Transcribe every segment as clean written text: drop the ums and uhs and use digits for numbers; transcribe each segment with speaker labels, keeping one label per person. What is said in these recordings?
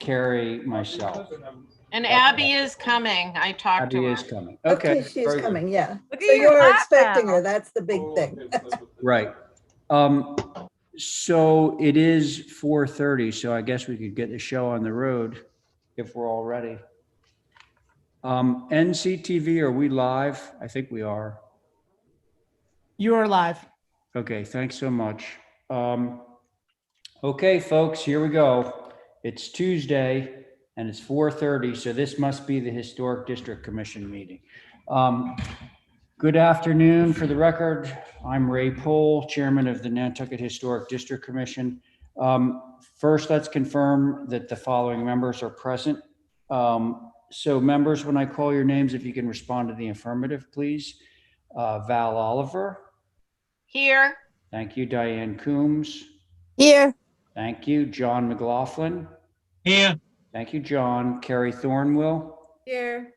Speaker 1: Carrie, myself.
Speaker 2: And Abby is coming. I talked to
Speaker 1: Abby
Speaker 2: her.
Speaker 1: is coming. Okay,
Speaker 3: She is
Speaker 1: very good.
Speaker 3: coming, yeah.
Speaker 4: Look
Speaker 3: So
Speaker 4: at your
Speaker 3: you're
Speaker 4: hat
Speaker 3: expecting
Speaker 4: now.
Speaker 3: her, that's the big thing.
Speaker 1: Right. So it is 4:30, so I guess we could get the show on the road if we're all ready. NCTV, are we live? I think we are.
Speaker 2: You are live.
Speaker 1: Okay, thanks so much. Okay, folks, here we go. It's Tuesday and it's 4:30, so this must be the Historic District Commission meeting. Good afternoon. For the record, I'm Ray Pohl, Chairman of the Nantucket Historic District Commission. First, let's confirm that the following members are present. So members, when I call your names, if you can respond to the affirmative, please. Val Oliver.
Speaker 2: Here.
Speaker 1: Thank you. Diane Coombs.
Speaker 4: Here.
Speaker 1: Thank you. John McLaughlin.
Speaker 5: Here.
Speaker 1: Thank you, John. Carrie Thornwell.
Speaker 4: Here.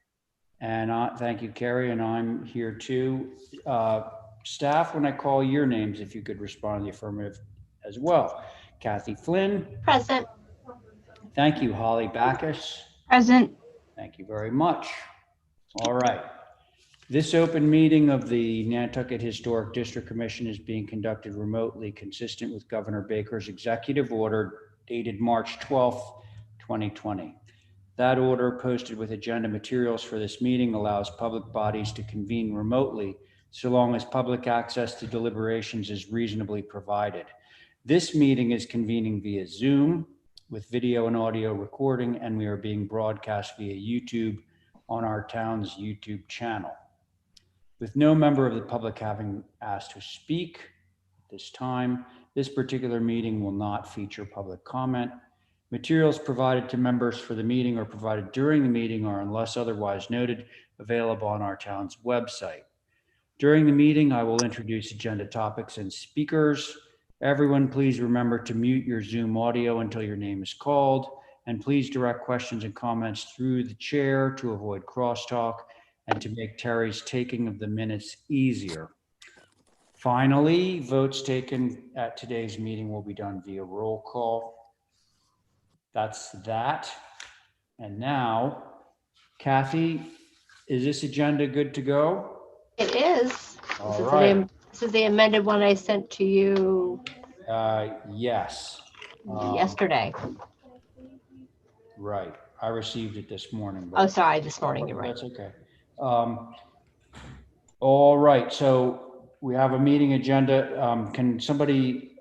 Speaker 1: And thank you, Carrie, and I'm here too. Staff, when I call your names, if you could respond to the affirmative as well. Kathy Flynn.
Speaker 6: Present.
Speaker 1: Thank you. Holly Backus.
Speaker 6: Present.
Speaker 1: Thank you very much. All right. This open meeting of the Nantucket Historic District Commission is being conducted remotely, consistent with Governor Baker's executive order dated March 12th, 2020. That order, posted with agenda materials for this meeting, allows public bodies to convene remotely so long as public access to deliberations is reasonably provided. This meeting is convening via Zoom with video and audio recording, and we are being broadcast via YouTube on our town's YouTube channel. With no member of the public having asked to speak at this time, this particular meeting will not feature public comment. Materials provided to members for the meeting or provided during the meeting are, unless otherwise noted, available on our town's website. During the meeting, I will introduce agenda topics and speakers. Everyone, please remember to mute your Zoom audio until your name is called, and please direct questions and comments through the chair to avoid crosstalk and to make Terry's taking of the minutes easier. Finally, votes taken at today's meeting will be done via roll call. That's that. And now, Kathy, is this agenda good to go?
Speaker 6: It is.
Speaker 1: All right.
Speaker 6: This is the amended one I sent to you
Speaker 1: Yes.
Speaker 6: yesterday.
Speaker 1: Right. I received it this morning.
Speaker 6: Oh, sorry, this morning, you're right.
Speaker 1: That's okay. All right. So we have a meeting agenda. Can somebody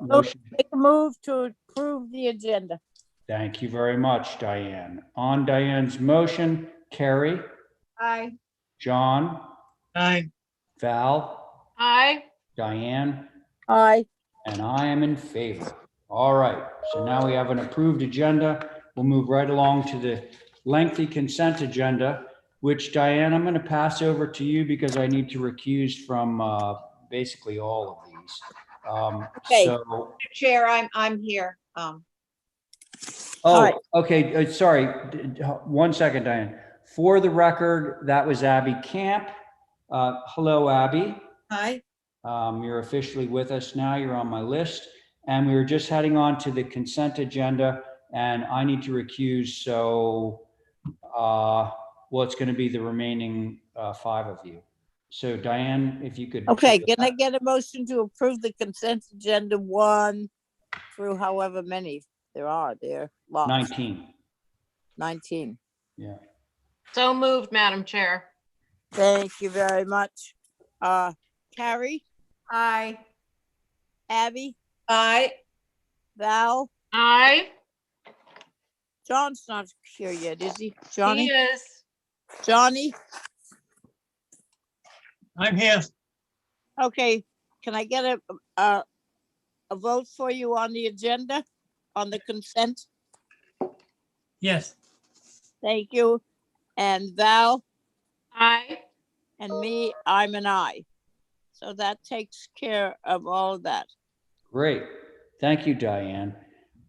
Speaker 1: motion?
Speaker 4: Make a move to approve the agenda.
Speaker 1: Thank you very much, Diane. On Diane's motion, Carrie,
Speaker 4: Aye.
Speaker 1: John,
Speaker 5: Aye.
Speaker 1: Val,
Speaker 2: Aye.
Speaker 1: Diane,
Speaker 4: Aye.
Speaker 1: and I am in favor. All right, so now we have an approved agenda. We'll move right along to the lengthy consent agenda, which, Diane, I'm going to pass over to you because I need to recuse from basically all of these.
Speaker 4: Okay.
Speaker 1: So,
Speaker 7: Chair, I'm here.
Speaker 1: oh,
Speaker 4: right.
Speaker 1: okay, sorry. 1 second, Diane. For the record, that was Abby Camp. Hello, Abby.
Speaker 7: Hi.
Speaker 1: You're officially with us now. You're on my list. And we were just heading on to the consent agenda, and I need to recuse. So, well, it's going to be the remaining 5 of you. So, Diane, if you could.
Speaker 4: Okay, can I get a motion to approve the consent agenda 1 through however many there are there? Lots.
Speaker 1: 19.
Speaker 4: 19.
Speaker 1: Yeah.
Speaker 2: So moved, Madam Chair.
Speaker 4: Thank you very much. Carrie,
Speaker 7: Aye.
Speaker 4: Abby,
Speaker 7: Aye.
Speaker 4: Val,
Speaker 2: Aye.
Speaker 4: John's not here yet, is he?
Speaker 2: He
Speaker 4: Johnny?
Speaker 2: is.
Speaker 4: Johnny?
Speaker 5: I'm here.
Speaker 4: Okay, can I get a vote for you on the agenda, on the consent?
Speaker 5: Yes.
Speaker 4: Thank you. And Val
Speaker 2: Aye.
Speaker 4: and me, I'm an aye. So that takes care of all of that.
Speaker 1: Great. Thank you, Diane.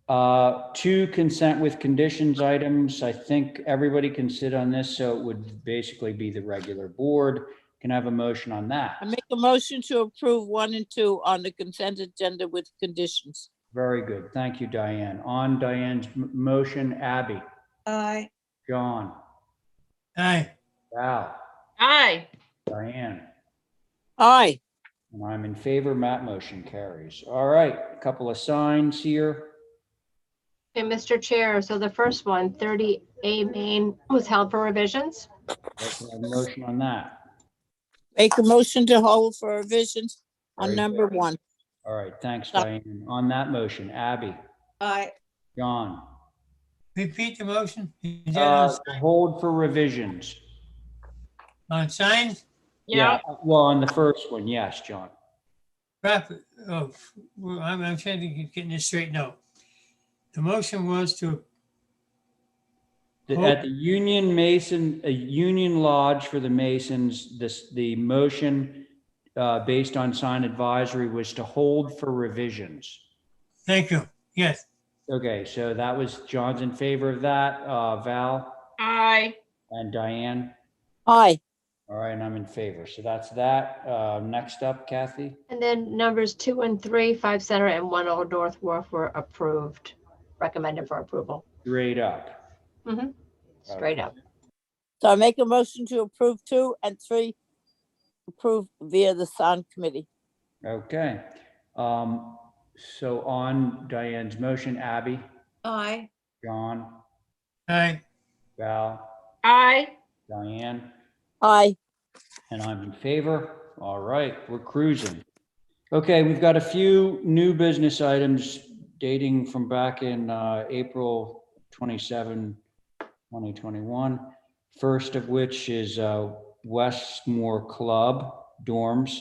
Speaker 1: 2 consent with conditions items. I think everybody can sit on this, so it would basically be the regular board. Can I have a motion on that?
Speaker 4: I make a motion to approve 1 and 2 on the consent agenda with conditions.
Speaker 1: Very good. Thank you, Diane. On Diane's motion, Abby,
Speaker 7: Aye.
Speaker 1: John,
Speaker 5: Aye.
Speaker 1: Val,
Speaker 2: Aye.
Speaker 1: Diane,
Speaker 4: Aye.
Speaker 1: and I'm in favor. Matt, motion carries. All right, a couple of signs here.
Speaker 6: Okay, Mr. Chair, so the first one, 30A Main was held for revisions.
Speaker 1: Let's have a motion on that.
Speaker 4: Make a motion to hold for revisions on
Speaker 1: Very
Speaker 4: number
Speaker 1: good.
Speaker 4: 1.
Speaker 1: All right, thanks,
Speaker 4: Stop.
Speaker 1: Diane. On that motion, Abby,
Speaker 7: Aye.
Speaker 1: John,
Speaker 5: Repeat the motion. Is that
Speaker 1: hold for revisions.
Speaker 5: on signs?
Speaker 1: Yeah,
Speaker 2: Yep.
Speaker 1: well, on the first one, yes, John.
Speaker 5: Oh, well, I'm trying to get this straightened out. The motion was to,
Speaker 1: At the Union Lodge for the Masons, the motion based on sign advisory was to hold for revisions.
Speaker 5: thank you. Yes.
Speaker 1: Okay, so that was, John's in favor of that. Val
Speaker 2: Aye.
Speaker 1: and Diane.
Speaker 4: Aye.
Speaker 1: All right, and I'm in favor. So that's that. Next up, Kathy.
Speaker 6: And then numbers 2 and 3, 5 Center and 1 Old North Wharf were approved, recommended for approval.
Speaker 1: Straight up.
Speaker 6: Straight up.
Speaker 4: So I make a motion to approve 2 and 3, approve via the sign committee.
Speaker 1: Okay. So on Diane's motion, Abby,
Speaker 7: Aye.
Speaker 1: John,
Speaker 5: Aye.
Speaker 1: Val,
Speaker 2: Aye.
Speaker 1: Diane,
Speaker 4: Aye.
Speaker 1: and I'm in favor. All right, we're cruising. Okay, we've got a few new business items dating from back in April 27, 2021. First of which is Westmore Club dorms,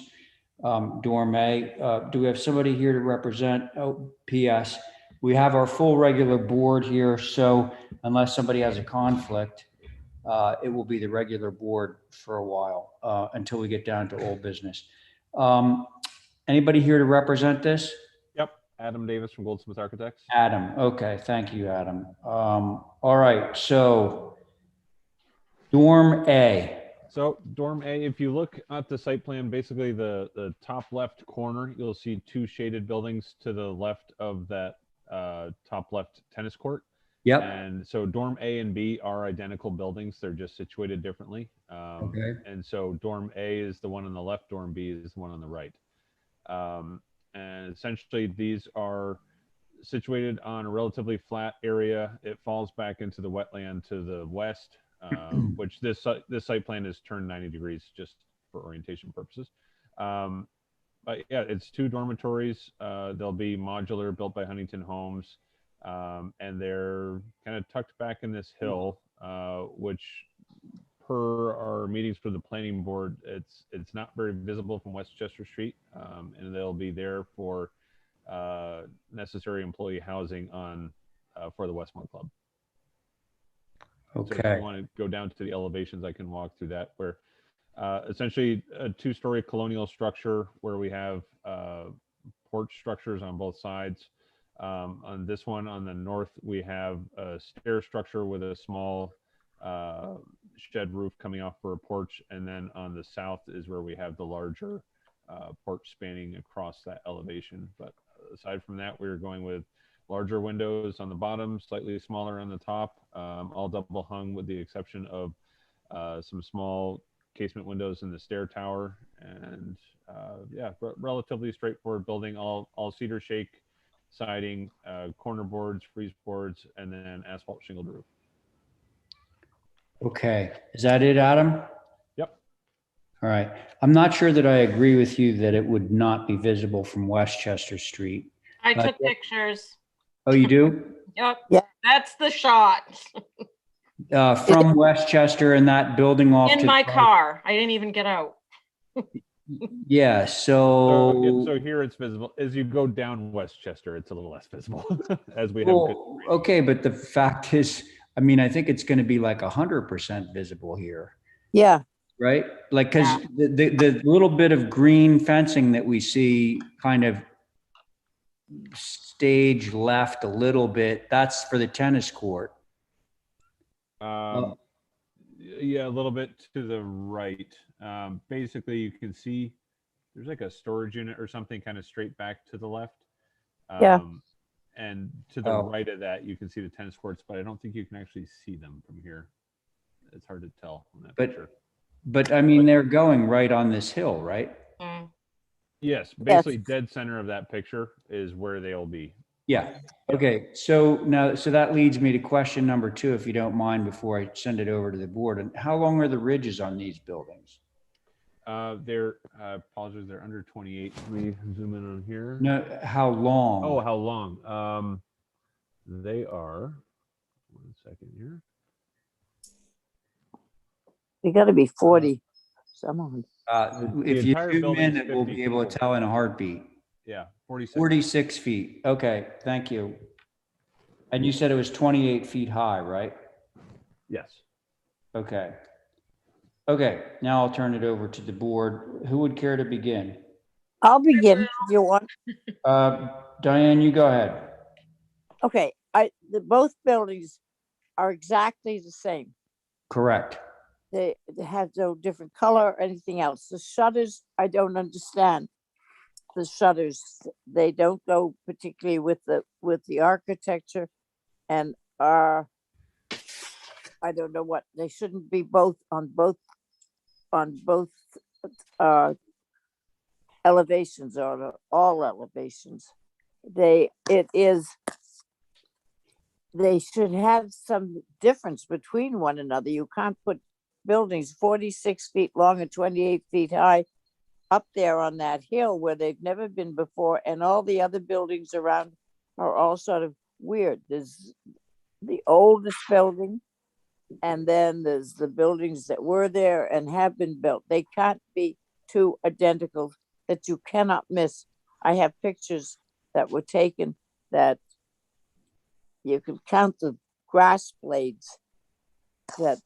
Speaker 1: Dorm A. Do we have somebody here to represent? Oh, P.S. We have our full regular board here, so unless somebody has a conflict, it will be the regular board for a while until we get down to old business. Anybody here to represent this?
Speaker 3: Yep, Adam Davis from Goldsmith Architects.
Speaker 1: Adam, okay, thank you, Adam. All right, so Dorm A.
Speaker 3: So Dorm A, if you look at the site plan, basically the top left corner, you'll see two shaded buildings to the left of that top left tennis court.
Speaker 1: Yep.
Speaker 3: And so Dorm A and B are identical buildings. They're just situated differently.
Speaker 1: Okay.
Speaker 3: And so Dorm A is the one on the left, Dorm B is the one on the right. And essentially these are situated on a relatively flat area. It falls back into the wetland to the west, which this site plan is turned 90 degrees just for orientation purposes. But yeah, it's two dormitories. They'll be modular, built by Huntington Homes. And they're kind of tucked back in this hill, which per our meetings for the planning board, it's not very visible from Westchester Street. And they'll be there for necessary employee housing on for the Westmore Club. So if
Speaker 1: Okay.
Speaker 3: you want to go down to the elevations, I can walk through that, where essentially a two-story colonial structure where we have porch structures on both sides. On this one, on the north, we have a stair structure with a small shed roof coming off for a porch. And then on the south is where we have the larger porch spanning across that elevation. But aside from that, we're going with larger windows on the bottom, slightly smaller on the top, all double hung with the exception of some small casement windows in the stair tower. And yeah, relatively straightforward building, all cedar shake siding, corner boards, frieze boards, and then asphalt shingled roof.
Speaker 1: Okay, is that it, Adam?
Speaker 3: Yep.
Speaker 1: All right. I'm not sure that I agree with you that it would not be visible from Westchester Street.
Speaker 2: I took pictures.
Speaker 1: Oh, you do?
Speaker 2: Yep.
Speaker 4: Yeah.
Speaker 2: That's the shot.
Speaker 1: From Westchester and that building off
Speaker 2: In
Speaker 1: to
Speaker 2: my
Speaker 1: the-
Speaker 2: car. I didn't even get out.
Speaker 1: Yeah,
Speaker 3: So here it's visible. As you go down Westchester, it's a little less visible as we have.
Speaker 1: Well, okay, but the fact is, I mean, I think it's going to be like 100% visible here,
Speaker 4: Yeah.
Speaker 1: right? Like, because the little bit of green fencing that we see kind of stage left a little bit, that's for the tennis court.
Speaker 3: Yeah, a little bit to the right. Basically, you can see there's like a storage unit or something kind of straight back to the left.
Speaker 4: Yeah.
Speaker 3: And to the
Speaker 1: Oh.
Speaker 3: right of that, you can see the tennis courts, but I don't think you can actually see them from here. It's hard to tell on that picture.
Speaker 1: But I mean, they're going right on this hill, right?
Speaker 2: Mm.
Speaker 3: Yes, basically dead center of that picture is where they'll be.
Speaker 1: Yeah. Okay. So now, so that leads me to question number 2, if you don't mind, before I send it over to the board. And how long are the ridges on these buildings?
Speaker 3: They're, apologies, they're under 28. Let me zoom in on here.
Speaker 1: No, how long?
Speaker 3: Oh, how long? They are, 1 second here.
Speaker 4: They gotta be 40. Some of them.
Speaker 3: The
Speaker 1: If you
Speaker 3: entire
Speaker 1: zoom
Speaker 3: building
Speaker 1: in,
Speaker 3: is
Speaker 1: it will
Speaker 3: 50
Speaker 1: be able to
Speaker 3: feet
Speaker 1: tell in a heartbeat.
Speaker 3: Yeah, 46.
Speaker 1: 46 feet. Okay. Thank you. And you said it was 28 feet high, right?
Speaker 3: Yes.
Speaker 1: Okay. Okay. Now I'll turn it over to the board. Who would care to begin?
Speaker 4: I'll begin if you want.
Speaker 1: Diane, you go ahead.
Speaker 4: Okay, both buildings are exactly the same.
Speaker 1: Correct.
Speaker 4: They have no different color or anything else. The shutters, I don't understand. The shutters, they don't go particularly with the architecture, and are, I don't know what, they shouldn't be both on both elevations, or all elevations. They should have some difference between one another. You can't put buildings 46 feet long and 28 feet high up there on that hill where they've never been before, and all the other buildings around are all sort of weird. There's the oldest building, and then there's the buildings that were there and have been built. They can't be two identical that you cannot miss. I have pictures that were taken that you can count the grass blades, that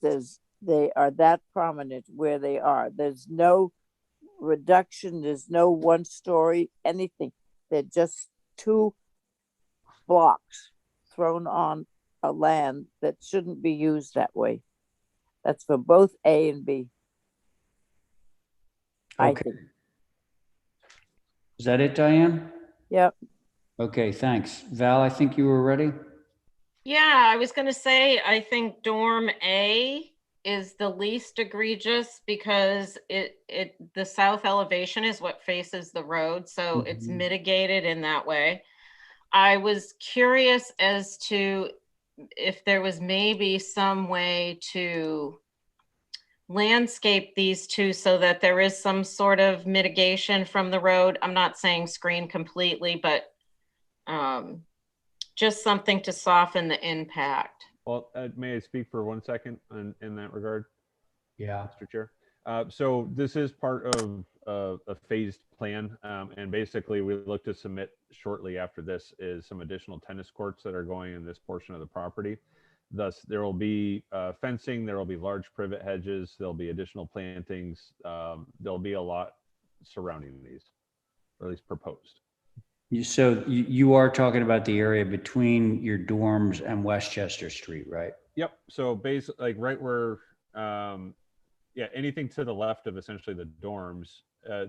Speaker 4: they are that prominent where they are. There's no reduction, there's no one story, anything. They're just 2 blocks thrown on a land that shouldn't be used that way. That's for both A and B. I
Speaker 1: Okay.
Speaker 4: think.
Speaker 1: Is that it, Diane?
Speaker 4: Yep.
Speaker 1: Okay, thanks. Val, I think you were ready.
Speaker 2: Yeah, I was going to say, I think dorm A is the least egregious because the south elevation is what faces the road. So it's
Speaker 1: Mhm.
Speaker 2: mitigated in that way. I was curious as to if there was maybe some way to landscape these two so that there is some sort of mitigation from the road. I'm not saying screen completely, but just something to soften the impact.
Speaker 3: Well, may I speak for 1 second in that regard,
Speaker 1: Yeah.
Speaker 3: Mr. Chair? So this is part of a phased plan, and basically we look to submit shortly after this is some additional tennis courts that are going in this portion of the property. Thus, there will be fencing, there will be large privet hedges, there'll be additional plantings, there'll be a lot surrounding these, or at least proposed.
Speaker 1: So you are talking about the area between your dorms and Westchester Street, right?
Speaker 3: Yep. So basically, like right where, yeah, anything to the left of essentially the dorms,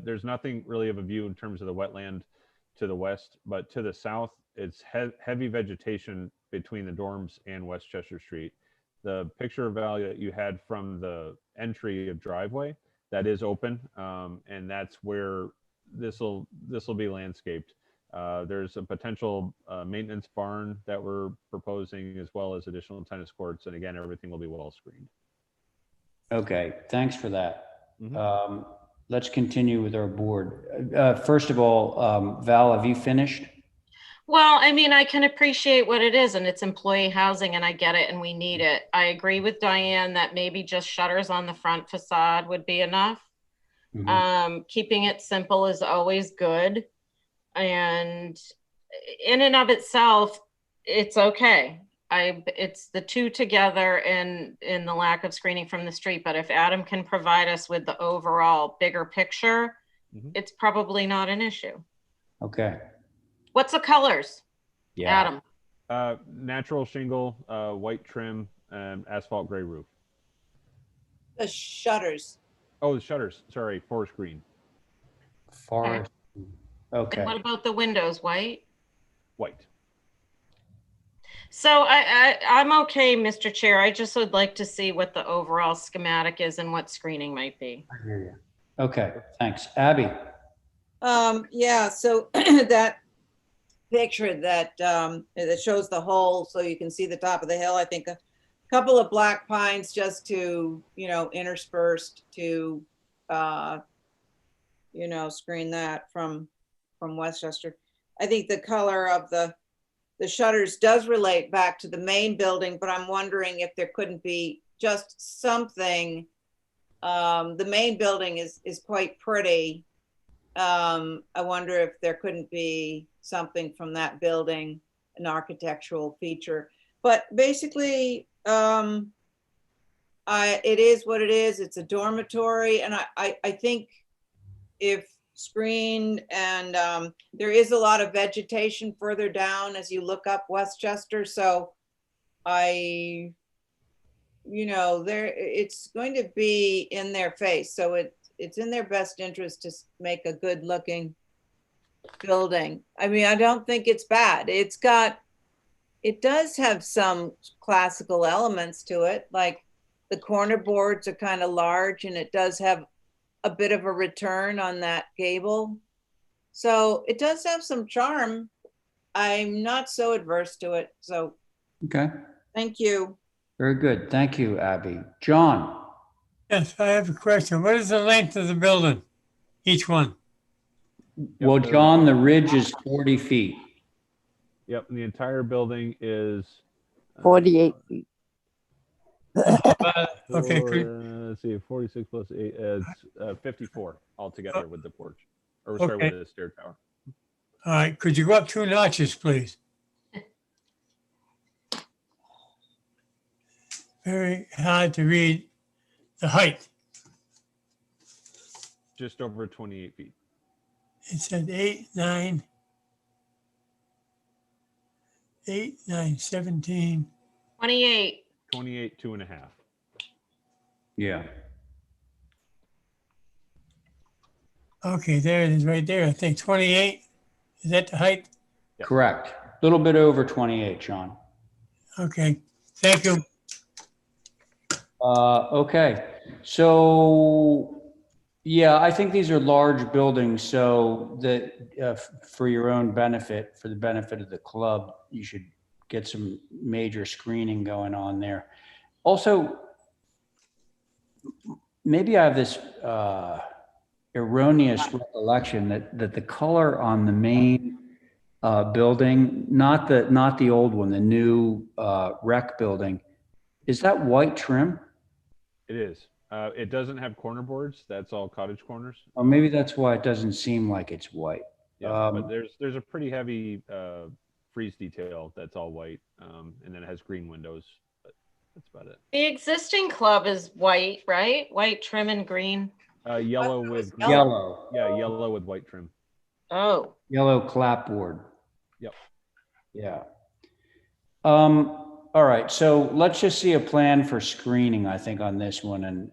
Speaker 3: there's nothing really of a view in terms of the wetland to the west, but to the south, it's heavy vegetation between the dorms and Westchester Street. The picture value that you had from the entry of driveway, that is open, and that's where this will be landscaped. There's a potential maintenance barn that we're proposing, as well as additional tennis courts. And again, everything will be well screened.
Speaker 1: Okay, thanks for that.
Speaker 3: Mhm.
Speaker 1: Let's continue with our board. First of all, Val, have you finished?
Speaker 2: Well, I mean, I can appreciate what it is, and it's employee housing, and I get it, and we need it. I agree with Diane that maybe just shutters on the front facade would be enough. Keeping it simple is always good. And in and of itself, it's okay. It's the two together and in the lack of screening from the street. But if Adam can provide us with the overall bigger picture, it's probably not an issue.
Speaker 1: Okay.
Speaker 2: What's the colors?
Speaker 1: Yeah.
Speaker 2: Adam?
Speaker 3: Natural shingle, white trim, and asphalt gray roof.
Speaker 7: The shutters.
Speaker 3: Oh, the shutters. Sorry, forest green.
Speaker 1: Forest.
Speaker 2: And
Speaker 1: Okay.
Speaker 2: what about the windows? White?
Speaker 3: White.
Speaker 2: So I'm okay, Mr. Chair. I just would like to see what the overall schematic is and what screening might be.
Speaker 1: I hear you. Okay, thanks. Abby?
Speaker 7: Yeah, so that picture that shows the hole so you can see the top of the hill, I think a couple of black pines just to, interspersed to, screen that from Westchester. I think the color of the shutters does relate back to the main building, but I'm wondering if there couldn't be just something. The main building is quite pretty. I wonder if there couldn't be something from that building, an architectural feature. But basically, it is what it is. It's a dormitory, and I think if screened, and there is a lot of vegetation further down as you look up Westchester, so it's going to be in their face, so it's in their best interest to make a good looking building. I mean, I don't think it's bad. It does have some classical elements to it, like the corner boards are kind of large, and it does have a bit of a return on that gable. So it does have some charm. I'm not so adverse to it. So
Speaker 1: Okay,
Speaker 7: thank you.
Speaker 1: very good. Thank you, Abby. John?
Speaker 5: Yes, I have a question. What is the length of the building? Each one?
Speaker 1: Well, John, the ridge is 40 feet.
Speaker 3: Yep, and the entire building is
Speaker 4: 48 feet.
Speaker 5: Okay,
Speaker 3: let's see, 46 plus 8, it's 54 altogether with the porch, or sorry,
Speaker 5: Okay.
Speaker 3: with the stair tower.
Speaker 5: all right. Could you go up 2 notches, please? Very hard to read the height.
Speaker 3: Just over 28 feet.
Speaker 5: It said 8, 9, 17.
Speaker 2: 28.
Speaker 3: 28, 2.5.
Speaker 1: Yeah.
Speaker 5: Okay, there it is right there. I think 28. Is that the height?
Speaker 3: Yep.
Speaker 1: Correct. A little bit over 28, John.
Speaker 5: Okay, thank you.
Speaker 1: Okay, so, yeah, I think these are large buildings, so that for your own benefit, for the benefit of the club, you should get some major screening going on there. Also, maybe I have this erroneous recollection that the color on the main building, not the old one, the new rec building, is that white trim?
Speaker 3: It is. It doesn't have corner boards. That's all cottage corners.
Speaker 1: Or maybe that's why it doesn't seem like it's white.
Speaker 3: Yeah, but there's a pretty heavy frieze detail that's all white, and then it has green windows. But that's about it.
Speaker 2: The existing club is white, right? White trim and green.
Speaker 3: Yellow with green.
Speaker 1: Yellow.
Speaker 3: Yeah, yellow with white trim.
Speaker 2: Oh,
Speaker 1: Yellow clapboard.
Speaker 3: Yep.
Speaker 1: Yeah. All right, so let's just see a plan for screening, I think, on this one, and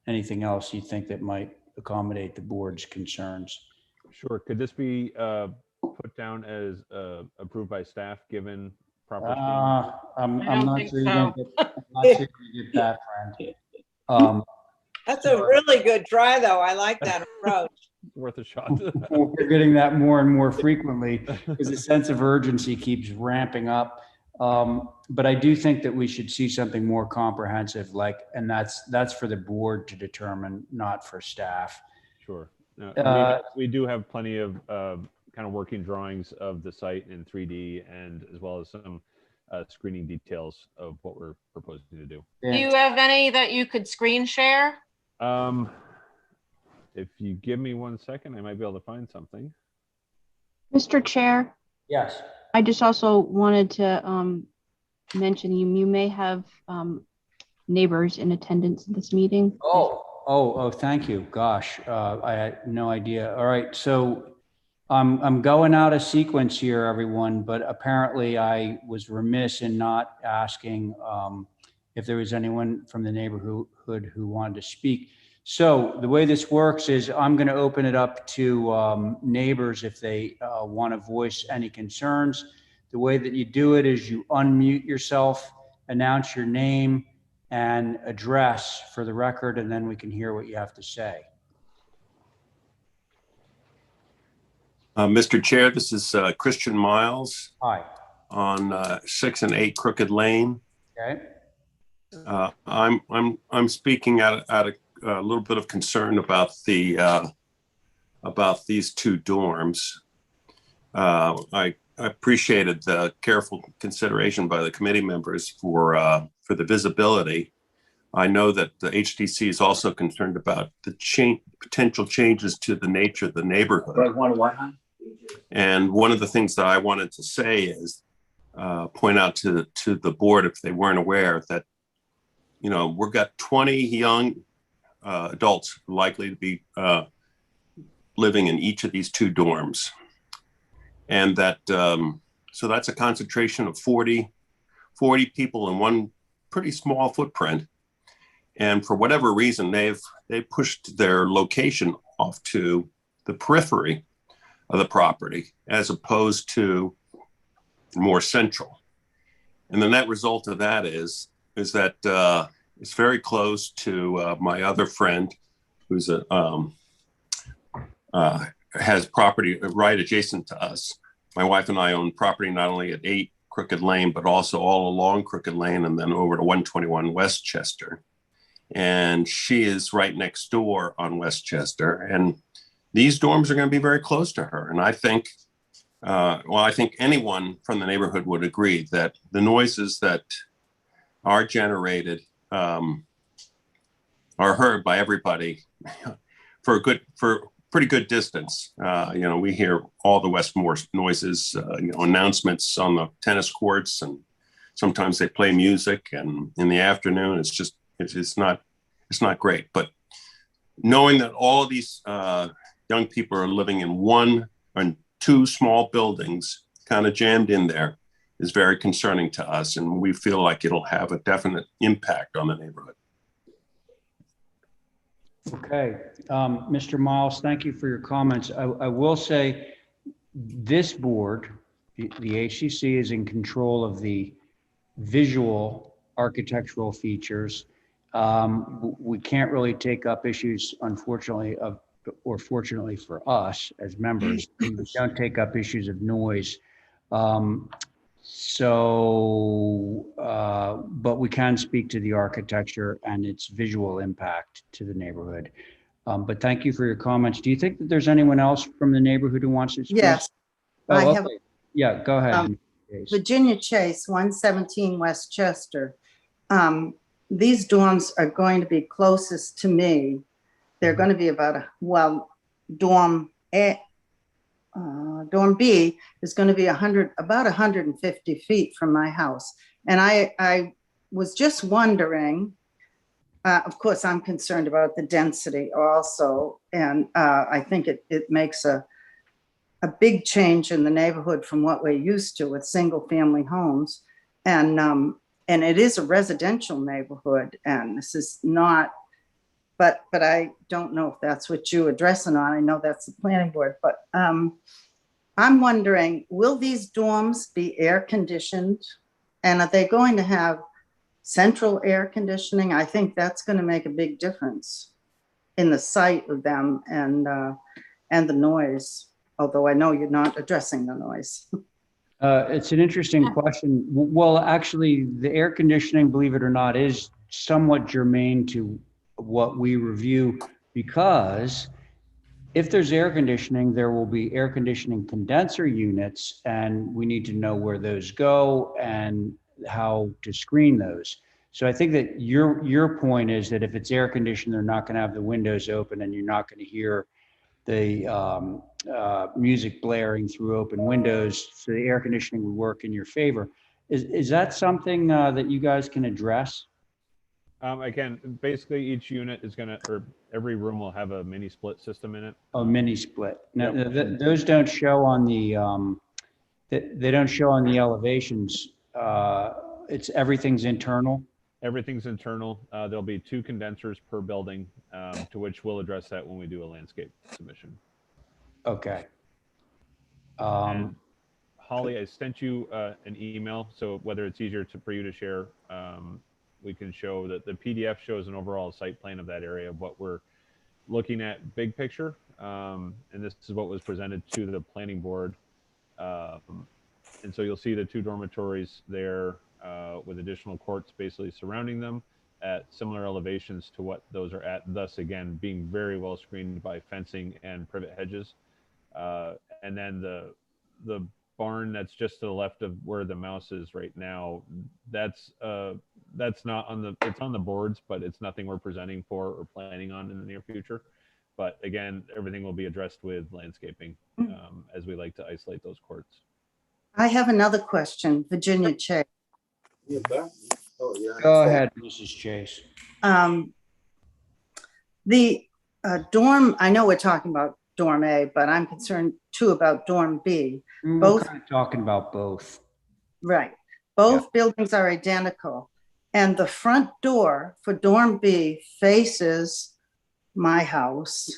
Speaker 1: anything else you think that might accommodate the board's concerns.
Speaker 3: Sure. Could this be put down as approved by staff, given proper screening?
Speaker 2: I
Speaker 1: I'm
Speaker 2: don't
Speaker 1: not
Speaker 2: think
Speaker 1: sure you're
Speaker 2: so.
Speaker 1: gonna get, I'm not sure you get that, friend.
Speaker 7: That's a really good try, though. I like that approach.
Speaker 3: Worth a shot.
Speaker 1: We're getting that more and more frequently because the sense of urgency keeps ramping up. But I do think that we should see something more comprehensive, and that's for the board to determine, not for staff.
Speaker 3: Sure. We do have plenty of kind of working drawings of the site in 3D, and as well as some screening details of what we're proposing to do.
Speaker 2: do you have any that you could screen share?
Speaker 3: If you give me 1 second, I might be able to find something.
Speaker 8: Mr. Chair,
Speaker 1: Yes.
Speaker 8: I just also wanted to mention you may have neighbors in attendance at this meeting.
Speaker 1: Oh, thank you. Gosh, I had no idea. All right, so I'm going out of sequence here, everyone, but apparently I was remiss in not asking if there was anyone from the neighborhood who wanted to speak. So the way this works is I'm going to open it up to neighbors if they want to voice any concerns. The way that you do it is you unmute yourself, announce your name and address for the record, and then we can hear what you have to say.
Speaker 9: Mr. Chair, this is Christian Miles
Speaker 1: Hi.
Speaker 9: on 6 and 8 Crooked Lane.
Speaker 1: Okay.
Speaker 9: I'm speaking out of a little bit of concern about about these two dorms. I appreciated the careful consideration by the committee members for the visibility. I know that the HDC is also concerned about the potential changes to the nature of the neighborhood. And one of the things that I wanted to say is point out to the board, if they weren't aware, that we've got 20 young adults likely to be living in each of these two dorms. And that, so that's a concentration of 40 people in one pretty small footprint. And for whatever reason, they've pushed their location off to the periphery of the property as opposed to more central. And the net result of that is that it's very close to my other friend who's has property right adjacent to us. My wife and I own property not only at 8 Crooked Lane, but also all along Crooked Lane and then over to 121 Westchester. And she is right next door on Westchester. And these dorms are going to be very close to her. And I think, I think anyone from the neighborhood would agree that the noises that are generated are heard by everybody for pretty good distance. We hear all the Westmore noises, announcements on the tennis courts, and sometimes they play music. And in the afternoon, it's not great. But knowing that all of these young people are living in one and two small buildings, kind of jammed in there, is very concerning to us, and we feel like it'll have a definite impact on the neighborhood.
Speaker 1: Okay, Mr. Miles, thank you for your comments. I will say this board, the HCC, is in control of the visual architectural features. We can't really take up issues, unfortunately, or fortunately for us as members, we don't take up issues of noise. But we can speak to the architecture and its visual impact to the neighborhood. But thank you for your comments. Do you think that there's anyone else from the neighborhood who wants to speak?
Speaker 10: Yes. I have.
Speaker 1: Yeah, go ahead.
Speaker 10: Virginia Chase, 117 Westchester. These dorms are going to be closest to me. They're going to be about dorm B is going to be about 150 feet from my house. And I was just wondering, of course, I'm concerned about the density also. And I think it makes a big change in the neighborhood from what we're used to with single family homes. And it is a residential neighborhood, and this is not, but I don't know if that's what you're addressing on. I know that's the planning board, but I'm wondering, will these dorms be air conditioned? And are they going to have central air conditioning? I think that's going to make a big difference in the sight of them and the noise, although I know you're not addressing the noise.
Speaker 1: It's an interesting question. Well, actually, the air conditioning, believe it or not, is somewhat germane to what we review, because if there's air conditioning, there will be air conditioning condenser units, and we need to know where those go and how to screen those. So I think that your point is that if it's air conditioned, they're not going to have the windows open, and you're not going to hear the music blaring through open windows, so the air conditioning would work in your favor. Is that something that you guys can address?
Speaker 3: Again, basically each unit is or every room will have a mini split system in it.
Speaker 1: A mini split. Now,
Speaker 3: Yep.
Speaker 1: those don't show on the, they don't show on the elevations. Everything's internal.
Speaker 3: Everything's internal. There'll be 2 condensers per building, to which we'll address that when we do a landscape submission.
Speaker 1: Okay.
Speaker 3: And Holly, I sent you an email, so whether it's easier for you to share, we can show that the PDF shows an overall site plan of that area of what we're looking at big picture. And this is what was presented to the planning board. And so you'll see the 2 dormitories there with additional courts basically surrounding them at similar elevations to what those are at, thus again being very well screened by fencing and privet hedges. And then the barn that's just to the left of where the mouse is right now, that's not on the, it's on the boards, but it's nothing we're presenting for or planning on in the near future. But again, everything will be addressed with landscaping, as we like to isolate those courts.
Speaker 10: I have another question, Virginia Chase.
Speaker 1: Go ahead, Mrs. Chase.
Speaker 10: The dorm, I know we're talking about dorm A, but I'm concerned too about dorm B.
Speaker 1: We're
Speaker 10: Both,
Speaker 1: kind of talking about both.
Speaker 10: right. Both buildings are identical. And the front door for dorm B faces my house.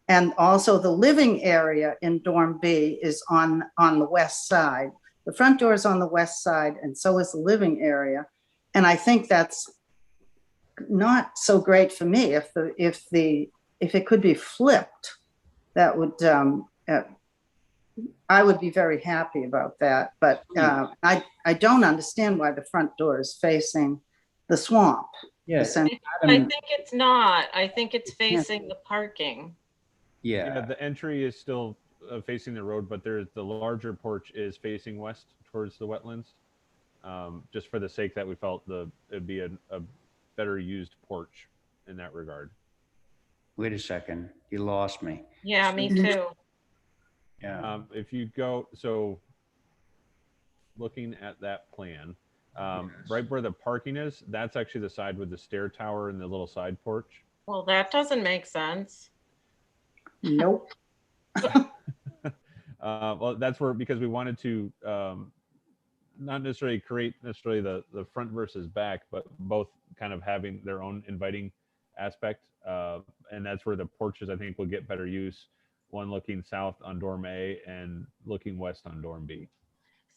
Speaker 10: And also the living area in dorm B is on the west side. The front door is on the west side, and so is the living area. And I think that's not so great for me. If it could be flipped, that would I would be very happy about that. But I don't understand why the front door is facing the swamp.
Speaker 1: Yes.
Speaker 2: I think it's not. I think it's facing the parking.
Speaker 1: Yeah.
Speaker 3: The entry is still facing the road, but the larger porch is facing west towards the wetlands. Just for the sake that we felt it'd be a better used porch in that regard.
Speaker 1: Wait a second, you lost me.
Speaker 2: Yeah, me too.
Speaker 1: Yeah.
Speaker 3: If you go, so looking at that plan, right where the parking is, that's actually the side with the stair tower and the little side porch.
Speaker 2: Well, that doesn't make sense.
Speaker 10: Nope.
Speaker 3: Well, that's where, because we wanted to not necessarily create the front versus back, but both kind of having their own inviting aspect. And that's where the porches, I think, will get better use. One looking south on dorm A and looking west on dorm B.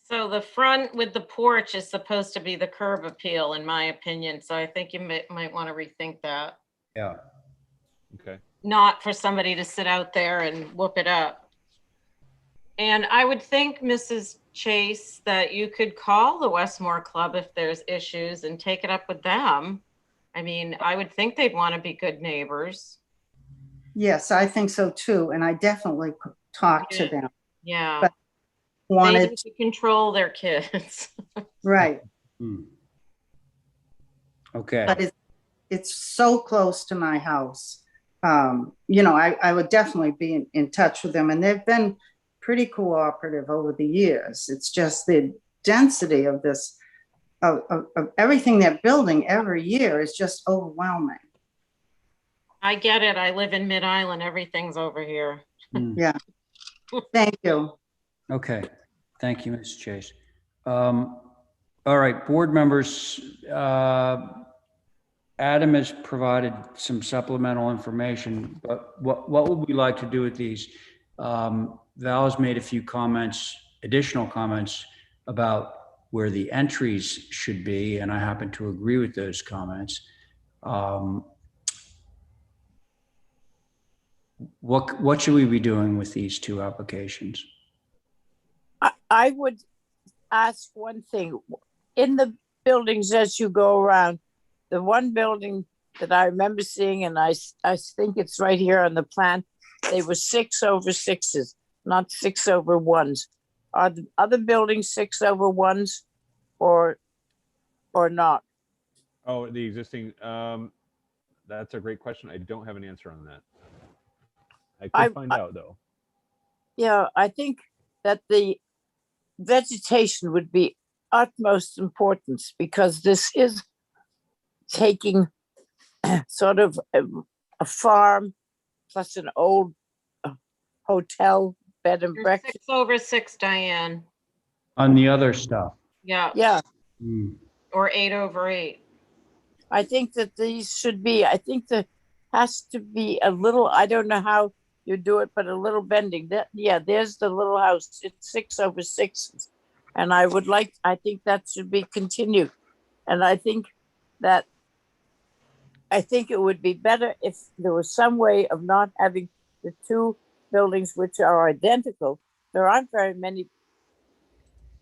Speaker 2: So the front with the porch is supposed to be the curb appeal, in my opinion. So I think you might want to rethink that.
Speaker 1: Yeah.
Speaker 3: Okay.
Speaker 2: Not for somebody to sit out there and whoop it up. And I would think, Mrs. Chase, that you could call the Westmore Club if there's issues and take it up with them. I mean, I would think they'd want to be good neighbors.
Speaker 10: Yes, I think so too. And I definitely talked to them.
Speaker 2: Yeah.
Speaker 10: But
Speaker 2: they
Speaker 10: wanted
Speaker 2: need to control their kids.
Speaker 10: right.
Speaker 1: Okay.
Speaker 10: But it's so close to my house. You know, I would definitely be in touch with them, and they've been pretty cooperative over the years. It's just the density of this, of everything they're building every year is just overwhelming.
Speaker 2: I get it. I live in Mid-Island. Everything's over here.
Speaker 10: Yeah. Thank you.
Speaker 1: Okay. Thank you, Ms. Chase. All right, board members, Adam has provided some supplemental information, but what would we like to do with these? Val's made a few comments, additional comments about where the entries should be, and I happen to agree with those comments. What should we be doing with these 2 applications?
Speaker 4: I would ask one thing. In the buildings as you go around, the one building that I remember seeing, and I think it's right here on the plan, they were 6/6s, not 6/1s. Are the other buildings 6/1s or not?
Speaker 3: Oh, the existing, that's a great question. I don't have an answer on that. I could find out though.
Speaker 4: Yeah, I think that the vegetation would be utmost importance, because this is taking sort of a farm plus an old hotel bed and
Speaker 2: You're
Speaker 4: breakfast.
Speaker 2: 6/6, Diane.
Speaker 1: On the other stuff.
Speaker 2: Yeah.
Speaker 4: Yeah,
Speaker 1: Hmm.
Speaker 2: Or 8/8.
Speaker 4: I think that these should be, I think there has to be a little, I don't know how you do it, but a little bending. That, yeah, there's the little house. It's 6/6. And I think that should be continued. And that, I think it would be better if there was some way of not having the two buildings which are identical. There aren't very many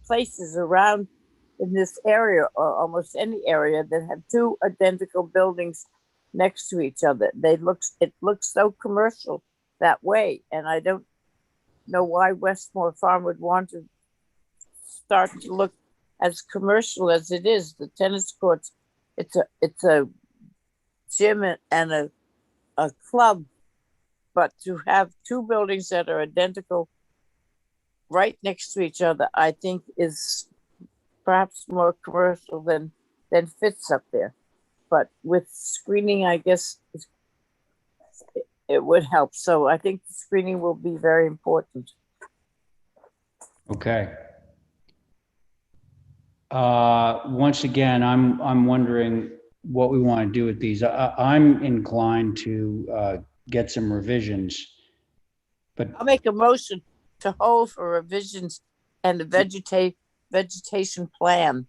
Speaker 4: places around in this area or almost any area that have two identical buildings next to each other. It looks so commercial that way. And I don't know why Westmore Farm would want to start to look as commercial as it is. The tennis courts, it's a gym and a club, but to have two buildings that are identical right next to each other, I think is perhaps more commercial than fits up there. But with screening, I guess it would help. So I think the screening will be very important.
Speaker 1: Okay. Once again, I'm wondering what we want to do with these. I'm inclined to get some revisions, but
Speaker 4: I'll make a motion to hold for revisions and the vegetation plan.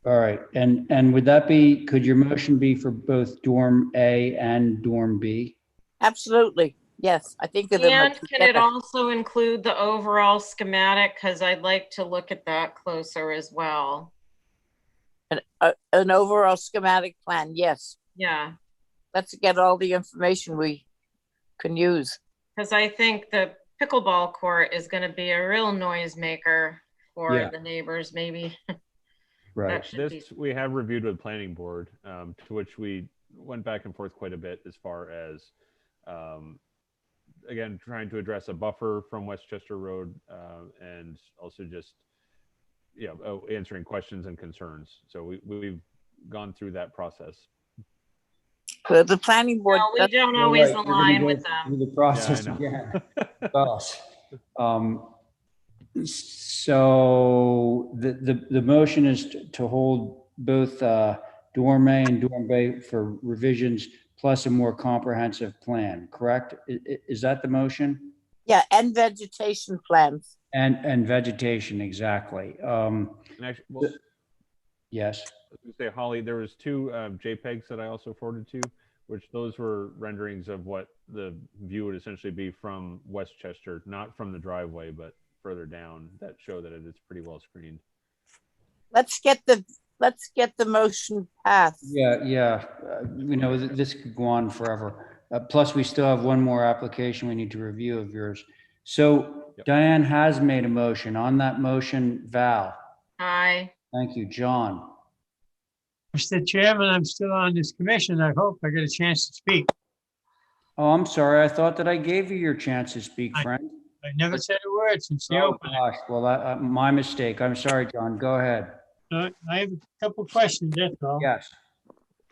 Speaker 1: all right. And would that be, could your motion be for both dorm A and dorm B?
Speaker 4: Absolutely. Yes, I think of them
Speaker 2: And can it
Speaker 4: together.
Speaker 2: also include the overall schematic? Because I'd like to look at that closer as well.
Speaker 4: An overall schematic plan. Yes.
Speaker 2: Yeah,
Speaker 4: Let's get all the information we can use.
Speaker 2: because I think the pickleball court is going to be a real noisemaker for
Speaker 1: Yeah.
Speaker 2: the neighbors, maybe.
Speaker 1: Right.
Speaker 2: That should be.
Speaker 3: This we have reviewed with planning board, to which we went back and forth quite a bit as far as, again, trying to address a buffer from Westchester Road, and also just, answering questions and concerns. So we've gone through that process.
Speaker 4: The planning board.
Speaker 2: No, we don't
Speaker 1: You're
Speaker 2: always
Speaker 1: right. We're gonna
Speaker 2: align
Speaker 1: go
Speaker 2: with them.
Speaker 1: through the process
Speaker 3: Yeah, I know.
Speaker 1: again. Gosh. So the motion is to hold both dorm A and dorm B for revisions plus a more comprehensive plan, correct? Is that the motion?
Speaker 4: Yeah, and vegetation plans.
Speaker 1: And vegetation, exactly.
Speaker 3: And actually, well,
Speaker 1: Yes.
Speaker 3: I was gonna say, Holly, there was two JPEGs that I also forwarded to, which those were renderings of what the view would essentially be from Westchester, not from the driveway, but further down, that show that it is pretty well screened.
Speaker 4: Let's get the motion passed.
Speaker 1: Yeah. This could go on forever. Plus, we still have one more application we need to review of yours. So
Speaker 3: Yep.
Speaker 1: Diane has made a motion. On that motion, Val.
Speaker 2: Aye.
Speaker 1: Thank you, John.
Speaker 5: Mr. Chairman, I'm still on this commission. I hope I get a chance to speak.
Speaker 1: Oh, I'm sorry. I thought that I gave you your chance to speak, friend.
Speaker 5: I never said a word since the
Speaker 1: Oh,
Speaker 5: opening.
Speaker 1: gosh. Well, my mistake. I'm sorry, John. Go ahead.
Speaker 5: I have a couple questions, that's all.
Speaker 1: Yes.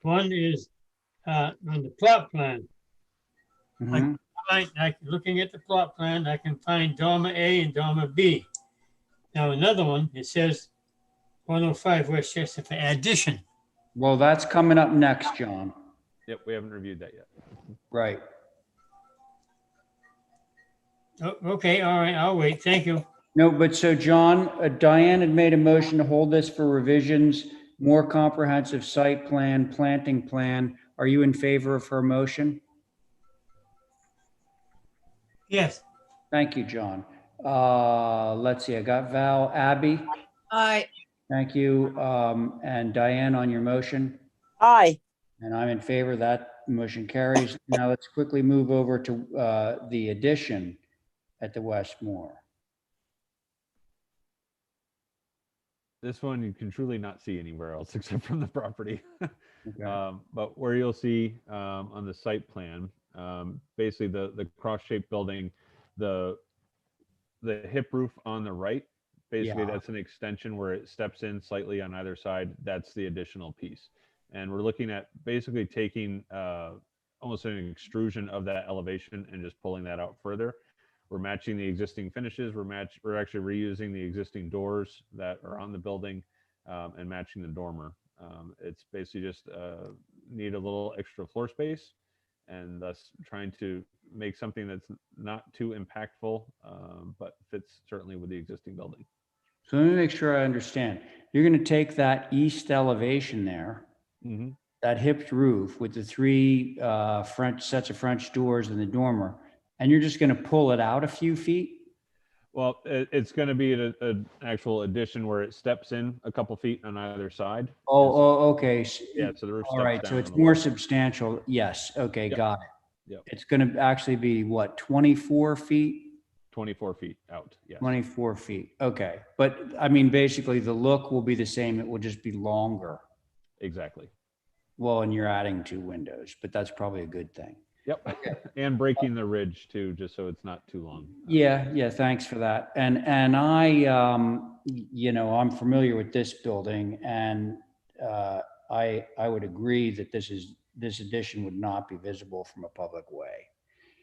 Speaker 5: One is on the plot plan.
Speaker 1: Mhm.
Speaker 5: Looking at the plot plan, I can find dormer A and dormer B. Now another one, it says 105 Westchester for addition.
Speaker 1: Well, that's coming up next, John.
Speaker 3: Yep, we haven't reviewed that yet.
Speaker 1: Right.
Speaker 5: Oh, okay, all right, I'll wait. Thank you.
Speaker 1: No, but so John, Diane had made a motion to hold this for revisions, more comprehensive site plan, planting plan. Are you in favor of her motion?
Speaker 5: Yes.
Speaker 1: Thank you, John. Let's see, I got Val, Abby,
Speaker 7: Aye.
Speaker 1: thank you. And Diane on your motion,
Speaker 4: Aye.
Speaker 1: and I'm in favor. That motion carries. Now let's quickly move over to the addition at the Westmore.
Speaker 3: This one you can truly not see anywhere else except from the property.
Speaker 1: Okay.
Speaker 3: But where you'll see on the site plan, basically the cross-shaped building, the hip roof on the right, basically
Speaker 1: Yeah.
Speaker 3: that's an extension where it steps in slightly on either side. That's the additional piece. And we're looking at basically taking almost an extrusion of that elevation and just pulling that out further. We're matching the existing finishes. We're actually reusing the existing doors that are on the building and matching the dormer. It's basically just need a little extra floor space, and thus trying to make something that's not too impactful, but fits certainly with the existing building.
Speaker 1: So let me make sure I understand. You're going to take that east elevation there,
Speaker 3: Mm-hmm.
Speaker 1: that hipped roof with the three French sets of French doors and the dormer, and you're just going to pull it out a few feet?
Speaker 3: Well, it's going to be an actual addition where it steps in a couple feet on either side.
Speaker 1: Okay.
Speaker 3: Yeah, so the roof
Speaker 1: All
Speaker 3: steps
Speaker 1: right,
Speaker 3: down
Speaker 1: so it's
Speaker 3: a little.
Speaker 1: more substantial. Yes, okay,
Speaker 3: Yep.
Speaker 1: got it.
Speaker 3: Yep.
Speaker 1: It's going to actually be what, 24 feet?
Speaker 3: 24 feet out, yes.
Speaker 1: 24 feet, okay. But I mean, basically, the look will be the same. It will just be longer.
Speaker 3: Exactly.
Speaker 1: Well, and you're adding 2 windows, but that's probably a good thing.
Speaker 3: Yep. And breaking the ridge too, just so it's not too long.
Speaker 1: Yeah, thanks for that. And I, you know, I'm familiar with this building, and I would agree that this addition would not be visible from a public way.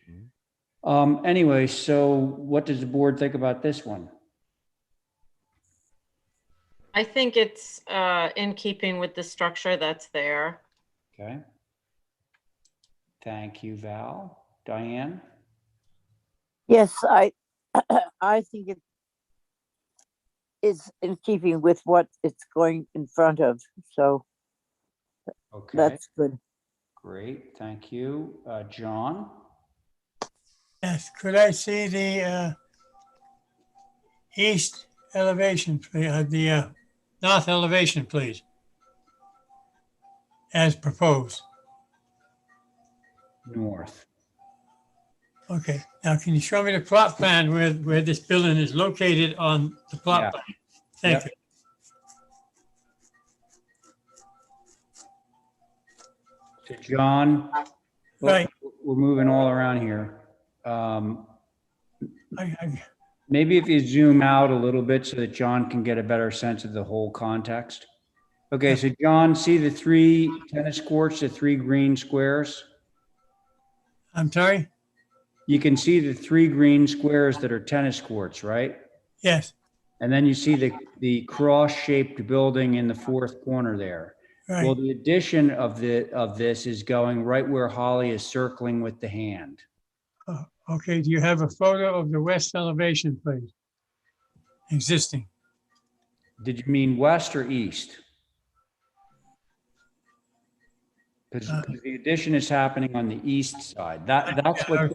Speaker 3: Mhm.
Speaker 1: Anyway, so what does the board think about this one?
Speaker 2: I think it's in keeping with the structure that's there.
Speaker 1: Okay. Thank you, Val. Diane?
Speaker 4: Yes, I think it is in keeping with what it's going in front of, so
Speaker 1: Okay,
Speaker 4: that's good.
Speaker 1: great. Thank you. John?
Speaker 5: Yes, could I see the east elevation, the north elevation, please? As proposed.
Speaker 1: North.
Speaker 5: Okay, now can you show me the plot plan where this building is located on the plot
Speaker 1: Yeah.
Speaker 5: plan? Thank
Speaker 1: Yep.
Speaker 5: you.
Speaker 1: So John?
Speaker 5: Right.
Speaker 1: We're moving all around here. Maybe if you zoom out a little bit so that John can get a better sense of the whole context. Okay, so John, see the 3 tennis courts, the 3 green squares?
Speaker 5: I'm sorry?
Speaker 1: You can see the 3 green squares that are tennis courts, right?
Speaker 5: Yes,
Speaker 1: And then you see the cross-shaped building in the 4th corner there. Well,
Speaker 5: right.
Speaker 1: the addition of this is going right where Holly is circling with the hand.
Speaker 5: Okay, do you have a photo of the west elevation, please? Existing.
Speaker 1: Did you mean west or east? Because the addition is happening on the east side. That's what,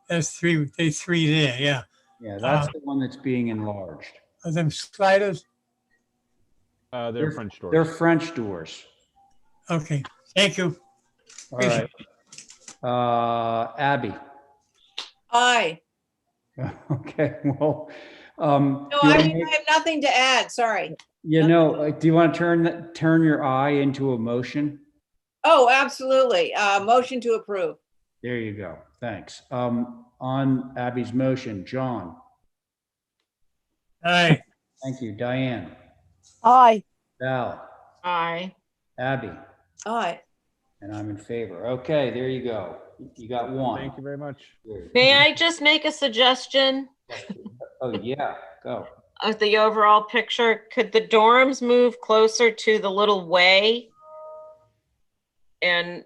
Speaker 5: There's three there, yeah.
Speaker 1: yeah, that's the one that's being enlarged.
Speaker 5: Are them sliders?
Speaker 3: They're French doors.
Speaker 1: They're French doors.
Speaker 5: Okay, thank you.
Speaker 1: All right. Abby.
Speaker 7: Aye.
Speaker 1: Okay, well,
Speaker 7: No,
Speaker 1: do you
Speaker 7: I
Speaker 1: wanna
Speaker 7: mean,
Speaker 1: make-
Speaker 7: I have nothing to add, sorry.
Speaker 1: you know, do you want to turn your eye into a motion?
Speaker 7: Oh, absolutely. Motion to approve.
Speaker 1: There you go. Thanks. On Abby's motion, John.
Speaker 5: Aye.
Speaker 1: Thank you. Diane.
Speaker 4: Aye.
Speaker 1: Val.
Speaker 2: Aye.
Speaker 1: Abby.
Speaker 7: Aye.
Speaker 1: And I'm in favor. Okay, there you go. You got one.
Speaker 3: Thank you very much.
Speaker 2: May I just make a suggestion
Speaker 1: Oh, yeah, go.
Speaker 2: of the overall picture? Could the dorms move closer to the little way? And,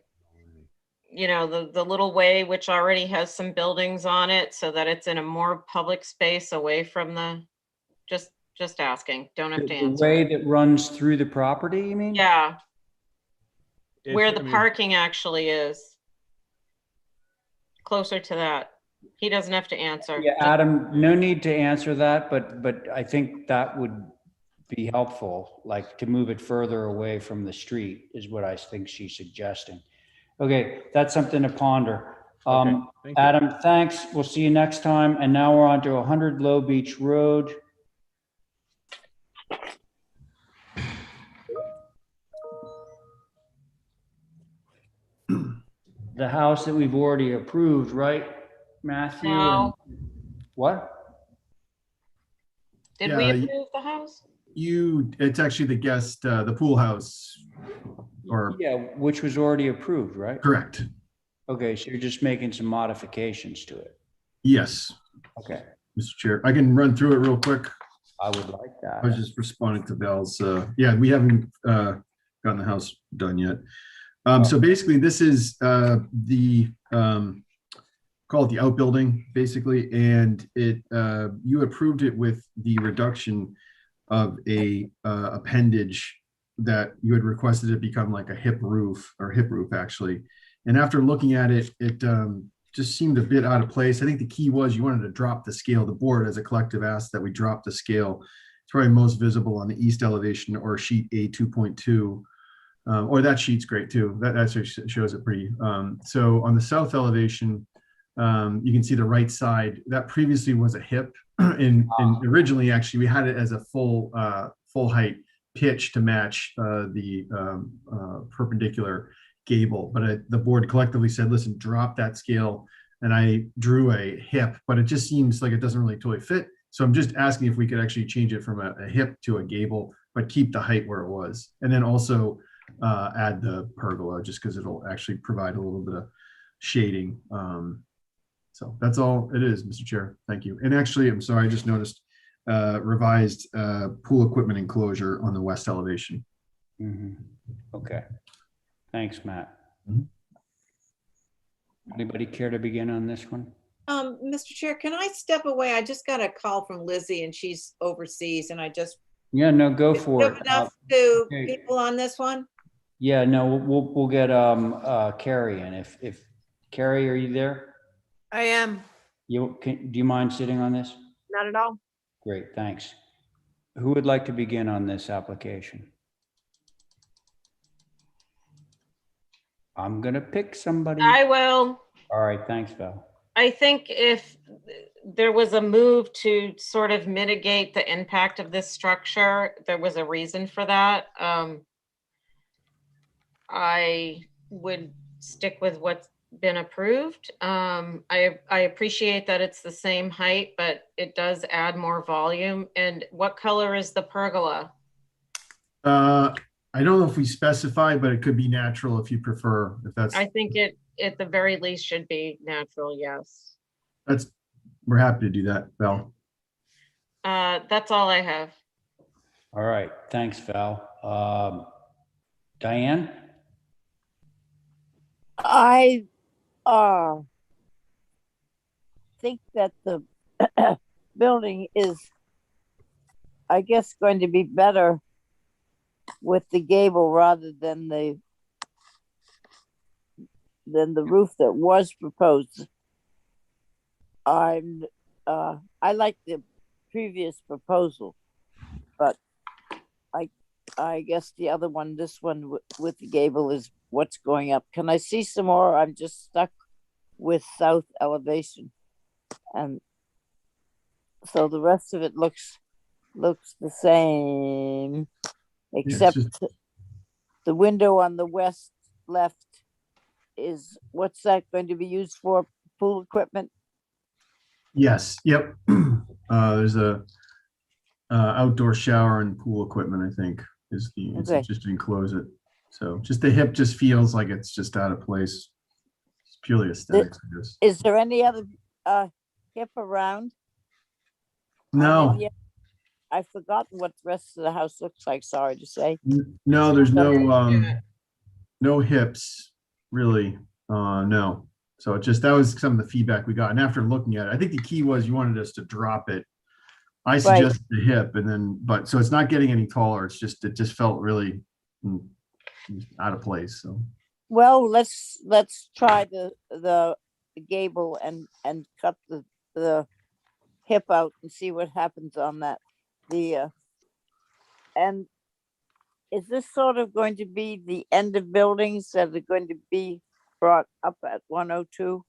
Speaker 2: you know, the little way, which already has some buildings on it, so that it's in a more public space away from the, just asking, don't have to
Speaker 1: The
Speaker 2: answer.
Speaker 1: way that runs through the property, you mean?
Speaker 2: Yeah, where
Speaker 3: It's-
Speaker 2: the
Speaker 3: I mean,
Speaker 2: parking actually is. Closer to that. He doesn't have to answer.
Speaker 1: Yeah, Adam, no need to answer that, but I think that would be helpful, like to move it further away from the street is what I think she's suggesting. Okay, that's something to ponder.
Speaker 3: Okay, thank you.
Speaker 1: Adam, thanks. We'll see you next time. And now we're on to 100 Low Beach Road. The house that we've already approved, right, Matthew?
Speaker 2: No.
Speaker 1: What?
Speaker 2: Did we
Speaker 11: Yeah,
Speaker 2: approve the house?
Speaker 11: It's actually the guest, the pool house, or,
Speaker 1: Yeah, which was already approved, right?
Speaker 11: correct.
Speaker 1: Okay, so you're just making some modifications to it.
Speaker 11: Yes,
Speaker 1: Okay,
Speaker 11: Mr. Chair. I can run through it real quick.
Speaker 1: I would like
Speaker 11: I was
Speaker 1: that.
Speaker 11: just responding to Val's, yeah, we haven't gotten the house done yet. So basically, this is the call it the outbuilding, basically, and it you approved it with the reduction of a appendage that you had requested it become like a hip roof actually. And after looking at it, it just seemed a bit out of place. I think the key was you wanted to drop the scale. The board as a collective asked that we drop the scale. It's probably most visible on the east elevation or sheet A 2.2. Or that sheet's great too. That actually shows it pretty. So on the south elevation, you can see the right side. That previously was a hip, and originally actually we had it as a full height pitch to match the perpendicular gable. But the board collectively said, "Listen, drop that scale." And I drew a hip, but it just seems like it doesn't really totally fit. So I'm just asking if we could actually change it from a hip to a gable, but keep the height where it was, and then also add the pergola just because it'll actually provide a little bit of shading. So that's all it is, Mr. Chair. Thank you. And actually, I'm sorry, I just noticed revised pool equipment enclosure on the west elevation.
Speaker 1: Okay. Thanks, Matt.
Speaker 11: Mhm.
Speaker 1: Anybody care to begin on this one?
Speaker 7: Mr. Chair, can I step away? I just got a call from Lizzie and she's overseas and I just.
Speaker 1: Yeah, no, go
Speaker 7: Do
Speaker 1: for
Speaker 7: you have
Speaker 1: it.
Speaker 7: enough to
Speaker 1: Okay.
Speaker 7: people on this one?
Speaker 1: Yeah, no, we'll get Carrie in. If Carrie, are you there?
Speaker 12: I am.
Speaker 1: Do you mind sitting on this?
Speaker 12: Not at all.
Speaker 1: Great, thanks. Who would like to begin on this application? I'm gonna pick somebody.
Speaker 2: I will.
Speaker 1: All right, thanks, Val.
Speaker 2: I think if there was a move to sort of mitigate the impact of this structure, there was a reason for that. I would stick with what's been approved. I appreciate that it's the same height, but it does add more volume. And what color is the pergola?
Speaker 11: I don't know if we specify, but it could be natural if you prefer. If that's,
Speaker 2: I think it at the very least should be natural. Yes.
Speaker 11: We're happy to do that, Val.
Speaker 2: That's all I have.
Speaker 1: All right, thanks, Val. Diane?
Speaker 4: I think that the building is, I guess, going to be better with the gable rather than the roof that was proposed. I like the previous proposal, but I guess the other one, this one with the gable, is what's going up. Can I see some more? I'm just stuck with south elevation, and so the rest of it looks the same, except the window on the west left is, what's that going to be used for? Pool equipment?
Speaker 11: Yes. Yep. There's a outdoor shower and pool equipment, I think, is the,
Speaker 4: Okay.
Speaker 11: it's just to enclose it. So just the hip just feels like it's just out of place. It's purely aesthetics, I guess.
Speaker 4: Is there any other hip around?
Speaker 11: No,
Speaker 4: I've forgotten what the rest of the house looks like, sorry to say.
Speaker 11: no, there's no hips really. No. So it just, that was some of the feedback we got. And after looking at it, I think the key was you wanted us to drop it. I suggested the hip, and then, but so it's not getting any taller. It's just, it just felt really out of place. So,
Speaker 4: Well, let's try the gable and cut the hip out and see what happens on that. And is this sort of going to be the end of buildings that are going to be brought up at 102?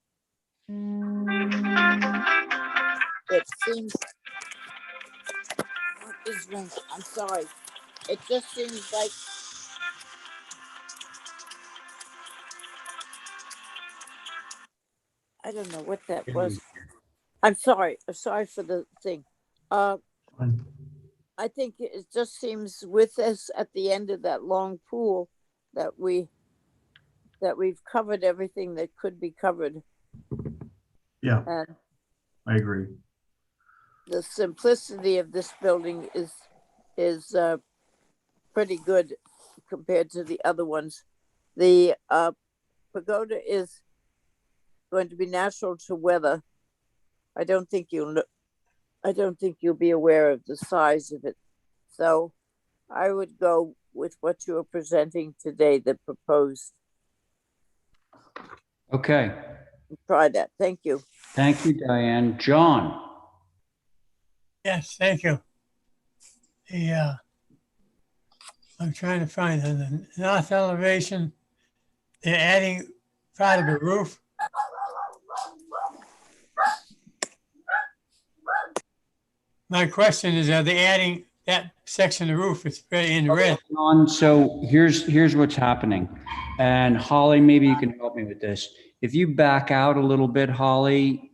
Speaker 4: It seems, what is wrong? I'm sorry. It just seems like I don't know what that was. I'm sorry. I'm sorry for the thing. I think it just seems with us at the end of that long pool that we've covered everything that could be covered.
Speaker 11: yeah,
Speaker 4: And
Speaker 11: I agree.
Speaker 4: the simplicity of this building is pretty good compared to the other ones. The pagoda is going to be natural to weather. I don't think you'll be aware of the size of it. So I would go with what you are presenting today, the proposed.
Speaker 1: Okay,
Speaker 4: Try that. Thank you.
Speaker 1: thank you, Diane. John?
Speaker 5: Yes, thank you. I'm trying to find on the north elevation, they're adding part of the roof. My question is, are they adding that section of the roof? It's very in red.
Speaker 1: John, so here's what's happening. And Holly, maybe you can help me with this. If you back out a little bit, Holly,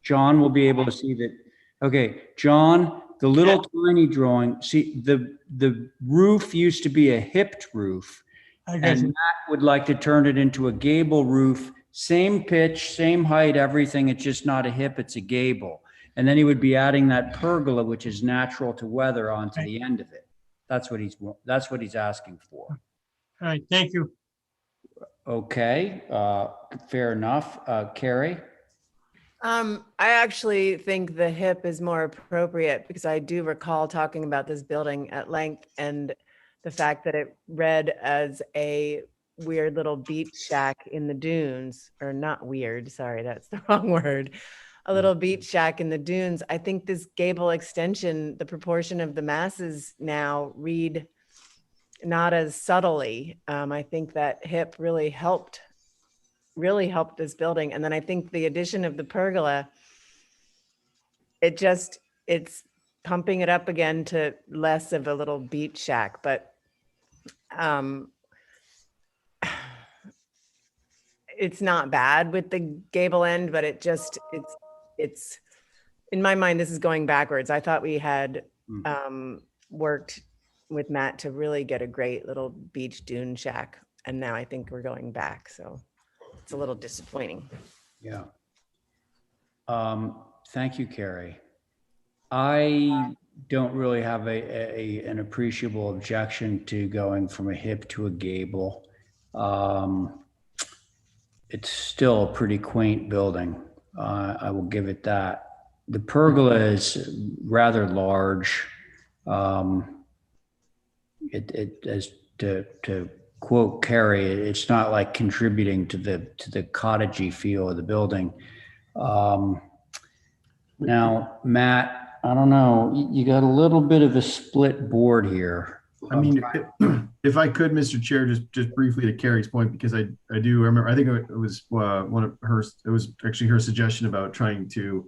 Speaker 1: John will be able to see that. Okay, John, the little tiny drawing, see the roof used to be a hipped roof.
Speaker 5: I got
Speaker 1: And
Speaker 5: you.
Speaker 1: Matt would like to turn it into a gable roof, same pitch, same height, everything. It's just not a hip, it's a gable. And then he would be adding that pergola, which is natural to weather, onto the end of it. That's what he's asking for.
Speaker 5: All right, thank you.
Speaker 1: Okay, fair enough. Carrie?
Speaker 12: I actually think the hip is more appropriate because I do recall talking about this building at length and the fact that it read as a weird little beach shack in the dunes, or not weird, sorry, that's the wrong word. A little beach shack in the dunes. I think this gable extension, the proportion of the masses now read not as subtly. I think that hip really helped this building. And then I think the addition of the pergola, it's pumping it up again to less of a little beach shack, but it's not bad with the gable end, but it's in my mind, this is going backwards. I thought we had worked with Matt to really get a great little beach dune shack. And now I think we're going back. So it's a little disappointing.
Speaker 1: Yeah. Thank you, Carrie. I don't really have an appreciable objection to going from a hip to a gable. It's still a pretty quaint building. I will give it that. The pergola is rather large. It as to quote Carrie, it's not like contributing to the cottagey feel of the building. Now, Matt, I don't know, you got a little bit of a split board here.
Speaker 11: I mean, if I could, Mr. Chair, just briefly to Carrie's point, because I do remember, I think it was it was actually her suggestion about trying to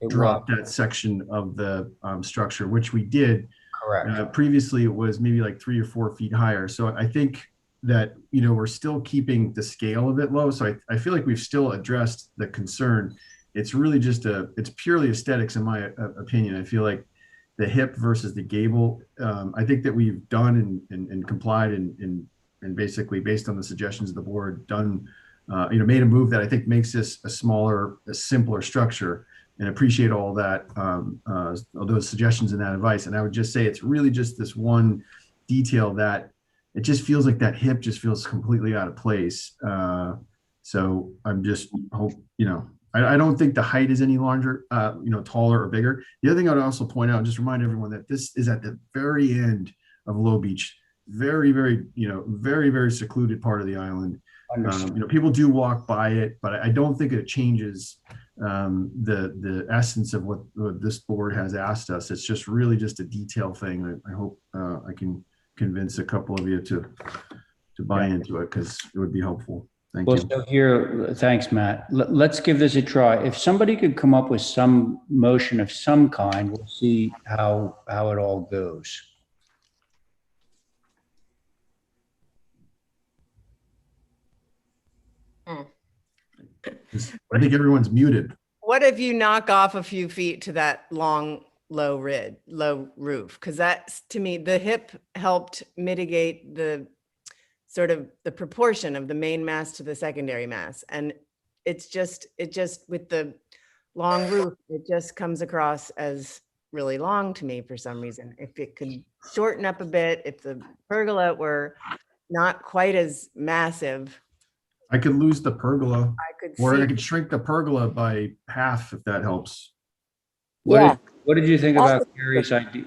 Speaker 11: drop that section of the structure, which we did.
Speaker 1: Correct.
Speaker 11: Previously, it was maybe like 3 or 4 feet higher. So I think that, we're still keeping the scale of it low. So I feel like we've still addressed the concern. It's really just it's purely aesthetics, in my opinion. I feel like the hip versus the gable, I think that we've done and complied and basically, based on the suggestions of the board, made a move that I think makes this a simpler structure, and appreciate all that, all those suggestions and that advice. And I would just say it's really just this one detail that it just feels like that hip just feels completely out of place. So I'm just I don't think the height is any larger, taller or bigger. The other thing I'd also point out, just remind everyone that this is at the very end of Low Beach, very, very, very, very secluded part of the island. People do walk by it, but I don't think it changes the essence of what this board has asked us. It's just really just a detail thing. I hope I can convince a couple of you to buy into it, because it would be helpful. Thank you.
Speaker 1: So here, thanks, Matt. Let's give this a try. If somebody could come up with some motion of some kind, we'll see how it all goes.
Speaker 11: I think everyone's muted.
Speaker 12: What if you knock off a few feet to that long, low roof? Because that's, to me, the hip helped mitigate the sort of the proportion of the main mass to the secondary mass. And it just with the long roof, it just comes across as really long to me for some reason. If it could shorten up a bit, if the pergola were not quite as massive.
Speaker 11: I could lose the pergola,
Speaker 12: I could
Speaker 11: or I
Speaker 12: see,
Speaker 11: could shrink the pergola by half if that helps.
Speaker 4: Yeah.
Speaker 1: What did you think
Speaker 4: That
Speaker 1: about
Speaker 4: was
Speaker 1: Carrie's idea?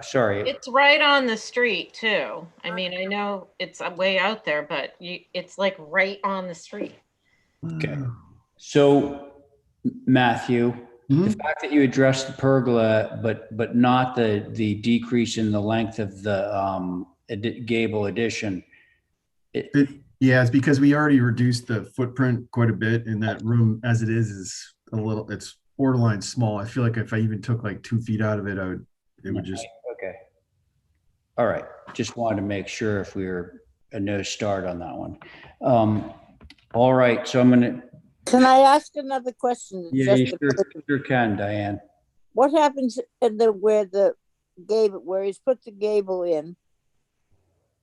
Speaker 1: Sorry,
Speaker 2: It's right on the street too. I mean, I know it's way out there, but it's like right on the street.
Speaker 1: okay. So Matthew, the
Speaker 11: Mhm.
Speaker 1: fact that you addressed the pergola, but not the decrease in the length of the gable addition.
Speaker 11: Yeah, it's because we already reduced the footprint quite a bit, and that room as it is a little, it's borderline small. I feel like if I even took like 2 feet out of it, it would just.
Speaker 1: Okay. All right. Just wanted to make sure if we were a no start on that one. All right. So I'm gonna.
Speaker 4: Can I ask another question?
Speaker 1: Yeah, you
Speaker 4: Just
Speaker 1: sure can, Diane.
Speaker 4: what happens in where the gable, where he's put the gable in?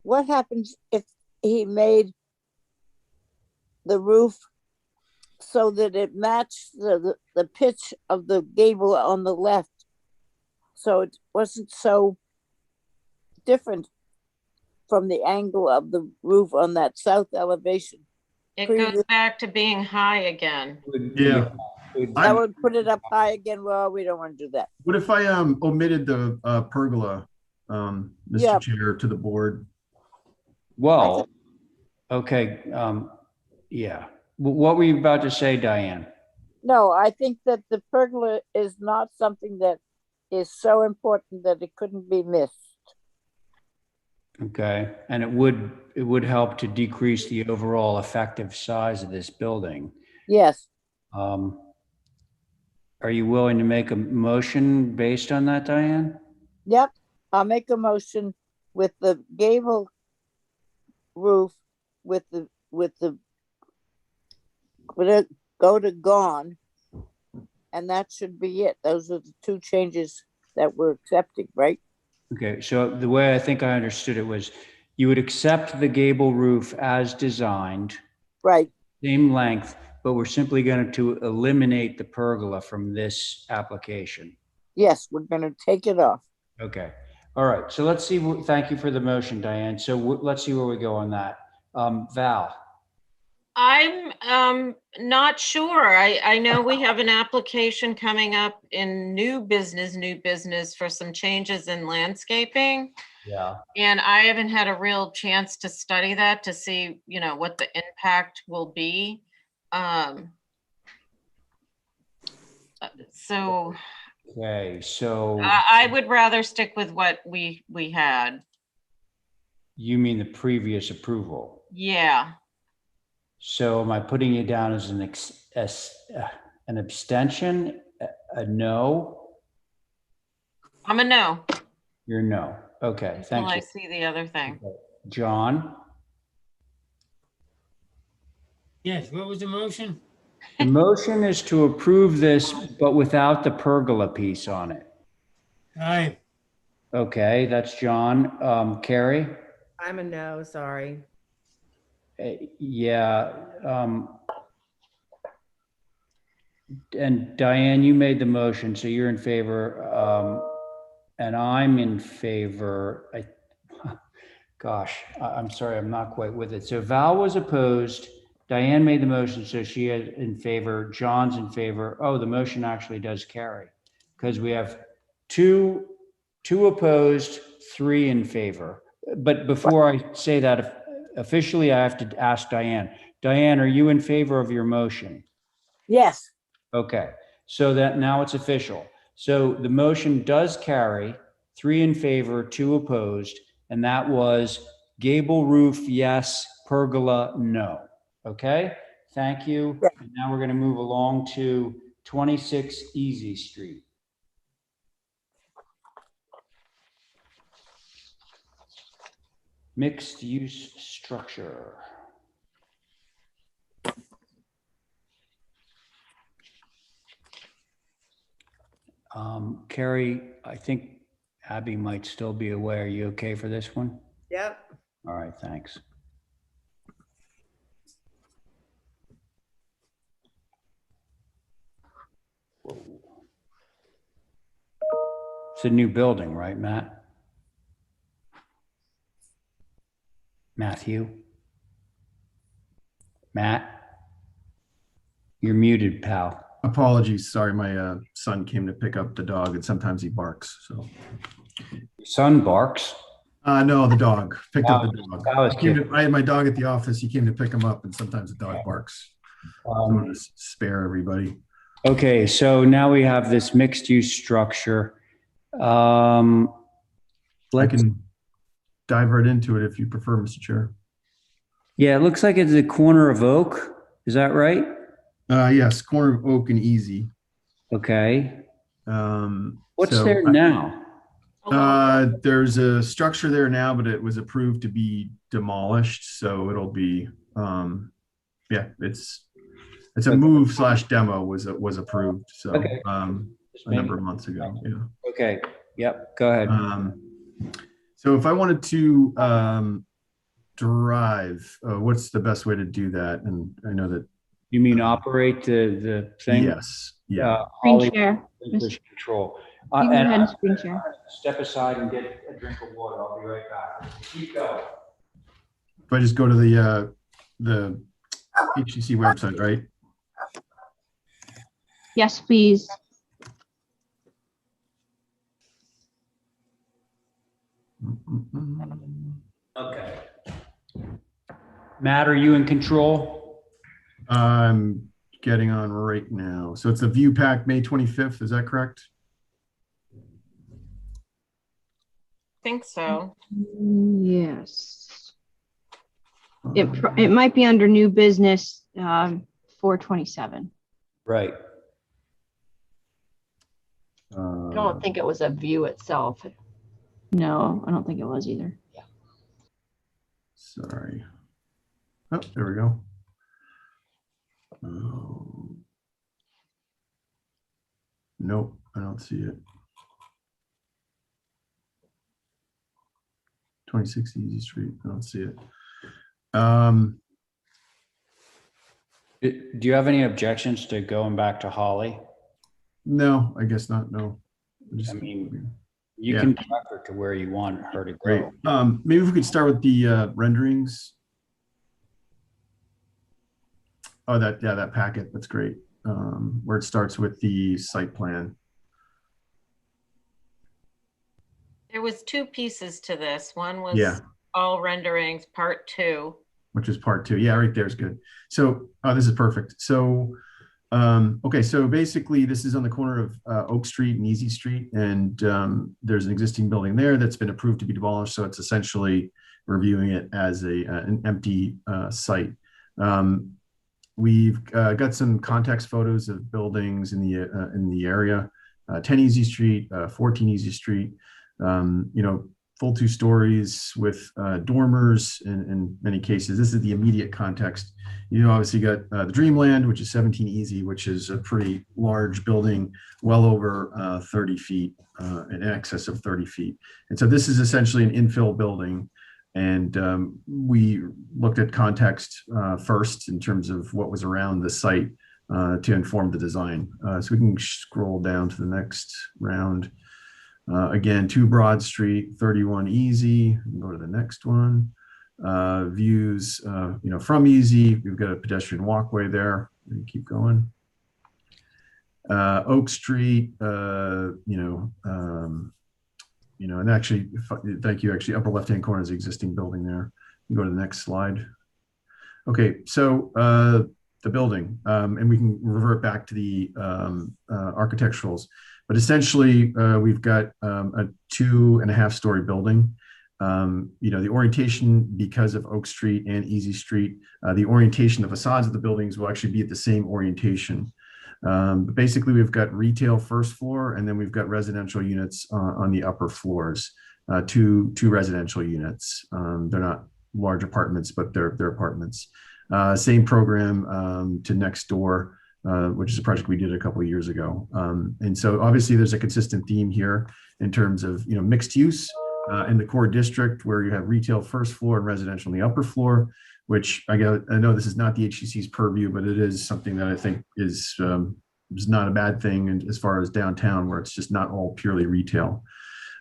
Speaker 4: What happens if he made the roof so that it matched the pitch of the gable on the left? So it wasn't so different from the angle of the roof on that south elevation.
Speaker 2: It
Speaker 4: Previous-
Speaker 2: goes back to being high again.
Speaker 11: Yeah.
Speaker 4: That would put it up high again. Well, we don't want to do that.
Speaker 11: What if I omitted the pergola, Mr.
Speaker 4: Yeah.
Speaker 11: Chair, to the board?
Speaker 1: Well, okay. Yeah. What were you about to say, Diane?
Speaker 4: No, I think that the pergola is not something that is so important that it couldn't be missed.
Speaker 1: Okay. And it would help to decrease the overall effective size of this building.
Speaker 4: Yes.
Speaker 1: Are you willing to make a motion based on that, Diane?
Speaker 4: Yep. I'll make a motion with the gable roof with it go to gone, and that should be it. Those are the two changes that we're accepting, right?
Speaker 1: Okay, so the way I think I understood it was you would accept the gable roof as designed,
Speaker 4: Right.
Speaker 1: same length, but we're simply going to eliminate the pergola from this application.
Speaker 4: Yes, we're going to take it off.
Speaker 1: Okay. All right. So let's see. Thank you for the motion, Diane. So let's see where we go on that. Val.
Speaker 2: I'm not sure. I know we have an application coming up in new business for some changes in landscaping.
Speaker 1: Yeah.
Speaker 2: And I haven't had a real chance to study that to see, what the impact will be. So
Speaker 1: Okay. So
Speaker 2: I would rather stick with what we had.
Speaker 1: you mean the previous approval?
Speaker 2: Yeah.
Speaker 1: So am I putting you down as an abstention, a no?
Speaker 2: I'm a no.
Speaker 1: You're no. Okay,
Speaker 2: Until
Speaker 1: thank
Speaker 2: I
Speaker 1: you.
Speaker 2: see the other thing.
Speaker 1: John?
Speaker 5: Yes, what was the motion?
Speaker 1: The motion is to approve this, but without the pergola piece on it.
Speaker 5: Aye.
Speaker 1: Okay, that's John. Carrie?
Speaker 12: I'm a no, sorry.
Speaker 1: Yeah. And Diane, you made the motion, so you're in favor. And I'm in favor. Gosh, I'm sorry, I'm not quite with it. So Val was opposed. Diane made the motion, so she is in favor. John's in favor. Oh, the motion actually does carry because we have two opposed, 3 in favor. But before I say that officially, I have to ask Diane. Diane, are you in favor of your motion?
Speaker 4: Yes.
Speaker 1: Okay, so that now it's official. So the motion does carry, 3 in favor, 2 opposed, and that was gable roof, yes, pergola, no. Okay, thank you. And now we're going to move along to 26 Easy Street. Mixed use structure. Carrie, I think Abby might still be away. Are you okay for this one?
Speaker 12: Yep.
Speaker 1: All right, thanks. Whoa. It's a new building, right, Matt? Matthew? Matt? You're muted, pal.
Speaker 11: Apologies. Sorry, my son came to pick up the dog, and sometimes he barks. So,
Speaker 1: Your son barks?
Speaker 11: no, the dog picked up the
Speaker 1: I
Speaker 11: dog.
Speaker 1: was kidding.
Speaker 11: I had my dog at the office. He came to pick him up, and sometimes the dog barks. So I want to spare everybody.
Speaker 1: Okay, so now we have this mixed-use structure.
Speaker 11: I can dive right into it if you prefer, Mr. Chair.
Speaker 1: Yeah, it looks like it's a corner of Oak. Is that right?
Speaker 11: Yes, corner of Oak and Easy.
Speaker 1: Okay. What's
Speaker 11: So
Speaker 1: there now?
Speaker 11: there's a structure there now, but it was approved to be demolished. So it'll be, yeah, it's a move / demo was approved. So
Speaker 1: Okay.
Speaker 11: a number of months ago. Yeah.
Speaker 1: Okay. Yep. Go ahead.
Speaker 11: So if I wanted to drive, what's the best way to do that? And I know that.
Speaker 1: You mean operate the thing?
Speaker 11: Yes. Yeah.
Speaker 8: Screen
Speaker 1: Holly,
Speaker 8: share.
Speaker 1: relinquish control.
Speaker 8: You can go
Speaker 1: And
Speaker 8: ahead and screen share.
Speaker 1: step aside and get a drink of water. I'll be right back. Keep going.
Speaker 11: If I just go to the HTC website, right?
Speaker 8: Yes, please.
Speaker 1: Okay. Matt, are you in control?
Speaker 11: I'm getting on right now. So it's a view pack May 25th. Is that correct?
Speaker 2: Think so.
Speaker 8: Yes. It might be under new business 427.
Speaker 1: Right.
Speaker 6: I don't think it was a view itself.
Speaker 8: No, I don't think it was either.
Speaker 11: Sorry. Oh, there we go. Oh. Nope, I don't see it. 26 Easy Street. I don't see it.
Speaker 1: Do you have any objections to going back to Holly?
Speaker 11: No, I guess not. No.
Speaker 1: I mean, you
Speaker 11: Yeah.
Speaker 1: can direct her to where you want her to
Speaker 11: Great.
Speaker 1: go.
Speaker 11: Maybe we could start with the renderings. Oh, that packet. That's great. Where it starts with the site plan.
Speaker 2: There was two pieces to this. One was
Speaker 11: Yeah.
Speaker 2: all renderings, part 2.
Speaker 11: Which is part 2. Yeah, right there is good. So this is perfect. So, okay, so basically this is on the corner of Oak Street and Easy Street, and there's an existing building there that's been approved to be demolished. So it's essentially reviewing it as an empty site. We've got some context photos of buildings in the area, 10 Easy Street, 14 Easy Street. Full 2 stories with dormers in many cases. This is the immediate context. You obviously got the Dreamland, which is 17 Easy, which is a pretty large building, well over 30 feet, in excess of 30 feet. And so this is essentially an infill building. And we looked at context first in terms of what was around the site to inform the design. So we can scroll down to the next round. Again, 2 Broad Street, 31 Easy. We can go to the next one. Views, from Easy. We've got a pedestrian walkway there. We can keep going. Oak Street, and actually, thank you. Actually, upper left-hand corner is the existing building there. You go to the next slide. Okay, so the building, and we can revert back to the architecturals. But essentially, we've got a 2.5-story building. The orientation, because of Oak Street and Easy Street, the orientation, the facades of the buildings will actually be at the same orientation. But basically, we've got retail first floor, and then we've got residential units on the upper floors, two residential units. They're not large apartments, but they're apartments. Same program to next door, which is a project we did a couple of years ago. And so obviously there's a consistent theme here in terms of mixed use in the core district, where you have retail first floor and residential on the upper floor, which I know this is not the HCC's purview, but it is something that I think is not a bad thing. And as far as downtown, where it's just not all purely retail.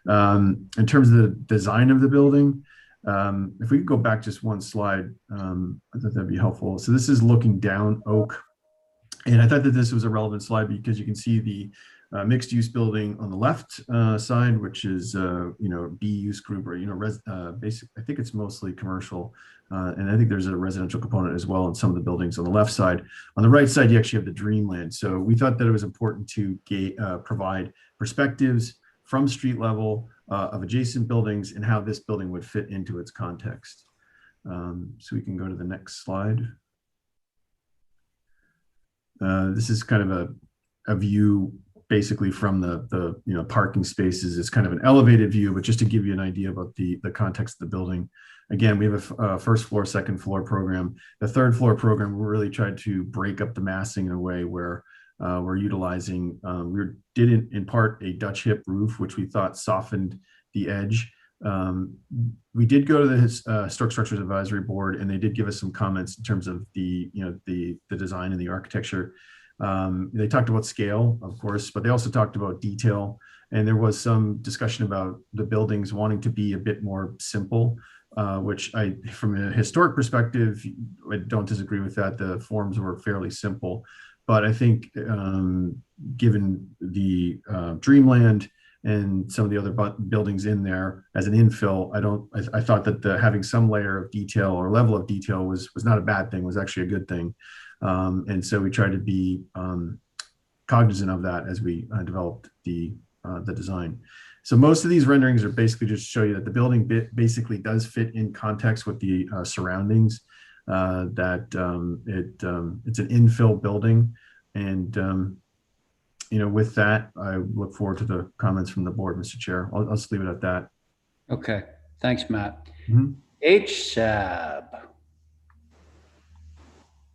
Speaker 11: In terms of the design of the building, If we could go back just one slide, I thought that'd be helpful. So this is looking down Oak. And I thought that this was a relevant slide because you can see the mixed use building on the left side, which is, B use group, or, basic, I think it's mostly commercial. And I think there's a residential component as well in some of the buildings on the left side. On the right side, you actually have the Dreamland. So we thought that it was important to provide perspectives from street level of adjacent buildings and how this building would fit into its context. So we can go to the next slide. This is kind of a view basically from the parking spaces. It's kind of an elevated view, but just to give you an idea about the context of the building. Again, we have a first floor, second floor program. The third floor program, we really tried to break up the massing in a way where we're utilizing, we did in part a Dutch hip roof, which we thought softened the edge. We did go to the Historic Structures Advisory Board, and they did give us some comments in terms of the design and the architecture. They talked about scale, of course, but they also talked about detail. And there was some discussion about the buildings wanting to be a bit more simple, which from a historic perspective, I don't disagree with that. The forms were fairly simple, but I think given the Dreamland and some of the other buildings in there as an infill, I thought that having some layer of detail or level of detail was not a bad thing, was actually a good thing. And so we tried to be cognizant of that as we developed the design. So most of these renderings are basically just to show you that the building basically does fit in context with the surroundings, that it's an infill building. And with that, I look forward to the comments from the board, Mr. Chair. I'll just leave it at that.
Speaker 1: Okay, thanks, Matt.
Speaker 11: Mm-hmm.
Speaker 1: HSAB.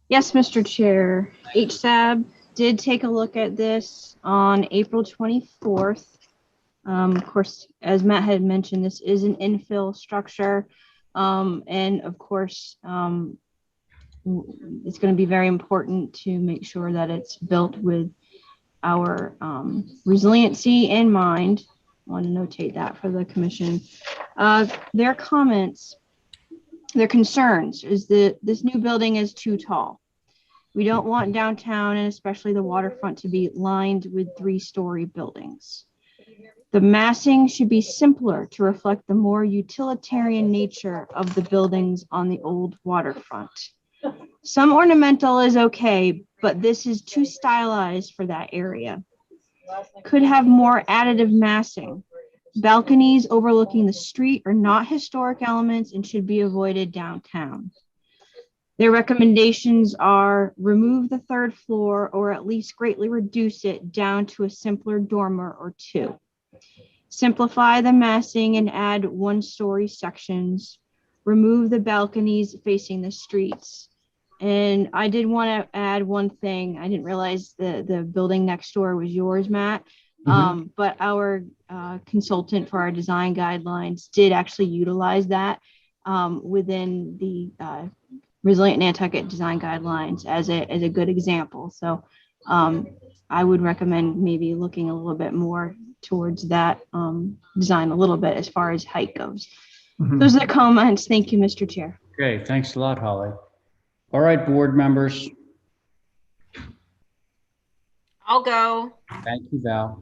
Speaker 8: Yes, Mr. Chair. HSAB did take a look at this on April 24th. Of course, as Matt had mentioned, this is an infill structure. And of course, it's going to be very important to make sure that it's built with our resiliency in mind. I want to notate that for the commission. Their comments, their concerns is that this new building is too tall. We don't want downtown and especially the waterfront to be lined with 3-story buildings. The massing should be simpler to reflect the more utilitarian nature of the buildings on the old waterfront. Some ornamental is okay, but this is too stylized for that area. Could have more additive massing. Balconies overlooking the street are not historic elements and should be avoided downtown. Their recommendations are remove the 3rd floor or at least greatly reduce it down to a simpler dormer or 2. Simplify the massing and add 1-story sections. Remove the balconies facing the streets. And I did want to add one thing. I didn't realize the building next door was yours, Matt. Mm-hmm. But our consultant for our design guidelines did actually utilize that within the Resilient Nantucket design guidelines as a good example. So I would recommend maybe looking a little bit more towards that design a little bit as far as height goes. Mm-hmm. Those are the comments. Thank you, Mr. Chair.
Speaker 1: Okay, thanks a lot, Holly. All right, board members.
Speaker 2: I'll go.
Speaker 1: Thank you, Val.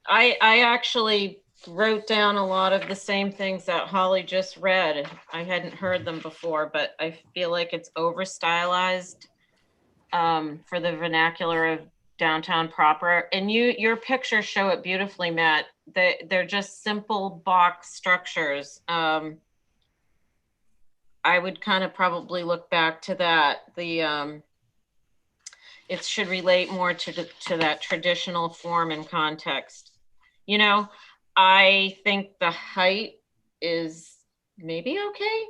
Speaker 2: I actually wrote down a lot of the same things that Holly just read. I hadn't heard them before, but I feel like it's over stylized for the vernacular of downtown proper. And your pictures show it beautifully, Matt. They're just simple box structures. I would kind of probably look back to that. It should relate more to that traditional form and context. I think the height is maybe okay.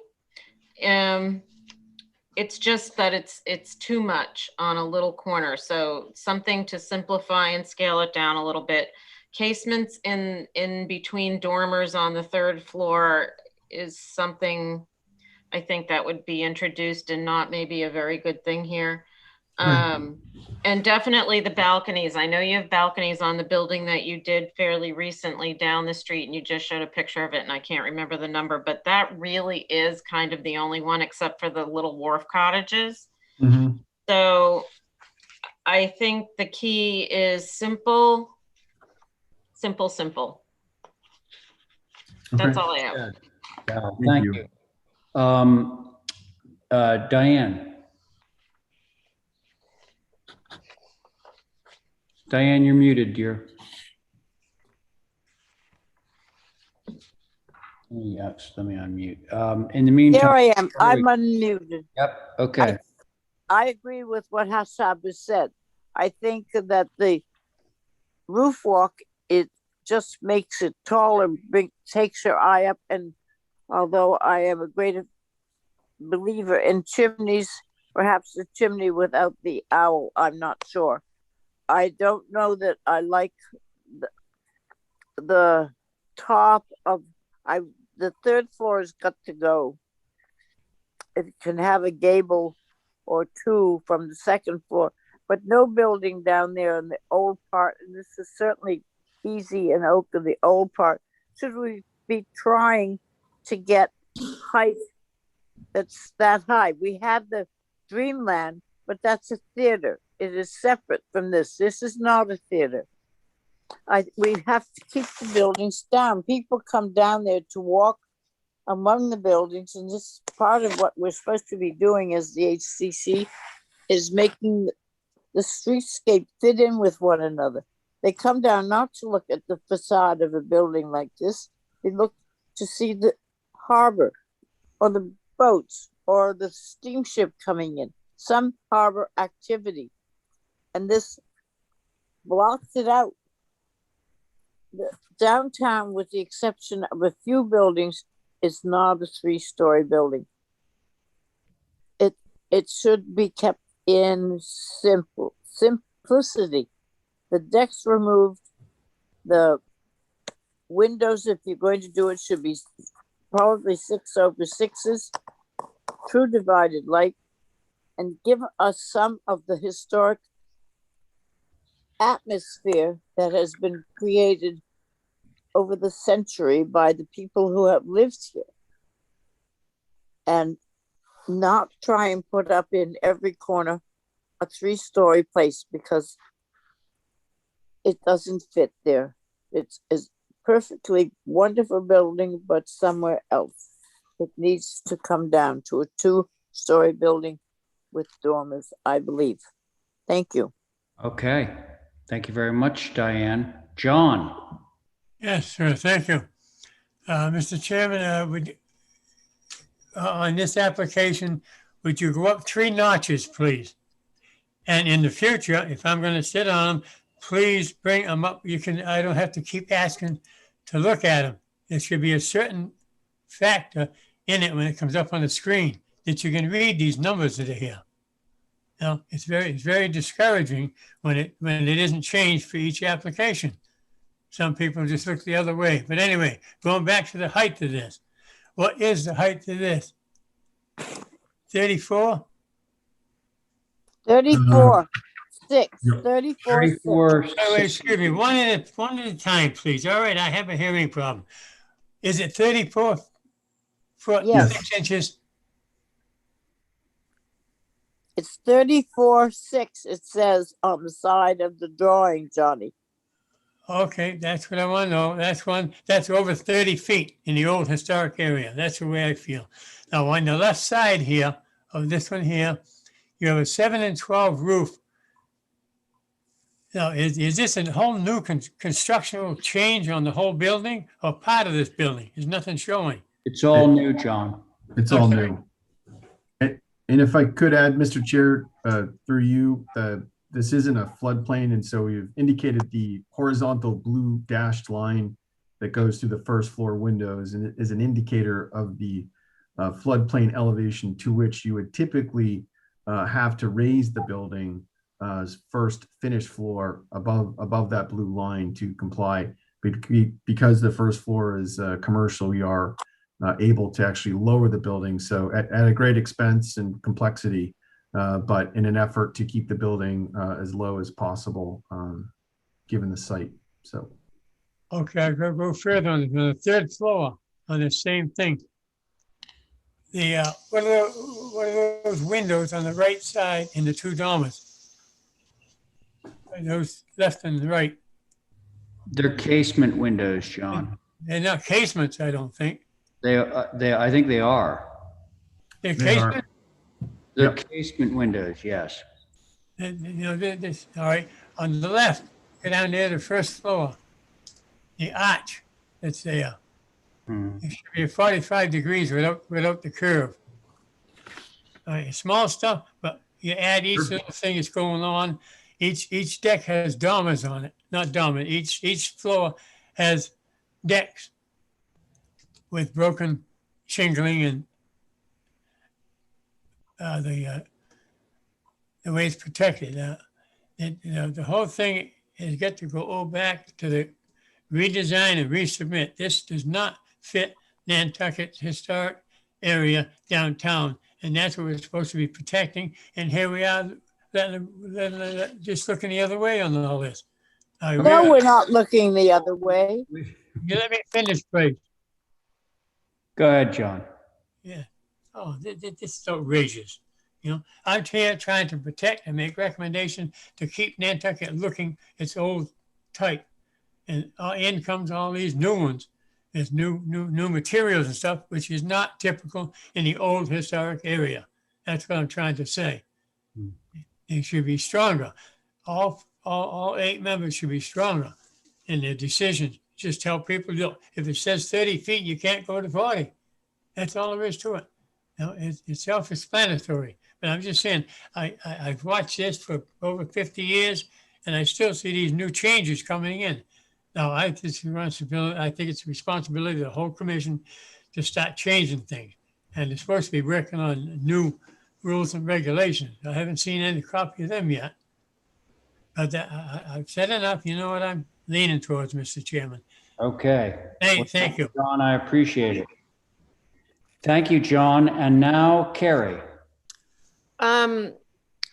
Speaker 2: It's just that it's too much on a little corner. So something to simplify and scale it down a little bit. Casements in between dormers on the 3rd floor is something I think that would be introduced and not maybe a very good thing here. And definitely the balconies. I know you have balconies on the building that you did fairly recently down the street, and you just showed a picture of it, and I can't remember the number, but that really is kind of the only one except for the little wharf cottages.
Speaker 11: Mhm.
Speaker 2: So I think the key is simple, simple, simple. That's
Speaker 11: Okay.
Speaker 2: all I have.
Speaker 1: Yeah,
Speaker 11: Thank
Speaker 1: thank
Speaker 11: you.
Speaker 1: you. Diane. Diane, you're muted, dear. Yes, let me unmute. In the
Speaker 4: There
Speaker 1: meantime.
Speaker 4: I am. I'm unmuted.
Speaker 1: Yep, okay.
Speaker 4: I agree with what Hassab has said. I think that the roof walk, it just makes it taller, takes your eye up. And although I am a great believer in chimneys, perhaps the chimney without the owl, I'm not sure. I don't know that I like the top of, the third floor has got to go. It can have a gable or two from the second floor, but no building down there in the old part. And this is certainly easy in Oak of the old part. Should we be trying to get height that's that high? We have the Dreamland, but that's a theater. It is separate from this. This is not a theater. We have to keep the buildings down. People come down there to walk among the buildings, and this part of what we're supposed to be doing as the HCC is making the streetscape fit in with one another. They come down not to look at the facade of a building like this. They look to see the harbor or the boats or the steamship coming in, some harbor activity. And this blocks it out. The downtown, with the exception of a few buildings, is not a 3-story building. It should be kept in simplicity. The decks removed, the windows, if you're going to do it, should be probably 6/6s, true divided light, and give us some of the historic atmosphere that has been created over the century by the people who have lived here, and not try and put up in every corner a 3-story place, because it doesn't fit there. It's a perfectly wonderful building, but somewhere else. It needs to come down to a 2-story building with dormers, I believe. Thank you.
Speaker 1: Okay. Thank you very much, Diane. John.
Speaker 5: Yes, sir. Thank you. Mr. Chairman, on this application, would you go up 3 notches, please? And in the future, if I'm going to sit on them, please bring them up. I don't have to keep asking to look at them. There should be a certain factor in it when it comes up on the screen that you can read these numbers that are here. Now, it's very discouraging when it isn't changed for each application. Some people just look the other way. But anyway, going back to the height of this. What is the height of this? 34?
Speaker 4: 34, 6,
Speaker 11: Yep.
Speaker 4: 34, 6.
Speaker 1: 34.
Speaker 5: Oh, wait, excuse me, one at a time, please. All right, I have a hearing problem. Is it 34 foot,
Speaker 4: Yes.
Speaker 5: 6 inches?
Speaker 4: It's 34/6, it says on the side of the drawing, Johnny.
Speaker 5: Okay, that's what I want to know. That's over 30 feet in the old historic area. That's the way I feel. Now, on the left side here, of this one here, you have a 7 and 12 roof. Now, is this a whole new constructional change on the whole building, or part of this building? There's nothing showing.
Speaker 1: It's all new, John.
Speaker 11: It's all
Speaker 5: Okay.
Speaker 11: new. And if I could add, Mr. Chair, through you, this isn't a floodplain, and so we've indicated the horizontal blue dashed line that goes through the first floor windows, and it is an indicator of the floodplain elevation to which you would typically have to raise the building first finished floor above that blue line to comply. Because the first floor is commercial, we are able to actually lower the building. So at a great expense and complexity, but in an effort to keep the building as low as possible, given the site. So.
Speaker 5: Okay, I'll go further on the third floor on the same thing. The, what are those windows on the right side in the two dormers? Those left and right.
Speaker 1: They're casement windows, John.
Speaker 5: They're not casements, I don't think.
Speaker 1: I think they are.
Speaker 5: They're
Speaker 11: They are.
Speaker 5: casement.
Speaker 1: They're
Speaker 11: Yep.
Speaker 1: casement windows, yes.
Speaker 5: You know, this, all right, on the left, go down there to the first floor. The arch that's there.
Speaker 1: Hmm.
Speaker 5: It should be 45 degrees without the curve. All right, small stuff, but you add each little thing that's going on. Each deck has dormers on it, not dormers. Each floor has decks with broken shingling and the way it's protected. The whole thing has got to go back to the redesign and resubmit. This does not fit Nantucket historic area downtown, and that's what we're supposed to be protecting. And here we are, just looking the other way on all this.
Speaker 4: No, we're not looking the other way.
Speaker 5: You let me finish, please.
Speaker 1: Go ahead, John.
Speaker 5: Yeah. Oh, this is outrageous. You know, I'm here trying to protect and make recommendations to keep Nantucket looking its old type. And in comes all these new ones. There's new materials and stuff, which is not typical in the old historic area. That's what I'm trying to say. It should be stronger. All 8 members should be stronger in their decisions. Just tell people, look, if it says 30 feet, you can't go to 40. That's all there is to it. You know, it's self-explanatory. But I'm just saying, I've watched this for over 50 years, and I still see these new changes coming in. Now, I think it's a responsibility of the whole commission to start changing things. And they're supposed to be working on new rules and regulations. I haven't seen any copy of them yet. But I've said enough. You know what I'm leaning towards, Mr. Chairman.
Speaker 1: Okay.
Speaker 5: Thank you.
Speaker 1: John, I appreciate it. Thank you, John. And now, Carrie.
Speaker 12: I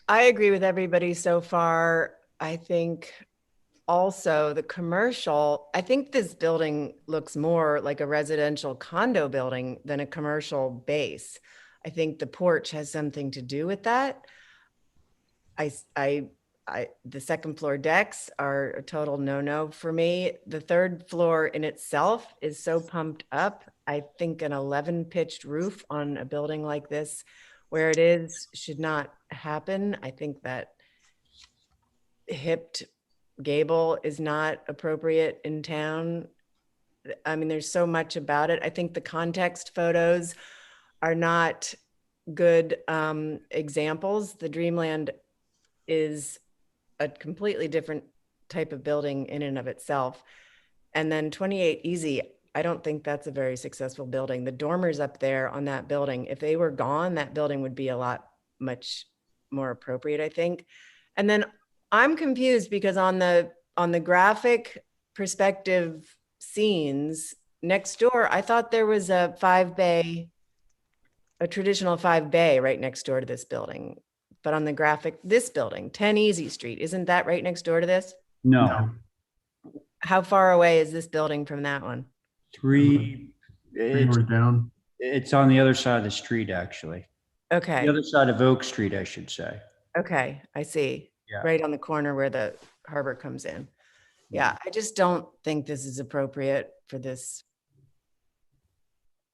Speaker 12: agree with everybody so far. I think also the commercial, I think this building looks more like a residential condo building than a commercial base. I think the porch has something to do with that. The second floor decks are a total no-no for me. The third floor in itself is so pumped up. I think an 11 pitched roof on a building like this where it is should not happen. I think that hipped gable is not appropriate in town. I mean, there's so much about it. I think the context photos are not good examples. The Dreamland is a completely different type of building in and of itself. And then 28 Easy, I don't think that's a very successful building. The dormers up there on that building, if they were gone, that building would be much more appropriate, I think. And then I'm confused because on the graphic perspective scenes next door, I thought there was a traditional 5-bay right next door to this building. But on the graphic, this building, 10 Easy Street, isn't that right next door to this?
Speaker 1: No.
Speaker 12: How far away is this building from that one?
Speaker 11: 3 doors down.
Speaker 1: It's on the other side of the street, actually.
Speaker 12: Okay.
Speaker 1: The other side of Oak Street, I should say.
Speaker 12: Okay, I see.
Speaker 1: Yeah.
Speaker 12: Right on the corner where the harbor comes in. Yeah, I just don't think this is appropriate for this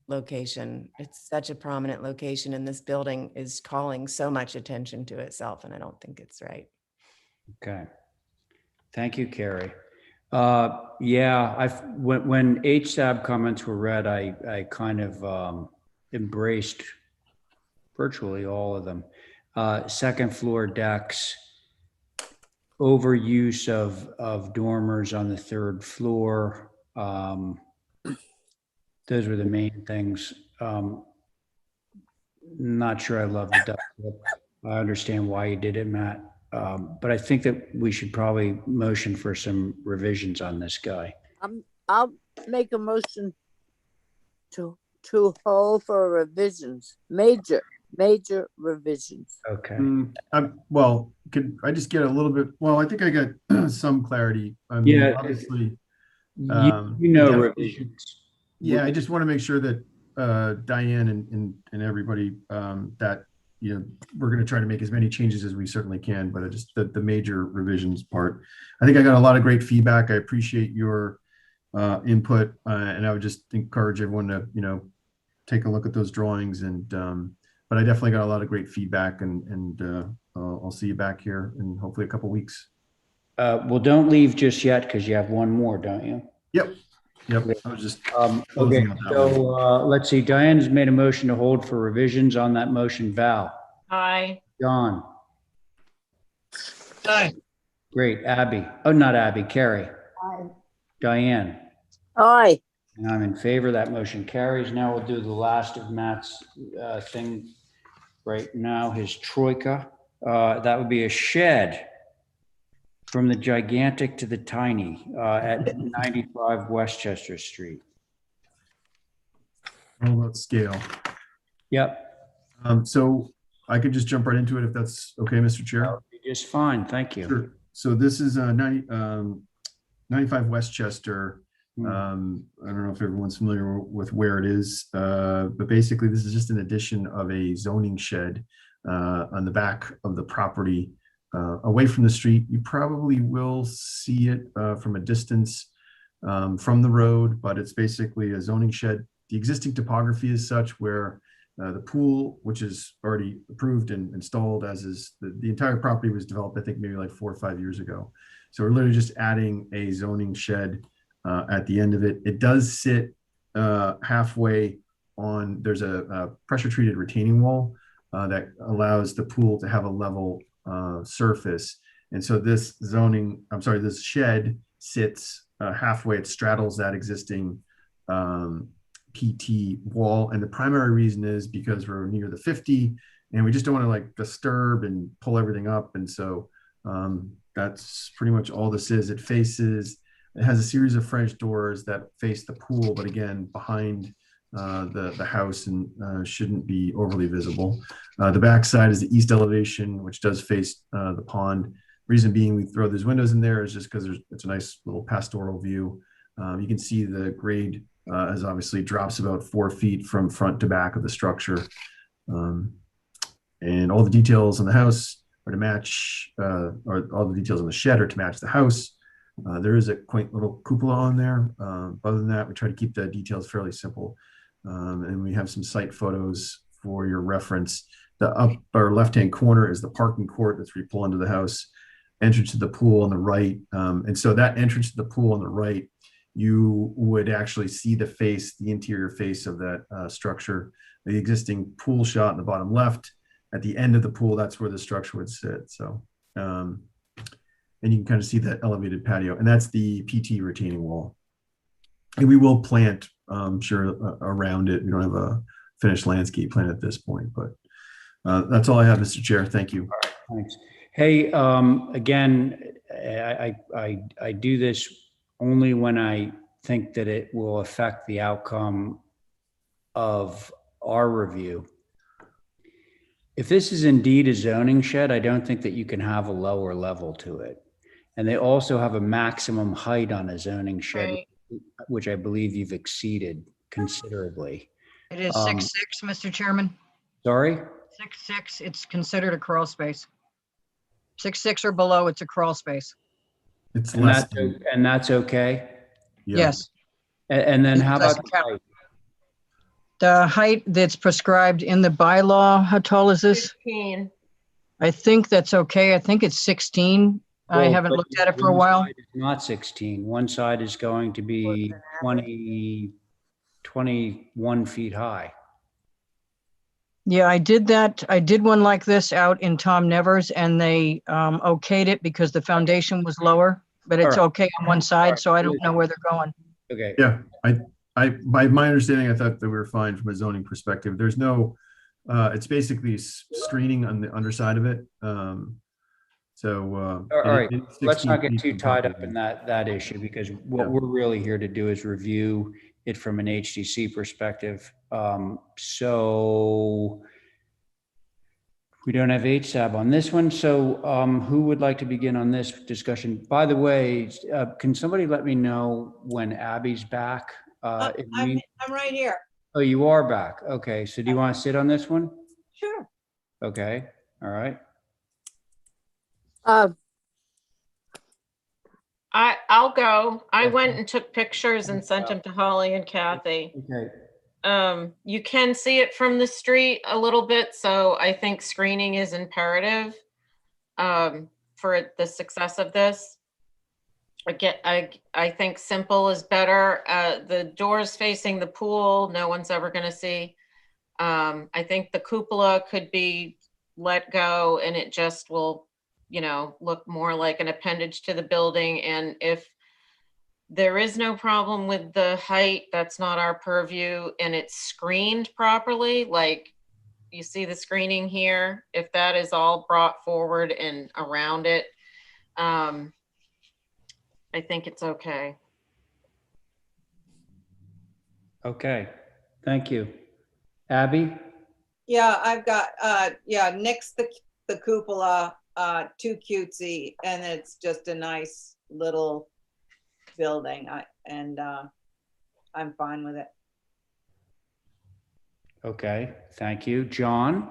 Speaker 12: location. It's such a prominent location, and this building is calling so much attention to itself, and I don't think it's right.
Speaker 1: Okay. Thank you, Carrie. Yeah, when HSAB comments were read, I kind of embraced virtually all of them. Second floor decks, overuse of dormers on the third floor. Those were the main things. Not sure I love the duck lip. I understand why you did it, Matt. But I think that we should probably motion for some revisions on this guy.
Speaker 4: I'll make a motion to hold for revisions, major major revisions.
Speaker 1: Okay.
Speaker 11: Well, could I just get a little bit, well, I think I got some clarity. I mean,
Speaker 1: Yeah,
Speaker 11: obviously,
Speaker 1: you know,
Speaker 11: definitely-
Speaker 1: revisions.
Speaker 11: yeah, I just want to make sure that Diane and everybody, that, you know, we're going to try to make as many changes as we certainly can, but I just the major revisions part. I think I got a lot of great feedback. I appreciate your input, and I would just encourage everyone to, you know, take a look at those drawings. And but I definitely got a lot of great feedback, and I'll see you back here in hopefully a couple weeks.
Speaker 1: Well, don't leave just yet because you have one more, don't you?
Speaker 11: Yep. I was just
Speaker 1: Okay,
Speaker 11: closing out that one.
Speaker 1: so let's see. Diane's made a motion to hold for revisions on that motion. Val,
Speaker 2: Aye.
Speaker 1: John,
Speaker 5: Aye.
Speaker 1: great. Abby, oh, not Abby, Carrie, Diane,
Speaker 4: Aye.
Speaker 1: and I'm in favor. That motion carries. Now we'll do the last of Matt's thing right now, his troika. That would be a shed from the gigantic to the tiny at 95 Westchester Street.
Speaker 11: All about scale.
Speaker 1: Yep.
Speaker 11: So I could just jump right into it if that's okay, Mr. Chair.
Speaker 1: That would be just fine. Thank you.
Speaker 11: Sure. So this is 95 Westchester. I don't know if everyone's familiar with where it is, but basically this is just an addition of a zoning shed on the back of the property, away from the street. You probably will see it from a distance from the road, but it's basically a zoning shed. The existing topography is such where the pool, which is already approved and installed, as is the entire property, was developed, I think maybe like 4 or 5 years ago. So we're literally just adding a zoning shed at the end of it. It does sit halfway on, there's a pressure treated retaining wall that allows the pool to have a level surface. And so this this shed sits halfway, it straddles that existing PT wall. And the primary reason is because we're near the 50 and we just don't want to like disturb and pull everything up. And so that's pretty much all this is. It has a series of French doors that face the pool, but again, behind the house, and shouldn't be overly visible. The back side is the east elevation, which does face the pond. Reason being we throw these windows in there is just because it's a nice little pastoral view. You can see the grade as obviously drops about 4 feet from front to back of the structure. And all the details on the house are to match, or all the details on the shed are to match the house. There is a quaint little cupola on there. Other than that, we try to keep the details fairly simple. And we have some site photos for your reference. The upper left-hand corner is the parking court that's where you pull into the house. Entrance to the pool on the right. And so that entrance to the pool on the right, you would actually see the interior face of that structure. The existing pool shot in the bottom left. At the end of the pool, that's where the structure would sit. So, and you can kind of see that elevated patio, and that's the PT retaining wall. And we will plant, sure, around it. We don't have a finished landscape plan at this point, but that's all I have, Mr. Chair. Thank you.
Speaker 1: All right, thanks. Hey, again, I do this only when I think that it will affect the outcome of our review. If this is indeed a zoning shed, I don't think that you can have a lower level to it. And they also have a maximum height on a zoning shed,
Speaker 2: Right.
Speaker 1: which I believe you've exceeded considerably.
Speaker 13: It is 6'6", Mr. Chairman.
Speaker 1: Sorry?
Speaker 13: 6'6", it's considered a crawl space. 6'6" or below, it's a crawl space.
Speaker 11: It's
Speaker 1: And
Speaker 11: less
Speaker 1: that's,
Speaker 11: than,
Speaker 1: and that's okay?
Speaker 11: yeah.
Speaker 13: Yes.
Speaker 1: And then how about the height?
Speaker 13: The height that's prescribed in the bylaw, how tall is this?
Speaker 2: 15.
Speaker 13: I think that's okay. I think it's 16. I
Speaker 1: Well,
Speaker 13: haven't
Speaker 1: but
Speaker 13: looked at it for a
Speaker 1: one
Speaker 13: while.
Speaker 1: side is not 16. One side is going to be 21 feet high.
Speaker 13: Yeah, I did that. I did one like this out in Tom Nevers, and they okayed it because the foundation was lower, but it's
Speaker 1: All right.
Speaker 13: okay on one side, so I don't know where they're going.
Speaker 1: Okay.
Speaker 11: Yeah, by my understanding, I thought that we were fine from a zoning perspective. There's no, it's basically screening on the underside of it.
Speaker 1: All right, let's not get too tied up in that issue, because what we're really here to do is review it from an HDC perspective. So We don't have HSAB on this one, so who would like to begin on this discussion? By the way, can somebody let me know when Abby's back?
Speaker 7: I'm right here.
Speaker 1: Oh, you are back. Okay, so do you want to sit on this one?
Speaker 7: Sure.
Speaker 1: Okay, all right.
Speaker 2: I'll go. I
Speaker 1: Okay.
Speaker 2: went and took pictures and sent them to Holly and Kathy.
Speaker 1: Okay,
Speaker 2: You can see it from the street a little bit, so I think screening is imperative for the success of this. I think simple is better. The doors facing the pool, no one's ever going to see. I think the cupola could be let go and it just will, look more like an appendage to the building. And if there is no problem with the height, that's not our purview, and it's screened properly, like you see the screening here, if that is all brought forward and around it, I think it's okay.
Speaker 1: okay, thank you. Abby?
Speaker 7: Yeah, I've got, nix the cupola, too cutesy, and it's just a nice little building. I'm fine with it.
Speaker 1: Okay, thank you. John?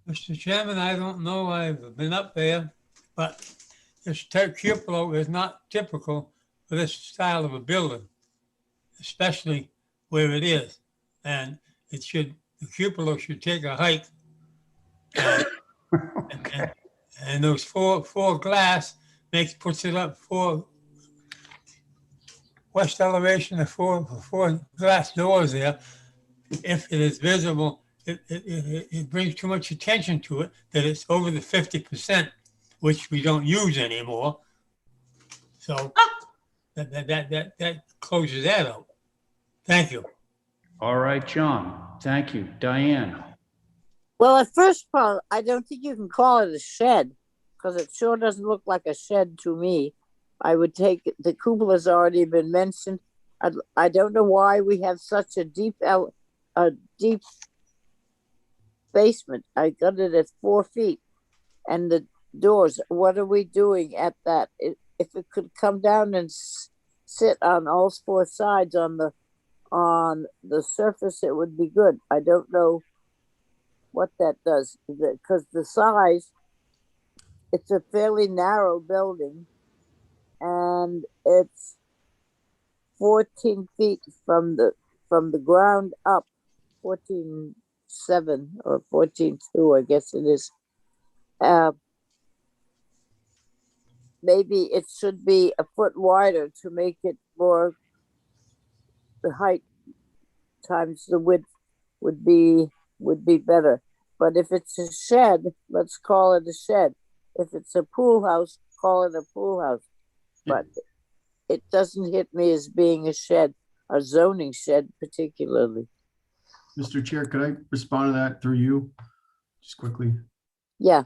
Speaker 5: Mr. Chairman, I don't know, I've been up there, but this cupola is not typical for this style of a building, especially where it is. And the cupola should take a height. And those four glass puts it up four west elevation, the four glass doors there. If it is visible, it brings too much attention to it that it's over the 50%, which we don't use anymore. So that closes that out. Thank you.
Speaker 1: All right, John, thank you. Diane?
Speaker 4: Well, at first part, I don't think you can call it a shed because it sure doesn't look like a shed to me. I would take the cupola's already been mentioned. I don't know why we have such a deep basement. I got it at 4 feet, and the doors. What are we doing at that? If it could come down and sit on all four sides on the surface, it would be good. I don't know what that does because the size. It's a fairly narrow building, and it's 14 feet from the ground up, 14.7 or 14.2, I guess it is. Maybe it should be a foot wider to make it more. The height times the width would be better. But if it's a shed, let's call it a shed. If it's a pool house, call it a pool house. But it doesn't hit me as being a shed, a zoning shed particularly.
Speaker 11: Mr. Chair, could I respond to that through you just quickly?
Speaker 4: Yeah.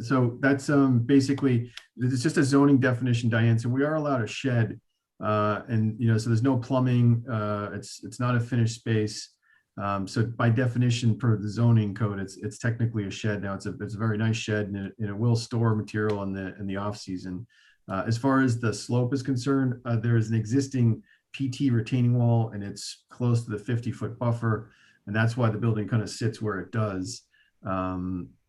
Speaker 11: So that's basically, it's just a zoning definition, Diane. So we are allowed a shed, and so there's no plumbing. It's not a finished space. So by definition, per the zoning code, it's technically a shed. Now it's a very nice shed, and it will store material in the off season. As far as the slope is concerned, there is an existing PT retaining wall, and it's close to the 50-foot buffer, and that's why the building kind of sits where it does.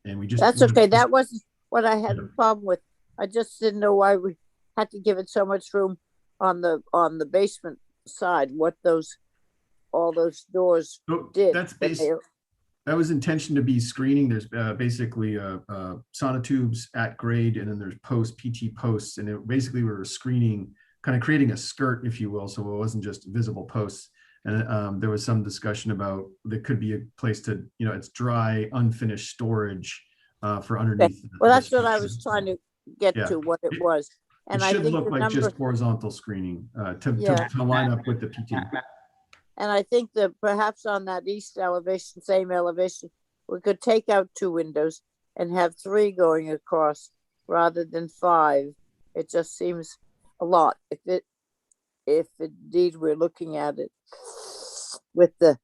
Speaker 11: And we just
Speaker 4: that's okay. That wasn't what I had a problem with. I just didn't know why we had to give it so much room on the basement side. What all those doors did.
Speaker 11: That was intention to be screening. There's basically sonotubes at grade, and then there's PT posts, and basically we were screening, kind of creating a skirt, if you will, so it wasn't just visible posts. And there was some discussion about there could be a place to, it's dry, unfinished storage for underneath.
Speaker 4: Well, that's what I was trying to get to, what it was. And
Speaker 11: it should look like just horizontal screening to line up with the PT.
Speaker 4: And I think that perhaps on that east elevation, same elevation, we could take out 2 windows and have 3 going across rather than 5. It just seems a lot. If indeed we're looking at it with the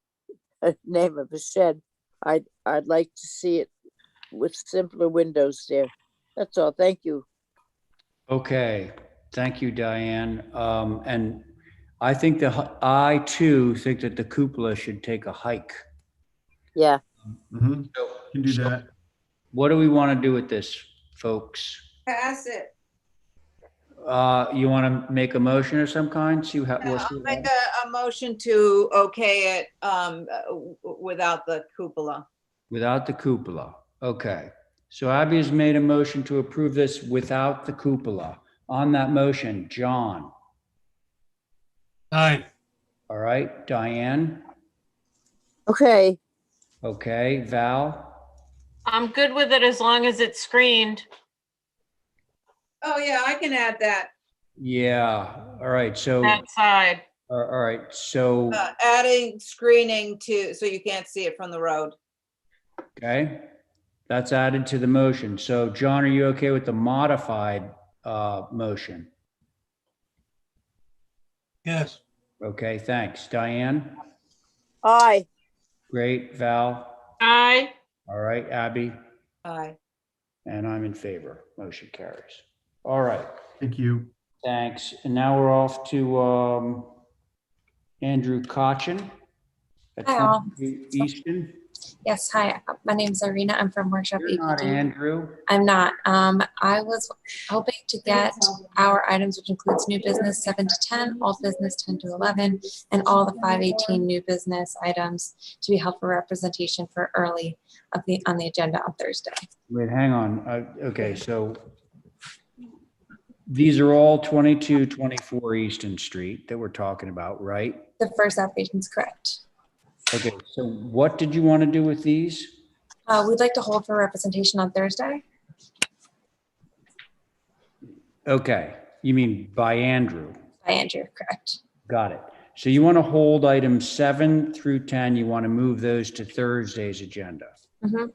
Speaker 4: name of a shed, I'd like to see it with simpler windows there. That's all. Thank you.
Speaker 1: Okay, thank you, Diane. And I think I too think that the cupola should take a hike.
Speaker 4: Yeah.
Speaker 11: Mhm. Can do
Speaker 1: So
Speaker 11: that.
Speaker 1: what do we want to do with this, folks?
Speaker 7: Pass it.
Speaker 1: You want to make a motion of some kind? See how,
Speaker 7: I'll make a motion to okay it without the cupola.
Speaker 1: without the cupola. Okay. So Abby has made a motion to approve this without the cupola. On that motion, John.
Speaker 5: Aye.
Speaker 1: All right, Diane.
Speaker 4: Okay.
Speaker 1: Okay, Val.
Speaker 2: I'm good with it as long as it's screened.
Speaker 7: Oh, yeah, I can add that.
Speaker 1: Yeah. All right. So,
Speaker 2: That side.
Speaker 1: all right. So,
Speaker 7: Adding screening so you can't see it from the road.
Speaker 1: okay. That's added to the motion. So John, are you okay with the modified motion?
Speaker 5: Yes.
Speaker 1: Okay, thanks. Diane?
Speaker 4: Aye.
Speaker 1: Great. Val?
Speaker 2: Aye.
Speaker 1: All right, Abby?
Speaker 7: Aye.
Speaker 1: And I'm in favor. Motion carries. All right,
Speaker 11: Thank you.
Speaker 1: thanks. And now we're off to Andrew Cochin at
Speaker 14: Hi, all.
Speaker 1: 22 Easton.
Speaker 14: Yes, hi. My name is Irina. I'm from Workshop
Speaker 1: You're not
Speaker 14: APD.
Speaker 1: Andrew.
Speaker 14: I'm not. I was hoping to get our items, which includes new business 7 to 10, old business 10 to 11, and all the 518 new business items to be held for representation for early on the agenda on Thursday.
Speaker 1: Wait, hang on. Okay, so these are all 22, 24 Easton Street that we're talking about, right?
Speaker 14: The first application is correct.
Speaker 1: Okay, so what did you want to do with these?
Speaker 14: We'd like to hold for representation on Thursday.
Speaker 1: Okay, you mean by Andrew?
Speaker 14: By Andrew, correct.
Speaker 1: Got it. So you want to hold items 7 through 10, you want to move those to Thursday's agenda?
Speaker 14: Mhm.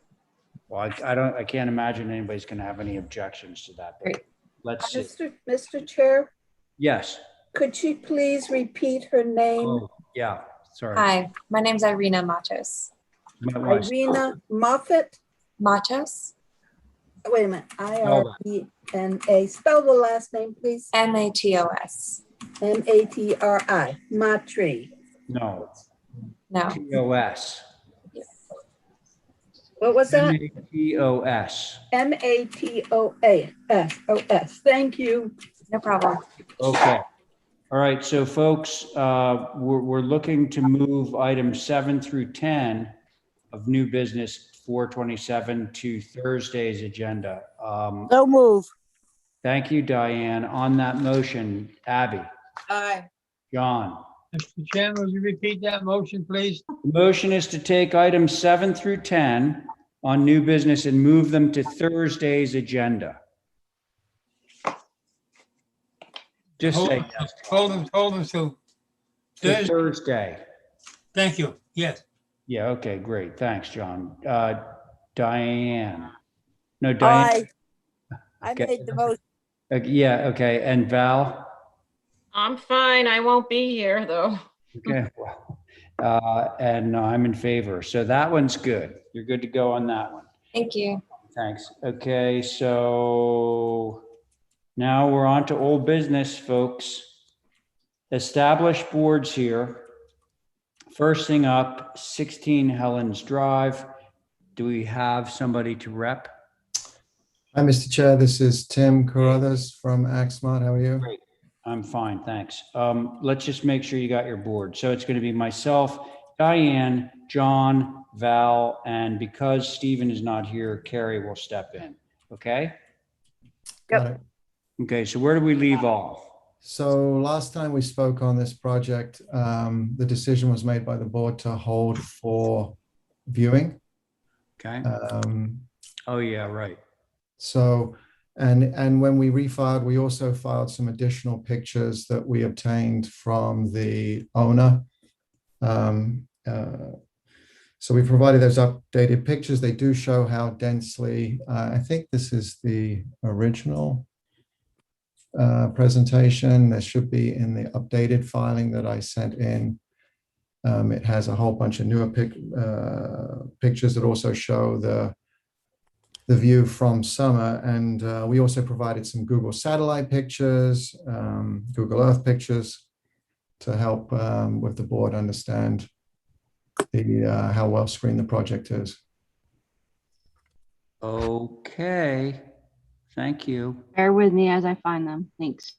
Speaker 1: Well, I can't imagine anybody's going to have any objections to that. But
Speaker 14: Great.
Speaker 1: let's see.
Speaker 15: Mr. Chair,
Speaker 1: Yes.
Speaker 15: could she please repeat her name?
Speaker 1: Oh, yeah, sorry.
Speaker 14: Hi, my name's Irina Matos.
Speaker 15: Irina Moffett?
Speaker 14: Matos?
Speaker 15: Wait a minute, I-R-E-N-A. Spell the last name, please.
Speaker 14: M-A-T-O-S.
Speaker 15: M-A-T-R-I, Matri.
Speaker 1: No.
Speaker 14: No.
Speaker 1: T-O-S.
Speaker 15: What was that?
Speaker 1: T-O-S.
Speaker 15: M-A-T-O-S. Thank you.
Speaker 14: No problem.
Speaker 1: Okay. All right, so folks, we're looking to move items 7 through 10 of new business 427 to Thursday's agenda.
Speaker 4: So move.
Speaker 1: Thank you, Diane. On that motion, Abby,
Speaker 7: Aye.
Speaker 1: John.
Speaker 5: Mr. Chairman, would you repeat that motion, please?
Speaker 1: The motion is to take items 7 through 10 on new business and move them to Thursday's agenda. Just say yes.
Speaker 5: Hold them to
Speaker 1: To Thursday.
Speaker 5: Thank you. Yes.
Speaker 1: Yeah, okay, great. Thanks, John. Diane. No, Diane.
Speaker 4: I
Speaker 1: Okay.
Speaker 4: made the motion.
Speaker 1: Yeah, okay. And Val?
Speaker 2: I'm fine. I won't be here though.
Speaker 1: Okay. And I'm in favor. So that one's good. You're good to go on that one.
Speaker 14: Thank you.
Speaker 1: Thanks. Okay, so now we're on to old business, folks. Established boards here. First thing up, 16 Helens Drive. Do we have somebody to rep?
Speaker 16: Hi, Mr. Chair. This is Tim Carruthers from Axmart. How are you?
Speaker 1: Great. I'm fine, thanks. Let's just make sure you got your board. So it's going to be myself, Diane, John, Val, and because Stephen is not here, Carrie will step in. Okay?
Speaker 16: Got it.
Speaker 1: Okay, so where do we leave off?
Speaker 16: So last time we spoke on this project, the decision was made by the board to hold for viewing.
Speaker 1: Okay. Oh, yeah, right.
Speaker 16: So, and when we refiled, we also filed some additional pictures that we obtained from the owner. So we provided those updated pictures. They do show how densely, I think this is the original presentation. There should be in the updated filing that I sent in. It has a whole bunch of newer pictures that also show the the view from summer. And we also provided some Google satellite pictures, Google Earth pictures to help with the board understand how well screened the project is.
Speaker 1: Okay, thank you.
Speaker 8: Bear with me as I find them. Thanks.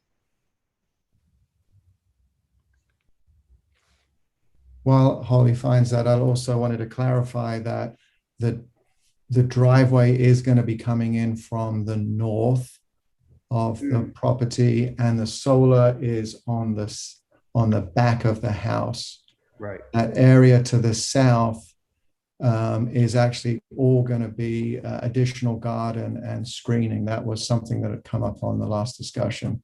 Speaker 16: While Holly finds that, I also wanted to clarify that the driveway is going to be coming in from the north of the property, and the solar is on the back of the house.
Speaker 1: Right.
Speaker 16: That area to the south is actually all going to be additional garden and screening. That was something that had come up on the last discussion.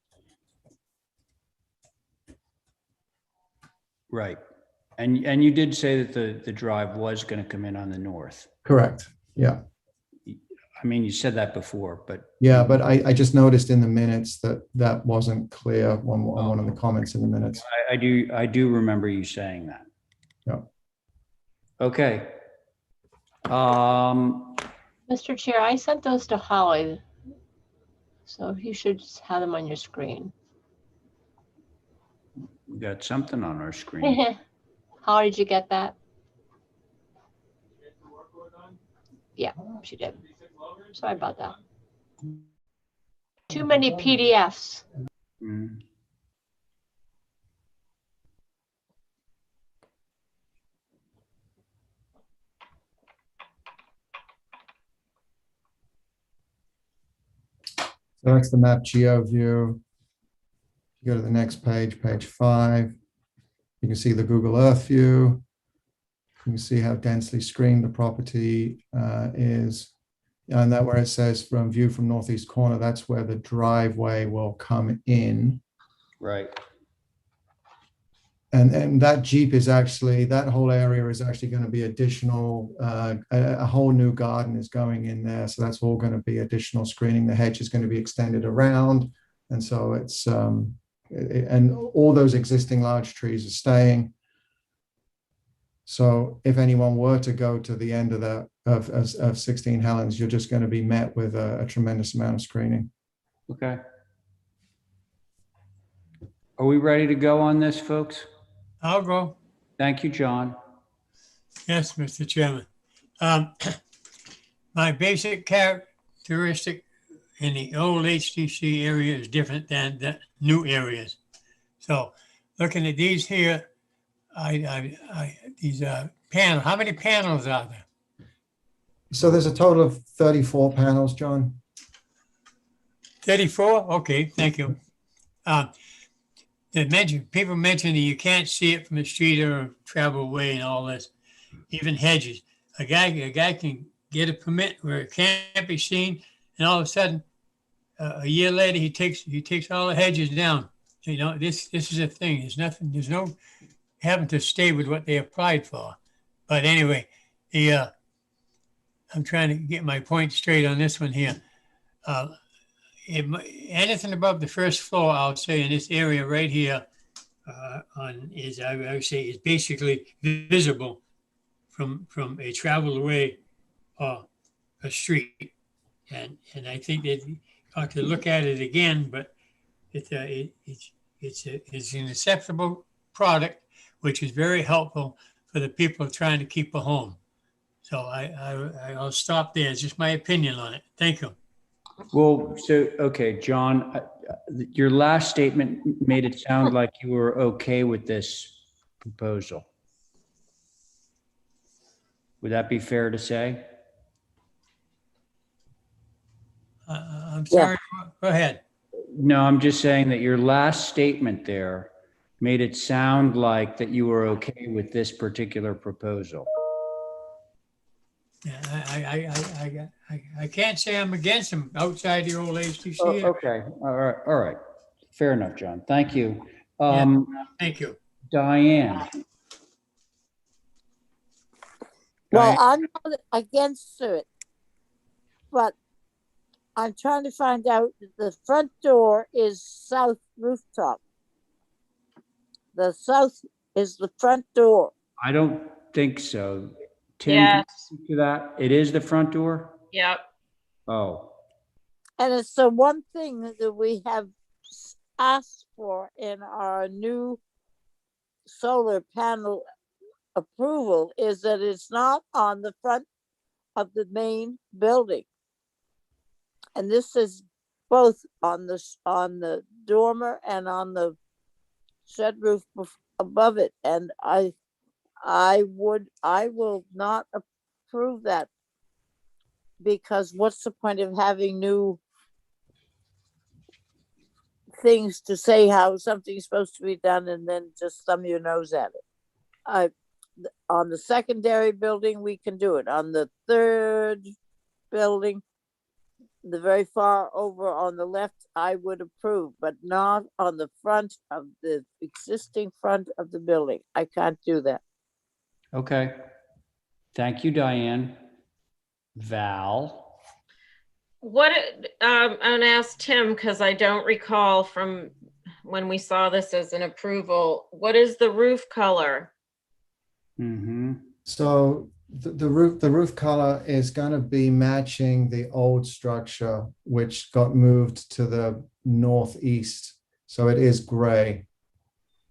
Speaker 1: Right. And you did say that the drive was going to come in on the north.
Speaker 16: Correct. Yeah.
Speaker 1: I mean, you said that before, but.
Speaker 16: Yeah, but I just noticed in the minutes that wasn't clear on one of the comments in the minutes.
Speaker 1: I do remember you saying that.
Speaker 16: Yeah.
Speaker 1: Okay.
Speaker 6: Mr. Chair, I sent those to Holly, so you should just have them on your screen.
Speaker 1: We got something on our screen.
Speaker 6: How did you get that? Yeah, she did. Sorry about that. Too many PDFs.
Speaker 1: Mm.
Speaker 16: So that's the map geo view. You go to the next page, page 5. You can see the Google Earth view. You can see how densely screened the property is. And that where it says from view from northeast corner, that's where the driveway will come in.
Speaker 1: Right.
Speaker 16: And that Jeep is actually, that whole area is actually going to be additional, a whole new garden is going in there. So that's all going to be additional screening. The hedge is going to be extended around. And so it's, and all those existing large trees are staying. So if anyone were to go to the end of the of 16 Helens, you're just going to be met with a tremendous amount of screening.
Speaker 1: Okay. Are we ready to go on this, folks?
Speaker 5: I'll go.
Speaker 1: Thank you, John.
Speaker 5: Yes, Mr. Chairman. My basic characteristic in the old HTC area is different than the new areas. So looking at these here, these panels, how many panels are there?
Speaker 16: So there's a total of 34 panels, John.
Speaker 5: 34? Okay, thank you. People mention that you can't see it from the street or travel away and all this, even hedges. A guy can get a permit where it can't be seen, and all of a sudden, a year later, he takes all the hedges down. You know, this is a thing. There's no having to stay with what they applied for. But anyway, I'm trying to get my point straight on this one here. Anything above the first floor, I'll say in this area right here, I would say is basically visible from a travel away or a street, and I think that you ought to look at it again. But it's an acceptable product, which is very helpful for the people trying to keep a home. So I'll stop there. It's just my opinion on it. Thank you.
Speaker 1: Well, so, okay, John, your last statement made it sound like you were okay with this proposal. Would that be fair to say?
Speaker 5: I'm sorry. Yeah. Go ahead.
Speaker 1: No, I'm just saying that your last statement there made it sound like that you were okay with this particular proposal.
Speaker 5: Yeah, I can't say I'm against them outside the old HTC.
Speaker 1: Oh, okay. All right. Fair enough, John. Thank you.
Speaker 5: Yeah, thank you.
Speaker 1: Diane.
Speaker 4: Well, I'm not against it, but I'm trying to find out the front door is south rooftop. The south is the front door.
Speaker 1: I don't think so. Tim,
Speaker 2: Yes.
Speaker 1: can you speak to that? It is the front door?
Speaker 2: Yep.
Speaker 1: Oh,
Speaker 4: And it's the one thing that we have asked for in our new solar panel approval is that it's not on the front of the main building. And this is both on the dormer and on the shed roof above it. And I will not approve that, because what's the point of having new things to say how something's supposed to be done and then just thumb your nose at it? On the secondary building, we can do it. On the third building, the very far over on the left, I would approve, but not on the front of the existing front of the building. I can't do that.
Speaker 1: okay. Thank you, Diane. Val?
Speaker 2: What, I'm gonna ask Tim, because I don't recall from when we saw this as an approval, what is the roof color?
Speaker 1: Mm-hmm.
Speaker 16: So the roof color is going to be matching the old structure, which got moved to the northeast. So it is gray.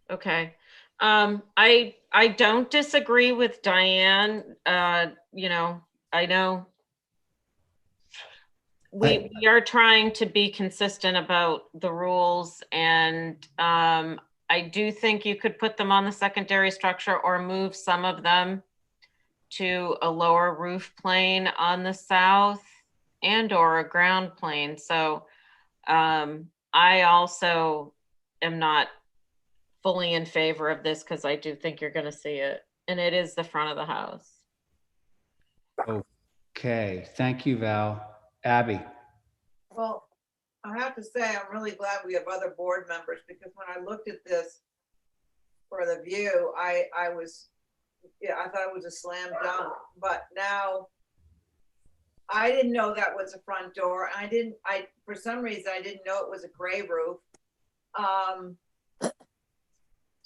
Speaker 2: Okay. I don't disagree with Diane. You know, I know we are trying to be consistent about the rules, and I do think you could put them on the secondary structure or move some of them to a lower roof plane on the south and or a ground plane. So I also am not fully in favor of this, because I do think you're going to see it, and it is the front of the house.
Speaker 1: Okay, thank you, Val. Abby?
Speaker 7: Well, I have to say, I'm really glad we have other board members, because when I looked at this for the view, I thought it was a slam dunk, but now I didn't know that was a front door. For some reason, I didn't know it was a gray roof.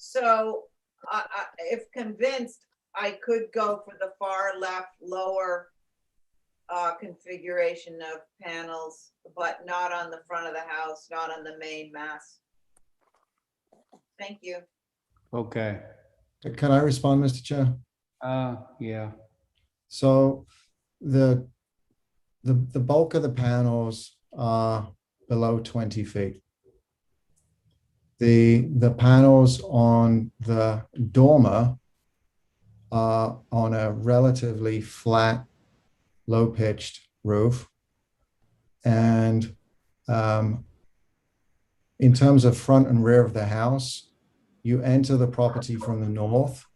Speaker 7: So if convinced, I could go for the far left lower configuration of panels, but not on the front of the house, not on the main mass. Thank you.
Speaker 1: Okay.
Speaker 16: Can I respond, Mr. Chair?
Speaker 1: Yeah.
Speaker 16: So the bulk of the panels are below 20 feet. The panels on the dormer are on a relatively flat, low-pitched roof. And in terms of front and rear of the house, you enter the property from the north.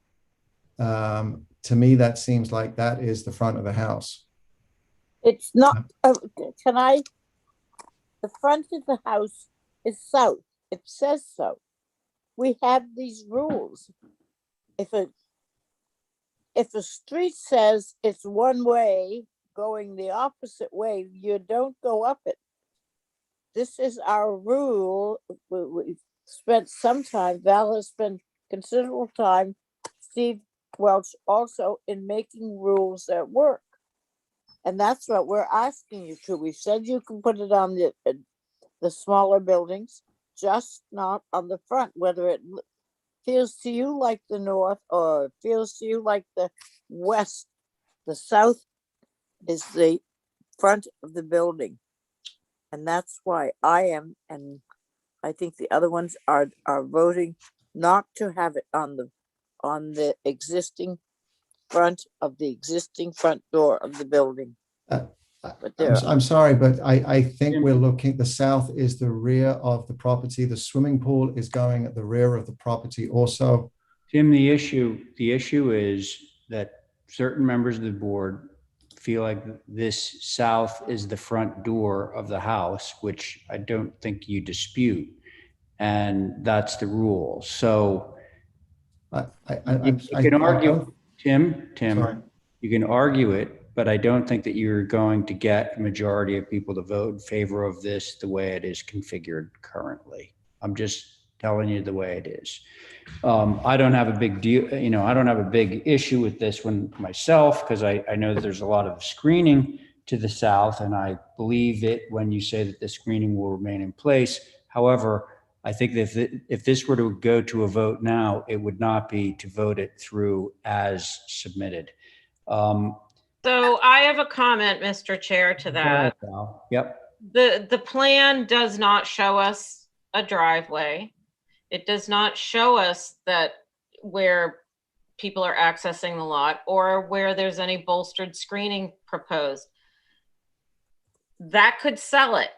Speaker 16: To me, that seems like that is the front of the house.
Speaker 4: It's not, the front of the house is south. It says so. We have these rules. If a street says it's one way going the opposite way, you don't go up it. This is our rule. We've spent some time, Val has spent considerable time, Steve Welch also, in making rules that work. And that's what we're asking you to. We've said you can put it on the smaller buildings, just not on the front, whether it feels to you like the north or feels to you like the west. The south is the front of the building. And that's why I am, and I think the other ones are voting not to have it on the existing front of the existing front door of the building.
Speaker 16: I'm sorry, but I think we're looking, the south is the rear of the property. The swimming pool is going at the rear of the property also.
Speaker 1: Tim, the issue is that certain members of the board feel like this south is the front door of the house, which I don't think you dispute. And that's the rule. So you can argue, Tim,
Speaker 16: sorry.
Speaker 1: You can argue it, but I don't think that you're going to get a majority of people to vote in favor of this the way it is configured currently. I'm just telling you the way it is. I don't have a big deal, I don't have a big issue with this one myself, because I know that there's a lot of screening to the south, and I believe it when you say that the screening will remain in place. However, I think that if this were to go to a vote now, it would not be to vote it through as submitted.
Speaker 2: So I have a comment, Mr. Chair, to
Speaker 1: Go ahead,
Speaker 2: that.
Speaker 1: Val. Yep.
Speaker 2: The plan does not show us a driveway. It does not show us that where people are accessing the lot or where there's any bolstered screening proposed. That could sell it.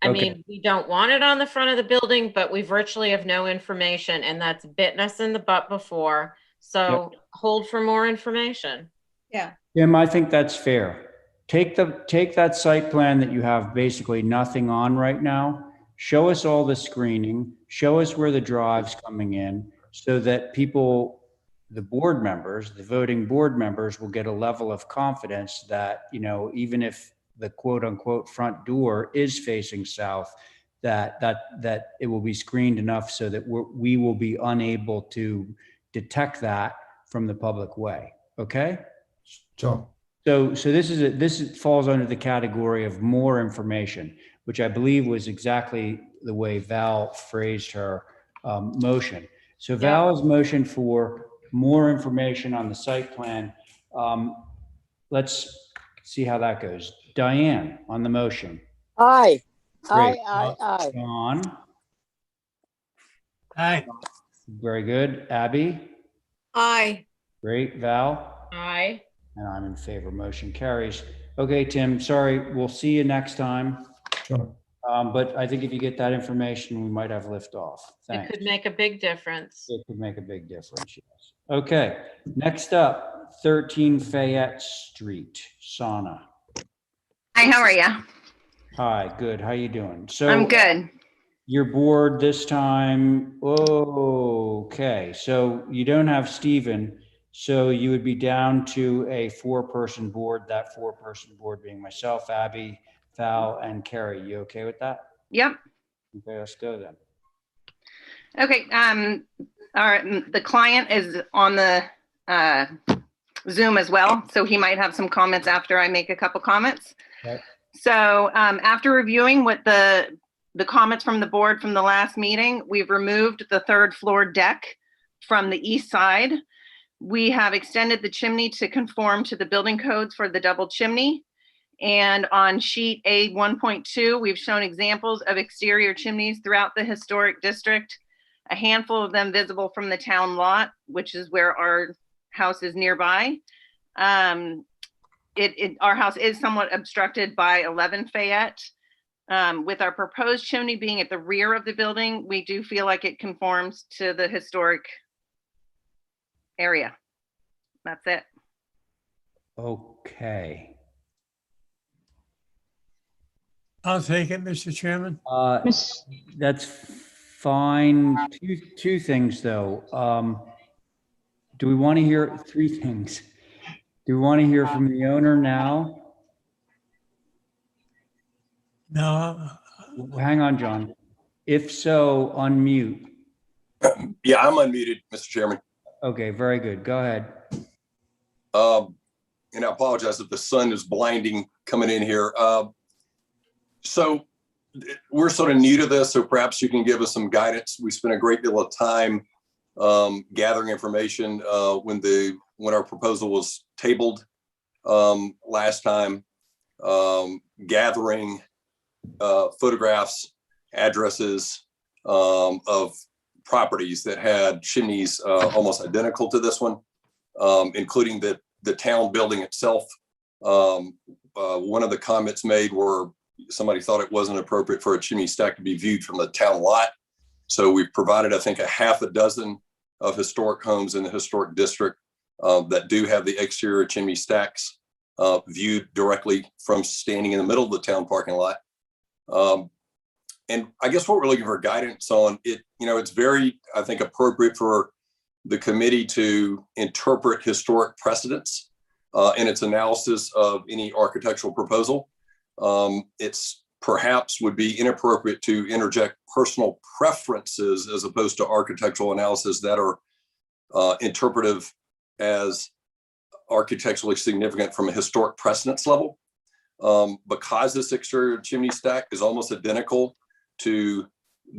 Speaker 2: I mean, we don't want it on the front of the building, but we virtually have no information, and that's bitten us in the butt before. So hold for more information.
Speaker 7: Yeah.
Speaker 1: Tim, I think that's fair. Take that site plan that you have basically nothing on right now. Show us all the screening, show us where the drive's coming in so that people, the board members, the voting board members will get a level of confidence that, you know, even if the quote unquote front door is facing south, that it will be screened enough so that we will be unable to detect that from the public way. Okay?
Speaker 16: Sure.
Speaker 1: So this falls under the category of more information, which I believe was exactly the way Val phrased her motion. So Val's motion for more information on the site plan. Let's see how that goes. Diane on the motion.
Speaker 4: Aye.
Speaker 1: Great.
Speaker 4: Aye.
Speaker 1: John.
Speaker 5: Aye.
Speaker 1: Very good. Abby.
Speaker 15: Aye.
Speaker 1: Great. Val.
Speaker 2: Aye.
Speaker 1: And I'm in favor. Motion carries. Okay, Tim, sorry. We'll see you next time.
Speaker 16: Sure.
Speaker 1: But I think if you get that information, we might have liftoff. Thanks.
Speaker 2: It could make a big difference.
Speaker 1: It could make a big difference, yes. Okay, next up, 13 Fayette Street, Sauna.
Speaker 17: Hi, how are you?
Speaker 1: Hi, good. How you doing? So
Speaker 17: I'm good.
Speaker 1: You're bored this time. Okay, so you don't have Stephen, so you would be down to a 4-person board, that 4-person board being myself, Abby, Val, and Carrie. You okay with that?
Speaker 17: Yep.
Speaker 1: Okay, let's go then.
Speaker 17: Okay. The client is on the Zoom as well, so he might have some comments after I make a couple comments.
Speaker 1: Okay.
Speaker 17: So after reviewing what the comments from the board from the last meeting, we've removed the 3rd floor deck from the east side. We have extended the chimney to conform to the building codes for the double chimney. And on sheet A 1.2, we've shown examples of exterior chimneys throughout the historic district, a handful of them visible from the town lot, which is where our house is nearby. Our house is somewhat obstructed by 11 Fayette. With our proposed chimney being at the rear of the building, we do feel like it conforms to the historic area. That's it.
Speaker 1: Okay.
Speaker 5: I'll take it, Mr. Chairman.
Speaker 1: That's fine. Two things though. Do we want to hear 3 things? Do we want to hear from the owner now?
Speaker 5: No.
Speaker 1: Hang on, John. If so, unmute.
Speaker 18: Yeah, I'm unmuted, Mr. Chairman.
Speaker 1: Okay, very good. Go ahead.
Speaker 18: And I apologize if the sun is blinding coming in here. So we're sort of new to this, so perhaps you can give us some guidance. We spent a great deal of time gathering information when our proposal was tabled last time, gathering photographs, addresses of properties that had chimneys almost identical to this one, including the town building itself. One of the comments made were somebody thought it wasn't appropriate for a chimney stack to be viewed from the town lot. So we've provided, I think, a half a dozen of historic homes in the historic district that do have the exterior chimney stacks viewed directly from standing in the middle of the town parking lot. And I guess what we're looking for guidance on, it's very, I think, appropriate for the committee to interpret historic precedents in its analysis of any architectural proposal. It's perhaps would be inappropriate to interject personal preferences as opposed to architectural analysis that are interpretive as architecturally significant from a historic precedence level. because this exterior chimney stack is almost identical to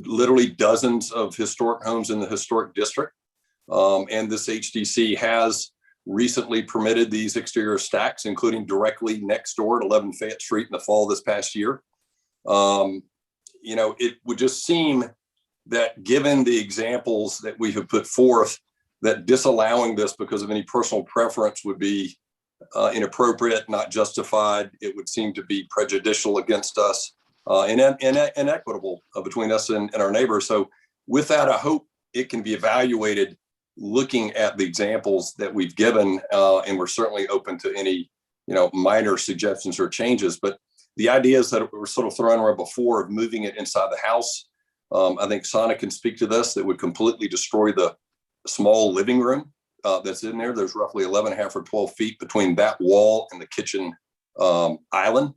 Speaker 18: literally dozens of historic homes in the historic district. And this HDC has recently permitted these exterior stacks, including directly next door at 11 Fayette Street in the fall of this past year. You know, it would just seem that given the examples that we have put forth, that disallowing this because of any personal preference would be inappropriate, not justified. It would seem to be prejudicial against us and inequitable between us and our neighbors. So with that, I hope it can be evaluated looking at the examples that we've given, and we're certainly open to any, you know, minor suggestions or changes. But the ideas that were sort of thrown around before of moving it inside the house, I think Sana can speak to this, that would completely destroy the small living room that's in there. There's roughly 11.5 or 12 feet between that wall and the kitchen island.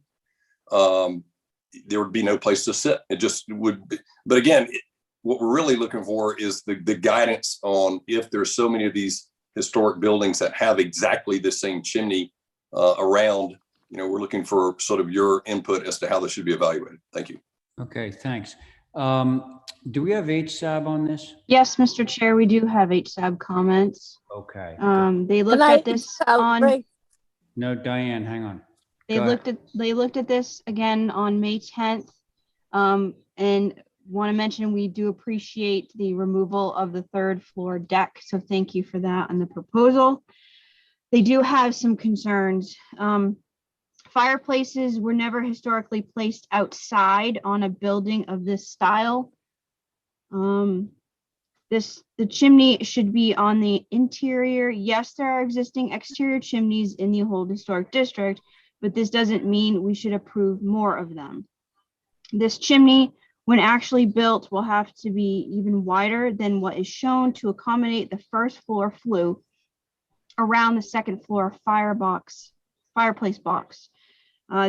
Speaker 18: There would be no place to sit. It just would be, but again, what we're really looking for is the guidance on if there's so many of these historic buildings that have exactly the same chimney around, you know, we're looking for sort of your input as to how this should be evaluated. Thank you.
Speaker 1: Okay, thanks. Do we have HSAB on this?
Speaker 8: Yes, Mr. Chair, we do have HSAB comments.
Speaker 1: Okay.
Speaker 8: They looked at this on.
Speaker 1: No, Diane, hang on.
Speaker 8: They looked at this again on May 10th, and want to mention we do appreciate the removal of the third floor deck. So thank you for that on the proposal. They do have some concerns. Fireplaces were never historically placed outside on a building of this style. The chimney should be on the interior. Yes, there are existing exterior chimneys in the whole historic district, but this doesn't mean we should approve more of them. This chimney, when actually built, will have to be even wider than what is shown to accommodate the first floor flue around the second floor fireplace box.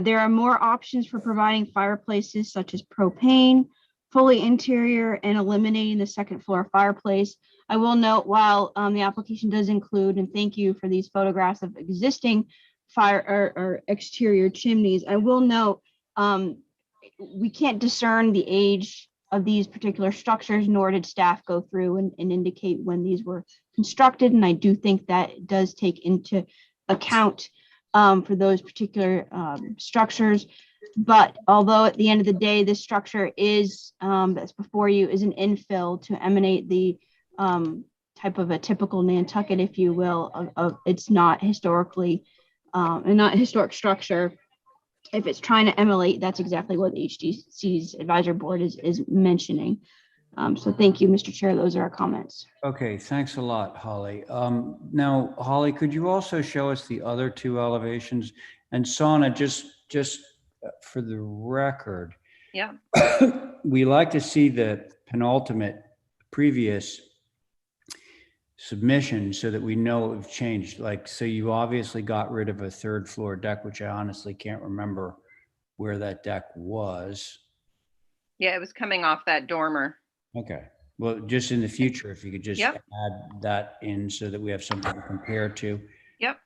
Speaker 8: There are more options for providing fireplaces such as propane, fully interior, and eliminating the second floor fireplace. I will note, while the application does include, and thank you for these photographs of existing fire or exterior chimneys, I will note we can't discern the age of these particular structures, nor did staff go through and indicate when these were constructed. And I do think that does take into account for those particular structures. But although at the end of the day, this structure is, that's before you, is an infill to emanate the type of a typical Nantucket, if you will, of it's not historically, and not a historic structure. If it's trying to emulate, that's exactly what the HDC's advisory board is mentioning. So thank you, Mr. Chair. Those are our comments.
Speaker 1: Okay, thanks a lot, Holly. Now, Holly, could you also show us the other two elevations? And Sana, just for the record,
Speaker 17: yeah,
Speaker 1: we like to see the penultimate previous submission so that we know it changed. Like, so you obviously got rid of a third floor deck, which I honestly can't remember where that deck was.
Speaker 17: Yeah, it was coming off that dormer.
Speaker 1: Okay. Well, just in the future, if you could just
Speaker 17: Yep.
Speaker 1: add that in so that we have something to compare to.
Speaker 17: Yep.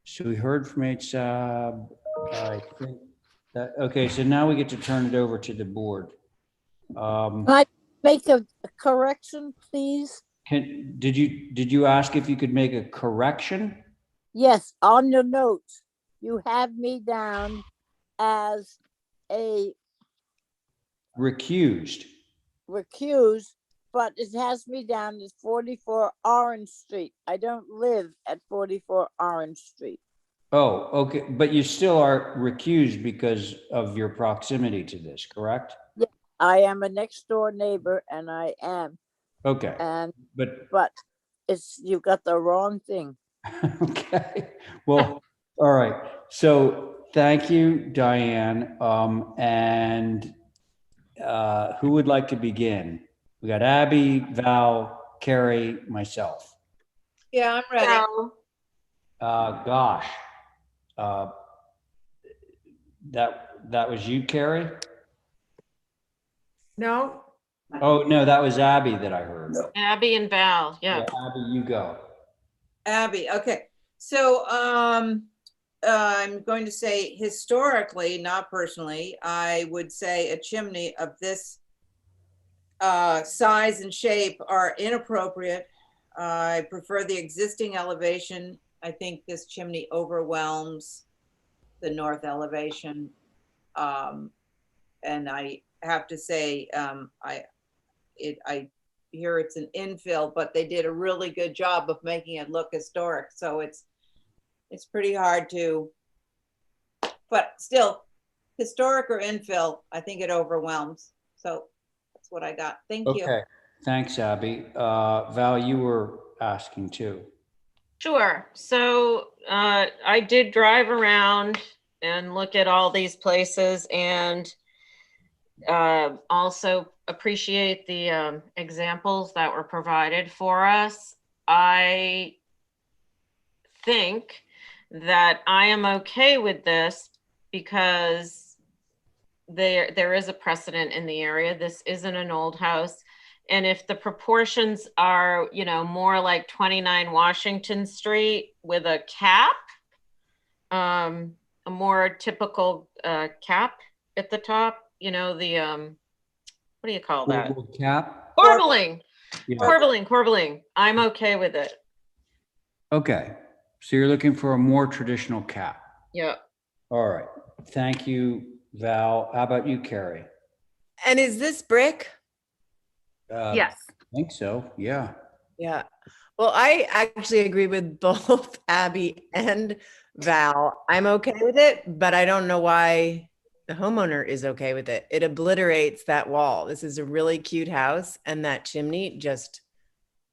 Speaker 1: So we heard from HSAB. I think that, okay, so now we get to turn it over to the board.
Speaker 4: Can I make a correction, please?
Speaker 1: Did you ask if you could make a correction?
Speaker 4: Yes, on your notes, you have me down as a
Speaker 1: recused,
Speaker 4: but it has me down as 44 Orange Street. I don't live at 44 Orange Street.
Speaker 1: Oh, okay. But you still are recused because of your proximity to this, correct?
Speaker 4: Yeah, I am a next door neighbor and I am.
Speaker 1: Okay.
Speaker 4: And
Speaker 1: but
Speaker 4: it's, you got the wrong thing.
Speaker 1: Okay. Well, all right. So thank you, Diane. And who would like to begin? We got Abby, Val, Carrie, myself.
Speaker 7: Yeah, I'm ready.
Speaker 1: Gosh. That was you, Carrie?
Speaker 12: No.
Speaker 1: Oh, no, that was Abby that I heard.
Speaker 2: Abby and Val, yeah.
Speaker 1: Abby, you go.
Speaker 7: Abby, okay. So I'm going to say historically, not personally, I would say a chimney of this size and shape are inappropriate. I prefer the existing elevation. I think this chimney overwhelms the north elevation. And I have to say, I hear it's an infill, but they did a really good job of making it look historic. So it's pretty hard to, but still, historic or infill, I think it overwhelms. So that's what I got. Thank you.
Speaker 1: Okay, thanks, Abby. Val, you were asking too.
Speaker 2: Sure. So I did drive around and look at all these places, and also appreciate the examples that were provided for us. I think that I am okay with this because there is a precedent in the area. This isn't an old house. And if the proportions are, you know, more like 29 Washington Street with a cap, a more typical cap at the top, you know, the, what do you call that?
Speaker 1: Cap?
Speaker 2: Corbelling.
Speaker 1: Yeah.
Speaker 2: Corbelling. I'm okay with it.
Speaker 1: Okay, so you're looking for a more traditional cap.
Speaker 2: Yeah.
Speaker 1: All right, thank you, Val. How about you, Carrie?
Speaker 12: And is this brick?
Speaker 17: Yes.
Speaker 1: I think so, yeah.
Speaker 12: Yeah. Well, I actually agree with both Abby and Val. I'm okay with it, but I don't know why the homeowner is okay with it. It obliterates that wall. This is a really cute house, and that chimney just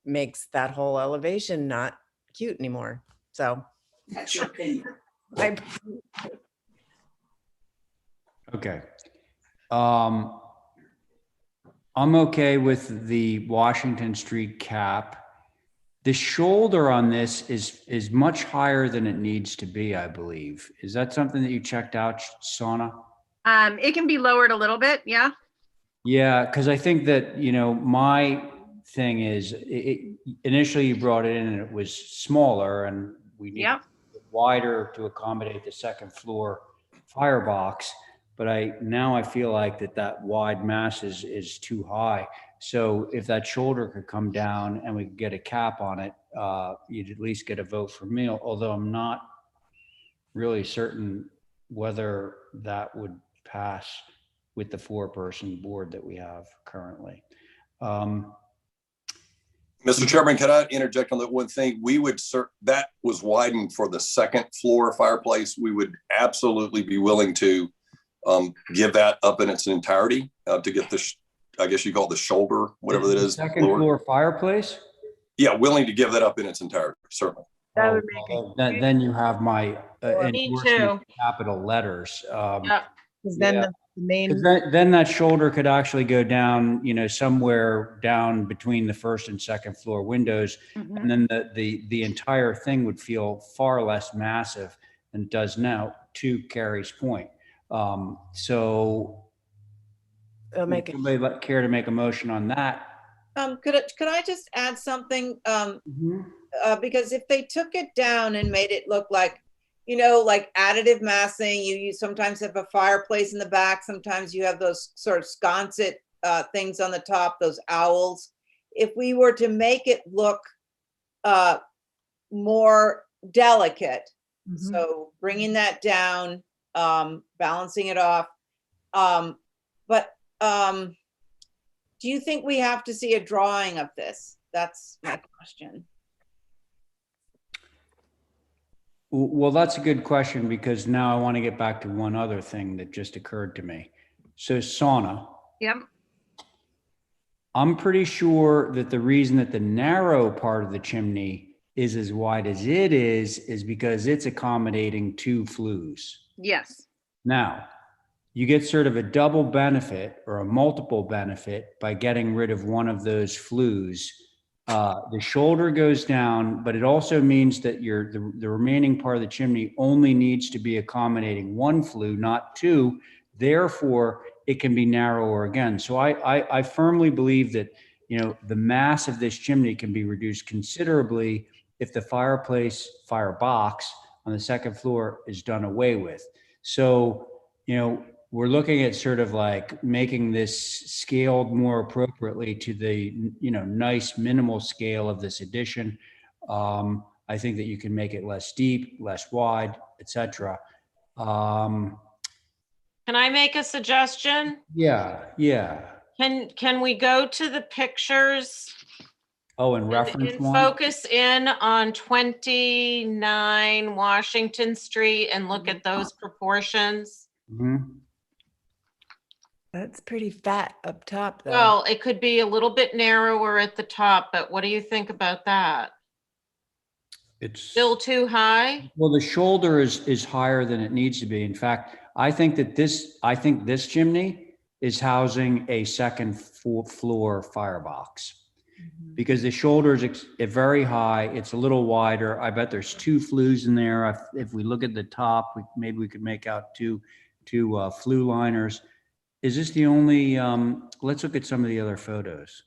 Speaker 12: makes that whole elevation not cute anymore. So
Speaker 15: That's your opinion.
Speaker 1: Okay. I'm okay with the Washington Street cap. The shoulder on this is much higher than it needs to be, I believe. Is that something that you checked out, Sauna?
Speaker 17: It can be lowered a little bit. Yeah.
Speaker 1: Yeah, because I think that, you know, my thing is, initially you brought it in and it was smaller, and we need it wider to accommodate the second floor firebox. But now I feel like that wide mass is too high. So if that shoulder could come down and we could get a cap on it, you'd at least get a vote for me, although I'm not really certain whether that would pass with the 4-person board that we have currently.
Speaker 18: Mr. Chairman, can I interject on that one thing? We would, that was widened for the second floor fireplace. We would absolutely be willing to give that up in its entirety to get the, I guess you call it the shoulder, whatever that is.
Speaker 1: Second floor fireplace?
Speaker 18: Yeah, willing to give that up in its entirety, certainly.
Speaker 12: That would make
Speaker 1: Then you have my
Speaker 2: Me
Speaker 1: endorsement
Speaker 2: too.
Speaker 1: capital letters.
Speaker 2: Yeah.
Speaker 12: Because then the main.
Speaker 1: 'Cause then that shoulder could actually go down, you know, somewhere down between the first and second floor windows. And then the entire thing would feel far less massive than it does now, to Carrie's point. So
Speaker 12: It'll make it.
Speaker 1: somebody care to make a motion on that?
Speaker 7: Could I just add something? Because if they took it down and made it look like, you know, like additive massing, you sometimes have a fireplace in the back. Sometimes you have those sort of sconset things on the top, those owls. If we were to make it look more delicate, so bringing that down, balancing it off. But do you think we have to see a drawing of this? That's my question.
Speaker 1: Well, that's a good question, because now I want to get back to one other thing that just occurred to me. So sauna,
Speaker 17: Yep.
Speaker 1: I'm pretty sure that the reason that the narrow part of the chimney is as wide as it is because it's accommodating 2 flues.
Speaker 17: Yes.
Speaker 1: Now, you get sort of a double benefit or a multiple benefit by getting rid of one of those flues. The shoulder goes down, but it also means that the remaining part of the chimney only needs to be accommodating 1 flue, not 2. Therefore, it can be narrower again. So I firmly believe that, you know, the mass of this chimney can be reduced considerably if the firebox on the second floor is done away with. So, you know, we're looking at sort of like making this scaled more appropriately to the, you know, nice minimal scale of this addition. I think that you can make it less deep, less wide, etc.
Speaker 2: Can I make a suggestion?
Speaker 1: Yeah.
Speaker 2: Can we go to the pictures
Speaker 1: Oh, and reference
Speaker 2: and
Speaker 1: one?
Speaker 2: focus in on 29 Washington Street and look at those proportions?
Speaker 1: Mhm.
Speaker 12: That's pretty fat up top, though.
Speaker 2: Well, it could be a little bit narrower at the top, but what do you think about that?
Speaker 1: It's
Speaker 2: Still too high?
Speaker 1: well, the shoulder is higher than it needs to be. In fact, I think this chimney is housing a second floor firebox because the shoulder is very high. It's a little wider. I bet there's 2 flues in there. If we look at the top, maybe we could make out two flue liners. Is this the only? Let's look at some of the other photos.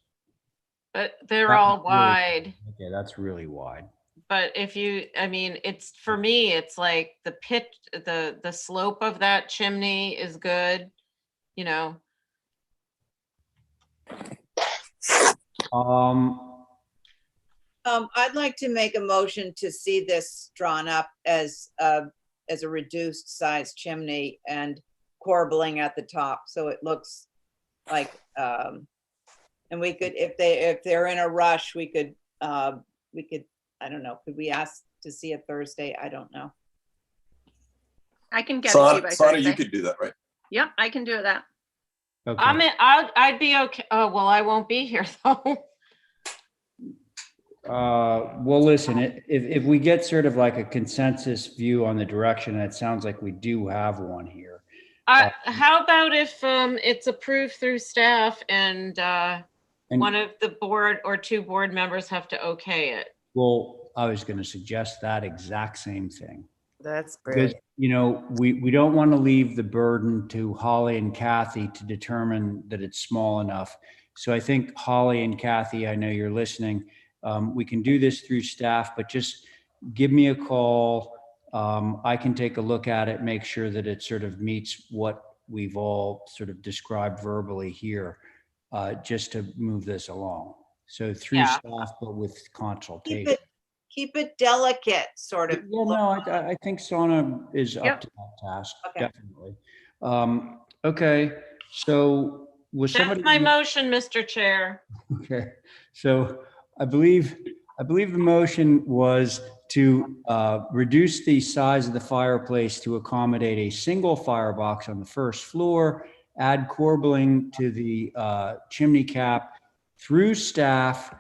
Speaker 2: But they're all wide.
Speaker 1: Okay, that's really wide.
Speaker 2: But if you, I mean, it's, for me, it's like the pitch, the slope of that chimney is good, you know.
Speaker 7: I'd like to make a motion to see this drawn up as a reduced size chimney and corbelling at the top, so it looks like, and we could, if they're in a rush, we could, I don't know, could we ask to see it Thursday? I don't know.
Speaker 17: I can get it to you by
Speaker 18: Sana,
Speaker 17: Thursday.
Speaker 18: you could do that, right?
Speaker 17: Yep, I can do that.
Speaker 1: Okay.
Speaker 2: I'd be okay. Oh, well, I won't be here though.
Speaker 1: Well, listen, if we get sort of like a consensus view on the direction, and it sounds like we do have one here.
Speaker 2: How about if it's approved through staff and one of the board or 2 board members have to okay it?
Speaker 1: Well, I was going to suggest that exact same thing.
Speaker 12: That's
Speaker 1: Because,
Speaker 12: brilliant.
Speaker 1: you know, we don't want to leave the burden to Holly and Kathy to determine that it's small enough. So I think Holly and Kathy, I know you're listening. We can do this through staff, but just give me a call. I can take a look at it, make sure that it sort of meets what we've all sort of described verbally here, just to move this along. So through staff, but with consultation.
Speaker 7: Keep it delicate, sort of.
Speaker 1: Yeah, no, I think Sana is up to that task, definitely. Okay, so was somebody?
Speaker 2: That's my motion, Mr. Chair.
Speaker 1: Okay, so I believe the motion was to reduce the size of the fireplace to accommodate a single firebox on the first floor, add corbelling to the chimney cap through staff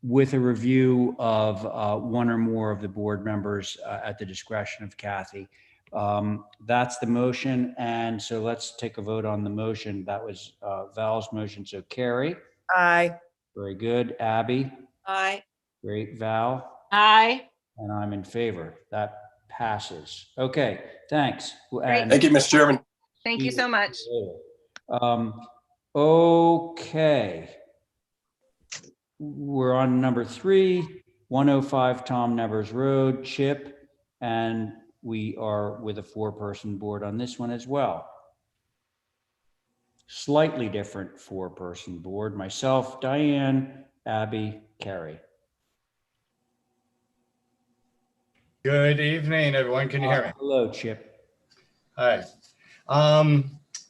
Speaker 1: with a review of 1 or more of the board members at the discretion of Kathy. That's the motion. And so let's take a vote on the motion. That was Val's motion. So Carrie?
Speaker 12: Aye.
Speaker 1: Very good. Abby?
Speaker 7: Aye.
Speaker 1: Great. Val?
Speaker 2: Aye.
Speaker 1: And I'm in favor. That passes. Okay, thanks.
Speaker 17: Great.
Speaker 18: Thank you, Mr. Chairman.
Speaker 17: Thank you so much.
Speaker 1: Okay. We're on number 3, 105 Tom Nevers Road, Chip, and we are with a 4-person board on this one as well. Slightly different 4-person board. Myself, Diane, Abby, Carrie.
Speaker 19: Good evening, everyone. Can you hear me?
Speaker 1: Hello, Chip.
Speaker 19: Hi.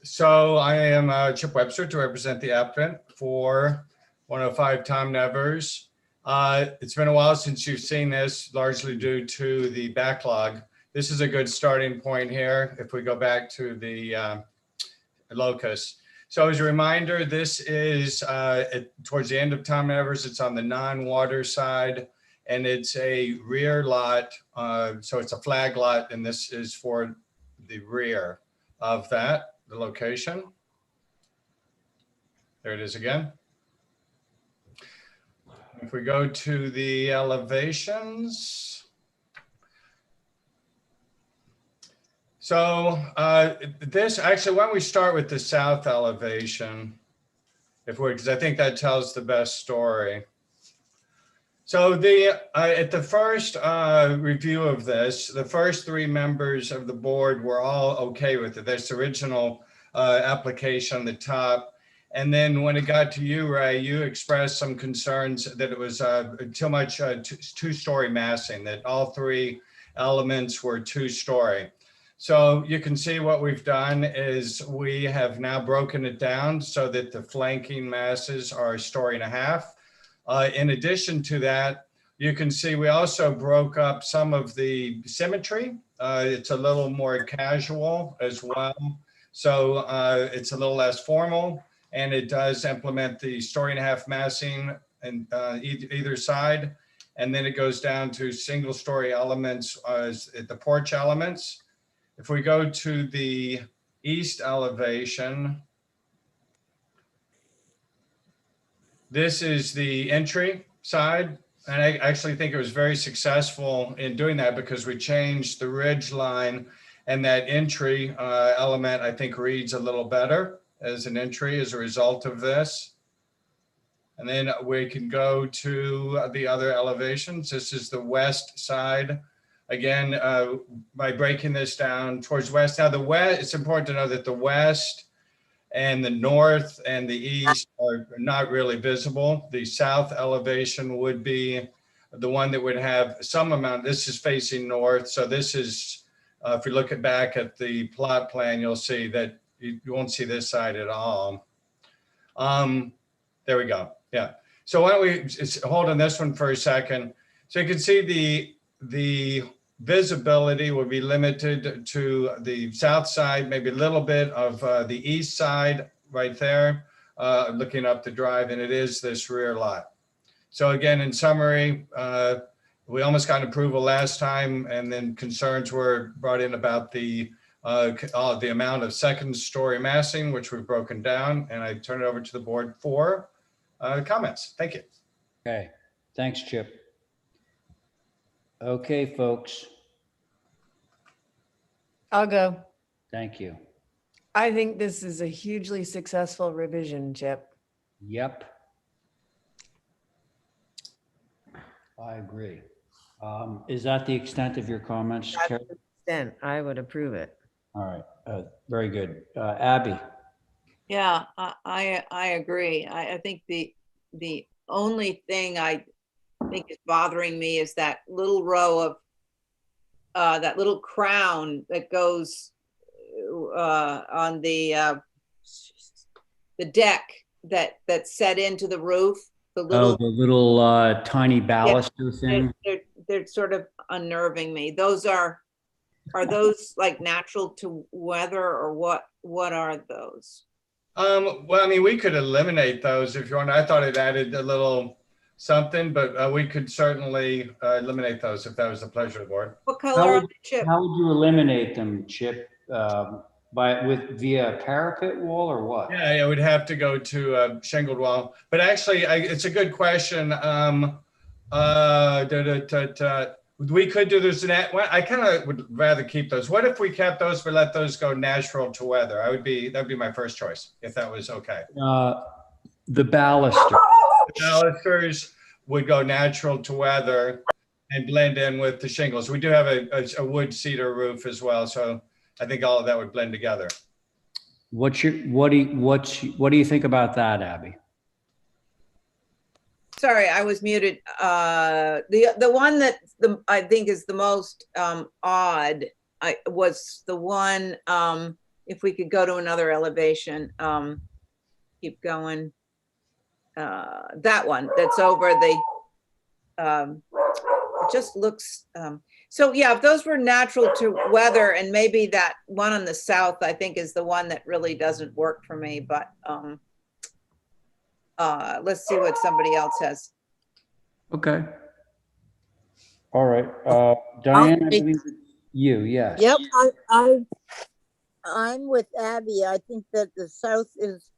Speaker 19: So I am Chip Webster to represent the applicant for 105 Tom Nevers. It's been a while since you've seen this, largely due to the backlog. This is a good starting point here if we go back to the locus. So as a reminder, this is towards the end of Tom Nevers. It's on the non-water side, and it's a rear lot. So it's a flag lot, and this is for the rear of that, the location. There it is again. If we go to the elevations. So this actually, why don't we start with the south elevation, because I think that tells the best story. So at the first review of this, the first 3 members of the board were all okay with it. This original application on the top. And then when it got to you, Ray, you expressed some concerns that it was too much 2-story massing, that all 3 elements were 2-story. So you can see what we've done is we have now broken it down so that the flanking masses are 1.5 stories. In addition to that, you can see we also broke up some of the symmetry. It's a little more casual as well. So it's a little less formal, and it does implement the 1.5 story massing and either side. And then it goes down to single-story elements at the porch elements. If we go to the east elevation, this is the entry side. And I actually think it was very successful in doing that because we changed the ridge line, and that entry element, I think, reads a little better as an entry as a result of this. And then we can go to the other elevations. This is the west side. Again, by breaking this down towards west. Now the west, it's important to know that the west and the north and the east are not really visible. The south elevation would be the one that would have some amount. This is facing north. So this is, if we look back at the plot plan, you'll see that you won't see this side at all. There we go. Yeah. So why don't we hold on this one for a second. So you can see the visibility will be limited to the south side, maybe a little bit of the east side right there, looking up the drive, and it is this rear lot. So again, in summary, we almost got approval last time, and then concerns were brought in about the amount of 2nd-story massing, which we've broken down, and I turn it over to the board for comments. Thank you.
Speaker 1: Okay, thanks, Chip. Okay, folks.
Speaker 12: I'll go.
Speaker 1: Thank you.
Speaker 12: I think this is a hugely successful revision, Chip.
Speaker 1: Yep. I agree. Is that the extent of your comments, Carrie?
Speaker 12: To the extent I would approve it.
Speaker 1: All right, very good. Abby?
Speaker 7: Yeah, I agree. I think the only thing I think is bothering me is that little row of that little crown that goes on the deck that's set into the roof. The
Speaker 1: little tiny baluster thing.
Speaker 7: They're sort of unnerving me. Are those like natural to weather, or what are those?
Speaker 19: Well, I mean, we could eliminate those if you want. I thought it added a little something, but we could certainly eliminate those if that was the pleasure of the board.
Speaker 7: What color are the Chip?
Speaker 1: How would you eliminate them, Chip? Via parapet wall or what?
Speaker 19: Yeah, it would have to go to a shingled wall. But actually, it's a good question. We could do this. I kind of would rather keep those. What if we kept those, but let those go natural to weather? That'd be my first choice, if that was okay.
Speaker 1: The baluster.
Speaker 19: The balusters would go natural to weather and blend in with the shingles. We do have a wood cedar roof as well, so I think all of that would blend together.
Speaker 1: What do you think about that, Abby?
Speaker 7: Sorry, I was muted. The one that I think is the most odd was the one, if we could go to another elevation, keep going. That one that's over the, it just looks, so yeah, if those were natural to weather, and maybe that one on the south, I think is the one that really doesn't work for me, but let's see what somebody else has.
Speaker 1: Okay. All right. Diane, I believe it's you, yes.
Speaker 4: Yep, I'm with Abby. I think that the south is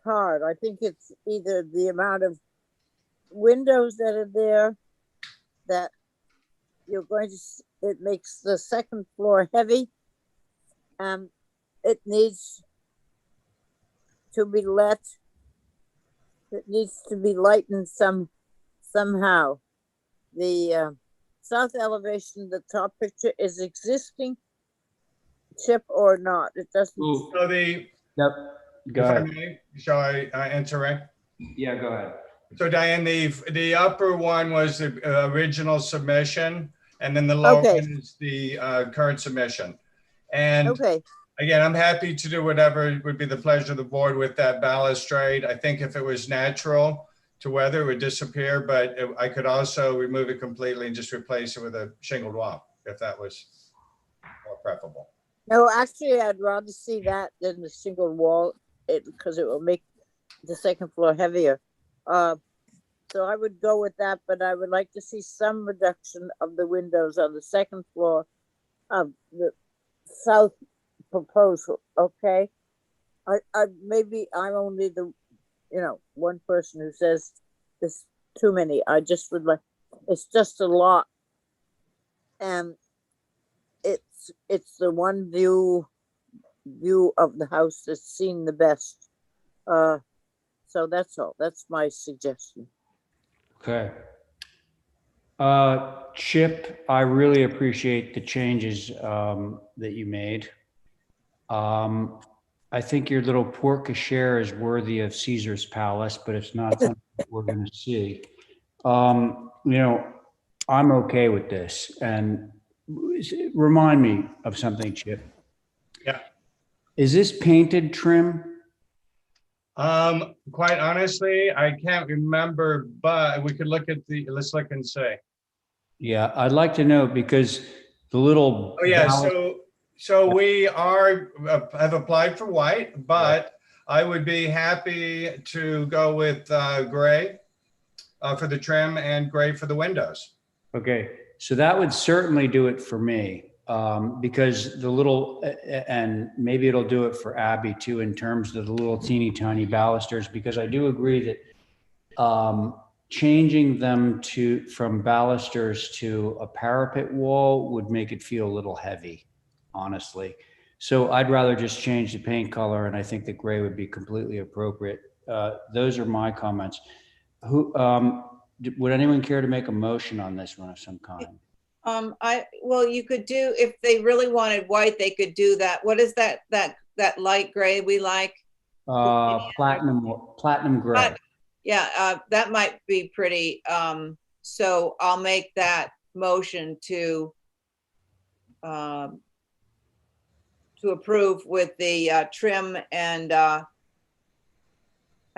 Speaker 4: hard. I think it's either the amount of windows that are there that you're going to, it makes the 2nd floor heavy. It needs to be let. It needs to be lightened some somehow. The south elevation, the top picture is existing, Chip, or not? It doesn't.
Speaker 19: So the,
Speaker 1: Yep. Go
Speaker 19: if I
Speaker 1: ahead.
Speaker 19: may, shall I answer?
Speaker 1: Yeah, go ahead.
Speaker 19: So Diane, the upper one was the original submission, and then the lower
Speaker 4: Okay.
Speaker 19: one is the current submission. And
Speaker 4: Okay.
Speaker 19: again, I'm happy to do whatever would be the pleasure of the board with that balustrade. I think if it was natural to weather, it would disappear, but I could also remove it completely and just replace it with a shingled wall, if that was more preferable.
Speaker 4: No, actually, I'd rather see that than the single wall, because it will make the second floor heavier. So I would go with that, but I would like to see some reduction of the windows on the second floor of the south proposal. Okay, maybe I'm only the one person who says there's too many. I just would like, it's just a lot, and it's the one view of the house that's seen the best. So that's all. That's my suggestion.
Speaker 1: Okay. Chip, I really appreciate the changes that you made. I think your little porte cochere is worthy of Caesar's palace, but it's not something that we're going to see. I'm okay with this. And remind me of something, Chip.
Speaker 19: Yeah.
Speaker 1: Is this painted trim?
Speaker 19: Quite honestly, I can't remember, but we could look at let's look and see.
Speaker 1: Yeah, I'd like to know because the little.
Speaker 19: Oh yeah, so we have applied for white, but I would be happy to go with gray for the trim and gray for the windows.
Speaker 1: Okay, so that would certainly do it for me. Because the little, and maybe it'll do it for Abby too, in terms of the little teeny tiny balusters, because I do agree that changing them from balusters to a parapet wall would make it feel a little heavy, honestly. So I'd rather just change the paint color, and I think the gray would be completely appropriate. Those are my comments. Would anyone care to make a motion on this one of some kind?
Speaker 7: Well, you could do, if they really wanted white, they could do that. What is that light gray we like?
Speaker 1: Platinum gray.
Speaker 7: Yeah, that might be pretty. So I'll make that motion to approve with the trim and I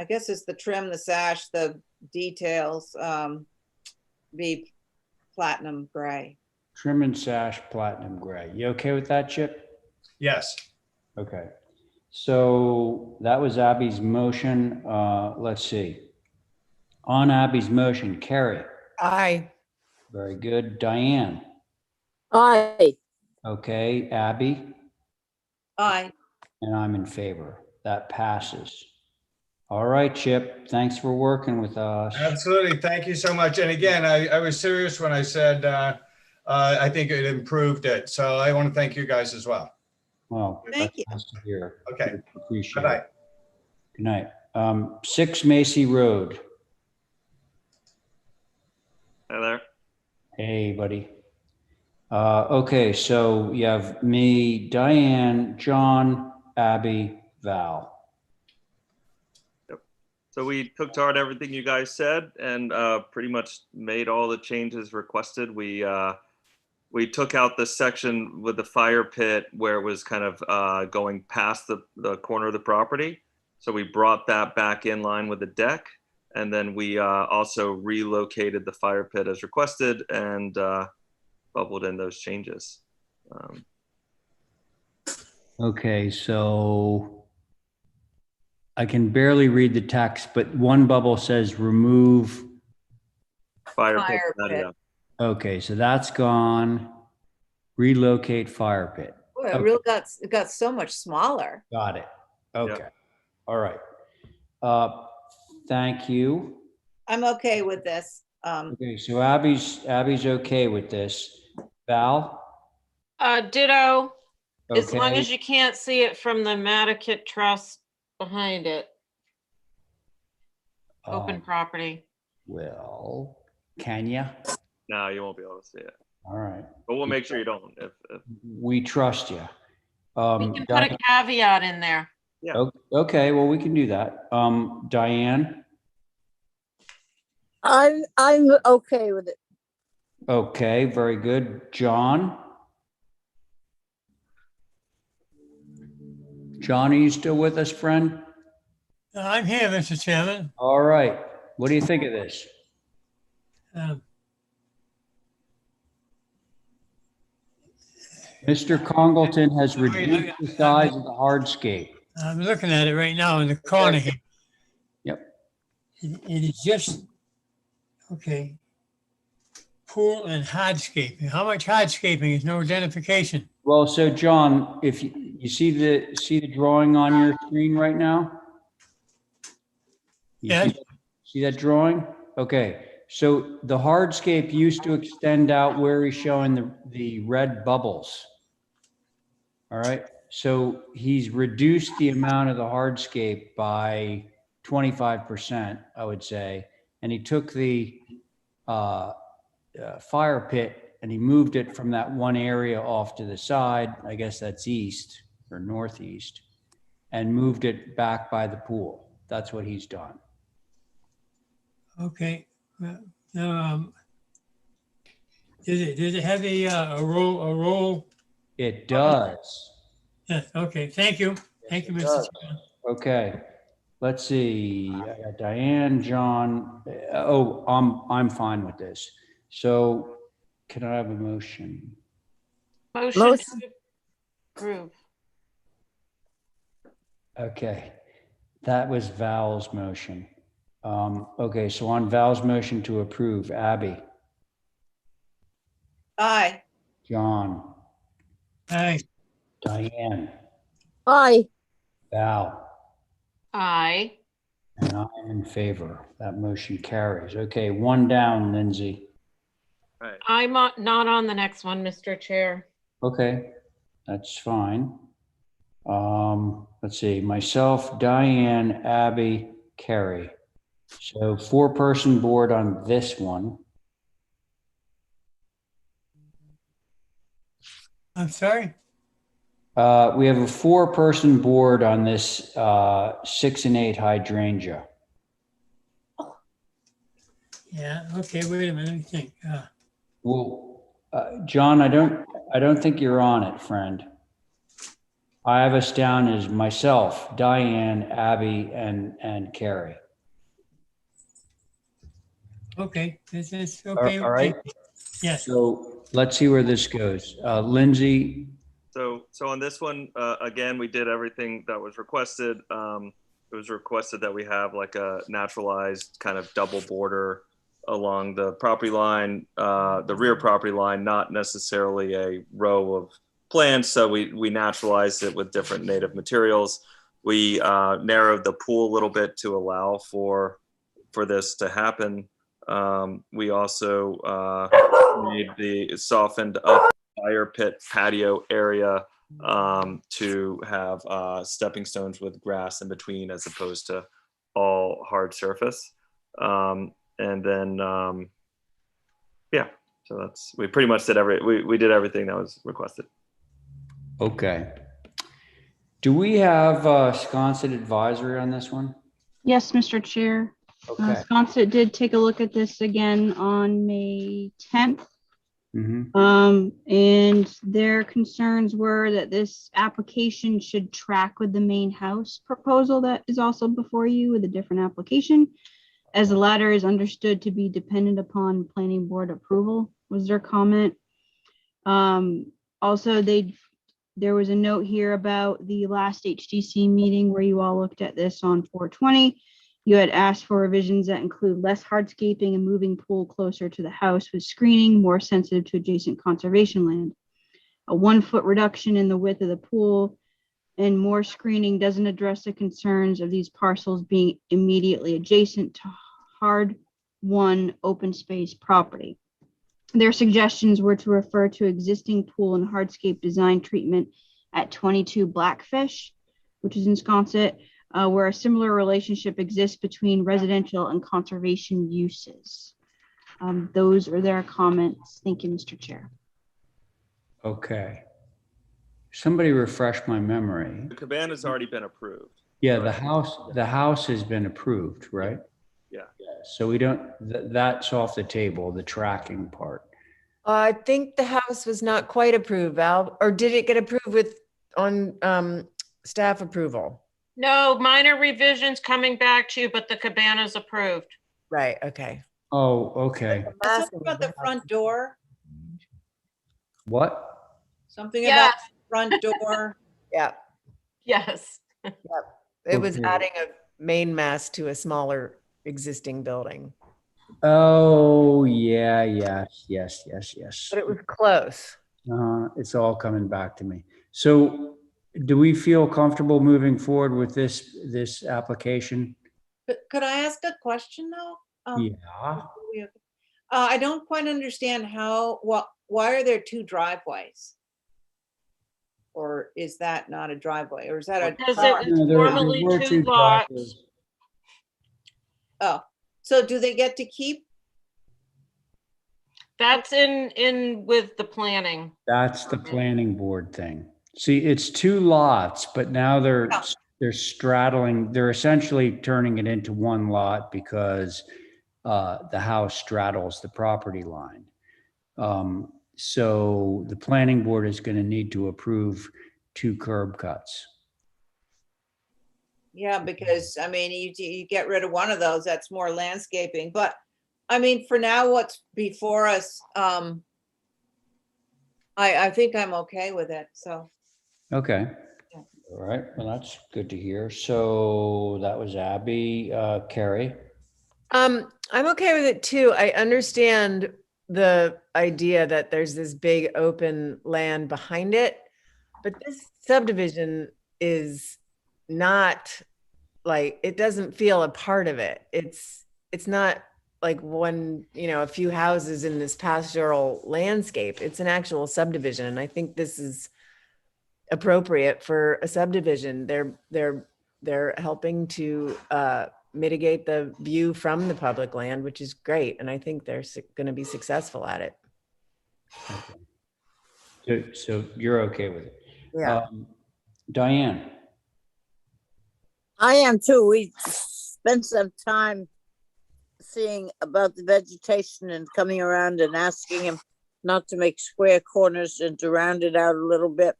Speaker 7: guess it's the trim, the sash, the details be platinum gray.
Speaker 1: Trim and sash, platinum gray. You okay with that, Chip?
Speaker 19: Yes.
Speaker 1: Okay. So that was Abby's motion. Let's see. On Abby's motion, Carrie.
Speaker 12: Aye.
Speaker 1: Very good. Diane.
Speaker 4: Aye.
Speaker 1: Okay. Abby.
Speaker 7: Aye.
Speaker 1: And I'm in favor. That passes. All right, Chip. Thanks for working with us.
Speaker 19: Absolutely. Thank you so much. And again, I was serious when I said I think it improved it. So I want to thank you guys as well.
Speaker 1: Well,
Speaker 7: thank you.
Speaker 1: Nice to hear.
Speaker 19: Okay.
Speaker 1: Appreciate
Speaker 19: Bye-bye.
Speaker 1: it. Good night. 6 Macy Road.
Speaker 20: Hi there.
Speaker 1: Hey, buddy. Okay, so you have me, Diane, John, Abby, Val.
Speaker 20: So we took to heart everything you guys said and pretty much made all the changes requested. We took out the section with the fire pit where it was kind of going past the corner of the property. So we brought that back in line with the deck. And then we also relocated the fire pit as requested and bubbled in those changes.
Speaker 1: Okay, so I can barely read the text, but one bubble says remove.
Speaker 20: Fire pit.
Speaker 1: Okay, so that's gone. Relocate fire pit.
Speaker 7: Boy, it
Speaker 1: Okay.
Speaker 7: really got so much smaller.
Speaker 1: Got it. Okay. All right. Thank you.
Speaker 7: I'm okay with this.
Speaker 1: Okay, so Abby's okay with this. Val?
Speaker 2: Ditto, as long
Speaker 1: Okay.
Speaker 2: as you can't see it from the Nantucket Trust behind it. Open property.
Speaker 1: Well, Can you?
Speaker 20: No, you won't be able to see it,
Speaker 1: All right.
Speaker 20: but we'll make sure you don't. If
Speaker 1: We trust you.
Speaker 2: We can put a caveat in there.
Speaker 20: Yeah.
Speaker 1: Okay, well, we can do that. Diane?
Speaker 15: I'm okay with it.
Speaker 1: Okay, very good. John? John, are you still with us, friend?
Speaker 5: I'm here, Mr. Chairman.
Speaker 1: All right. What do you think of this? Mr. Congleton has reduced the size of the hardscape.
Speaker 5: I'm looking at it right now in the corner here.
Speaker 1: Yep.
Speaker 5: It is just, okay. Pool and hardscaping. How much hardscaping is no identification?
Speaker 1: Well, so John, if you see the drawing on your screen right now?
Speaker 5: Yeah.
Speaker 1: See that drawing? Okay. So the hardscape used to extend out where he's showing the red bubbles. All right. So he's reduced the amount of the hardscape by 25%, I would say. And he took the fire pit and he moved it from that one area off to the side. I guess that's east or northeast, and moved it back by the pool. That's what he's done.
Speaker 5: Okay. Does it have a roll?
Speaker 1: It does.
Speaker 5: Yes. Okay. Thank you. Thank you, Mr. Chairman.
Speaker 1: Okay. Let's see. I got Diane, John. I'm fine with this. So can I have a motion?
Speaker 2: Motion to approve.
Speaker 1: Okay. That was Val's motion. Okay, so on Val's motion to approve, Abby,
Speaker 7: Aye.
Speaker 1: John,
Speaker 5: Aye.
Speaker 1: Diane,
Speaker 15: Aye.
Speaker 1: Val,
Speaker 2: Aye.
Speaker 1: and I'm in favor. That motion carries. Okay, one down, Lindsay.
Speaker 20: Right.
Speaker 2: I'm not on the next one, Mr. Chair.
Speaker 1: Okay, that's fine. Let's see, myself, Diane, Abby, Carrie. So 4-person board on this one.
Speaker 5: I'm sorry?
Speaker 1: We have a 4-person board on this 6 and 8 hydrangea.
Speaker 5: Yeah. Okay. Wait a minute. Let me think.
Speaker 1: Well, John, I don't think you're on it, friend. I have us down as myself, Diane, Abby, and Carrie.
Speaker 5: Okay. This is okay.
Speaker 1: All right.
Speaker 5: Yes.
Speaker 1: So let's see where this goes. Lindsay.
Speaker 20: So on this one, again, we did everything that was requested. It was requested that we have like a naturalized kind of double border along the property line, the rear property line, not necessarily a row of plants. So we naturalized it with different native materials. We narrowed the pool a little bit to allow for this to happen. We also made the softened up fire pit patio area to have stepping stones with grass in between as opposed to all hard surface. And then, yeah, so we pretty much did we did everything that was requested.
Speaker 1: Okay. Do we have Sconset advisory on this one?
Speaker 8: Yes, Mr. Chair.
Speaker 1: Okay.
Speaker 8: Sconset did take a look at this again on May 10th.
Speaker 1: Mm-hmm.
Speaker 8: And their concerns were that this application should track with the main house proposal that is also before you with a different application, as the latter is understood to be dependent upon planning board approval, was their comment. Also, there was a note here about the last HDC meeting where you all looked at this on 4/20. You had asked for revisions that include less hardscaping and moving pool closer to the house with screening more sensitive to adjacent conservation land. A 1-foot reduction in the width of the pool and more screening doesn't address the concerns of these parcels being immediately adjacent to hard won open space property. Their suggestions were to refer to existing pool and hardscape design treatment at 22 Blackfish, which is in Sconset, where a similar relationship exists between residential and conservation uses. Those are their comments. Thank you, Mr. Chair.
Speaker 1: Okay. Somebody refresh my memory.
Speaker 20: The cabana's already been approved.
Speaker 1: Yeah, the house has been approved, right?
Speaker 20: Yeah.
Speaker 1: So we don't, that's off the table, the tracking part.
Speaker 12: I think the house was not quite approved, Val, or did it get approved on staff approval?
Speaker 2: No, minor revisions coming back to you, but the cabana's approved.
Speaker 12: Right, okay.
Speaker 1: Oh, okay.
Speaker 7: Something about the front door,
Speaker 1: What?
Speaker 7: something
Speaker 2: Yes.
Speaker 7: about the front door.
Speaker 12: Yeah,
Speaker 2: Yes.
Speaker 12: it was
Speaker 1: Okay.
Speaker 12: adding a main mast to a smaller existing building,
Speaker 1: Oh, yeah, yes.
Speaker 12: but it was close.
Speaker 1: It's all coming back to me. So do we feel comfortable moving forward with this application?
Speaker 7: Could I ask a question though?
Speaker 1: Yeah.
Speaker 7: I don't quite understand why are there two driveways? Or is that not a driveway? Or is that a?
Speaker 2: Because it was formerly
Speaker 1: were
Speaker 2: two
Speaker 1: driveways.
Speaker 2: lots.
Speaker 7: Oh, so do they get to keep?
Speaker 2: That's in with the planning.
Speaker 1: That's the planning board thing. See, it's two lots, but now they're straddling, they're essentially turning it into one lot because the house straddles the property line. So the planning board is going to need to approve two curb cuts.
Speaker 7: Yeah, because I mean, you get rid of one of those, that's more landscaping, but I mean, for now, what's before us, I think I'm okay with it, so.
Speaker 1: Okay. All right. Well, that's good to hear. So that was Abby. Carrie?
Speaker 12: I'm okay with it too. I understand the idea that there's this big open land behind it, but this subdivision is not like, it doesn't feel a part of it. It's not like a few houses in this pastoral landscape. It's an actual subdivision. And I think this is appropriate for a subdivision. They're helping to mitigate the view from the public land, which is great. And I think they're going to be successful at it.
Speaker 1: So you're okay with it?
Speaker 12: Yeah.
Speaker 1: Diane?
Speaker 4: I am too. We spent some time seeing about the vegetation and coming around and asking him not to make square corners and to round it out a little bit.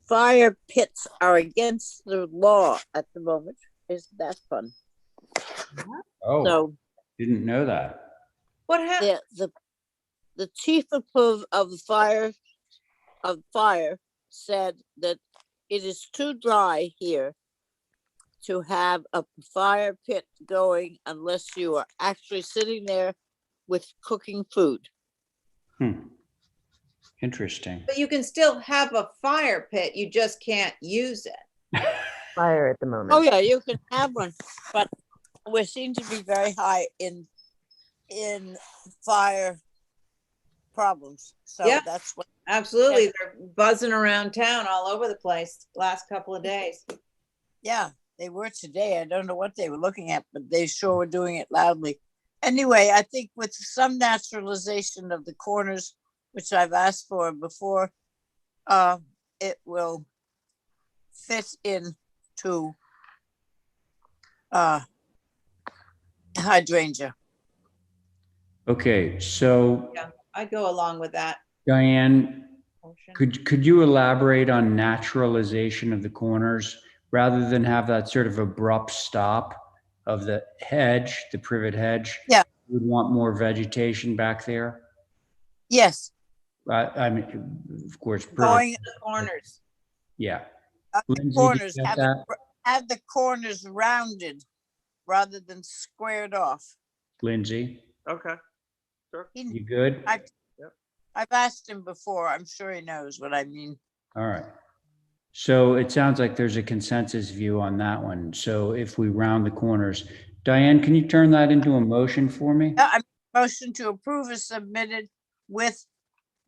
Speaker 4: Fire pits are against the law at the moment. Isn't that fun?
Speaker 1: Oh,
Speaker 4: so
Speaker 1: didn't know that.
Speaker 7: What happened?
Speaker 4: The chief of fire said that it is too dry here to have a fire pit going unless you are actually sitting there with cooking food.
Speaker 1: Interesting.
Speaker 7: But you can still have a fire pit, you just can't use it.
Speaker 12: Fire at the moment.
Speaker 4: Oh yeah, you can have one, but we seem to be very high in fire problems. So
Speaker 7: Yeah,
Speaker 4: that's what.
Speaker 7: Absolutely. They're buzzing around town all over the place last couple of days.
Speaker 4: Yeah, they were today. I don't know what they were looking at, but they sure were doing it loudly. Anyway, I think with some naturalization of the corners, which I've asked for before, it will fit into hydrangea.
Speaker 1: Okay, so
Speaker 7: Yeah, I go along with that.
Speaker 1: Diane, could you elaborate on naturalization of the corners rather than have that sort of abrupt stop of the hedge, the privet hedge?
Speaker 4: Yeah.
Speaker 1: Would want more vegetation back there?
Speaker 4: Yes.
Speaker 1: I mean, of course.
Speaker 7: Going in the corners.
Speaker 1: Yeah.
Speaker 4: The
Speaker 1: Lindsay,
Speaker 4: corners,
Speaker 1: did you get
Speaker 4: have the corners rounded rather than squared off.
Speaker 1: Lindsay,
Speaker 20: Okay. Sure.
Speaker 1: you good?
Speaker 4: I've asked him before. I'm sure he knows what I mean.
Speaker 1: All right. So it sounds like there's a consensus view on that one. So if we round the corners, Diane, can you turn that into a motion for me?
Speaker 4: A motion to approve is submitted with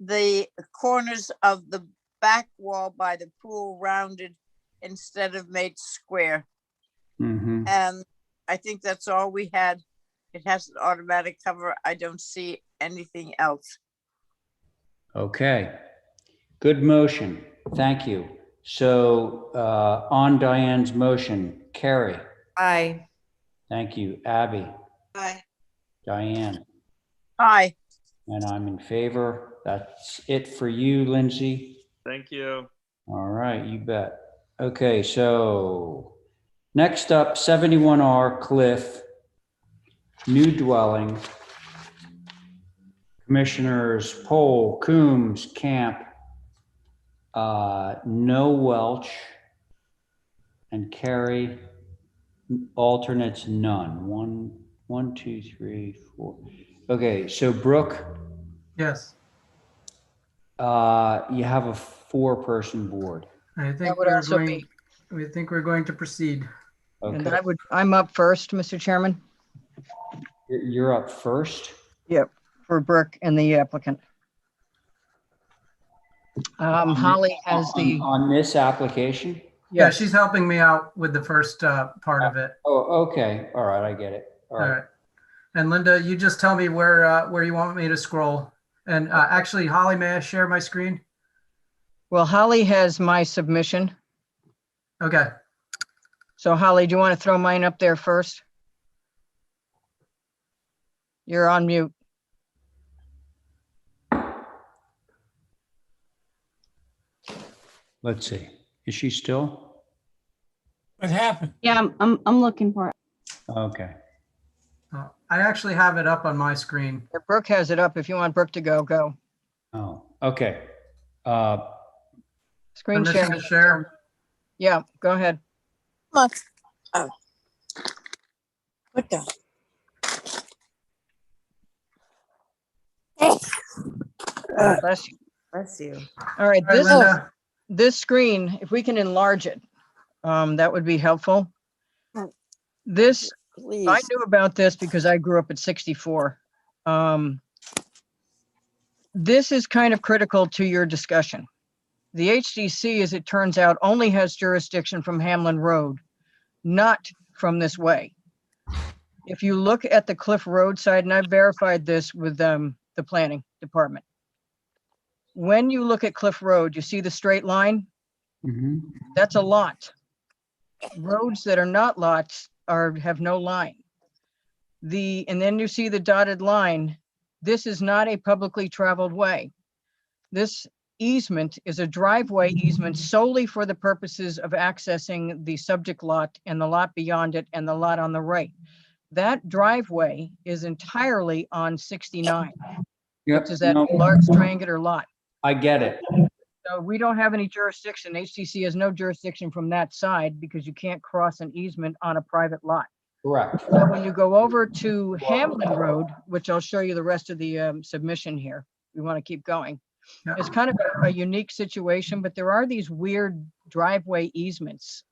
Speaker 4: the corners of the back wall by the pool rounded instead of made square.
Speaker 1: Mm-hmm.
Speaker 4: And I think that's all we had It has an automatic cover. I don't see anything else.
Speaker 1: Okay. Good motion. Thank you. So on Diane's motion, Carrie.
Speaker 12: Aye.
Speaker 1: Thank you. Abby.
Speaker 7: Aye.
Speaker 1: Diane.
Speaker 4: Aye.
Speaker 1: And I'm in favor. That's it for you, Lindsay.
Speaker 20: Thank you.
Speaker 1: All right, you bet. Okay, so next up, 71R Cliff, new dwelling. Commissioners Pohl, Coombs, Camp, no Welch, and Carrie. Alternates none. One, two, three, four. Okay, so Brooke,
Speaker 21: Yes,
Speaker 1: you have a 4-person board.
Speaker 21: I
Speaker 13: That
Speaker 21: think
Speaker 13: would
Speaker 21: we're
Speaker 13: also
Speaker 21: going,
Speaker 13: be,
Speaker 21: we think we're going to proceed.
Speaker 13: and
Speaker 1: Okay,
Speaker 13: I'm up first, Mr. Chairman.
Speaker 1: you're up first.
Speaker 13: Yep, for Brooke and the applicant. Holly has the,
Speaker 1: On this application?
Speaker 21: Yeah,
Speaker 13: yes,
Speaker 21: she's helping me out with the first part of it.
Speaker 1: Oh, okay. All right, I get it. All
Speaker 21: All
Speaker 1: right.
Speaker 21: right. And Linda, you just tell me where you want me to scroll. And actually, Holly, may I share my screen?
Speaker 13: well, Holly has my submission.
Speaker 21: Okay.
Speaker 13: So Holly, do you want to throw mine up there first? You're on mute.
Speaker 1: Let's see. Is she still?
Speaker 5: What happened?
Speaker 8: Yeah, I'm looking for it.
Speaker 1: Okay.
Speaker 21: I actually have it up on my screen.
Speaker 13: Brooke has it up. If you want Brooke to go, go.
Speaker 1: Oh, okay.
Speaker 13: Screen
Speaker 21: Permission
Speaker 13: share.
Speaker 21: to share?
Speaker 13: Yeah, go ahead.
Speaker 4: Look. Oh. What the?
Speaker 13: Bless you.
Speaker 12: Bless you.
Speaker 13: All right,
Speaker 21: All right, Linda.
Speaker 13: this screen, if we can enlarge it, that would be helpful. This,
Speaker 4: Please.
Speaker 13: I knew about this because I grew up at 64. This is kind of critical to your discussion. The HDC, as it turns out, only has jurisdiction from Hamlin Road, not from this way. If you look at the Cliff Road side, and I've verified this with the planning department. When you look at Cliff Road, you see the straight line?
Speaker 1: Mm-hmm.
Speaker 13: That's a lot. Roads that are not lots have no line. And then you see the dotted line. This is not a publicly traveled way. This easement is a driveway easement solely for the purposes of accessing the subject lot and the lot beyond it and the lot on the right. That driveway is entirely on 69,
Speaker 1: Yep.
Speaker 13: which is that
Speaker 1: No,
Speaker 13: large triangular lot.
Speaker 1: I get it.
Speaker 13: So we don't have any jurisdiction. HTC has no jurisdiction from that side because you can't cross an easement on a private lot.
Speaker 1: Correct.
Speaker 13: So when you go over to Hamlin Road, which I'll show you the rest of the submission here, we want to keep going. It's kind of a unique situation, but there are these weird driveway easements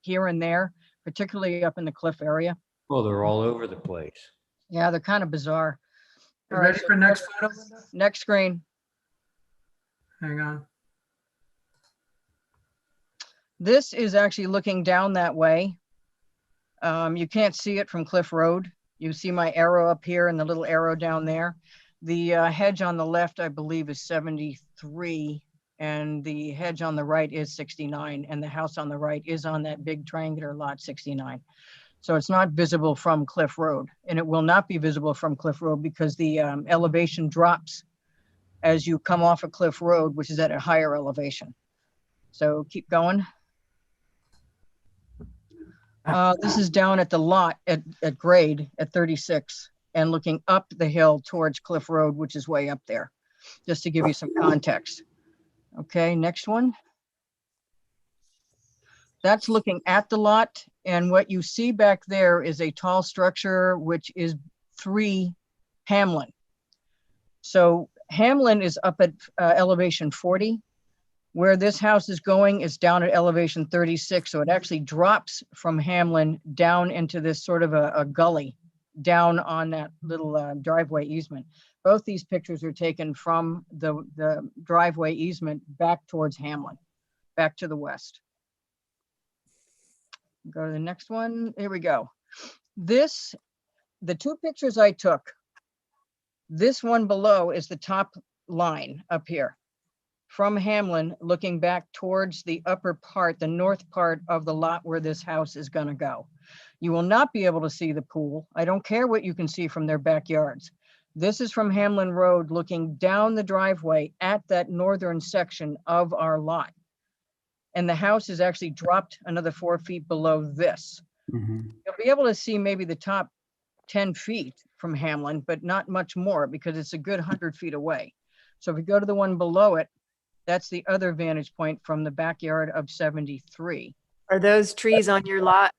Speaker 13: here and there, particularly up in the Cliff area.
Speaker 1: Well, they're all over the place.
Speaker 13: Yeah, they're kind of bizarre.
Speaker 21: You
Speaker 13: All right,
Speaker 21: ready
Speaker 13: so
Speaker 21: for next photo?
Speaker 13: next screen.
Speaker 21: Hang on.
Speaker 13: This is actually looking down that way. You can't see it from Cliff Road. You see my arrow up here and the little arrow down there. The hedge on the left, I believe, is 73, and the hedge on the right is 69, and the house on the right is on that big triangular lot 69. So it's not visible from Cliff Road, and it will not be visible from Cliff Road because the elevation drops as you come off of Cliff Road, which is at a higher elevation. So keep going. This is down at the lot at grade at 36 and looking up the hill towards Cliff Road, which is way up there, just to give you some context. Okay, next one. That's looking at the lot, and what you see back there is a tall structure, which is 3 Hamlin. So Hamlin is up at elevation 40. Where this house is going is down at elevation 36. So it actually drops from Hamlin down into this sort of a gully down on that little driveway easement. Both these pictures are taken from the driveway easement back towards Hamlin, back to the west. Go to the next one. Here we go. This the two pictures I took, this one below is the top line up here from Hamlin, looking back towards the upper part, the north part of the lot where this house is going to go. You will not be able to see the pool. I don't care what you can see from their backyards. This is from Hamlin Road, looking down the driveway at that northern section of our lot. And the house is actually dropped another 4 feet below this.
Speaker 1: Mhm.
Speaker 13: You'll be able to see maybe the top 10 feet from Hamlin, but not much more because it's a good 100 feet away. So if we go to the one below it, that's the other vantage point from the backyard of 73.
Speaker 12: Are those trees on your lot?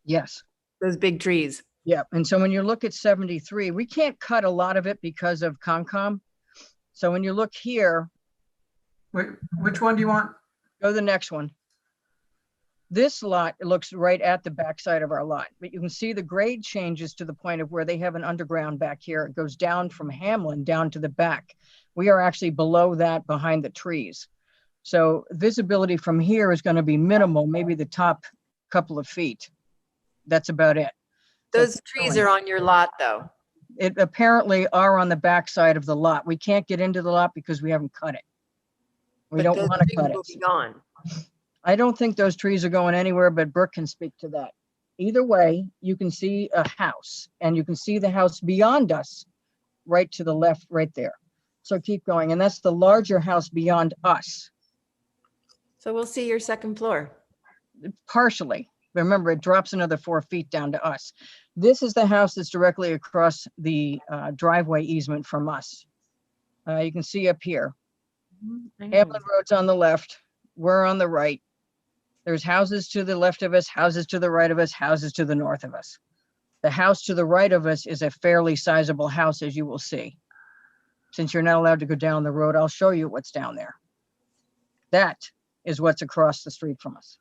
Speaker 13: Yes.
Speaker 12: Those big trees?
Speaker 13: Yeah. And so when you look at 73, we can't cut a lot of it because of Concom. So when you look here.
Speaker 21: Wait, which one do you want?
Speaker 13: Go to the next one. This lot looks right at the backside of our lot, but you can see the grade changes to the point of where they have an underground back here. It goes down from Hamlin down to the back. We are actually below that behind the trees. So visibility from here is going to be minimal, maybe the top couple of feet. That's about it.
Speaker 12: Those trees are on your lot though.
Speaker 13: It apparently are on the backside of the lot. We can't get into the lot because we haven't cut it. We
Speaker 12: But
Speaker 13: don't
Speaker 12: those
Speaker 13: want to
Speaker 12: trees
Speaker 13: cut it.
Speaker 12: will be gone.
Speaker 13: I don't think those trees are going anywhere, but Brooke can speak to that. Either way, you can see a house and you can see the house beyond us, right to the left, right there. So keep going. And that's the larger house beyond us.
Speaker 12: So we'll see your second floor.
Speaker 13: Partially. Remember, it drops another 4 feet down to us. This is the house that's directly across the driveway easement from us. You can see up here. Hamlin Road's on the left. We're on the right. There's houses to the left of us, houses to the right of us, houses to the north of us. The house to the right of us is a fairly sizable house, as you will see. Since you're not allowed to go down the road, I'll show you what's down there. That is what's across the street from us.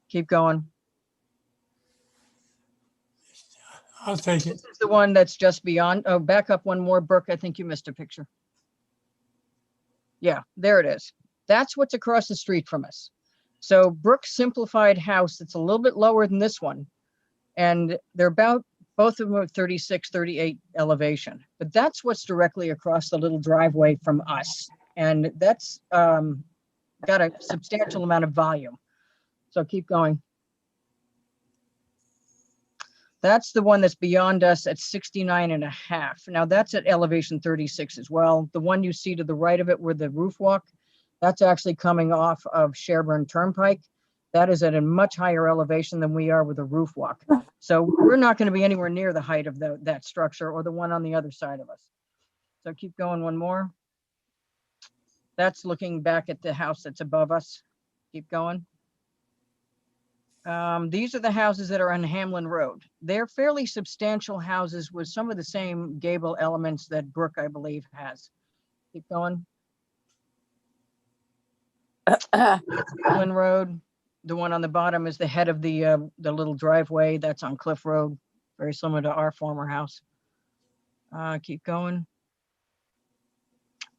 Speaker 13: Keep going.
Speaker 5: I'll take it.
Speaker 13: This is the one that's just beyond. Oh, back up one more, Brooke. I think you missed a picture. Yeah, there it is. That's what's across the street from us. So Brooke's simplified house, it's a little bit lower than this one. And they're about, both of them are 36, 38 elevation. But that's what's directly across the little driveway from us. And that's got a substantial amount of volume. So keep going. That's the one that's beyond us at 69.5. Now that's at elevation 36 as well. The one you see to the right of it where the roof walk, that's actually coming off of Sherburne Turnpike. That is at a much higher elevation than we are with a roof walk. So we're not going to be anywhere near the height of that structure or the one on the other side of us. So keep going one more. That's looking back at the house that's above us. Keep going. These are the houses that are on Hamlin Road. They're fairly substantial houses with some of the same gable elements that Brooke, I believe, has. Keep going. Hamlin Road. The one on the bottom is the head of the little driveway. That's on Cliff Road, very similar to our former house. Keep going.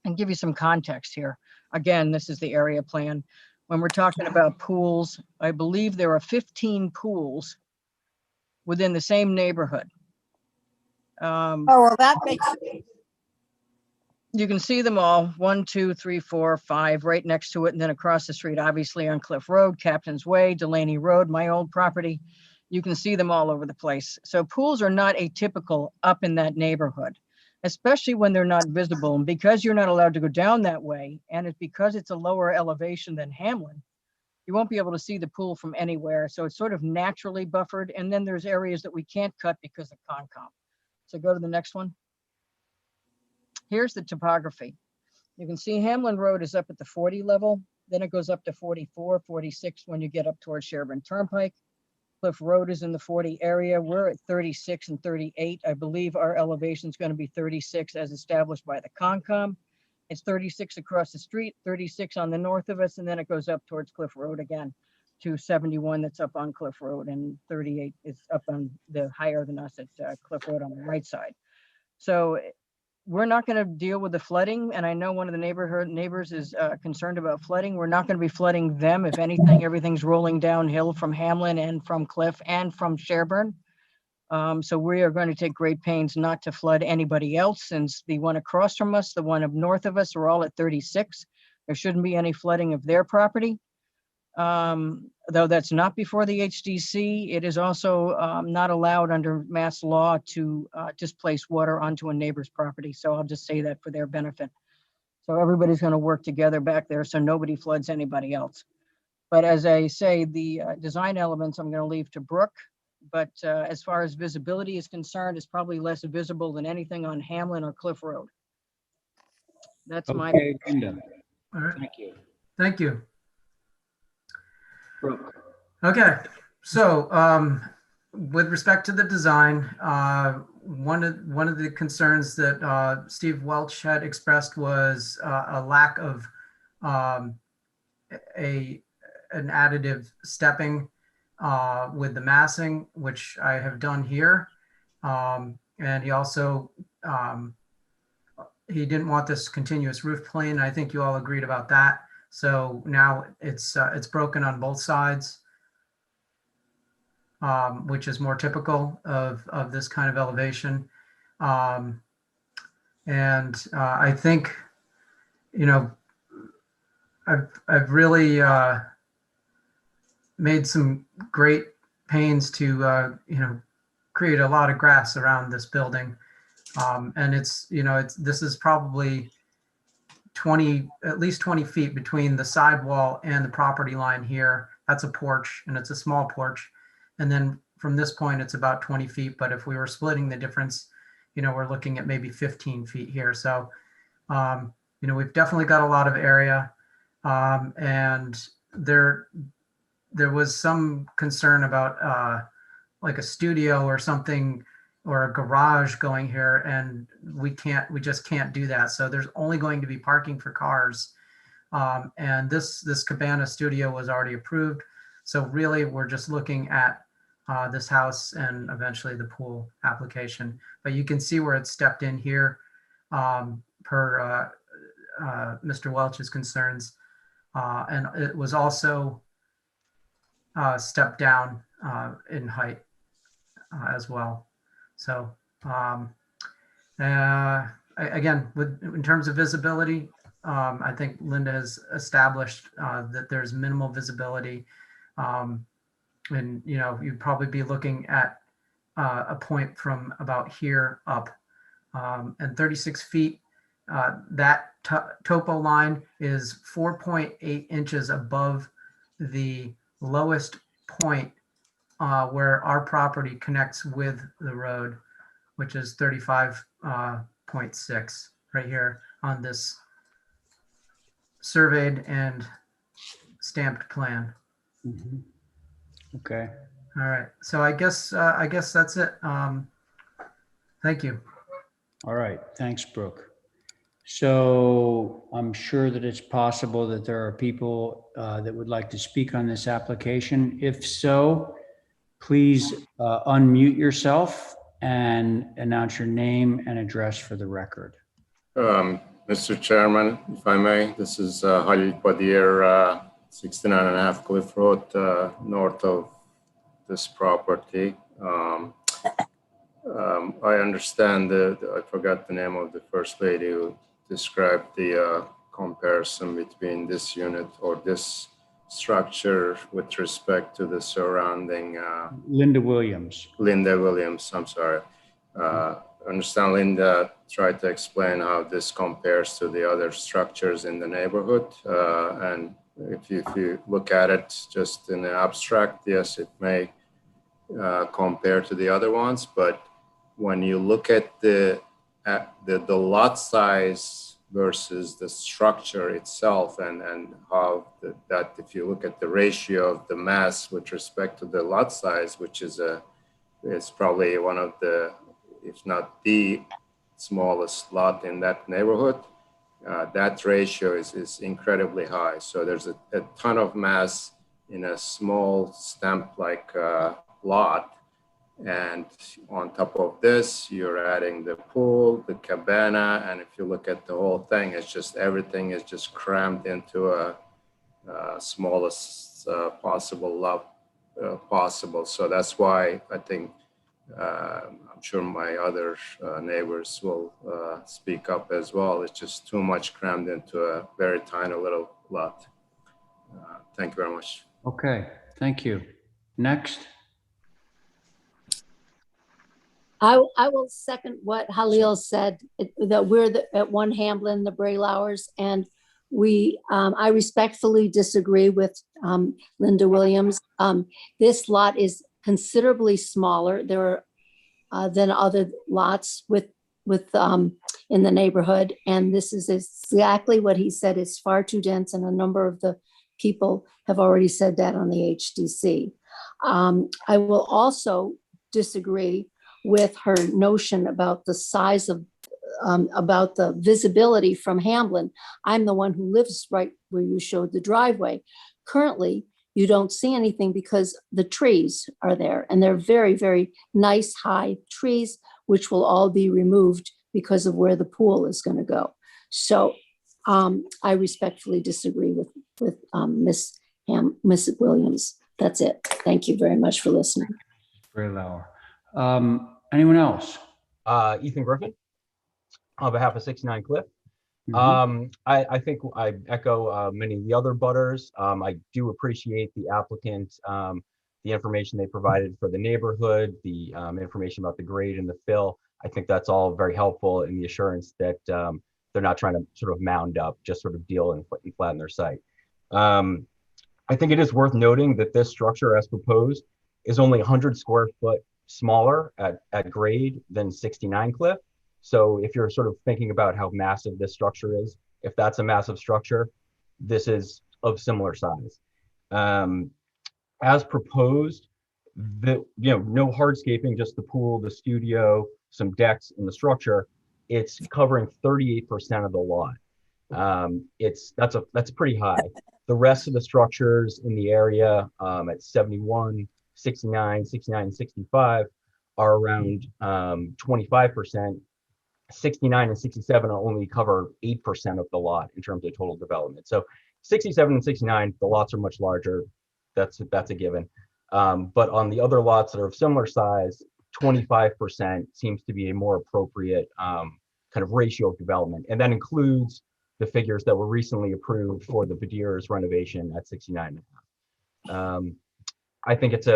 Speaker 13: And give you some context here. Again, this is the area plan. When we're talking about pools, I believe there are 15 pools within the same neighborhood.
Speaker 4: Oh, well, that makes
Speaker 13: You can see them all, 1, 2, 3, 4, 5, right next to it. And then across the street, obviously on Cliff Road, Captain's Way, Delaney Road, my old property. You can see them all over the place. So pools are not atypical up in that neighborhood, especially when they're not visible. And because you're not allowed to go down that way, and it's because it's a lower elevation than Hamlin, you won't be able to see the pool from anywhere. So it's sort of naturally buffered. And then there's areas that we can't cut because of Concom. So go to the next one. Here's the topography. You can see Hamlin Road is up at the 40 level. Then it goes up to 44, 46 when you get up towards Sherburne Turnpike. Cliff Road is in the 40 area. We're at 36 and 38. I believe our elevation is going to be 36 as established by the Concom. It's 36 across the street, 36 on the north of us, and then it goes up towards Cliff Road again to 71 that's up on Cliff Road, and 38 is up on the higher than us at Cliff Road on the right side. So we're not going to deal with the flooding, and I know one of the neighbors is concerned about flooding. We're not going to be flooding them. If anything, everything's rolling downhill from Hamlin and from Cliff and from Sherburne. So we are going to take great pains not to flood anybody else, since the one across from us, the one up north of us, are all at 36. There shouldn't be any flooding of their property. Though that's not before the HDC, it is also not allowed under mass law to displace water onto a neighbor's property. So I'll just say that for their benefit. So everybody's going to work together back there so nobody floods anybody else. But as I say, the design elements I'm going to leave to Brooke. But as far as visibility is concerned, it's probably less visible than anything on Hamlin or Cliff Road. That's my.
Speaker 1: Okay, Linda.
Speaker 21: All right.
Speaker 1: Thank you.
Speaker 21: Thank you.
Speaker 1: Brooke.
Speaker 21: Okay, so with respect to the design, one of the concerns that Steve Welch had expressed was a lack of an additive stepping with the massing, which I have done here. And he also, he didn't want this continuous roof plane. I think you all agreed about that. So now it's broken on both sides, which is more typical of this kind of elevation. And I think, you know, I've really made some great pains to, you know, create a lot of grass around this building. And it's, you know, this is probably at least 20 feet between the sidewall and the property line here. That's a porch, and it's a small porch. And then from this point, it's about 20 feet. But if we were splitting the difference, you know, we're looking at maybe 15 feet here. So, you know, we've definitely got a lot of area. And there was some concern about like a studio or something, or a garage going here, and we just can't do that. So there's only going to be parking for cars. And this cabana studio was already approved. So really we're just looking at this house and eventually the pool application. But you can see where it's stepped in here per Mr. Welch's concerns. And it was also stepped down in height as well. So again, in terms of visibility, I think Linda has established that there's minimal visibility. And, you know, you'd probably be looking at a point from about here up. And 36 feet, that topo line is 4.8 inches above the lowest point where our property connects with the road, which is 35.6 right here on this surveyed and stamped plan.
Speaker 1: Mm-hmm. Okay.
Speaker 21: All right. So I guess that's it. Thank you.
Speaker 1: All right. Thanks, Brooke. So I'm sure that it's possible that there are people that would like to speak on this application. If so, please unmute yourself and announce your name and address for the record.
Speaker 9: Mr. Chairman, if I may, this is Halil Padir, 69.5 Cliff Road, north of this property. I understand I forgot the name of the first lady who described the comparison between this unit or this structure with respect to the surrounding.
Speaker 1: Linda Williams.
Speaker 9: Linda Williams, I'm sorry. I understand Linda tried to explain how this compares to the other structures in the neighborhood. And if you look at it just in the abstract, yes, it may compare to the other ones. But when you look at the lot size versus the structure itself, and how that if you look at the ratio of the mass with respect to the lot size, which is it's probably one of the, if not the smallest lot in that neighborhood, that ratio is incredibly high. So there's a ton of mass in a small stamp-like lot. And on top of this, you're adding the pool, the cabana, and if you look at the whole thing, it's just everything is just crammed into a smallest possible lot possible. So that's why I think I'm sure my other neighbors will speak up as well. It's just too much crammed into a very tiny little lot. Thank you very much.
Speaker 1: Okay, thank you. Next.
Speaker 15: I will second what Halil said, that we're at One Hamlin, the Bralowers, and I respectfully disagree with Linda Williams. This lot is considerably smaller than other lots with in the neighborhood, and this is exactly what he said. It's far too dense, and a number of the people have already said that on the HDC. I will also disagree with her notion about the size of, about the visibility from Hamlin. I'm the one who lives right where you showed the driveway. Currently, you don't see anything because the trees are there, and they're very, very nice high trees, which will all be removed because of where the pool is going to go. So I respectfully disagree with Miss Williams. That's it. Thank you very much for listening.
Speaker 1: Bralower. Anyone else?
Speaker 10: Ethan Griffin, on behalf of 69 Cliff. I think I echo many of the other butters. I do appreciate the applicant, the information they provided for the neighborhood, the information about the grade and the fill. I think that's all very helpful in the assurance that they're not trying to sort of mound up, just sort of deal and flatten their site. I think it is worth noting that this structure as proposed is only 100 square foot smaller at grade than 69 Cliff. So if you're sort of thinking about how massive this structure is, if that's a massive structure, this is of similar size. As proposed, no hardscaping, just the pool, the studio, some decks in the structure. It's covering 38% of the lot. That's pretty high. The rest of the structures in the area at 71, 69, 69, and 65 are around 25%. 69 and 67 only cover 8% of the lot in terms of total development. So 67 and 69, the lots are much larger. That's a given. But on the other lots that are of similar size, 25% seems to be a more appropriate kind of ratio of development. And that includes the figures that were recently approved for the Badirs renovation at 69. I think it's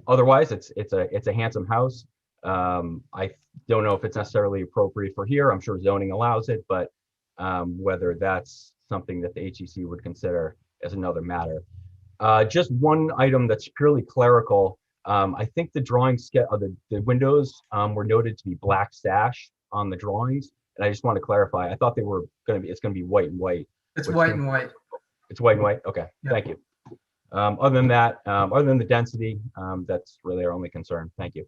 Speaker 10: otherwise it's a handsome house. I don't know if it's necessarily appropriate for here. I'm sure zoning allows it, but whether that's something that the HEC would consider is another matter. Just one item that's purely clerical. I think the drawing the windows were noted to be black sash on the drawings, and I just want to clarify. I thought it's going to be white and white.
Speaker 21: It's white and white.
Speaker 1: It's white and white. Okay,
Speaker 21: Yep.
Speaker 1: Thank you. Other than that, other than the density, that's really our only concern. Thank you.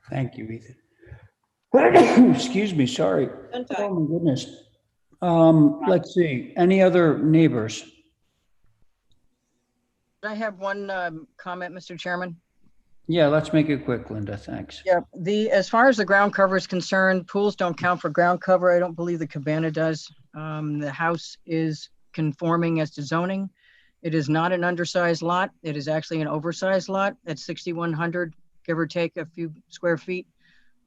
Speaker 1: Thank you, Ethan. Excuse me, sorry. Oh my goodness. Let's see, any other neighbors?
Speaker 13: I have one comment, Mr. Chairman.
Speaker 1: Yeah, let's make it quick, Linda, thanks.
Speaker 13: Yeah, as far as the ground cover is concerned, pools don't count for ground cover. I don't believe the cabana does. The house is conforming as to zoning. It is not an undersized lot. It is actually an oversized lot at 6,100, give or take a few square feet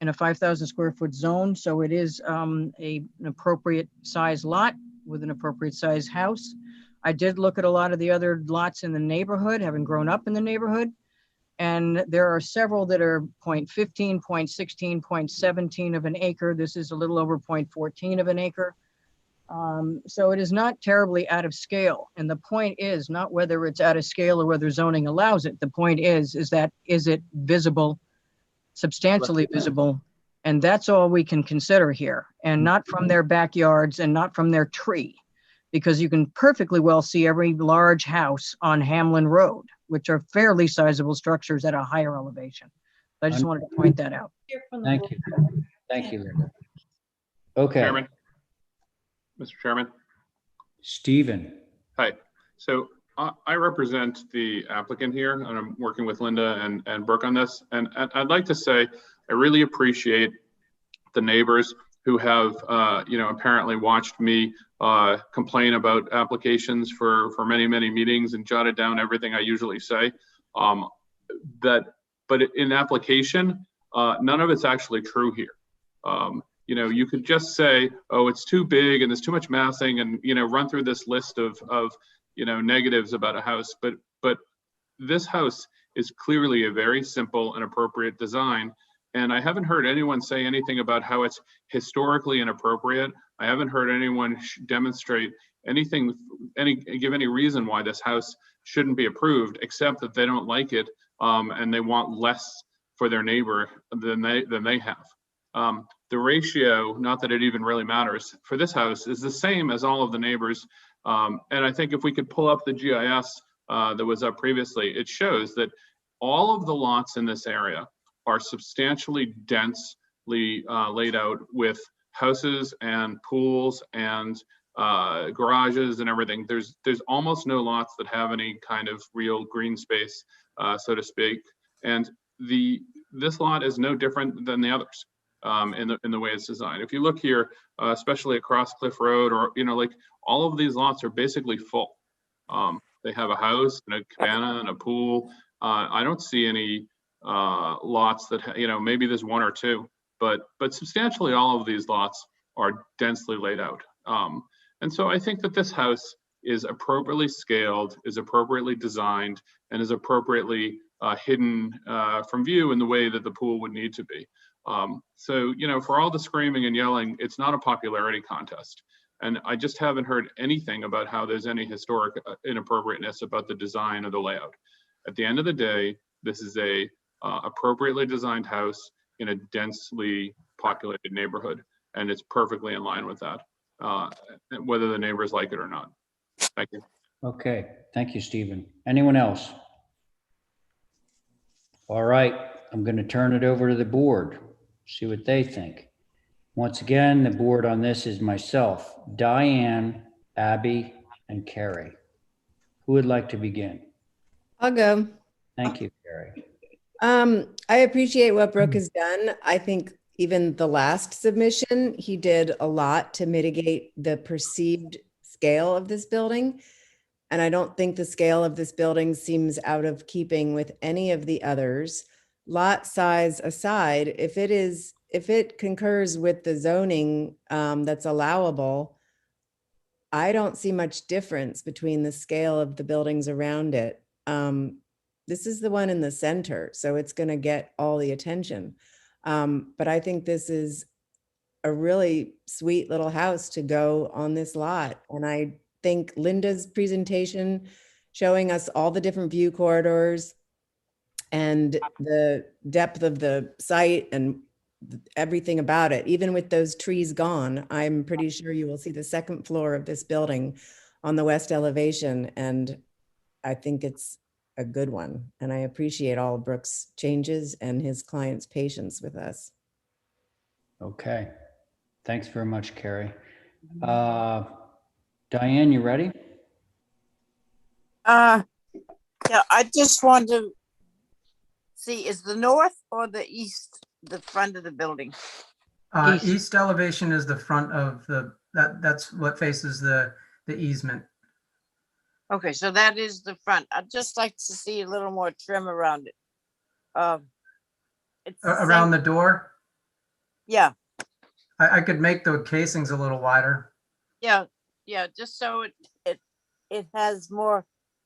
Speaker 13: in a 5,000 square foot zone. So it is an appropriate size lot with an appropriate size house. I did look at a lot of the other lots in the neighborhood, having grown up in the neighborhood. And there are several that are 0.15, 0.16, 0.17 of an acre. This is a little over 0.14 of an acre. So it is not terribly out of scale. And the point is not whether it's out of scale or whether zoning allows it. The point is it visible, substantially visible? And that's all we can consider here, and not from their backyards and not from their tree, because you can perfectly well see every large house on Hamlin Road, which are fairly sizable structures at a higher elevation. I just wanted to point that out.
Speaker 1: Thank you. Thank you, Linda. Okay.
Speaker 22: Chairman. Mr. Chairman.
Speaker 1: Stephen.
Speaker 22: Hi. So I represent the applicant here, and I'm working with Linda and Brooke on this. And I'd like to say I really appreciate the neighbors who have, apparently watched me complain about applications for many, many meetings and jotted down everything I usually say. That but in application, none of it's actually true here. You know, you could just say, oh, it's too big and there's too much massing, and, you know, run through this list of you know, negatives about a house. But this house is clearly a very simple and appropriate design. And I haven't heard anyone say anything about how it's historically inappropriate. I haven't heard anyone demonstrate anything, give any reason why this house shouldn't be approved, except that they don't like it and they want less for their neighbor than they have. The ratio, not that it even really matters, for this house is the same as all of the neighbors. And I think if we could pull up the GIS that was up previously, it shows that all of the lots in this area are substantially densely laid out with houses and pools and garages and everything. There's almost no lots that have any kind of real green space, so to speak. And this lot is no different than the others in the way it's designed. If you look here, especially across Cliff Road, or, you know, like, all of these lots are basically full. They have a house and a cabana and a pool. I don't see any lots that, you know, maybe there's one or two, but substantially all of these lots are densely laid out. And so I think that this house is appropriately scaled, is appropriately designed, and is appropriately hidden from view in the way that the pool would need to be. So, you know, for all the screaming and yelling, it's not a popularity contest. And I just haven't heard anything about how there's any historic inappropriateness about the design or the layout. At the end of the day, this is a appropriately designed house in a densely populated neighborhood, and it's perfectly in line with that, whether the neighbors like it or not. Thank you.
Speaker 1: Okay, thank you, Stephen. Anyone else? All right, I'm going to turn it over to the board, see what they think. Once again, the board on this is myself, Diane, Abby, and Carrie. Who would like to begin?
Speaker 12: I'll go.
Speaker 1: Thank you, Carrie.
Speaker 12: I appreciate what Brooke has done. I think even the last submission, he did a lot to mitigate the perceived scale of this building. And I don't think the scale of this building seems out of keeping with any of the others. Lot size aside, if it concurs with the zoning that's allowable, I don't see much difference between the scale of the buildings around it. This is the one in the center, so it's going to get all the attention. But I think this is a really sweet little house to go on this lot. And I think Linda's presentation showing us all the different view corridors and the depth of the site and everything about it, even with those trees gone, I'm pretty sure you will see the second floor of this building on the west elevation. And I think it's a good one. And I appreciate all of Brooke's changes and his client's patience with us.
Speaker 1: Okay, thanks very much, Carrie. Diane, you ready?
Speaker 4: Yeah, I just want to see, is the north or the east the front of the building?
Speaker 21: East elevation is the front of that's what faces the easement.
Speaker 4: Okay, so that is the front. I'd just like to see a little more trim around it. It's
Speaker 21: around the door?
Speaker 4: Yeah.
Speaker 21: I could make the casings a little wider.
Speaker 4: Yeah, just so it has more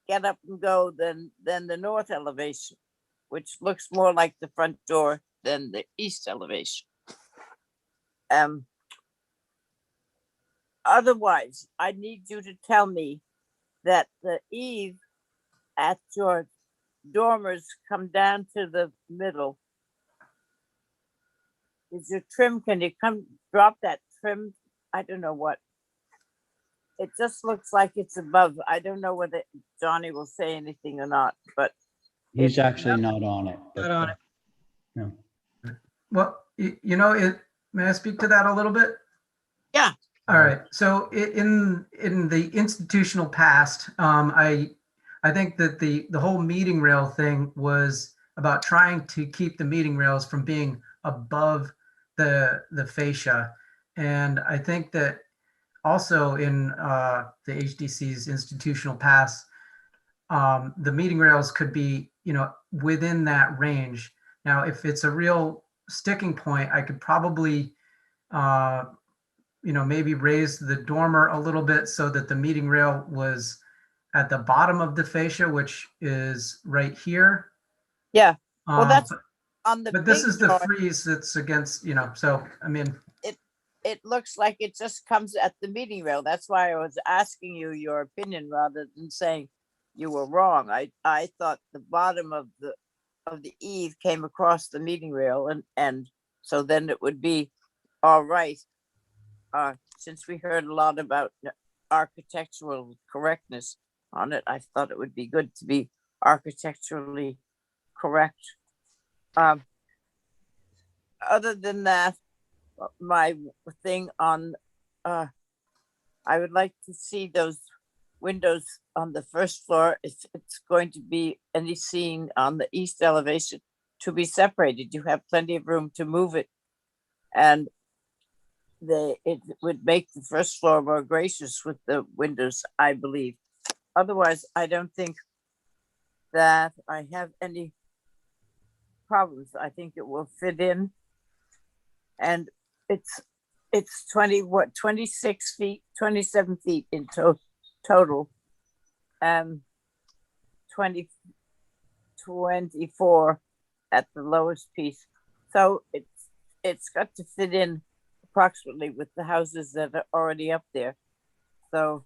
Speaker 4: get up and go than the north elevation, which looks more like the front door than the east elevation. Otherwise, I need you to tell me that the eave at your dormers come down to the middle. Is your trim, can you drop that trim? I don't know what. It just looks like it's above. I don't know whether Johnny will say anything or not, but.
Speaker 1: He's actually not on it.
Speaker 4: Not on it.
Speaker 1: No.
Speaker 21: Well, you know, may I speak to that a little bit?
Speaker 4: Yeah.
Speaker 21: All right. So in the institutional past, I think that the whole meeting rail thing was about trying to keep the meeting rails from being above the fascia. And I think that also in the HDC's institutional past, the meeting rails could be, you know, within that range. Now, if it's a real sticking point, I could probably, maybe raise the dormer a little bit so that the meeting rail was at the bottom of the fascia, which is right here.
Speaker 4: Yeah, well, that's on the
Speaker 21: But this
Speaker 4: big
Speaker 21: is the
Speaker 4: drawing.
Speaker 21: frieze that's against, so, I mean,
Speaker 4: It looks like it just comes at the meeting rail. That's why I was asking you your opinion rather than saying you were wrong. I thought the bottom of the eave came across the meeting rail, and so then it would be all right. Since we heard a lot about architectural correctness on it, I thought it would be good to be architecturally correct. Other than that, my thing on, I would like to see those windows on the first floor, if it's going to be any scene on the east elevation, to be separated. You have plenty of room to move it. And it would make the first floor more gracious with the windows, I believe. Otherwise, I don't think that I have any problems. I think it will fit in. And it's 26 feet, 27 feet in total. 24 at the lowest piece. So it's got to fit in approximately with the houses that are already up there. So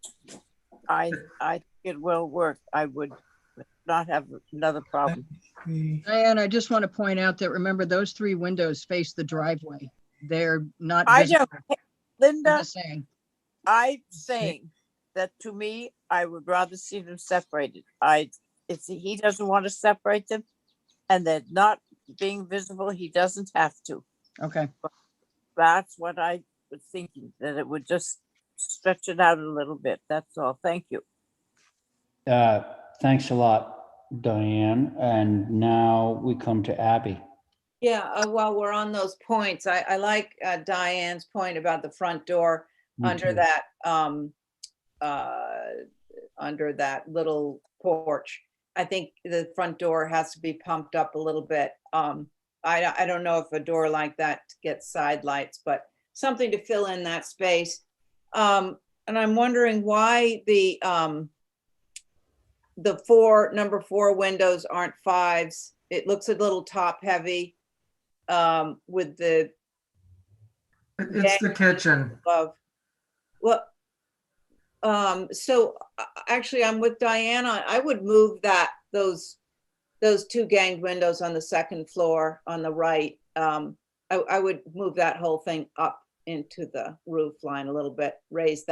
Speaker 4: I think it will work. I would not have another problem.
Speaker 13: Diane, I just want to point out that, remember, those 3 windows face the driveway. They're not
Speaker 4: I
Speaker 13: visible.
Speaker 4: don't, Linda,
Speaker 13: I'm just saying.
Speaker 4: I'm saying that to me, I would rather see them separated. If he doesn't want to separate them and they're not being visible, he doesn't have to.
Speaker 13: Okay.
Speaker 4: But that's what I was thinking, that it would just stretch it out a little bit. That's all. Thank you.
Speaker 1: Thanks a lot, Diane. And now we come to Abby.
Speaker 7: Yeah, while we're on those points, I like Diane's point about the front door under that little porch. I think the front door has to be pumped up a little bit. I don't know if a door like that gets side lights, but something to fill in that space. And I'm wondering why the number 4 windows aren't 5s. It looks a little top heavy with the.
Speaker 21: it's the kitchen.
Speaker 7: Above. Well, so actually I'm with Diana. I would move those 2 ganged windows on the second floor on the right. I would move that whole thing up into the roof line a little bit, raise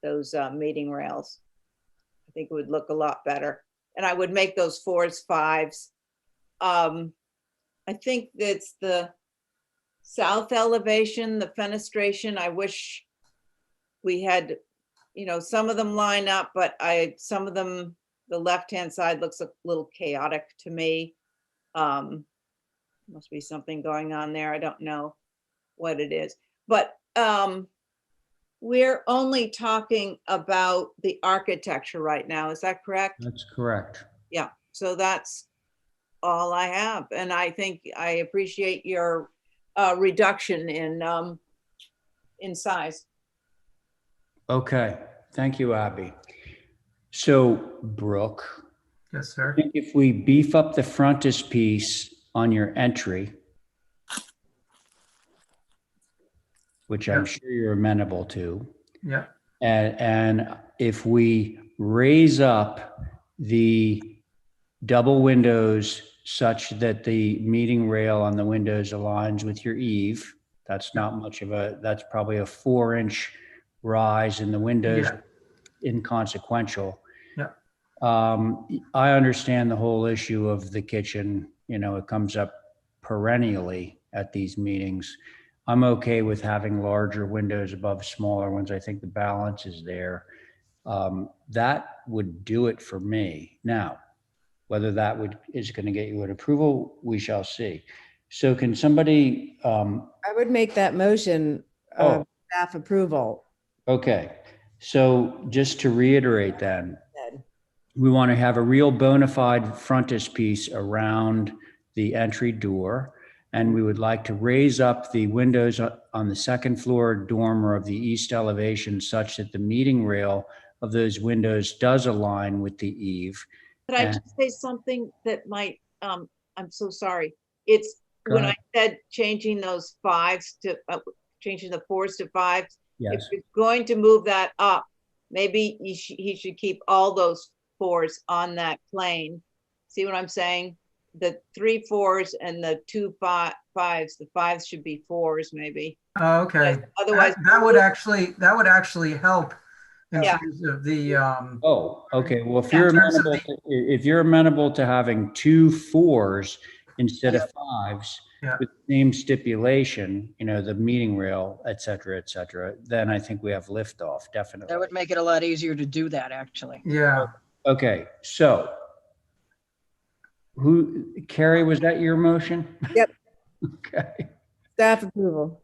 Speaker 7: those meeting rails. I think it would look a lot better. And I would make those 4s 5s. I think that's the south elevation, the fenestration. I wish we had, some of them line up, but some of them, the left-hand side looks a little chaotic to me. Must be something going on there. I don't know what it is, but we're only talking about the architecture right now. Is that correct?
Speaker 1: That's correct.
Speaker 7: Yeah, so that's all I have. And I think I appreciate your reduction in size.
Speaker 1: Okay, thank you, Abby. So, Brooke.
Speaker 21: Yes, sir.
Speaker 1: I think if we beef up the frontispiece on your entry, which I'm sure you're amenable to.
Speaker 21: Yeah.
Speaker 1: And if we raise up the double windows such that the meeting rail on the windows aligns with your eave, that's not much of that's probably a 4-inch rise in the windows, inconsequential.
Speaker 21: Yeah.
Speaker 1: I understand the whole issue of the kitchen. It comes up perennially at these meetings. I'm okay with having larger windows above smaller ones. I think the balance is there. That would do it for me. Now, whether that is going to get you an approval, we shall see. So can somebody?
Speaker 12: I would make that motion staff approval.
Speaker 1: Okay. So just to reiterate then, we want to have a real bona fide frontispiece around the entry door. And we would like to raise up the windows on the second floor dormer of the east elevation such that the meeting rail of those windows does align with the eave.
Speaker 7: Could I
Speaker 1: And-
Speaker 7: just say something that might, I'm so sorry. It's
Speaker 1: Go
Speaker 7: when
Speaker 1: ahead.
Speaker 7: I said changing those fives to, changing the fours to fives. If
Speaker 1: Yes.
Speaker 7: you're going to move that up, maybe he should keep all those fours on that plane. See what I'm saying? The 3 4s and the 2 5s, the 5s should be 4s maybe.
Speaker 21: Oh, okay.
Speaker 7: Otherwise,
Speaker 21: that would actually help in
Speaker 7: Yeah.
Speaker 21: terms of the
Speaker 1: Oh, okay. Well, if
Speaker 21: in
Speaker 1: you're
Speaker 21: terms of
Speaker 1: amenable to having 2 4s instead of 5s
Speaker 21: Yeah.
Speaker 1: with the same stipulation, the meeting rail, et cetera, then I think we have liftoff, definitely.
Speaker 13: That would make it a lot easier to do that, actually.
Speaker 21: Yeah.
Speaker 1: Okay, so Carrie, was that your motion?
Speaker 12: Yep.
Speaker 1: Okay.
Speaker 12: Staff approval.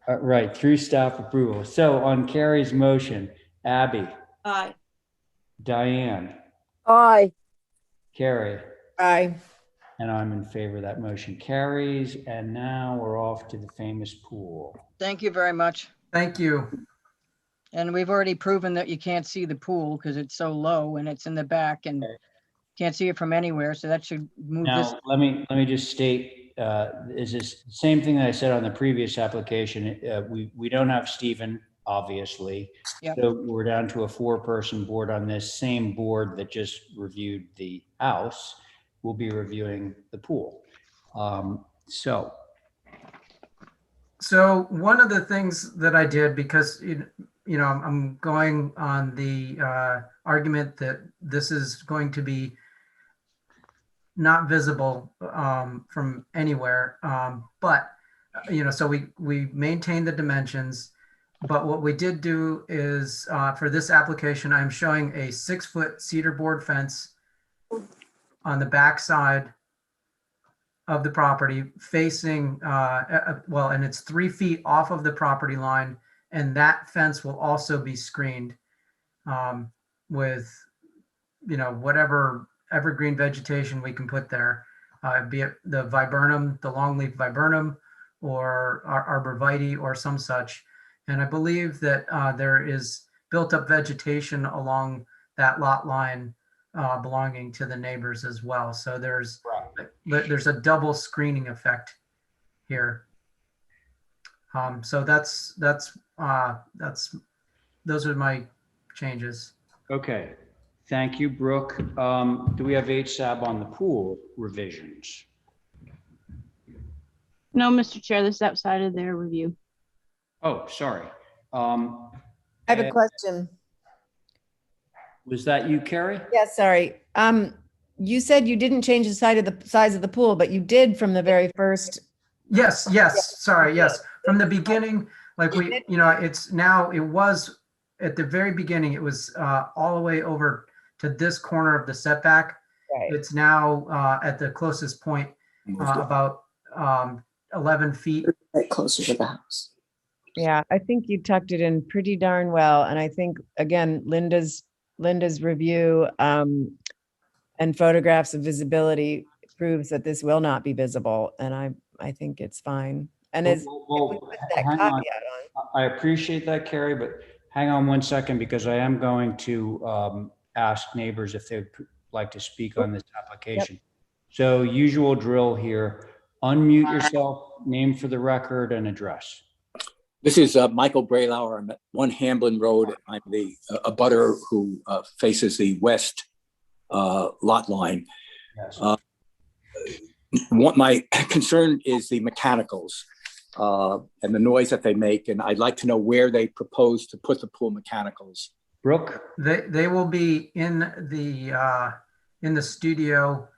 Speaker 1: Right, through staff approval. So on Carrie's motion, Abby,
Speaker 7: Aye.
Speaker 1: Diane,
Speaker 4: Aye.
Speaker 1: Carrie,
Speaker 12: Aye.
Speaker 1: and I'm in favor. That motion carries. And now we're off to the famous pool.
Speaker 13: Thank you very much.
Speaker 21: Thank you.
Speaker 13: And we've already proven that you can't see the pool because it's so low and it's in the back and can't see it from anywhere. So that should move this.
Speaker 1: Now, let me just state, is this the same thing that I said on the previous application? We don't have Stephen, obviously.
Speaker 13: Yep.
Speaker 1: So we're down to a 4-person board on this same board that just reviewed the house. We'll be reviewing the pool. So
Speaker 21: one of the things that I did, because I'm going on the argument that this is going to be not visible from anywhere, but so we maintained the dimensions. But what we did do is for this application, I'm showing a 6-foot cedar board fence on the back side of the property facing, and it's 3 feet off of the property line. And that fence will also be screened with, whatever evergreen vegetation we can put there, be it the viburnum, the longleaf viburnum, or arborvitae or some such. And I believe that there is built up vegetation along that lot line belonging to the neighbors as well. So there's a double screening effect here. So those are my changes.
Speaker 1: okay, thank you, Brooke. Do we have HSAB on the pool revisions?
Speaker 8: No, Mr. Chair, this is outside of their review.
Speaker 1: Oh, sorry.
Speaker 12: I have a question.
Speaker 1: Was that you, Carrie?
Speaker 12: Yeah, sorry. You said you didn't change the size of the pool, but you did from the very first.
Speaker 21: Yes. Sorry. Yes. From the beginning, like it was at the very beginning, it was all the way over to this corner of the setback.
Speaker 12: Right.
Speaker 21: It's now at the closest point, about 11 feet.
Speaker 15: Right closer to the house.
Speaker 12: Yeah, I think you tucked it in pretty darn well. And I think, again, Linda's review and photographs of visibility proves that this will not be visible. And I think it's fine. And as we put that
Speaker 1: hang
Speaker 12: caveat
Speaker 1: on. I appreciate that, Carrie, but hang on one second because I am going to ask neighbors if they'd like to speak on this application. Yep. So usual drill here, unmute yourself, name for the record and address.
Speaker 3: This is Michael Bralower. I'm at 1 Hamblin Road. I'm the abutter who faces the west lot line.
Speaker 1: Yes.
Speaker 3: What my concern is the mechanicals and the noise that they make, and I'd like to know where they propose to put the pool mechanicals.
Speaker 1: Brooke?
Speaker 21: They will be in the studio,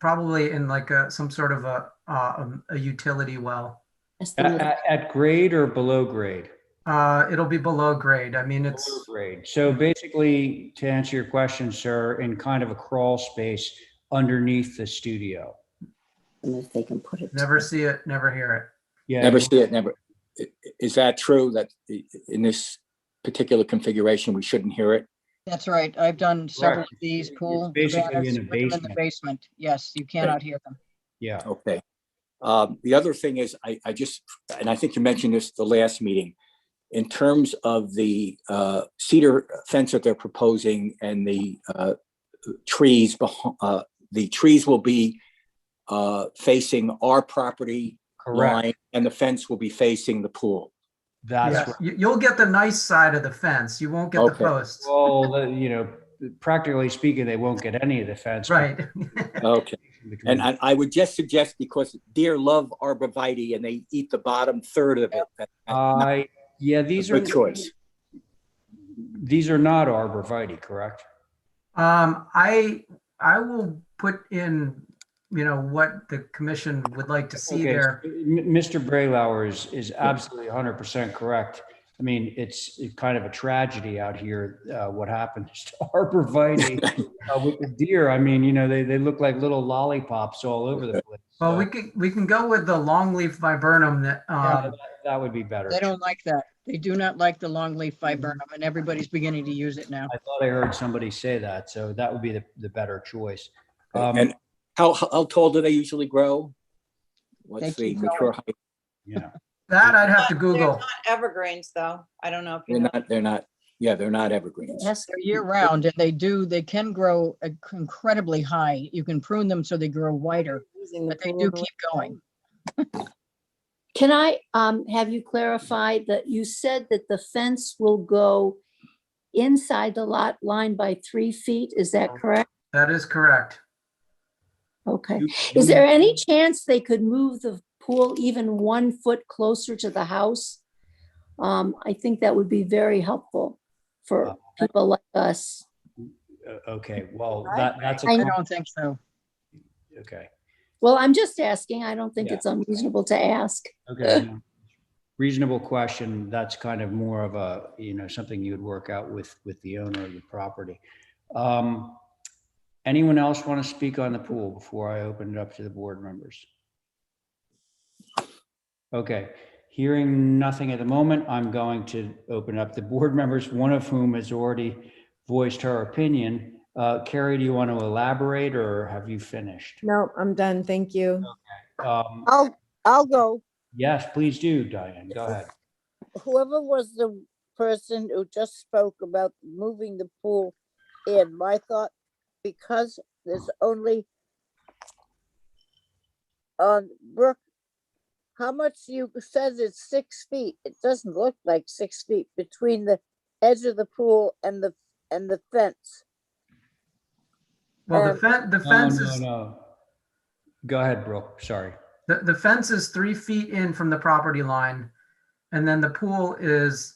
Speaker 21: probably in like some sort of a utility well.
Speaker 1: At grade or below grade?
Speaker 21: It'll be below grade. I mean, it's
Speaker 1: below grade. So basically, to answer your question, sir, in kind of a crawl space underneath the studio.
Speaker 15: And if they can put it.
Speaker 21: Never see it, never hear it.
Speaker 1: Yeah.
Speaker 3: Never see it, never. Is that true that in this particular configuration, we shouldn't hear it?
Speaker 13: That's right. I've done several of these pool
Speaker 1: basically
Speaker 13: cabanas
Speaker 1: in a
Speaker 13: with them in the
Speaker 1: basement.
Speaker 13: basement. Yes, you cannot hear them.
Speaker 1: Yeah.
Speaker 3: Okay. The other thing is, I just, and I think you mentioned this at the last meeting, in terms of the cedar fence that they're proposing and the trees, the trees will be facing our property
Speaker 1: Correct.
Speaker 3: line, and the fence will be facing the pool.
Speaker 1: That's
Speaker 21: Yes,
Speaker 1: right.
Speaker 21: you'll get the nice side of the fence. You won't get the
Speaker 3: Okay.
Speaker 21: posts.
Speaker 1: Well, practically speaking, they won't get any of the fence.
Speaker 21: Right.
Speaker 3: Okay. And I would just suggest, because deer love arborvitae and they eat the bottom third of it.
Speaker 1: Yeah, these
Speaker 3: Good choice.
Speaker 1: These are not arborvitae, correct?
Speaker 21: I will put in, what the commission would like to see
Speaker 1: Okay,
Speaker 21: there.
Speaker 1: so Mr. Bralower is absolutely 100% correct. I mean, it's kind of a tragedy out here, what happens to arborvitae with the deer. I mean, they look like little lollipops all over the place.
Speaker 21: Well, we can go with the longleaf viburnum that,
Speaker 1: that would be better.
Speaker 13: They don't like that. They do not like the longleaf viburnum, and everybody's beginning to use it now.
Speaker 1: I thought I heard somebody say that, so that would be the better choice.
Speaker 3: And how tall do they usually grow? What's the mature height?
Speaker 1: Yeah.
Speaker 21: That I'd have to Google.
Speaker 7: They're not evergreens, though. I don't know if you
Speaker 3: They're not. Yeah, they're not evergreens.
Speaker 13: Yes, they're year round, and they can grow incredibly high. You can prune them so they grow wider, but they do keep going.
Speaker 15: Can I have you clarify that you said that the fence will go inside the lot line by 3 feet? Is that correct?
Speaker 21: That is correct.
Speaker 15: Okay. Is there any chance they could move the pool even 1 foot closer to the house? I think that would be very helpful for people like us.
Speaker 1: Okay, well, that's
Speaker 13: I don't think so.
Speaker 1: Okay.
Speaker 15: Well, I'm just asking. I don't think it's unreasonable to ask.
Speaker 1: Okay. Reasonable question. That's kind of more of a, something you would work out with the owner of the property. Anyone else want to speak on the pool before I open it up to the board members? Okay. Hearing nothing at the moment, I'm going to open up the board members, one of whom has already voiced her opinion. Carrie, do you want to elaborate, or have you finished?
Speaker 12: No, I'm done. Thank you.
Speaker 4: I'll go.
Speaker 1: Yes, please do, Diane. Go ahead.
Speaker 4: Whoever was the person who just spoke about moving the pool in, my thought, because there's only on Brooke, how much you says it's 6 feet. It doesn't look like 6 feet between the edge of the pool and the fence.
Speaker 21: Well, the fence is.
Speaker 1: No. Go ahead, Brooke. Sorry.
Speaker 21: The fence is 3 feet in from the property line, and then the pool is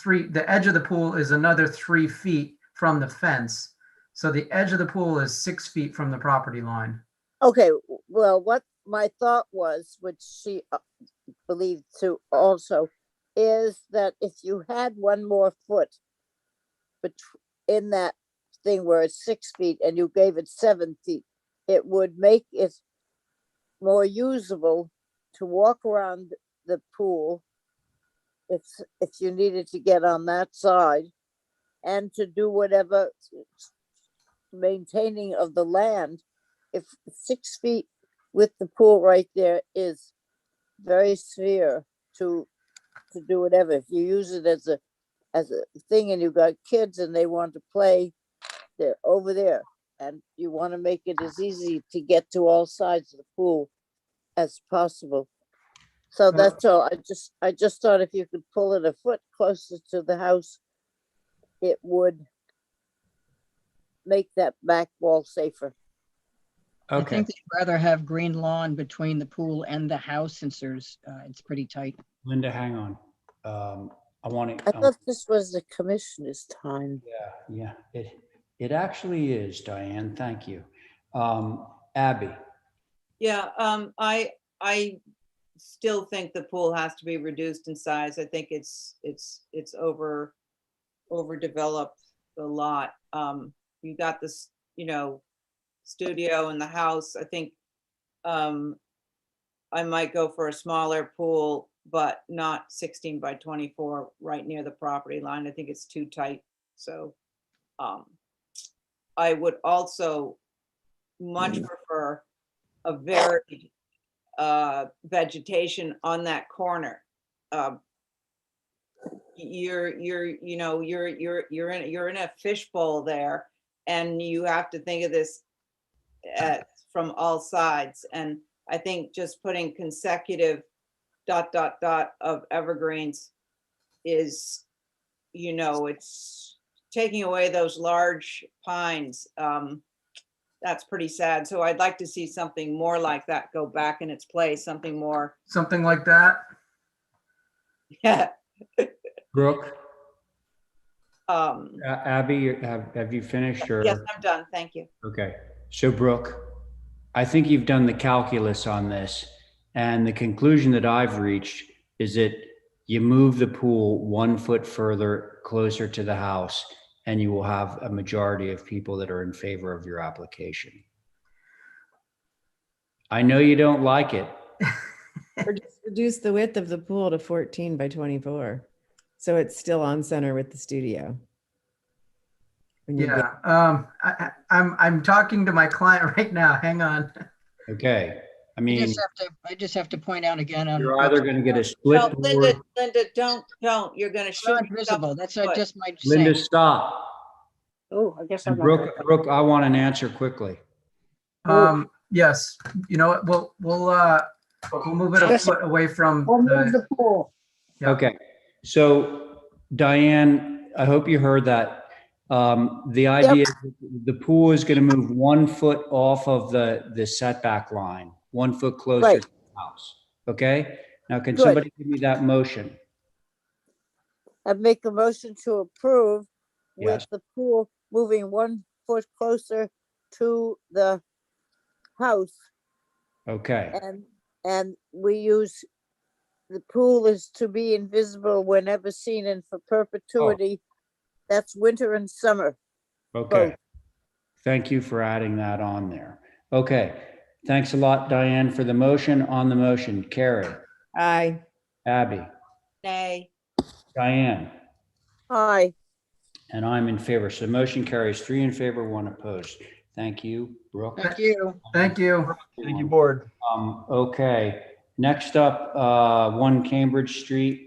Speaker 21: the edge of the pool is another 3 feet from the fence. So the edge of the pool is 6 feet from the property line.
Speaker 4: Okay, well, what my thought was, which she believed to also, is that if you had 1 more foot in that thing where it's 6 feet and you gave it 7 feet, it would make it more usable to walk around the pool if you needed to get on that side, and to do whatever maintaining of the land. If 6 feet with the pool right there is very severe to do whatever. If you use it as a thing and you've got kids and they want to play, they're over there, and you want to make it as easy to get to all sides of the pool as possible. So that's all. I just thought if you could pull it a foot closer to the house, it would make that back wall safer.
Speaker 13: I think they'd rather have green lawn between the pool and the house, since it's pretty tight.
Speaker 1: Linda, hang on. I
Speaker 4: thought this was the commissioner's time.
Speaker 1: Yeah. It actually is, Diane. Thank you. Abby.
Speaker 7: Yeah, I still think the pool has to be reduced in size. I think it's overdeveloped a lot. You got this, studio in the house. I think I might go for a smaller pool, but not 16 by 24 right near the property line. I think it's too tight. So I would also much prefer a varied vegetation on that corner. You're in a fishbowl there, and you have to think of this from all sides. And I think just putting consecutive ... of evergreens is, it's taking away those large pines. That's pretty sad. So I'd like to see something more like that go back in its place, something more.
Speaker 21: Something like that.
Speaker 7: Yeah.
Speaker 1: Brooke,
Speaker 7: Um,
Speaker 1: Abby, have you finished or?
Speaker 7: yes, I'm done. Thank you.
Speaker 1: Okay, so Brooke, I think you've done the calculus on this, and the conclusion that I've reached is that you move the pool 1 foot further closer to the house, and you will have a majority of people that are in favor of your application. I know you don't like it.
Speaker 12: Or just reduce the width of the pool to 14 by 24. So it's still on center with the studio.
Speaker 21: Yeah, I'm talking to my client right now. Hang on.
Speaker 1: Okay, I mean,
Speaker 13: I just have to point out again.
Speaker 1: you're either going to get a split
Speaker 7: No,
Speaker 1: board.
Speaker 7: Linda, don't. You're going to shoot.
Speaker 13: Not visible. That's just my
Speaker 1: Linda,
Speaker 13: saying.
Speaker 1: stop.
Speaker 15: Oh, I guess
Speaker 1: And
Speaker 15: I'm not.
Speaker 1: Brooke, I want an answer quickly.
Speaker 21: Yes, you know what, we'll move it a foot away from
Speaker 15: We'll move the pool.
Speaker 21: Yeah.
Speaker 1: Okay, so Diane, I hope you heard that. The idea is the pool is going to move 1 foot off of the setback line, 1 foot closer to the house. Okay, now can somebody give me that motion?
Speaker 4: I make a motion to approve
Speaker 1: Yes.
Speaker 4: with the pool moving 1 foot closer to the house.
Speaker 1: Okay,
Speaker 4: And we use, the pool is to be invisible whenever seen and for perpetuity. That's winter and summer.
Speaker 1: okay. Thank you for adding that on there. Okay, thanks a lot, Diane, for the motion. On the motion, Carrie,
Speaker 12: Aye.
Speaker 1: Abby,
Speaker 7: Nay.
Speaker 1: Diane,
Speaker 4: Aye.
Speaker 1: and I'm in favor. So the motion carries 3 in favor, 1 opposed. Thank you, Brooke.
Speaker 13: Thank you.
Speaker 21: Thank you. Thank you, board.
Speaker 1: Okay, next up, 1 Cambridge Street.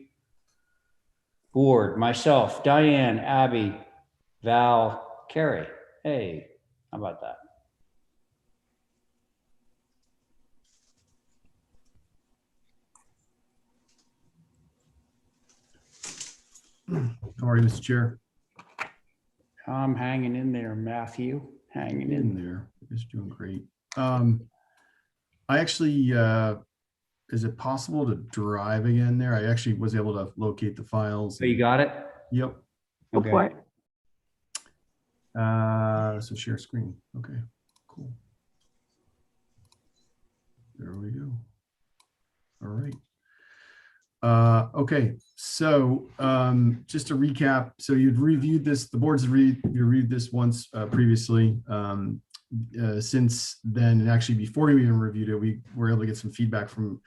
Speaker 1: Board, myself, Diane, Abby, Val, Carrie. Hey, how about that?
Speaker 11: How are you, Mr. Chair?
Speaker 1: I'm hanging in there, Matthew, hanging in there.
Speaker 11: Just doing great. I actually, is it possible to drive again there? I actually was able to locate the files.
Speaker 1: So you got it?
Speaker 11: Yep.
Speaker 1: Okay.
Speaker 11: So share screen. Okay, cool. There we go. All right. Okay, so just to recap, so you'd reviewed this, the board's reviewed this once previously. Since then, and actually before we even reviewed it, we were able to get some feedback from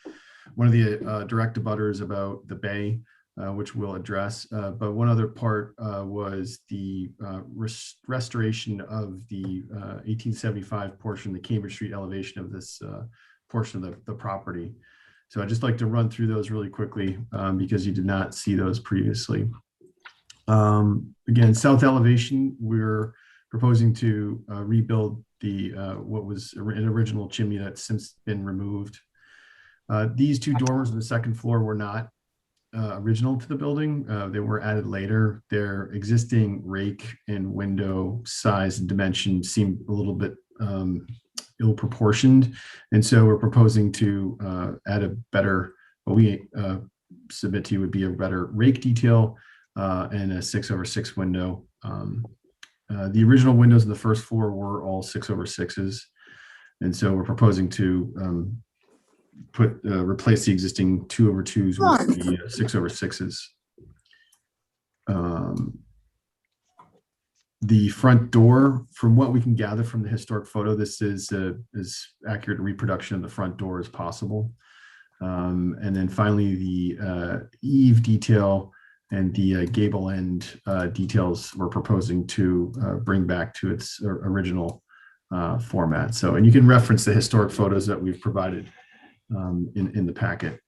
Speaker 11: one of the direct abutters about the bay, which we'll address. But one other part was the restoration of the 1875 portion, the Cambridge Street elevation of this portion of the property. So I'd just like to run through those really quickly because you did not see those previously. Again, south elevation, we're proposing to rebuild the what was an original chimney that's since been removed. These 2 dormers on the 2nd floor were not original to the building. They were added later. Their existing rake and window size and dimension seemed a little bit ill proportioned. And so we're proposing to add a better, what we submit to you would be a better rake detail and a 6/6 window. The original windows in the 1st floor were all 6/6s. And so we're proposing to replace the existing 2/2s with the 6/6s. The front door, from what we can gather from the historic photo, this is as accurate a reproduction of the front door as possible. And then finally, the eave detail and the gable end details we're proposing to bring back to its original format. So, and you can reference the historic photos that we've provided in the packet.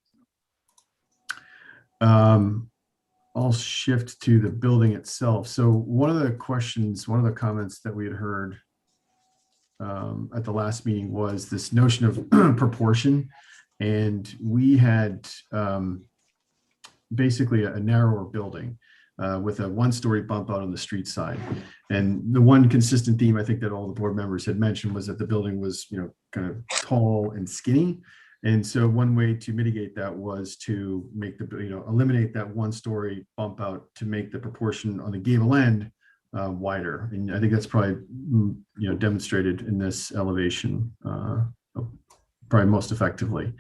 Speaker 11: I'll shift to the building itself. So one of the comments that we had heard at the last meeting was this notion of proportion. And we had basically a narrower building with a one-story bump out on the street side. And the one consistent theme I think that all the board members had mentioned was that the building was, kind of tall and skinny. And so one way to mitigate that was to make eliminate that one-story bump out to make the proportion on the gable end wider. And I think that's probably, demonstrated in this elevation probably most effectively.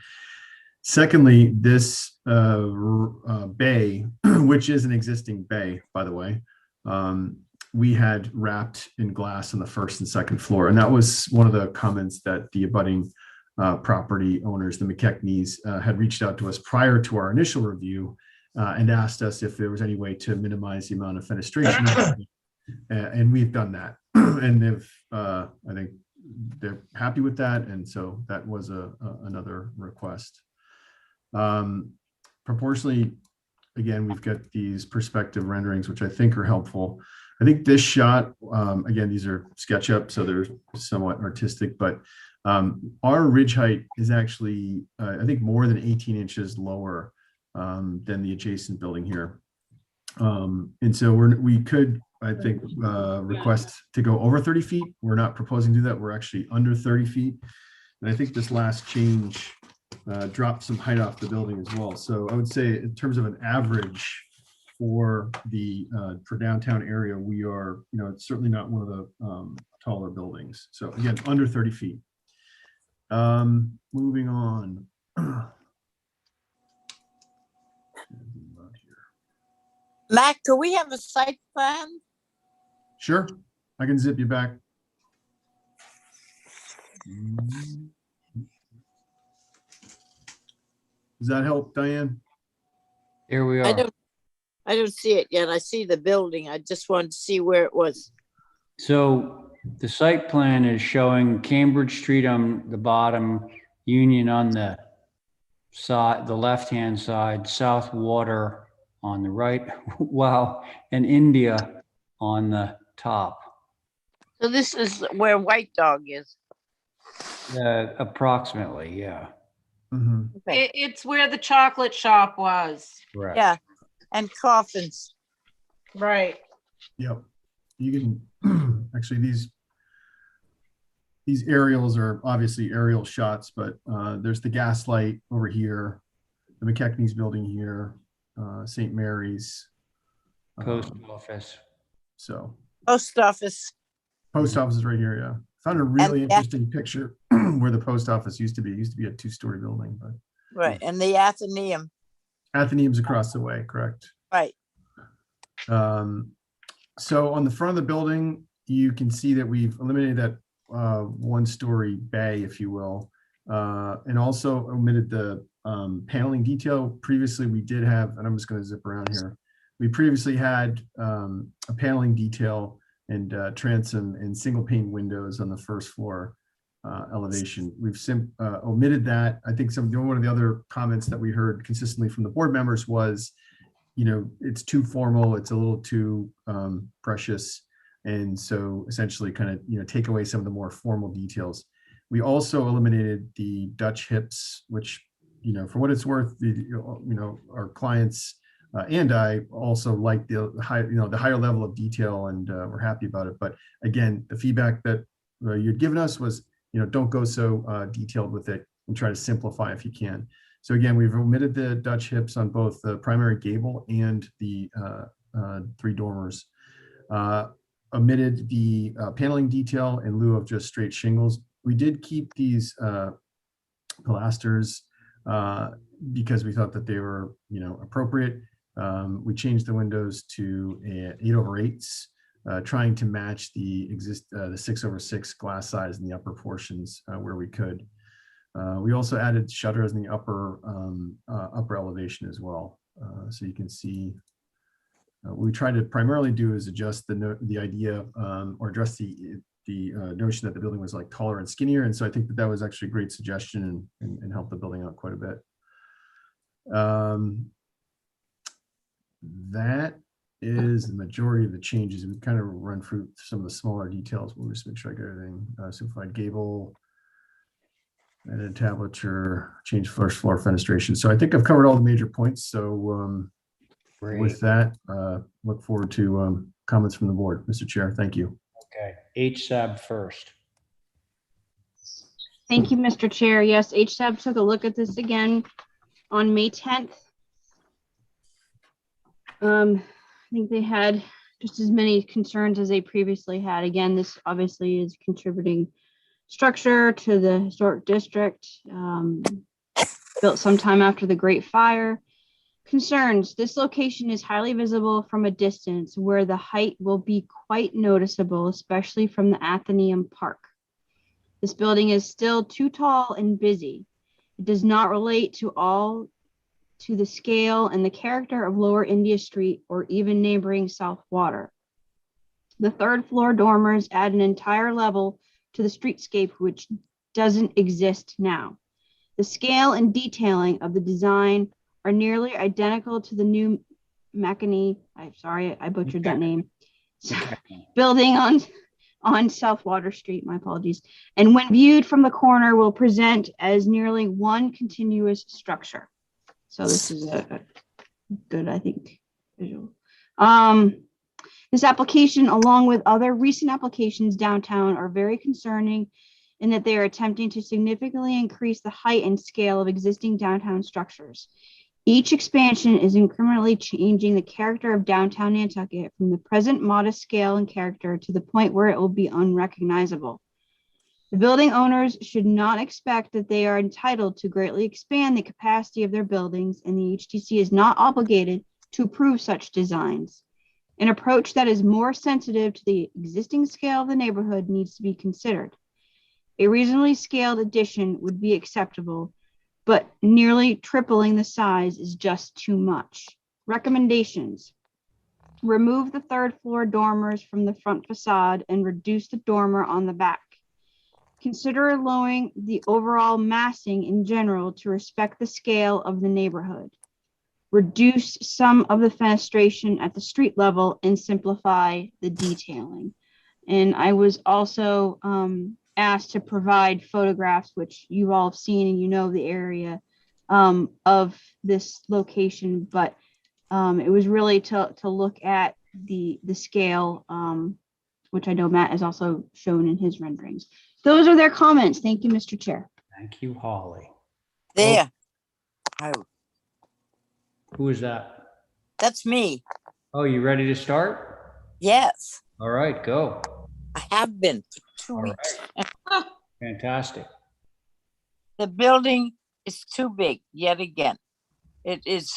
Speaker 11: Secondly, this bay, which is an existing bay, by the way, we had wrapped in glass on the first and second floor. And that was one of the comments that the abutting property owners, the McKechnie's, had reached out to us prior to our initial review and asked us if there was any way to minimize the amount of fenestration. And we've done that. And they've, I think they're happy with that. And so that was another request. Proportionally, again, we've got these perspective renderings, which I think are helpful. I think this shot, again, these are SketchUp, so they're somewhat artistic, but our ridge height is actually, I think, more than 18 inches lower than the adjacent building here. And so we could, I think, request to go over 30 feet. We're not proposing to do that. We're actually under 30 feet. And I think this last change dropped some height off the building as well. So I would say in terms of an average for downtown area, we are, it's certainly not one of the taller buildings. So again, under 30 feet. Moving on.
Speaker 4: Matt, could we have a site plan?
Speaker 11: Sure, I can zip you back. Does that help, Diane?
Speaker 1: Here we are.
Speaker 4: I don't see it yet. I see the building. I just wanted to see where it was.
Speaker 1: So the site plan is showing Cambridge Street on the bottom, Union on the side, the left-hand side, South Water on the right, wow, and India on the top.
Speaker 4: So this is where White Dog is.
Speaker 1: Approximately, yeah.
Speaker 11: Mm-hmm.
Speaker 4: Okay.
Speaker 2: It's where the chocolate shop was.
Speaker 1: Right.
Speaker 4: Yeah, and coffins.
Speaker 2: Right.
Speaker 11: Yep. You can actually these aerials are obviously aerial shots, but there's the Gaslight over here, the McKechnie's building here, St. Mary's.
Speaker 1: Post office.
Speaker 11: So.
Speaker 4: Post office.
Speaker 11: Post office is right here, yeah. Found a really interesting picture where the post office used to be. It used to be a 2-story building, but.
Speaker 4: Right, and the Athenaeum.
Speaker 11: Athenaeum's across the way, correct?
Speaker 4: Right.
Speaker 11: So on the front of the building, you can see that we've eliminated that 1-story bay, if you will, and also omitted the paneling detail. Previously, we did have, and I'm just going to zip around here. We previously had a paneling detail and transom and single pane windows on the first floor elevation. We've omitted that. I think one of the other comments that we heard consistently from the board members was, it's too formal, it's a little too precious. And so essentially kind of, take away some of the more formal details. We also eliminated the Dutch hips, which, for what it's worth, our clients and I also like the higher level of detail, and we're happy about it. But again, the feedback that you'd given us was, don't go so detailed with it and try to simplify if you can. So again, we've omitted the Dutch hips on both the primary gable and the 3 dormers. Omitted the paneling detail in lieu of just straight shingles. We did keep these pilasters because we thought that they were, appropriate. We changed the windows to 8/8s, trying to match the 6/6 glass size in the upper portions where we could. We also added shutters in the upper elevation as well. So you can see what we try to primarily do is adjust the idea or address the notion that the building was like taller and skinnier. And so I think that that was actually a great suggestion and helped the building out quite a bit. That is the majority of the changes. We kind of run through some of the smaller details. We'll just make sure I get everything. Simplified gable, added tablature, change first floor fenestration. So I think I've covered all the major points. So with that, look forward to comments from the board. Mr. Chair, thank you.
Speaker 1: Okay, HSAB first.
Speaker 8: Thank you, Mr. Chair. Yes, HSAB took a look at this again on May 10th. I think they had just as many concerns as they previously had. Again, this obviously is contributing structure to the historic district, built sometime after the Great Fire. Concerns: this location is highly visible from a distance where the height will be quite noticeable, especially from the Athenaeum Park. This building is still too tall and busy. It does not relate to the scale and the character of Lower India Street or even neighboring South Water. The third floor dormers add an entire level to the streetscape, which doesn't exist now. The scale and detailing of the design are nearly identical to the new McKinney, I'm sorry, I butchered that name, building on South Water Street, my apologies. And when viewed from the corner will present as nearly one continuous structure. So this is a good, I think, visual. This application, along with other recent applications downtown, are very concerning in that they are attempting to significantly increase the height and scale of existing downtown structures. Each expansion is incrementally changing the character of downtown Nantucket from the present modest scale and character to the point where it will be unrecognizable. The building owners should not expect that they are entitled to greatly expand the capacity of their buildings, and the HTC is not obligated to approve such designs. An approach that is more sensitive to the existing scale of the neighborhood needs to be considered. A reasonably scaled addition would be acceptable, but nearly tripling the size is just too much. Recommendations: remove the third floor dormers from the front facade and reduce the dormer on the back. Consider lowering the overall massing in general to respect the scale of the neighborhood. Reduce some of the fenestration at the street level and simplify the detailing. And I was also asked to provide photographs, which you all have seen and you know the area of this location, but it was really to look at the scale, which I know Matt has also shown in his renderings. Those are their comments. Thank you, Mr. Chair.
Speaker 1: Thank you, Holly.
Speaker 4: There.
Speaker 1: Who is that?
Speaker 4: That's me.
Speaker 1: Oh, you ready to start?
Speaker 4: Yes,
Speaker 1: All right, go.
Speaker 4: I have been for 2
Speaker 1: All
Speaker 4: weeks.
Speaker 1: Fantastic.
Speaker 4: The building is too big yet again. It is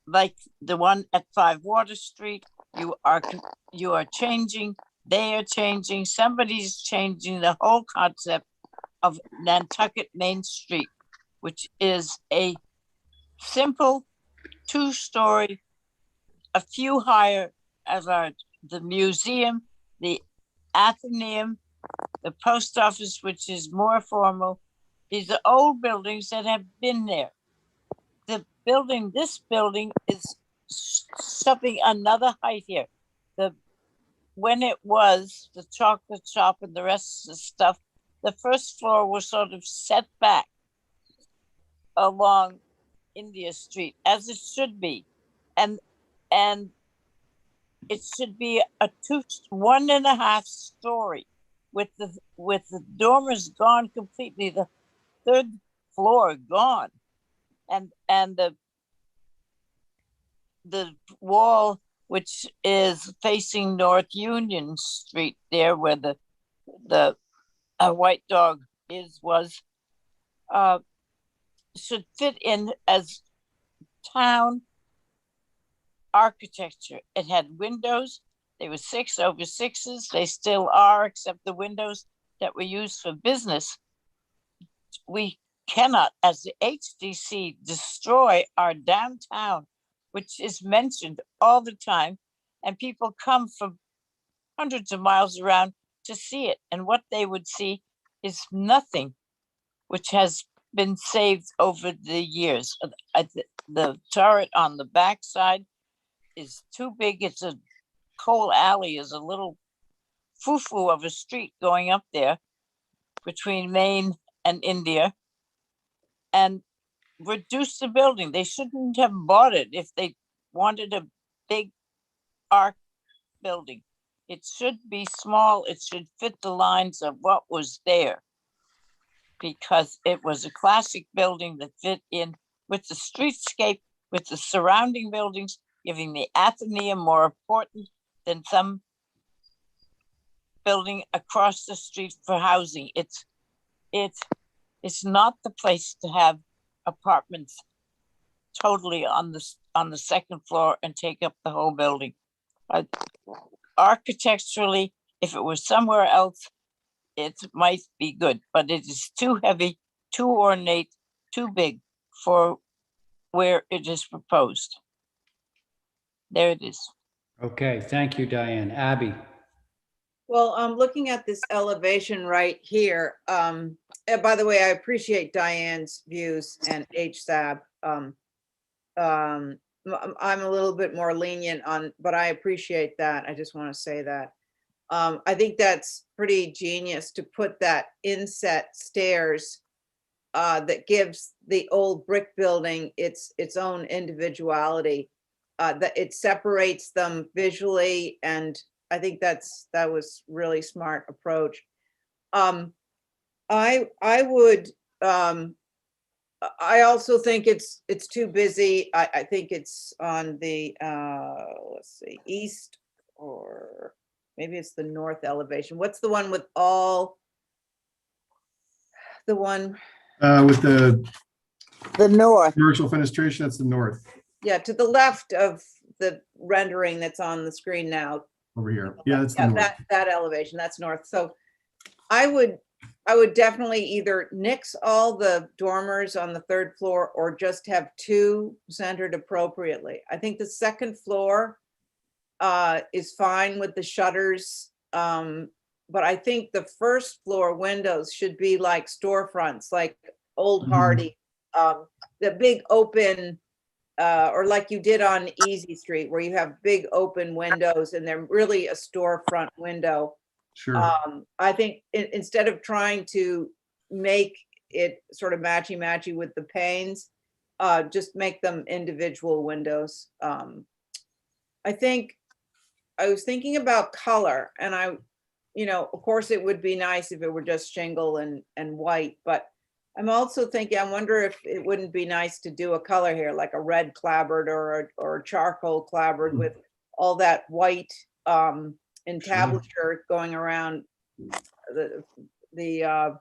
Speaker 4: like the one at 5 Water Street. You are changing, they are changing, somebody's changing the whole concept of Nantucket Main Street, which is a simple 2-story, a few higher as the museum, the Athenaeum, the post office, which is more formal. These are old buildings that have been there. This building is something another height here. When it was the chocolate shop and the rest of the stuff, the first floor was sort of set back along India Street, as it should be, and it should be a 1.5 story with the dormers gone completely, the third floor gone, and the wall, which is facing North Union Street, there where the white dog was should fit in as town architecture. It had windows. They were 6 over 6s. They still are, except the windows that were used for business. We cannot, as the HDC, destroy our downtown, which is mentioned all the time, and people come from hundreds of miles around to see it. And what they would see is nothing, which has been saved over the years. The turret on the backside is too big. It's a coal alley, is a little foo-foo of a street going up there between Maine and India, and reduce the building. They shouldn't have bought it if they wanted a big arc building. It should be small. It should fit the lines of what was there, because it was a classic building that fit in with the streetscape, with the surrounding buildings, giving the Athenaeum more important than some building across the street for housing. It's not the place to have apartments totally on the second floor and take up the whole building. Architecturally, if it was somewhere else, it might be good, but it is too heavy, too ornate, too big for where it is proposed. There it is.
Speaker 1: Okay, thank you, Diane. Abby?
Speaker 7: Well, I'm looking at this elevation right here. And by the way, I appreciate Diane's views and HSAB. I'm a little bit more lenient on, but I appreciate that. I just want to say that. I think that's pretty genius to put that inset stairs that gives the old brick building its own individuality. That it separates them visually, and I think that was really smart approach. I would. I also think it's too busy. I think it's on the let's see, east, or maybe it's the north elevation. What's the one with all the one
Speaker 11: With the
Speaker 4: north
Speaker 11: commercial fenestration, that's the north
Speaker 7: yeah, to the left of the rendering that's on the screen now.
Speaker 11: over here. Yeah, that's the north.
Speaker 7: That elevation, that's north. So I would definitely either nix all the dormers on the third floor or just have two centered appropriately. I think the second floor is fine with the shutters. But I think the first floor windows should be like storefronts, like Old Hardy, the big open, or like you did on Easy Street, where you have big open windows and they're really a storefront window.
Speaker 11: Sure.
Speaker 7: I think instead of trying to make it sort of matchy with the panes, just make them individual windows. I think I was thinking about color, and of course it would be nice if it were just shingle and white, but I'm also thinking, I wonder if it wouldn't be nice to do a color here, like a red clapboard or a charcoal clapboard with all that white entablature going around the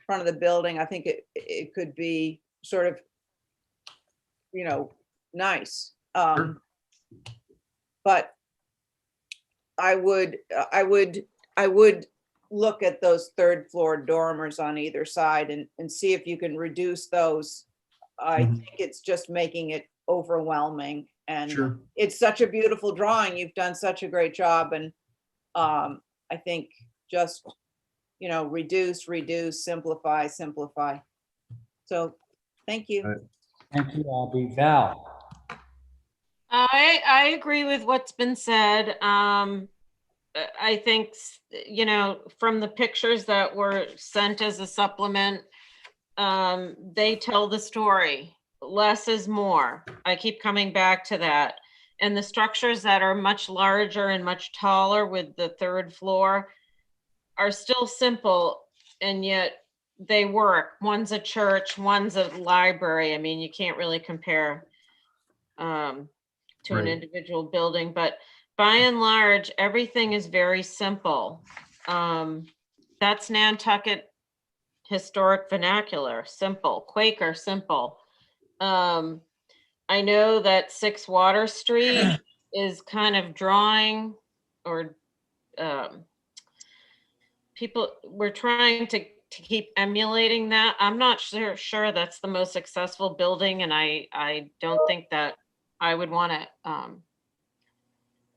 Speaker 7: front of the building. I think it could be sort of, nice. But I would look at those third floor dormers on either side and see if you can reduce those. I think it's just making it overwhelming, and it's such a beautiful drawing. You've done such a great job, and I think just reduce, simplify. So thank you.
Speaker 1: Thank you, Abby. Val?
Speaker 2: I agree with what's been said. I think, from the pictures that were sent as a supplement, they tell the story. Less is more. I keep coming back to that. And the structures that are much larger and much taller with the third floor are still simple, and yet they work. One's a church, one's a library. I mean, you can't really compare to an individual building, but by and large, everything is very simple. That's Nantucket historic vernacular, simple. Quaker, simple. I know that 6 Water Street is kind of drawing, or people, we're trying to keep emulating that. I'm not sure that's the most successful building, and I don't think that I would want to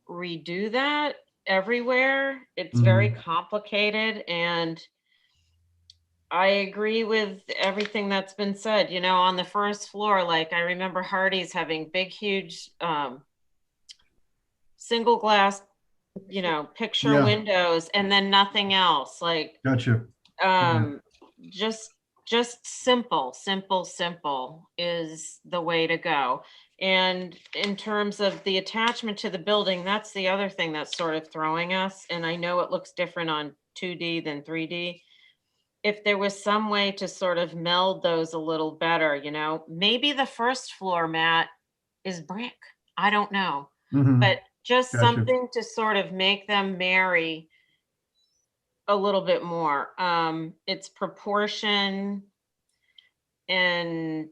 Speaker 2: redo that. everywhere. It's very complicated, and I agree with everything that's been said. You know, on the first floor, like I remember Hardee's having big, huge single glass, you know, picture windows, and then nothing else. Like,
Speaker 11: Gotcha.
Speaker 2: just simple is the way to go. And in terms of the attachment to the building, that's the other thing that's sort of throwing us. And I know it looks different on 2D than 3D. If there was some way to sort of meld those a little better, you know, maybe the first floor, Matt, is brick. I don't know. But just something to sort of make them marry a little bit more. It's proportion and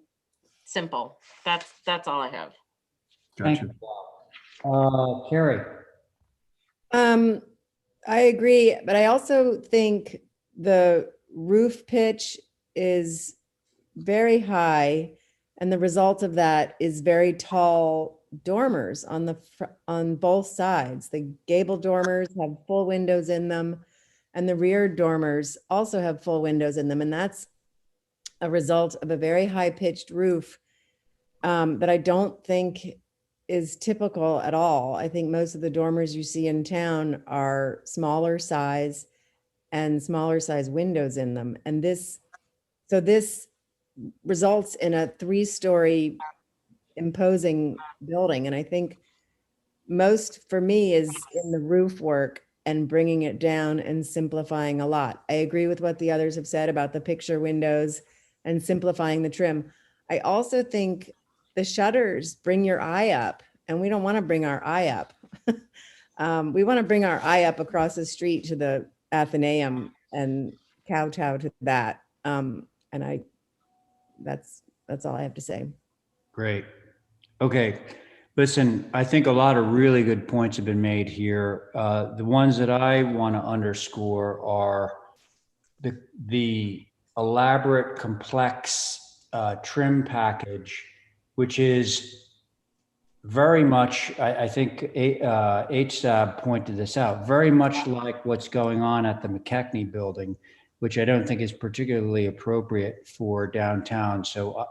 Speaker 2: simple. That's all I have.
Speaker 1: Gotcha. Carrie.
Speaker 12: I agree, but I also think the roof pitch is very high, and the result of that is very tall dormers on both sides. The gable dormers have full windows in them, and the rear dormers also have full windows in them, and that's a result of a very high-pitched roof that I don't think is typical at all. I think most of the dormers you see in town are smaller size and smaller size windows in them. And this results in a 3-story imposing building. And I think most for me is in the roof work and bringing it down and simplifying a lot. I agree with what the others have said about the picture windows and simplifying the trim. I also think the shutters bring your eye up, and we don't want to bring our eye up. We want to bring our eye up across the street to the Athenaeum and kowtow to that. That's all I have to say.
Speaker 1: Great. Okay. Listen, I think a lot of really good points have been made here. The ones that I want to underscore are the elaborate, complex trim package, which is very much, I think HSAB pointed this out, very much like what's going on at the McKechnie building, which I don't think is particularly appropriate for downtown. So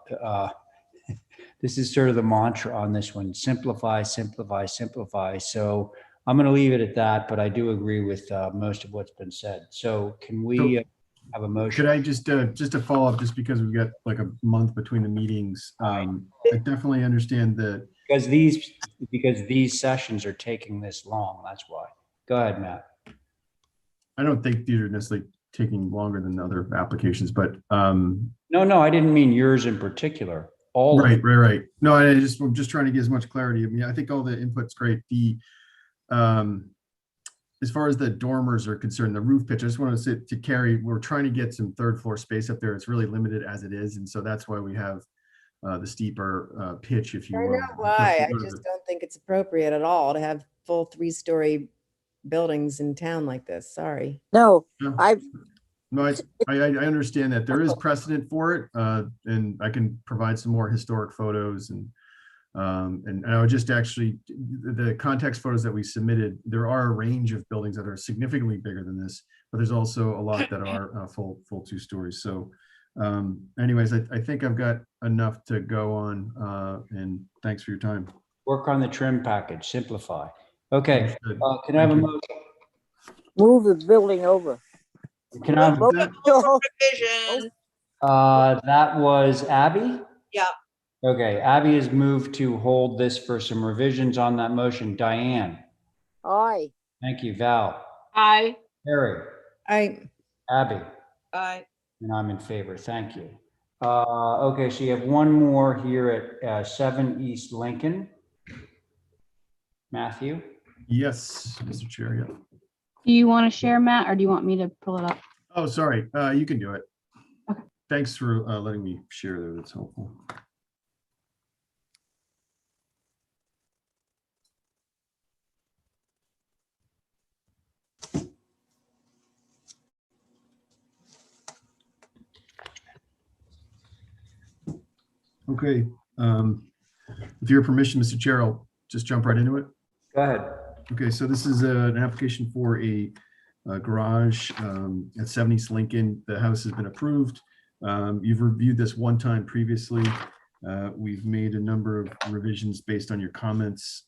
Speaker 1: this is sort of the mantra on this one: simplify, simplify, simplify. So I'm going to leave it at that, but I do agree with most of what's been said. So can we have a motion?
Speaker 11: Could I just to follow up, just because we've got like a month between the meetings? I definitely understand that.
Speaker 1: Because these sessions are taking this long, that's why. Go ahead, Matt.
Speaker 11: I don't think these are necessarily taking longer than other applications, but
Speaker 1: No, I didn't mean yours in particular. All of
Speaker 11: right. No, I'm just trying to get as much clarity. I mean, I think all the input's great. The as far as the dormers are concerned, the roof pitch, I just want to say to Carrie, we're trying to get some third floor space up there. It's really limited as it is, and so that's why we have the steeper pitch, if you will.
Speaker 12: I know why. I just don't think it's appropriate at all to have full 3-story buildings in town like this. Sorry.
Speaker 4: No,
Speaker 11: I understand that there is precedent for it, and I can provide some more historic photos, and I would just actually, the context photos that we submitted, there are a range of buildings that are significantly bigger than this, but there's also a lot that are full 2 stories. So anyways, I think I've got enough to go on, and thanks for your time.
Speaker 1: Work on the trim package, simplify. Okay, can I have a motion?
Speaker 4: Move the building over.
Speaker 1: Can I have
Speaker 7: Revision.
Speaker 1: that was Abby?
Speaker 7: Yeah.
Speaker 1: Okay, Abby has moved to hold this for some revisions on that motion. Diane?
Speaker 4: Aye.
Speaker 1: Thank you. Val?
Speaker 2: Aye.
Speaker 1: Harry?
Speaker 12: Aye.
Speaker 1: Abby?
Speaker 7: Aye.
Speaker 1: And I'm in favor. Thank you. Okay, so you have one more here at 7 East Lincoln. Matthew?
Speaker 11: Yes, Mr. Chair. Yeah.
Speaker 8: Do you want to share, Matt, or do you want me to pull it up?
Speaker 11: Oh, sorry. You can do it. Okay. Thanks for letting me share there. That's helpful. Okay. With your permission, Mr. Chair, I'll just jump right into it.
Speaker 1: Go ahead.
Speaker 11: Okay, so this is an application for a garage at 70 East Lincoln. The house has been approved. You've reviewed this one time previously. We've made a number of revisions based on your comments.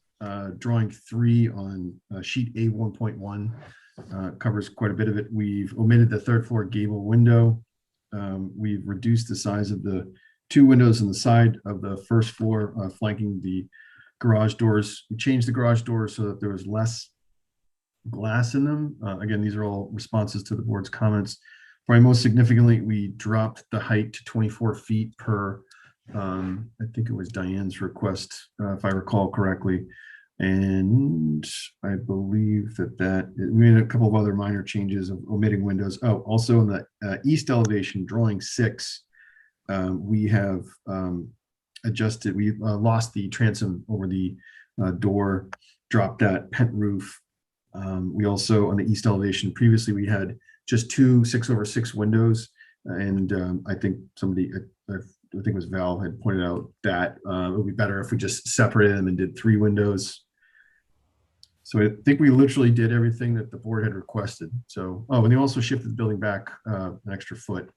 Speaker 11: Drawing 3 on sheet A 1.1 covers quite a bit of it. We've omitted the third floor gable window. We've reduced the size of the 2 windows on the side of the first floor flanking the garage doors. We changed the garage doors so that there was less glass in them. Again, these are all responses to the board's comments. Probably most significantly, we dropped the height to 24 feet per, I think it was Diane's request, if I recall correctly. And I believe that we made a couple of other minor changes of omitting windows. Oh, also in the east elevation, drawing 6, we have adjusted, we lost the transom over the door, dropped that pent roof. We also, on the east elevation, previously we had just 2 6/6 windows. And I think somebody, I think it was Val, had pointed out that it would be better if we just separated them and did 3 windows. So I think we literally did everything that the board had requested. So, oh, and they also shifted the building back an extra foot.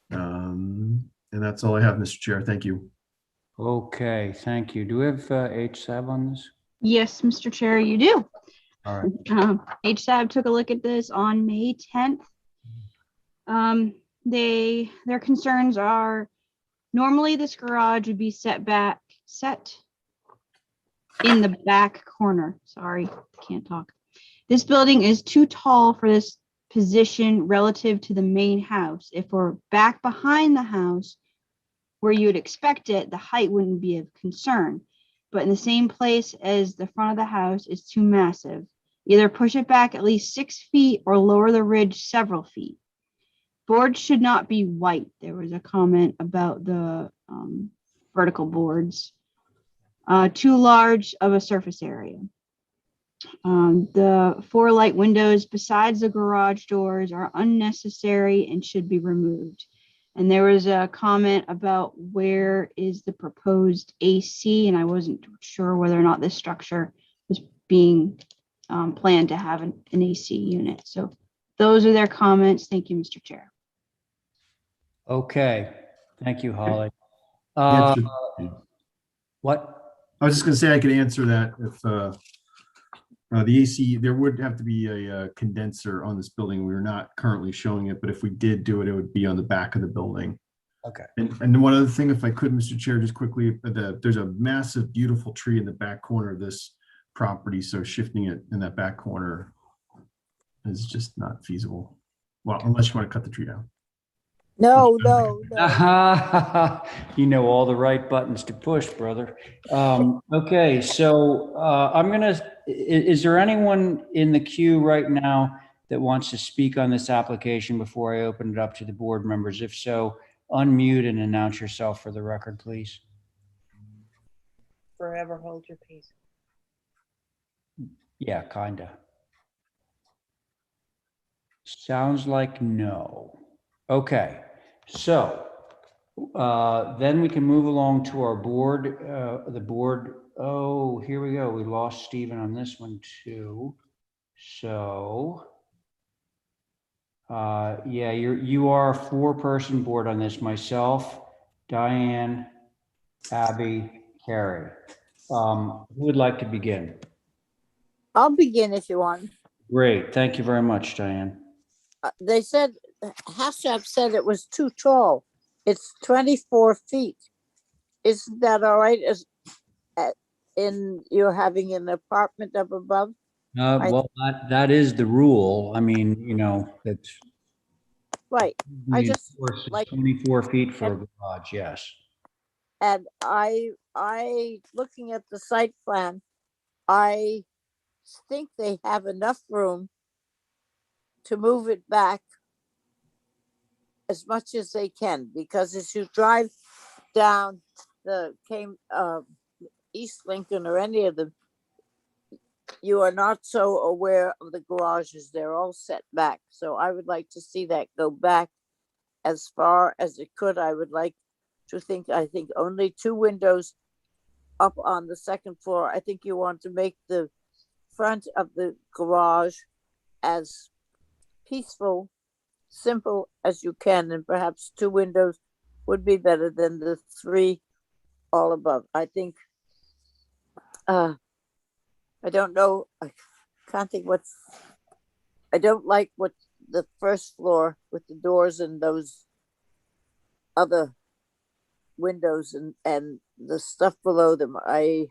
Speaker 11: And that's all I have, Mr. Chair. Thank you.
Speaker 1: Okay, thank you. Do we have HSAB on this?
Speaker 8: Yes, Mr. Chair, you do.
Speaker 1: All right.
Speaker 8: HSAB took a look at this on May 10th. Their concerns are normally this garage would be set in the back corner. Sorry, can't talk. This building is too tall for this position relative to the main house. If we're back behind the house where you would expect it, the height wouldn't be of concern. But in the same place as the front of the house is too massive. Either push it back at least 6 feet or lower the ridge several feet. Boards should not be white. There was a comment about the vertical boards. Too large of a surface area. The 4 light windows besides the garage doors are unnecessary and should be removed. And there was a comment about where is the proposed AC, and I wasn't sure whether or not this structure was being planned to have an AC unit. So those are their comments. Thank you, Mr. Chair.
Speaker 1: Okay, thank you, Holly. What?
Speaker 11: I was just going to say I could answer that if the AC, there would have to be a condenser on this building. We're not currently showing it, but if we did do it, it would be on the back of the building.
Speaker 1: Okay.
Speaker 11: And one other thing, if I could, Mr. Chair, just quickly, there's a massive, beautiful tree in the back corner of this property. So shifting it in that back corner is just not feasible. Well, unless you want to cut the tree down.
Speaker 4: No.
Speaker 1: You know all the right buttons to push, brother. Okay, so I'm gonna, is there anyone in the queue right now that wants to speak on this application before I open it up to the board members? If so, unmute and announce yourself for the record, please.
Speaker 7: Forever hold your peace.
Speaker 1: Yeah, kinda. Sounds like no. Okay, so then we can move along to our board, the board. Oh, here we go. We lost Stephen on this one too. So yeah, you are a 4-person board on this. Myself, Diane, Abby, Carrie. Who would like to begin?
Speaker 4: I'll begin if you want.
Speaker 1: Great, thank you very much, Diane.
Speaker 4: They said, HACCP said it was too tall. It's 24 feet. Isn't that all right? In you're having an apartment up above?
Speaker 1: Well, that is the rule. I mean, you know, it's
Speaker 4: right. I just
Speaker 1: like 24 feet for a garage, yes.
Speaker 4: And I looking at the site plan, I think they have enough room to move it back as much as they can, because as you drive down the East Lincoln or any of them, you are not so aware of the garages. They're all set back. So I would like to see that go back as far as it could. I would like to think, I think only 2 windows up on the second floor. I think you want to make the front of the garage as peaceful, simple as you can, and perhaps 2 windows would be better than the 3 all above. I think, I don't know, I can't think I don't like what the first floor with the doors and those other windows and the stuff below them. I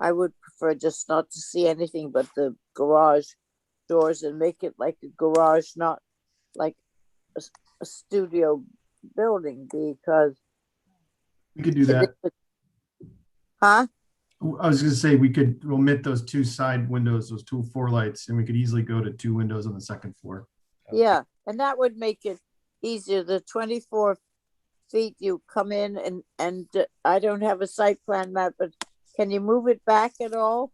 Speaker 4: would prefer just not to see anything but the garage doors and make it like a garage, not like a studio building, because
Speaker 11: We could do that.
Speaker 4: Huh?
Speaker 11: I was gonna say, we could omit those 2 side windows, those 2 4 lights, and we could easily go to 2 windows on the second floor.
Speaker 4: Yeah, and that would make it easier. The 24 feet you come in and I don't have a site plan map, but can you move it back at all?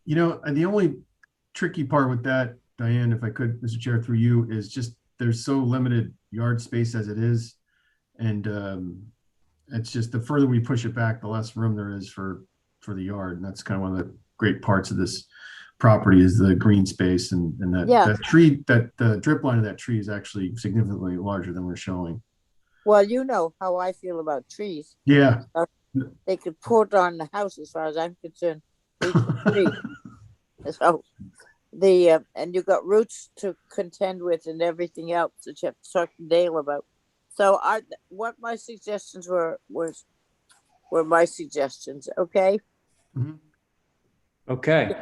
Speaker 11: You know, the only tricky part with that, Diane, if I could, Mr. Chair, through you, is just there's so limited yard space as it is. And it's just the further we push it back, the less room there is for the yard. And that's kind of one of the great parts of this property is the green space and that, that tree, that the drip line of that tree is actually significantly larger than we're showing.
Speaker 4: Well, you know how I feel about trees.
Speaker 11: Yeah.
Speaker 4: They could put on the house as far as I'm concerned. So and you got roots to contend with and everything else that you have to talk to Dale about. So what my suggestions were my suggestions. Okay.
Speaker 11: Mm-hmm.
Speaker 1: Okay.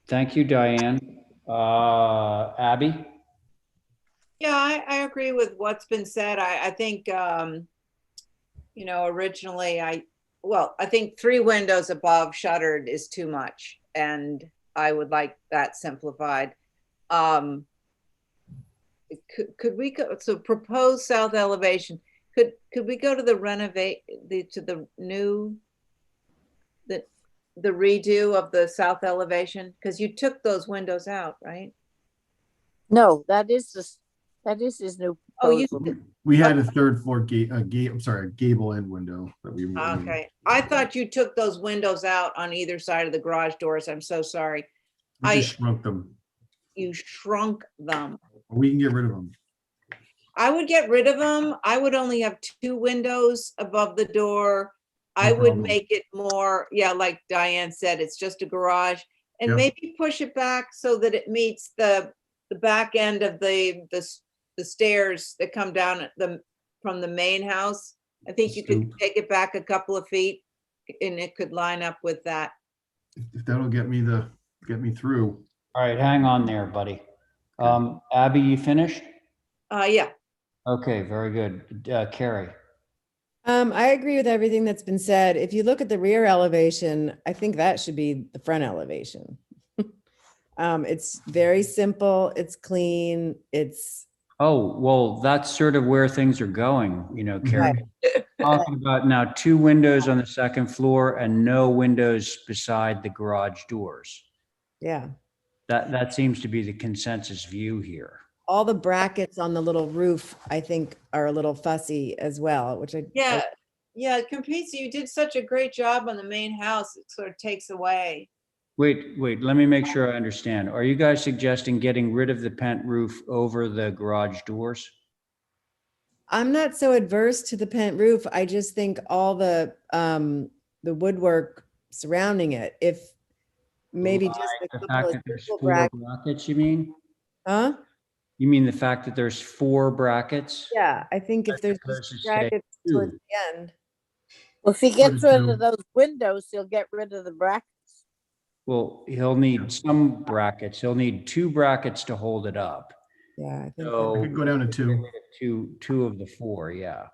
Speaker 1: Thank you, Diane. Abby?
Speaker 7: Yeah, I agree with what's been said. I think, you know, originally I think 3 windows above shuttered is too much. And I would like that simplified. Could we go, so proposed south elevation, could we go to the the redo of the south elevation? Because you took those windows out, right?
Speaker 4: No, that is his new proposal.
Speaker 11: We had a 3rd floor gable end window that we removed.
Speaker 7: Okay, I thought you took those windows out on either side of the garage doors. I'm so sorry.
Speaker 11: We just shrunk them.
Speaker 7: You shrunk them.
Speaker 11: We can get rid of them.
Speaker 7: I would get rid of them. I would only have 2 windows above the door. I would make it more, like Diane said, it's just a garage, and maybe push it back so that it meets the back end of the stairs that come down from the main house. I think you could take it back a couple of feet and it could line up with that.
Speaker 11: If that'll get me through.
Speaker 1: All right, hang on there, buddy. Abby, you finished?
Speaker 7: Yeah.
Speaker 1: Okay, very good. Carrie?
Speaker 12: I agree with everything that's been said. If you look at the rear elevation, I think that should be the front elevation. It's very simple. It's clean. It's.
Speaker 1: Oh, well, that's sort of where things are going, you know, Carrie. Talking about now 2 windows on the second floor and no windows beside the garage doors.
Speaker 12: Yeah.
Speaker 1: That seems to be the consensus view here.
Speaker 12: All the brackets on the little roof, I think, are a little fussy as well, which
Speaker 7: Yeah, Campisi, you did such a great job on the main house. It sort of takes away.
Speaker 1: Wait, let me make sure I understand. Are you guys suggesting getting rid of the pent roof over the garage doors?
Speaker 12: I'm not so adverse to the pent roof. I just think all the woodwork surrounding it, if maybe just
Speaker 1: the fact that there's 4 brackets, you mean?
Speaker 12: Huh?
Speaker 1: You mean the fact that there's 4 brackets?
Speaker 12: Yeah, I think if there's just brackets towards the end.
Speaker 4: Well, if he gets rid of those windows, he'll get rid of the brackets.
Speaker 1: Well, he'll need some brackets. He'll need 2 brackets to hold it up.
Speaker 12: Yeah, I think
Speaker 11: I could go down to 2.
Speaker 1: 2 of the 4, yeah.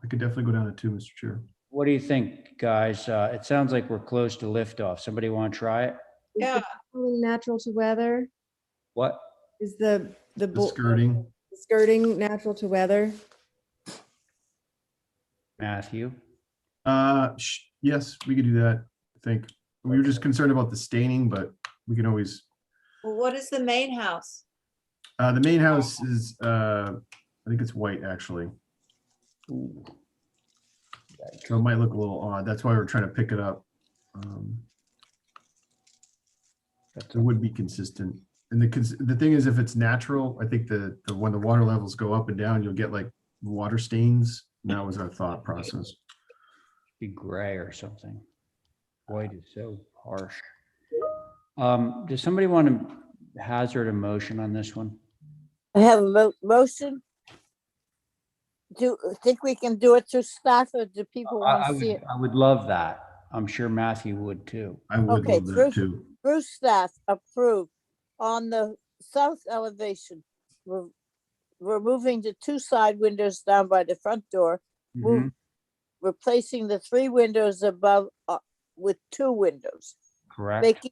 Speaker 11: I could definitely go down to 2, Mr. Chair.
Speaker 1: What do you think, guys? It sounds like we're close to liftoff. Somebody want to try it?
Speaker 7: Yeah.
Speaker 12: Natural to weather.
Speaker 1: What?
Speaker 12: Is the
Speaker 11: skirting?
Speaker 12: The skirting natural to weather?
Speaker 1: Matthew?
Speaker 11: Yes, we could do that. I think we were just concerned about the staining, but we can always.
Speaker 7: Well, what is the main house?
Speaker 11: The main house is, I think it's white actually.
Speaker 1: Ooh.
Speaker 11: So it might look a little odd. That's why we're trying to pick it up. It would be consistent. And the thing is, if it's natural, I think when the water levels go up and down, you'll get like water stains. And that was our thought process.
Speaker 1: Be gray or something. White is so harsh. Does somebody want to hazard a motion on this one?
Speaker 4: I have a motion. Do you think we can do it through staff, or do people want to see it?
Speaker 1: I would love that. I'm sure Matthew would too.
Speaker 11: I would love that too.
Speaker 4: Through staff, approve on the south elevation. We're removing the 2 side windows down by the front door, replacing the 3 windows above with 2 windows.
Speaker 1: Correct.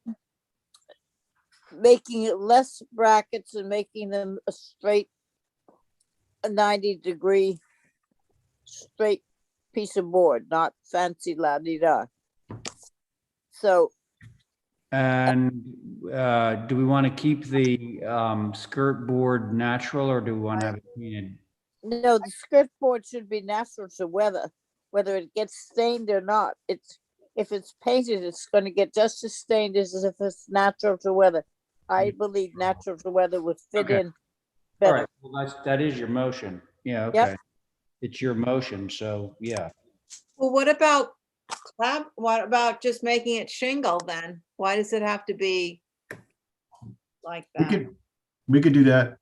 Speaker 4: Making it less brackets and making them a straight, a 90-degree straight piece of board, not fancy la-di-da. So.
Speaker 1: And do we want to keep the skirt board natural, or do we want to have it painted?
Speaker 4: No, the skirt board should be natural to weather, whether it gets stained or not. If it's painted, it's going to get just as stained as if it's natural to weather. I believe natural to weather would fit in better.
Speaker 1: All right, well, that is your motion. Yeah, okay.
Speaker 4: Yep.
Speaker 1: It's your motion, so yeah.
Speaker 7: Well, what about just making it shingle then? Why does it have to be like that?
Speaker 11: We could do that.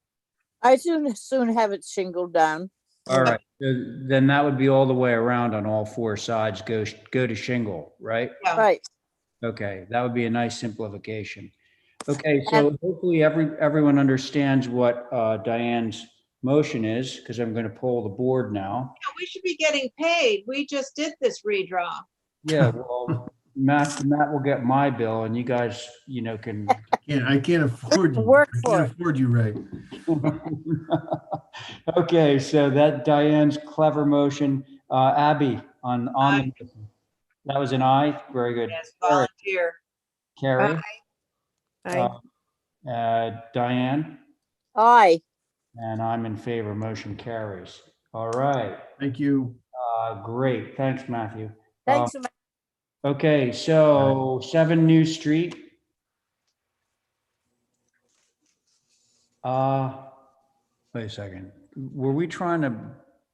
Speaker 4: I soon have it shingled down.
Speaker 1: All right, then that would be all the way around on all 4 sides, go to shingle, right?
Speaker 7: Yeah.
Speaker 4: Right.
Speaker 1: Okay, that would be a nice simplification. Okay, so hopefully everyone understands what Diane's motion is, because I'm going to poll the board now.
Speaker 7: Yeah, we should be getting paid. We just did this redraw.
Speaker 1: Yeah, well, Matt will get my bill, and you guys, can.
Speaker 11: I can't afford you.
Speaker 4: Work
Speaker 11: I
Speaker 4: for
Speaker 11: can't afford you, Ray.
Speaker 1: Okay, so that Diane's clever motion. Abby on the motion. That was an aye. Very good.
Speaker 7: Yes, volunteer.
Speaker 1: Carrie.
Speaker 4: Aye.
Speaker 1: Diane.
Speaker 4: Aye.
Speaker 1: And I'm in favor. Motion carries. All right.
Speaker 11: Thank you.
Speaker 1: Great. Thanks, Matthew.
Speaker 4: Thanks.
Speaker 1: Okay, so 7 New Street. Wait a second. Were we trying to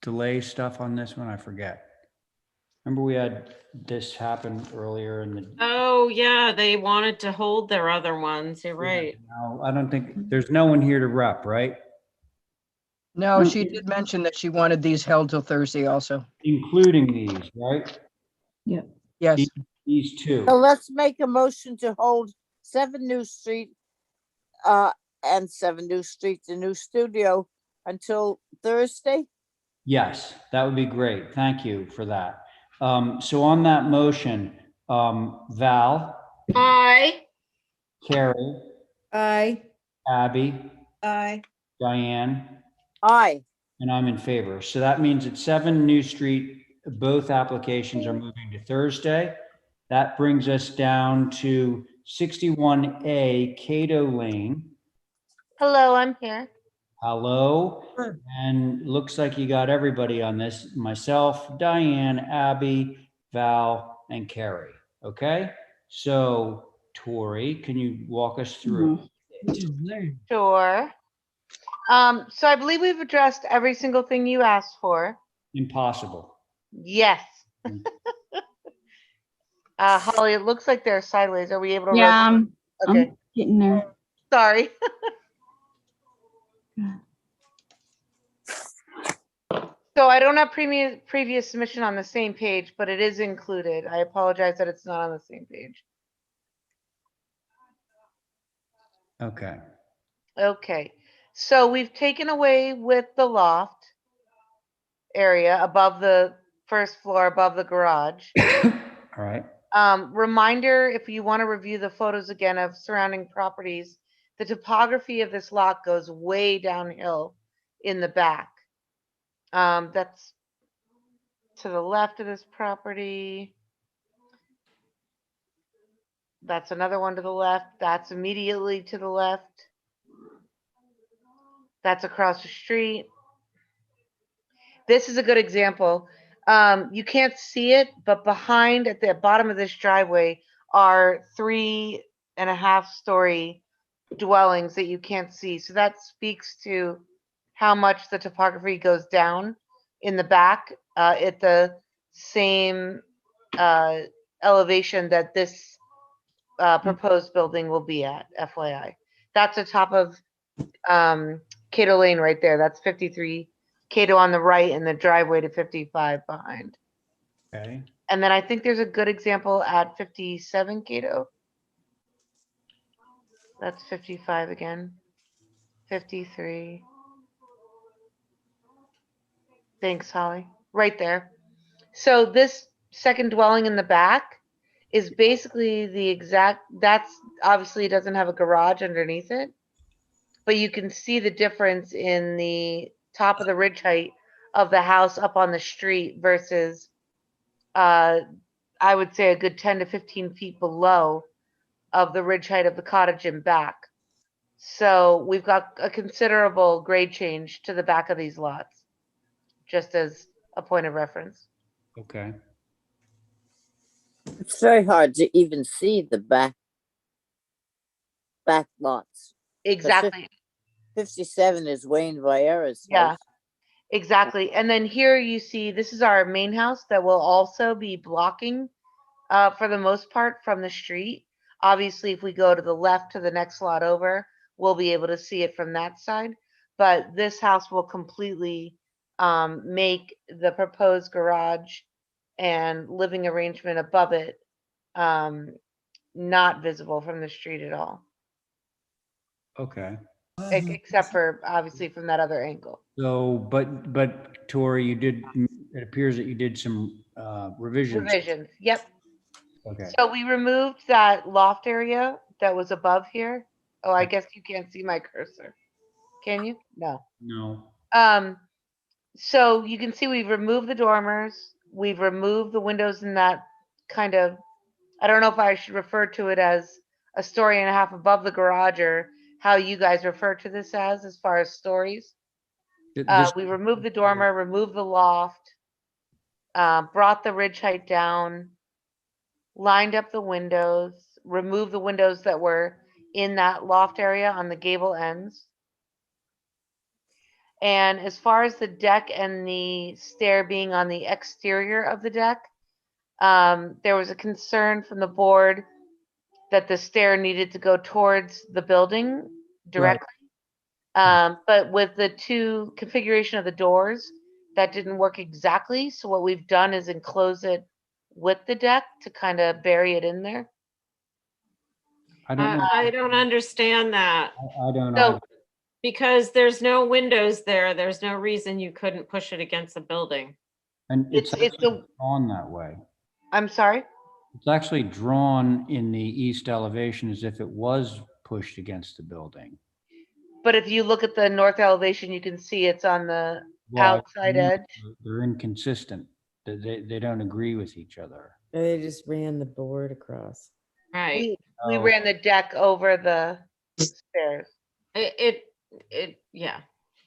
Speaker 1: delay stuff on this one? I forget. Remember we had this happen earlier in the.
Speaker 2: Oh, yeah, they wanted to hold their other ones. You're right.
Speaker 1: No, I don't think, there's no one here to rep, right?
Speaker 13: No, she did mention that she wanted these held till Thursday also.
Speaker 1: Including these, right?
Speaker 8: Yeah.
Speaker 13: Yes.
Speaker 1: These 2.
Speaker 4: So let's make a motion to hold 7 New Street and 7 New Street, the new studio, until Thursday.
Speaker 1: Yes, that would be great. Thank you for that. So on that motion, Val.
Speaker 2: Aye.
Speaker 1: Carrie.
Speaker 7: Aye.
Speaker 1: Abby.
Speaker 7: Aye.
Speaker 1: Diane.
Speaker 4: Aye.
Speaker 1: And I'm in favor. So that means at 7 New Street, both applications are moving to Thursday. That brings us down to 61A Cato Lane.
Speaker 2: Hello, I'm here.
Speaker 1: Hello. And looks like you got everybody on this. Myself, Diane, Abby, Val, and Carrie. Okay. So Tori, can you walk us through?
Speaker 17: Sure. So I believe we've addressed every single thing you asked for.
Speaker 1: Impossible.
Speaker 17: Yes. Holly, it looks like they're sideways. Are we able to?
Speaker 8: Yeah,
Speaker 17: rotate? Okay.
Speaker 8: I'm getting there.
Speaker 17: Sorry. So I don't have previous submission on the same page, but it is included. I apologize that it's not on the same page.
Speaker 1: Okay.
Speaker 17: Okay. So we've taken away with the loft area above the first floor, above the garage.
Speaker 1: All right.
Speaker 17: Reminder, if you want to review the photos again of surrounding properties, the topography of this lot goes way downhill in the back. That's to the left of this property. That's another one to the left. That's immediately to the left. That's across the street. This is a good example. You can't see it, but behind at the bottom of this driveway are 3
Speaker 6: and a half story dwellings that you can't see. So that speaks to how much the topography goes down in the back at the same elevation that this proposed building will be at, FYI. That's the top of Cato Lane right there. That's 53 Cato on the right and the driveway to 55 behind.
Speaker 1: Okay.
Speaker 6: And then I think there's a good example at 57 Cato. That's 55 again. 53. Thanks, Holly. Right there. So this second dwelling in the back is basically the exact, that's obviously doesn't have a garage underneath it, but you can see the difference in the top of the ridge height of the house up on the street versus, I would say, a good 10 to 15 feet below of the ridge height of the cottage in back. So we've got a considerable grade change to the back of these lots, just as a point of reference.
Speaker 1: Okay.
Speaker 4: It's very hard to even see the back lots.
Speaker 6: Exactly.
Speaker 4: 57 is Wayne Viera's
Speaker 6: Yeah,
Speaker 4: house.
Speaker 6: exactly. And then here you see, this is our main house that will also be blocking for the most part from the street. Obviously, if we go to the left to the next lot over, we'll be able to see it from that side. But this house will completely make the proposed garage and living arrangement above it not visible from the street at all,
Speaker 1: Okay.
Speaker 6: except for obviously from that other angle.
Speaker 1: So, but Tori, it appears that you did some revisions.
Speaker 6: Revisions, yep.
Speaker 1: Okay.
Speaker 6: So we removed that loft area that was above here. Oh, I guess you can't see my cursor. Can you? No.
Speaker 1: No.
Speaker 6: So you can see we've removed the dormers. We've removed the windows in that kind of, I don't know if I should refer to it as a story and a half above the garage or how you guys refer to this as far as stories. We removed the dormer, removed the loft, brought the ridge height down, lined up the windows, removed the windows that were in that loft area on the gable ends. And as far as the deck and the stair being on the exterior of the deck, there was a concern from the board that the stair needed to go towards the building directly. But with the two configuration of the doors, that didn't work exactly. So what we've done is enclose it with the deck to kind of bury it in there.
Speaker 1: I don't know.
Speaker 2: I don't understand that.
Speaker 1: I don't know.
Speaker 2: Because there's no windows there, there's no reason you couldn't push it against the building.
Speaker 1: And it's
Speaker 6: the
Speaker 1: drawn that way.
Speaker 6: I'm sorry?
Speaker 1: It's actually drawn in the east elevation as if it was pushed against the building.
Speaker 6: But if you look at the north elevation, you can see it's on the outside edge.
Speaker 1: They're inconsistent. They don't agree with each other.
Speaker 12: They just ran the board across.
Speaker 2: Right.
Speaker 6: We ran the deck over the stairs.
Speaker 2: Yeah.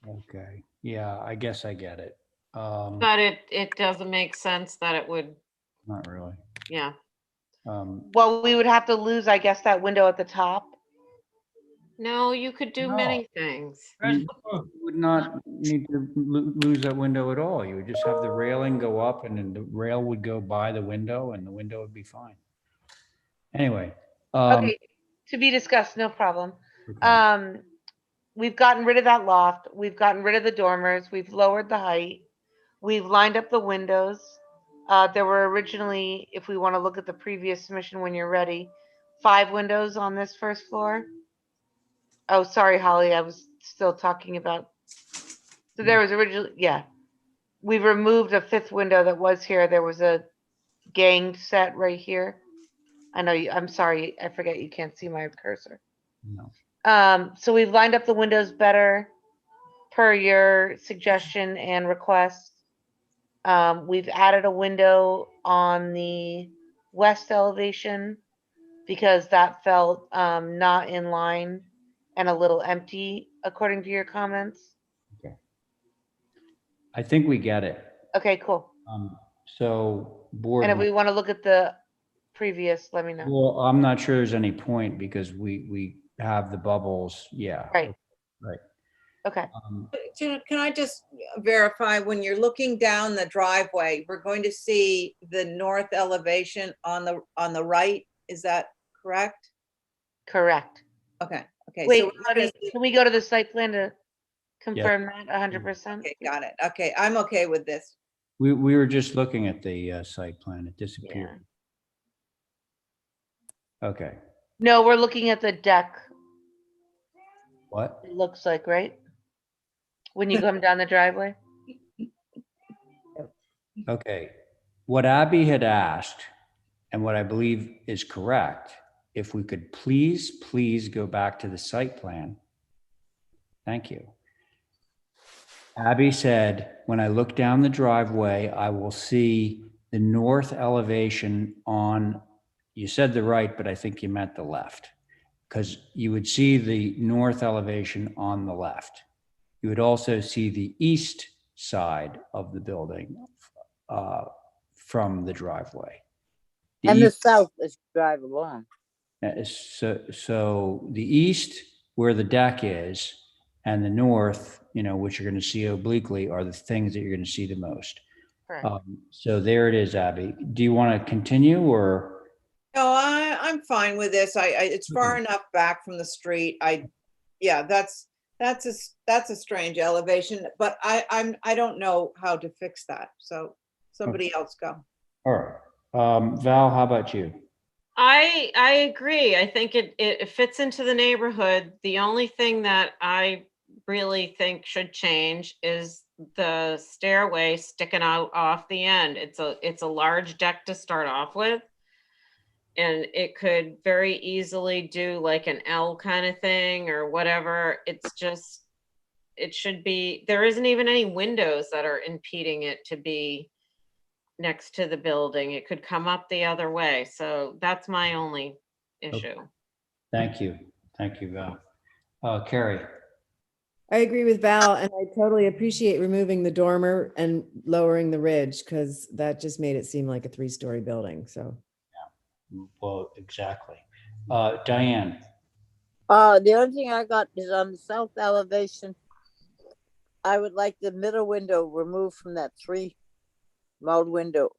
Speaker 1: Okay. Yeah, I guess I get it.
Speaker 2: But it doesn't make sense that it would.
Speaker 1: Not really.
Speaker 2: Yeah.
Speaker 6: Well, we would have to lose, I guess, that window at the top.
Speaker 2: No, you could do many things.
Speaker 1: You would not need to lose that window at all. You would just have the railing go up and then the rail would go by the window and the window would be fine. Anyway.
Speaker 6: Okay, to be discussed, no problem.
Speaker 1: Okay.
Speaker 6: We've gotten rid of that loft. We've gotten rid of the dormers. We've lowered the height. We've lined up the windows. There were originally, if we want to look at the previous submission when you're ready, 5 windows on this first floor. Oh, sorry, Holly, I was still talking about. So there was originally, yeah. We've removed a 5th window that was here. There was a ganged set right here. I know you, I'm sorry, I forget you can't see my cursor.
Speaker 1: No.
Speaker 6: So we've lined up the windows better per your suggestion and request. We've added a window on the west elevation because that felt not in line and a little empty according to your comments.
Speaker 1: Okay. I think we get it.
Speaker 6: Okay, cool.
Speaker 1: So board.
Speaker 6: And if we want to look at the previous, let me know.
Speaker 1: Well, I'm not sure there's any point because we have the bubbles. Yeah.
Speaker 6: Right.
Speaker 1: Right.
Speaker 6: Okay.
Speaker 7: Can I just verify, when you're looking down the driveway, we're going to see the north elevation on the right? Is that correct?
Speaker 6: Correct.
Speaker 7: Okay, okay.
Speaker 6: Wait,
Speaker 7: So we're not gonna see-
Speaker 6: can we go to the site plan to confirm that 100%?
Speaker 7: Okay, got it. Okay, I'm okay with this.
Speaker 1: We were just looking at the site plan. It disappeared. Okay.
Speaker 6: No, we're looking at the deck.
Speaker 1: What?
Speaker 6: It looks like, right? When you come down the driveway?
Speaker 1: Okay. What Abby had asked, and what I believe is correct, if we could please go back to the site plan. Thank you. Abby said, when I look down the driveway, I will see the north elevation on, you said the right, but I think you meant the left, because you would see the north elevation on the left. You would also see the east side of the building from the driveway.
Speaker 4: And the south as you drive along.
Speaker 1: So the east, where the deck is, and the north, which you're going to see obliquely, are the things that you're going to see the most. So there it is, Abby. Do you want to continue or?
Speaker 7: No, I'm fine with this. It's far enough back from the street. Yeah, that's a strange elevation, but I don't know how to fix that. So somebody else go.
Speaker 1: All right. Val, how about you?
Speaker 2: I agree. I think it fits into the neighborhood. The only thing that I really think should change is the stairway sticking out off the end. It's a large deck to start off with. And it could very easily do like an L kind of thing or whatever. It's just, it should be, there isn't even any windows that are impeding it to be next to the building. It could come up the other way. So that's my only issue.
Speaker 1: Thank you. Thank you, Val. Carrie.
Speaker 12: I agree with Val, and I totally appreciate removing the dormer and lowering the ridge, because that just made it seem like a 3-story building, so.
Speaker 1: Well, exactly. Diane.
Speaker 4: The only thing I got is on the south elevation. I would like the middle window removed from that 3-mold window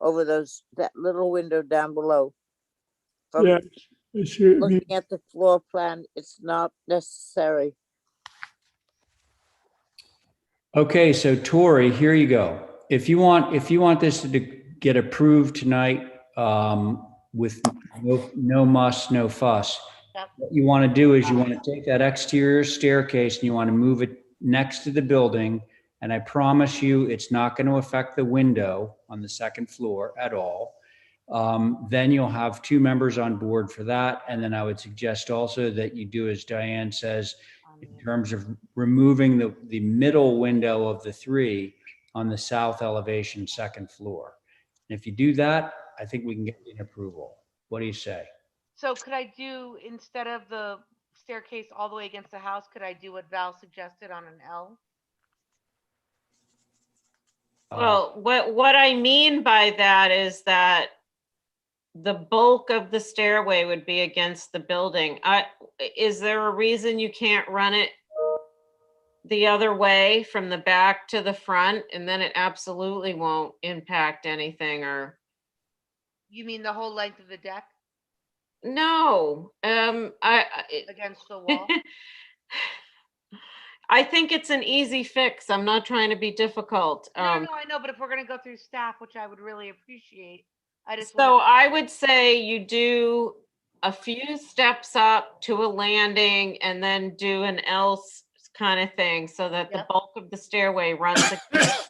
Speaker 4: over that little window down below. From looking at the floor plan, it's not necessary.
Speaker 1: Okay, so Tori, here you go. If you want this to get approved tonight, with no muss, no fuss, what you want to do is you want to take that exterior staircase and you want to move it next to the building. And I promise you, it's not going to affect the window on the 2nd floor at all. Then you'll have 2 members on board for that. And then I would suggest also that you do as Diane says, in terms of removing the middle window of the 3 on the south elevation 2nd floor. And if you do that, I think we can get an approval. What do you say?
Speaker 6: So could I do, instead of the staircase all the way against the house, could I do what Val suggested on an L?
Speaker 2: Well, what I mean by that is that the bulk of the stairway would be against the building. Is there a reason you can't run it the other way from the back to the front, and then it absolutely won't impact anything? Or
Speaker 6: You mean the whole length of the deck
Speaker 2: no,
Speaker 6: against the wall?
Speaker 2: I think it's an easy fix. I'm not trying to be difficult.
Speaker 6: No, I know, but if we're gonna go through staff, which I would really appreciate, I just
Speaker 2: So
Speaker 6: wanted-
Speaker 2: I would say you do a few steps up to a landing and then do an L kind of thing so that the bulk of the stairway runs against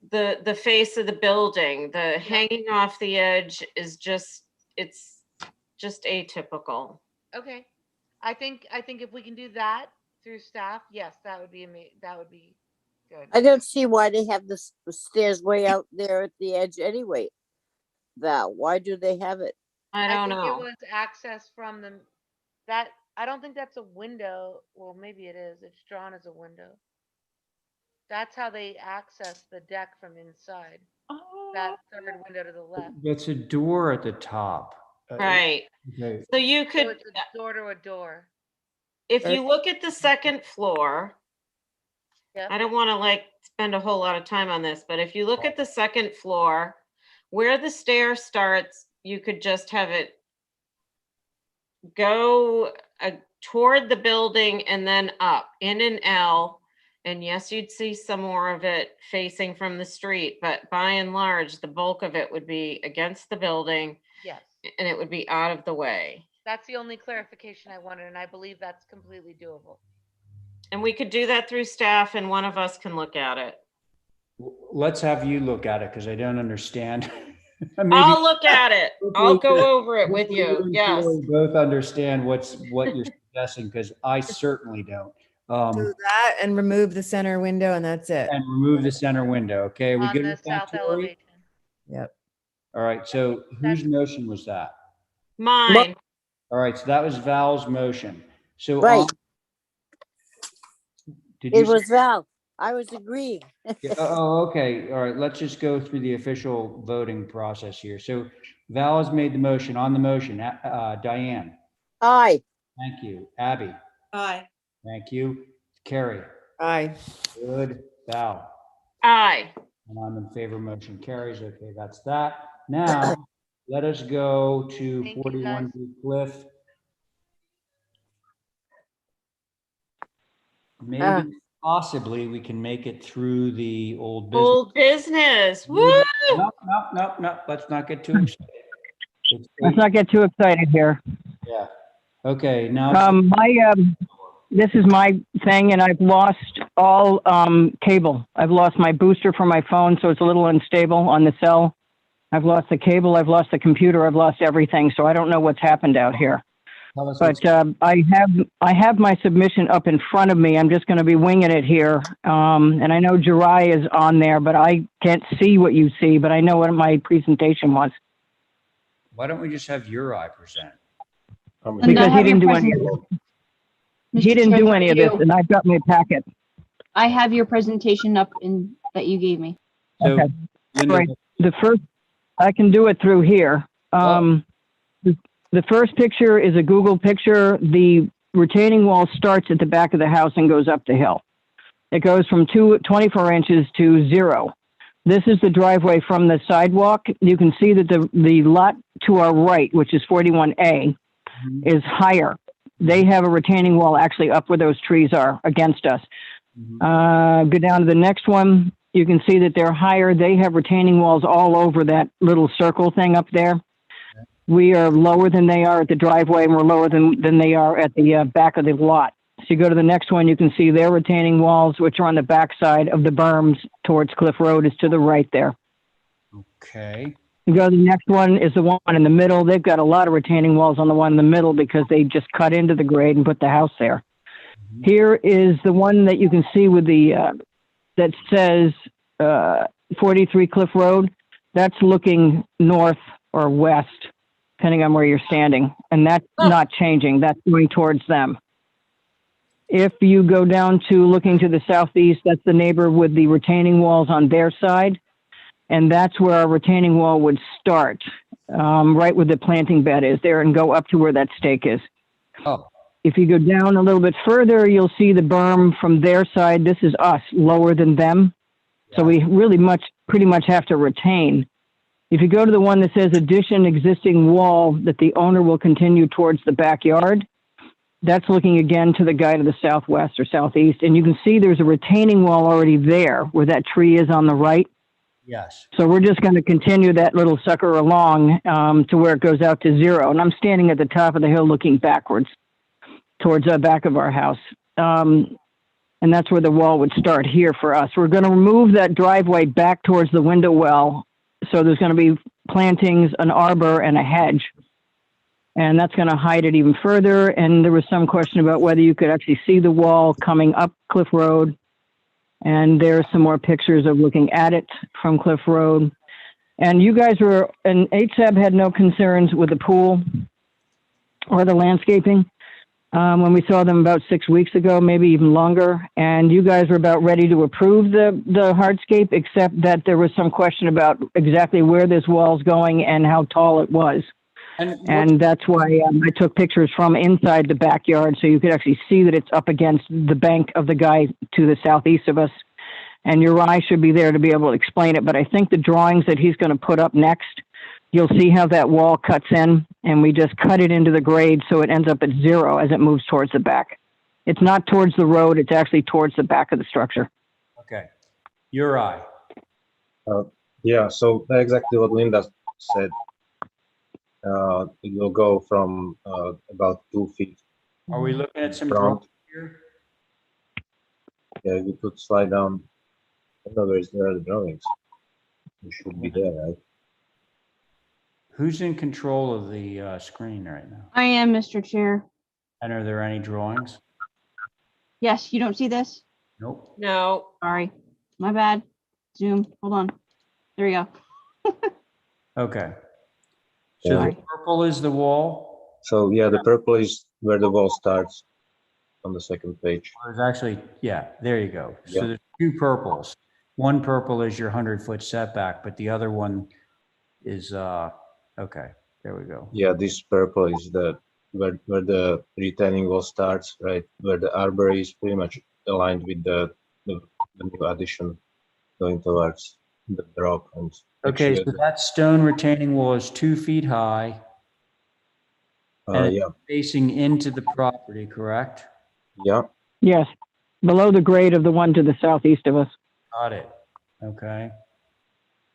Speaker 2: the face of the building. The hanging off the edge is it's just atypical.
Speaker 6: Okay, I think if we can do that through staff, yes, that would be amazing. That would be good.
Speaker 4: I don't see why they have the stairs way out there at the edge anyway. Val, why do they have it?
Speaker 2: I don't
Speaker 6: think
Speaker 2: know.
Speaker 6: it was access from I don't think that's a window. Well, maybe it is. It's drawn as a window. That's how they access the deck from inside. That third window to the left.
Speaker 1: It's a door at the top.
Speaker 2: Right.
Speaker 1: Okay.
Speaker 2: So you
Speaker 6: So
Speaker 2: could,
Speaker 6: it's a door to a door.
Speaker 2: if you look at the second floor,
Speaker 6: Yep.
Speaker 2: I don't want to like spend a whole lot of time on this, but if you look at the second floor, where the stair starts, you could just have it go toward the building and then up in an L. And yes, you'd see some more of it facing from the street, but by and large, the bulk of it would be against the building
Speaker 6: Yes.
Speaker 2: and it would be out of the way.
Speaker 6: That's the only clarification I wanted, and I believe that's completely doable.
Speaker 2: And we could do that through staff and one of us can look at it.
Speaker 1: Let's have you look at it because I don't understand.
Speaker 2: I'll look at it. I'll go over it with you. Yes.
Speaker 1: We both understand what you're suggesting because I certainly don't.
Speaker 12: Do that and remove the center window and that's it.
Speaker 1: And remove the center window. Okay, we
Speaker 6: On
Speaker 1: good
Speaker 6: the
Speaker 1: with that,
Speaker 6: south
Speaker 1: Tori?
Speaker 6: elevation.
Speaker 12: Yep.
Speaker 1: All right, so whose motion was that?
Speaker 2: Mine.
Speaker 1: All right, so that was Val's motion. So
Speaker 4: Right.
Speaker 1: did you
Speaker 4: It was Val. I was agreeing.
Speaker 1: Oh, okay. All right. Let's just go through the official voting process here. So Val has made the motion. On the motion, Diane.
Speaker 4: Aye.
Speaker 1: Thank you. Abby.
Speaker 7: Aye.
Speaker 1: Thank you. Carrie.
Speaker 12: Aye.
Speaker 1: Good. Val.
Speaker 2: Aye.
Speaker 1: And I'm in favor. Motion carries. Okay, that's that. Now, let us go to
Speaker 6: Thank you,
Speaker 1: 41
Speaker 6: guys.
Speaker 1: Cliff. Maybe possibly we can make it through the old business.
Speaker 2: Old business. Woo!
Speaker 1: No. Let's not get too excited.
Speaker 13: Let's not get too excited here.
Speaker 1: Yeah. Okay. Now.
Speaker 13: This is my thing, and I've lost all cable. I've lost my booster for my phone, so it's a little unstable on the cell. I've lost the cable. I've lost the computer. I've lost everything. So I don't know what's happened out here. But I have my submission up in front of me. I'm just going to be winging it here. And I know Jirai is on there, but I can't see what you see. But I know what my presentation was.
Speaker 1: Why don't we just have Uri present?
Speaker 13: Because he didn't do any of this. He didn't do any of this, and I've got my packet.
Speaker 8: I have your presentation up in that you gave me.
Speaker 1: So,
Speaker 13: Okay.
Speaker 1: Linda,
Speaker 13: Right. The first, I can do it through here. The first picture is a Google picture. The retaining wall starts at the back of the house and goes up the hill. It goes from 24 inches to 0. This is the driveway from the sidewalk. You can see that the lot to our right, which is 41A, is higher. They have a retaining wall actually up where those trees are against us. Go down to the next one. You can see that they're higher. They have retaining walls all over that little circle thing up there. We are lower than they are at the driveway, and we're lower than they are at the back of the lot. So you go to the next one, you can see their retaining walls, which are on the back side of the berms towards Cliff Road, is to the right there.
Speaker 1: Okay.
Speaker 13: You go to the next one is the one in the middle. They've got a lot of retaining walls on the one in the middle because they just cut into the grade and put the house there. Here is the one that you can see with the, that says 43 Cliff Road. That's looking north or west, depending on where you're standing. And that's not changing. That's going towards them. If you go down to looking to the southeast, that's the neighbor with the retaining walls on their side. And that's where our retaining wall would start, right where the planting bed is there, and go up to where that stake is.
Speaker 1: Oh.
Speaker 13: If you go down a little bit further, you'll see the berm from their side. This is us, lower than them. So we really pretty much have to retain. If you go to the one that says addition existing wall that the owner will continue towards the backyard, that's looking again to the guy to the southwest or southeast. And you can see there's a retaining wall already there where that tree is on the right.
Speaker 1: Yes.
Speaker 13: So we're just going to continue that little sucker along to where it goes out to 0. And I'm standing at the top of the hill looking backwards towards the back of our house. And that's where the wall would start here for us. We're going to remove that driveway back towards the window well. So there's going to be plantings, an arbor, and a hedge. And that's going to hide it even further. And there was some question about whether you could actually see the wall coming up Cliff Road. And there's some more pictures of looking at it from Cliff Road. And you guys and HSAB had no concerns with the pool or the landscaping. when we saw them about 6 weeks ago, maybe even longer. And you guys were about ready to approve the hardscape, except that there was some question about exactly where this wall's going and how tall it was. And that's why I took pictures from inside the backyard so you could actually see that it's up against the bank of the guy to the southeast of us. And Uri should be there to be able to explain it. But I think the drawings that he's going to put up next, you'll see how that wall cuts in, and we just cut it into the grade so it ends up at 0 as it moves towards the back. It's not towards the road, it's actually towards the back of the structure.
Speaker 1: Okay. Uri.
Speaker 9: Yeah, so exactly what Linda said. It will go from about 2 feet.
Speaker 1: Are we looking at some
Speaker 9: front.
Speaker 1: drawings here?
Speaker 9: Yeah, we could slide down. I don't know where are the drawings. It should be there, right?
Speaker 1: Who's in control of the screen right now?
Speaker 8: I am, Mr. Chair.
Speaker 1: And are there any drawings?
Speaker 8: Yes, you don't see this?
Speaker 1: Nope.
Speaker 2: No.
Speaker 8: Sorry, my bad. Zoom, hold on. There you go.
Speaker 1: Okay. So the purple is the wall?
Speaker 9: So yeah, the purple is where the wall starts on the second page.
Speaker 1: There's actually, yeah, there you go.
Speaker 9: Yeah.
Speaker 1: So there's 2 purples. One purple is your 100-foot setback, but the other one is, okay, there we go.
Speaker 9: Yeah, this purple is where the retaining wall starts, right? Where the arbor is pretty much aligned with the new addition going towards the drop. And
Speaker 1: Okay, so that stone retaining wall is 2 feet high. And
Speaker 9: yeah.
Speaker 1: it's facing into the property, correct?
Speaker 9: Yeah.
Speaker 13: Yes, below the grade of the one to the southeast of us.
Speaker 1: Got it. Okay.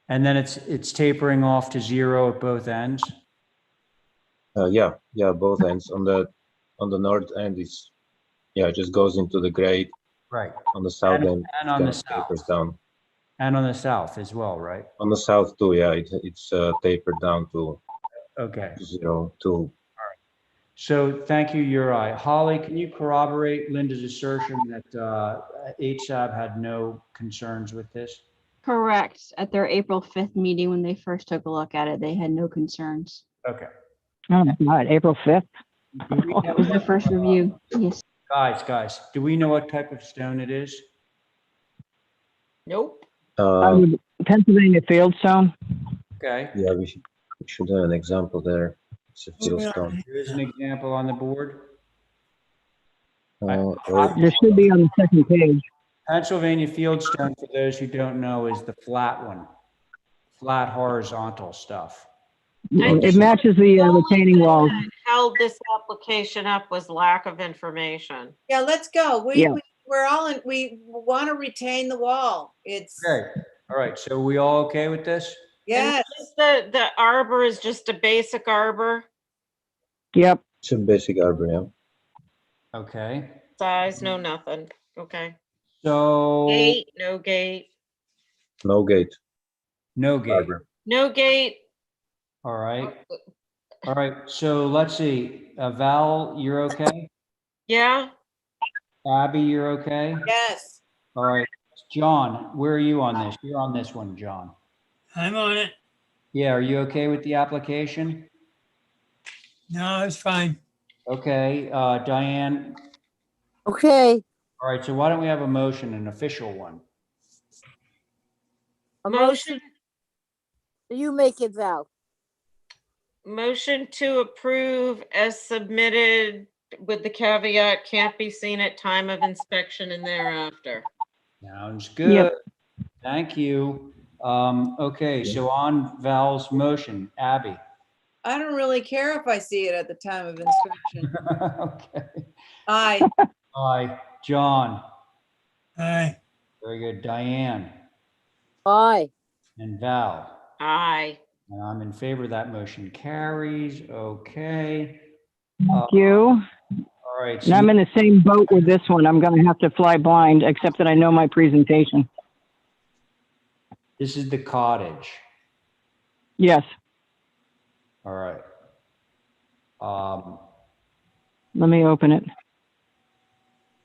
Speaker 1: And then it's tapering off to 0 at both ends?
Speaker 9: Yeah, both ends. On the north end is, it just goes into the grade.
Speaker 1: Right.
Speaker 9: On the south end,
Speaker 1: and on the
Speaker 9: it tapers
Speaker 1: south.
Speaker 9: down.
Speaker 1: And on the south as well, right?
Speaker 9: On the south too, yeah, it's tapered down to
Speaker 1: Okay.
Speaker 9: 0 to.
Speaker 1: So thank you, Uri. Holly, can you corroborate Linda's assertion that HSAB had no concerns with this?
Speaker 8: Correct. At their April 5th meeting, when they first took a look at it, they had no concerns.
Speaker 1: Okay.
Speaker 13: Oh, my God, April 5th.
Speaker 8: That was the first review. Yes.
Speaker 1: Guys, do we know what type of stone it is?
Speaker 2: Nope.
Speaker 13: Pennsylvania fieldstone.
Speaker 1: Okay.
Speaker 9: Yeah, we should have an example there. It's a fieldstone.
Speaker 1: There is an example on the board.
Speaker 13: There should be on the second page.
Speaker 1: Pennsylvania fieldstone, for those who don't know, is the flat one. Flat horizontal stuff.
Speaker 13: It matches the retaining walls.
Speaker 2: Held this application up was lack of information.
Speaker 7: Yeah, let's go.
Speaker 13: Yeah.
Speaker 7: We're all in, we want to retain the wall. It's,
Speaker 1: Okay. All right. So we all okay with this?
Speaker 7: yes.
Speaker 2: And the arbor is just a basic arbor,
Speaker 13: Yep.
Speaker 9: It's a basic arbor, yeah.
Speaker 1: Okay.
Speaker 2: size, no nothing. Okay.
Speaker 1: So
Speaker 2: Gate, no gate.
Speaker 9: No gate.
Speaker 1: no gate.
Speaker 9: Arbor.
Speaker 2: No gate.
Speaker 1: All right. All right. So let's see. Val, you're okay?
Speaker 2: Yeah.
Speaker 1: Abby, you're okay?
Speaker 7: Yes.
Speaker 1: All right. John, where are you on this? You're on this one, John.
Speaker 5: I'm on it.
Speaker 1: Yeah. Are you okay with the application?
Speaker 5: No, it's fine.
Speaker 1: Okay. Diane.
Speaker 4: Okay,
Speaker 1: All right. So why don't we have a motion, an official one?
Speaker 4: a motion. You make it, Val.
Speaker 2: Motion to approve as submitted with the caveat can't be seen at time of inspection and thereafter.
Speaker 1: Sounds good.
Speaker 13: Yep.
Speaker 1: Thank you. Okay. So on Val's motion, Abby.
Speaker 7: I don't really care if I see it at the time of inspection.
Speaker 1: Okay.
Speaker 7: Aye.
Speaker 1: Aye. John.
Speaker 5: Aye.
Speaker 1: Very good. Diane
Speaker 4: Aye.
Speaker 1: and Val.
Speaker 2: Aye.
Speaker 1: And I'm in favor of that motion. Carries. Okay.
Speaker 13: Thank you.
Speaker 1: All right.
Speaker 13: And I'm in the same boat with this one. I'm going to have to fly blind, except that I know my presentation.
Speaker 1: This is the cottage.
Speaker 13: Yes.
Speaker 1: All right.
Speaker 13: Let me open it.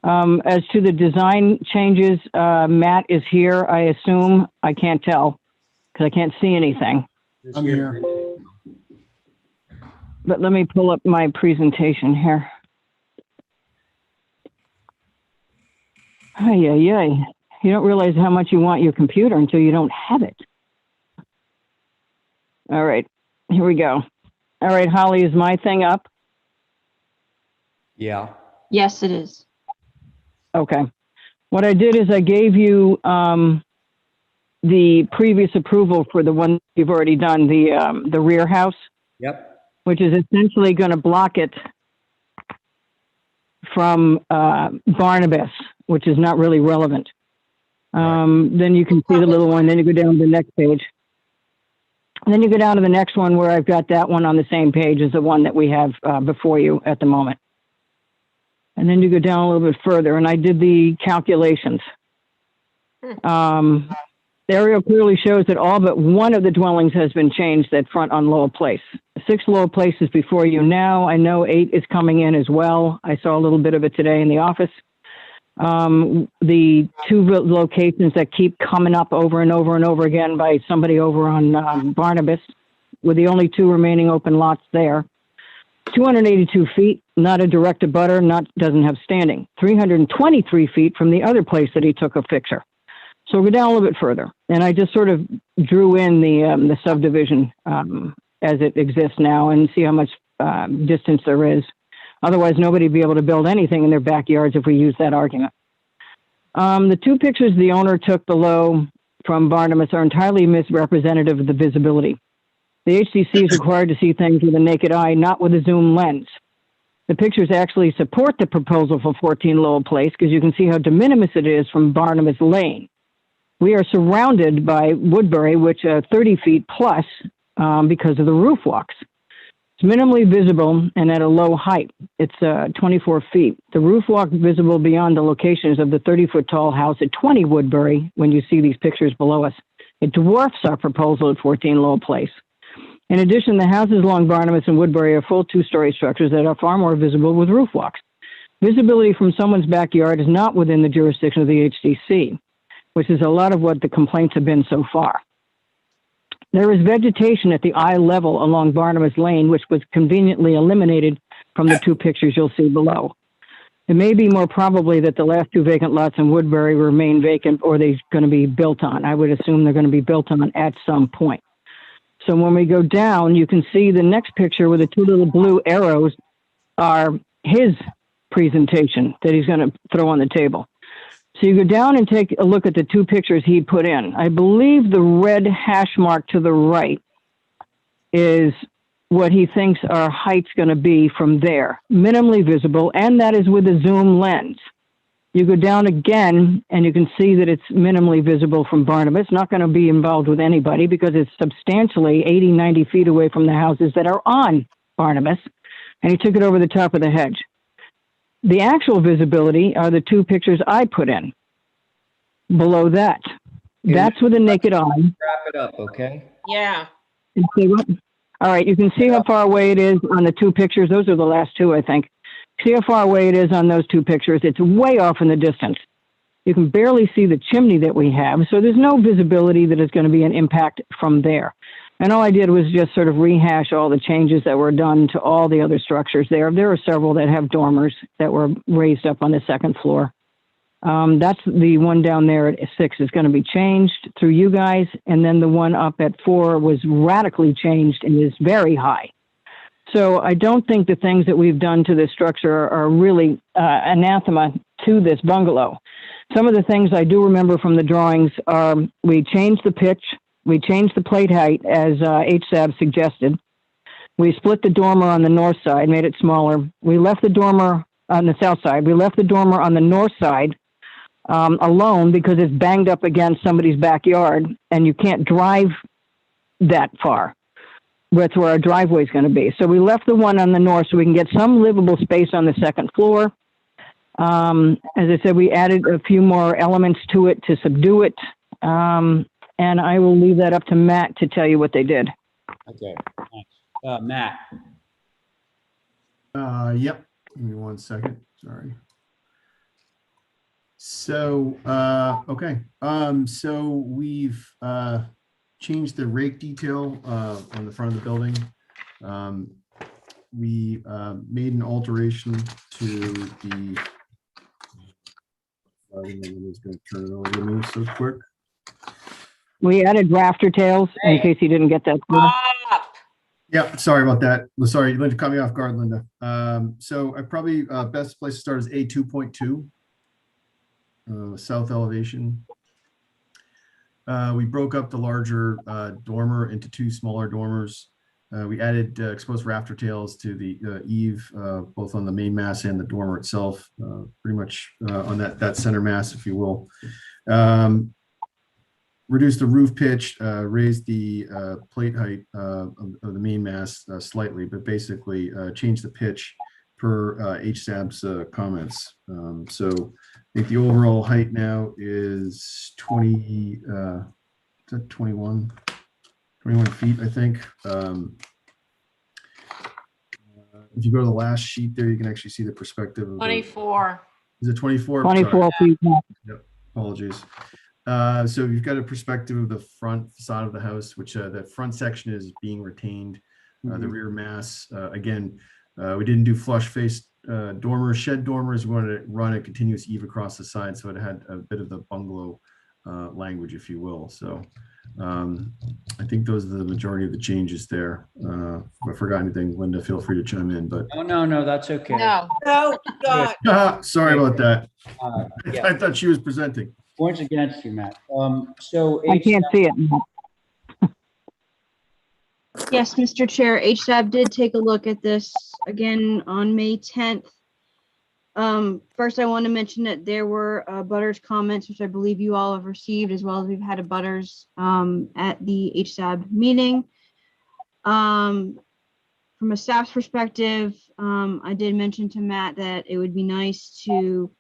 Speaker 13: As to the design changes, Matt is here, I assume. I can't tell because I can't see anything.
Speaker 1: I'm here.
Speaker 13: But let me pull up my presentation here.
Speaker 14: Ay, ay, ay. You don't realize how much you want your computer until you don't have it. All right, here we go. All right, Holly, is my thing up?
Speaker 1: Yeah.
Speaker 8: Yes, it is.
Speaker 14: Okay. What I did is I gave you the previous approval for the one you've already done, the rear house,
Speaker 1: Yep.
Speaker 14: which is essentially going to block it from Barnabas, which is not really relevant. Then you can see the little one, then you go down to the next page. And then you go down to the next one where I've got that one on the same page as the one that we have before you at the moment. And then you go down a little bit further, and I did the calculations. The aerial clearly shows that all but one of the dwellings has been changed at front on Lowell Place. 6 Lowell Place is before you now. I know 8 is coming in as well. I saw a little bit of it today in the office. The 2 locations that keep coming up over and over and over again by somebody over on Barnabas, with the only 2 remaining open lots there. 282 feet, not a direct abutter, doesn't have standing. 323 feet from the other place that he took a picture. So we're down a little bit further. And I just sort of drew in the subdivision as it exists now and see how much distance there is. Otherwise, nobody would be able to build anything in their backyards if we use that argument. The 2 pictures the owner took below from Barnabas are entirely misrepresentative of the visibility. The HCC is required to see things with a naked eye, not with a zoom lens. The pictures actually support the proposal for 14 Lowell Place because you can see how de minimis it is from Barnabas Lane. We are surrounded by Woodbury, which are 30 feet plus because of the roof walks. It's minimally visible and at a low height. It's 24 feet. The roof walk visible beyond the locations of the 30-foot tall house at 20 Woodbury, when you see these pictures below us. It dwarfs our proposal at 14 Lowell Place. In addition, the houses along Barnabas and Woodbury are full 2-story structures that are far more visible with roof walks. Visibility from someone's backyard is not within the jurisdiction of the HCC, which is a lot of what the complaints have been so far. There is vegetation at the eye level along Barnabas Lane, which was conveniently eliminated from the 2 pictures you'll see below. It may be more probably that the last 2 vacant lots in Woodbury remain vacant or they're going to be built on. I would assume they're going to be built on at some point. So when we go down, you can see the next picture with the 2 little blue arrows are his presentation that he's going to throw on the table. So you go down and take a look at the 2 pictures he put in. I believe the red hash mark to the right is what he thinks our height's going to be from there, minimally visible, and that is with a zoom lens. You go down again, and you can see that it's minimally visible from Barnabas. Not going to be involved with anybody because it's substantially 80, 90 feet away from the houses that are on Barnabas, and he took it over the top of the hedge. The actual visibility are the 2 pictures I put in. Below that, that's with a naked eye.
Speaker 1: Wrap it up, okay?
Speaker 2: Yeah.
Speaker 14: And see what? All right, you can see how far away it is on the 2 pictures. Those are the last 2, I think. See how far away it is on those 2 pictures. It's way off in the distance. You can barely see the chimney that we have, so there's no visibility that is going to be an impact from there. And all I did was just sort of rehash all the changes that were done to all the other structures there. There are several that have dormers that were raised up on the 2nd floor. That's the one down there at 6 is going to be changed through you guys, and then the one up at 4 was radically changed and is very high. So I don't think the things that we've done to this structure are really anathema to this bungalow. Some of the things I do remember from the drawings are we changed the pitch, we changed the plate height as HSAB suggested. We split the dormer on the north side, made it smaller. We left the dormer on the south side. We left the dormer on the north side alone because it's banged up against somebody's backyard and you can't drive that far. That's where our driveway is going to be. So we left the one on the north so we can get some livable space on the 2nd floor. As I said, we added a few more elements to it to subdue it. And I will leave that up to Matt to tell you what they did.
Speaker 1: Okay, thanks. Matt.
Speaker 11: Yep. Give me 1 second. Sorry. So, okay. So we've changed the rake detail on the front of the building. We made an alteration to the Linda's going to turn it over to me so quick.
Speaker 14: We added rafter tails in case you didn't get that.
Speaker 11: Yeah, sorry about that. Sorry, Linda, caught me off guard, Linda. So I probably best place to start is A2.2, south elevation. We broke up the larger dormer into two smaller dormers. We added exposed rafter tails to the eave, both on the main mast and the dormer itself, pretty much on that center mast, if you will. Reduced the roof pitch, raised the plate height of the main mast slightly, but basically changed the pitch per HSAB's comments. So I think the overall height now is 20, is that 21 feet, I think. If you go to the last sheet there, you can actually see the perspective of
Speaker 2: 24.
Speaker 11: Is it 24?
Speaker 14: 24 feet.
Speaker 11: Yep, apologies. So you've got a perspective of the front facade of the house, which that front section is being retained. The rear mass, again, we didn't do flush face dormers, shed dormers. We wanted to run a continuous eave across the side, so it had a bit of the bungalow language, if you will. So I think those are the majority of the changes there. If I forgot anything, Linda, feel free to chime in. But
Speaker 1: no, that's okay.
Speaker 2: No.
Speaker 7: No, God.
Speaker 11: Sorry about that.
Speaker 1: Yeah.
Speaker 11: I thought she was presenting.
Speaker 1: Points against you, Matt. So
Speaker 14: I can't see it.
Speaker 8: Yes, Mr. Chair, HSAB did take a look at this again on May 10th. First, I want to mention that there were butters comments, which I believe you all have received, as well as we've had a butters at the HSAB meeting. From a staff's perspective, I did mention to Matt that it would be nice to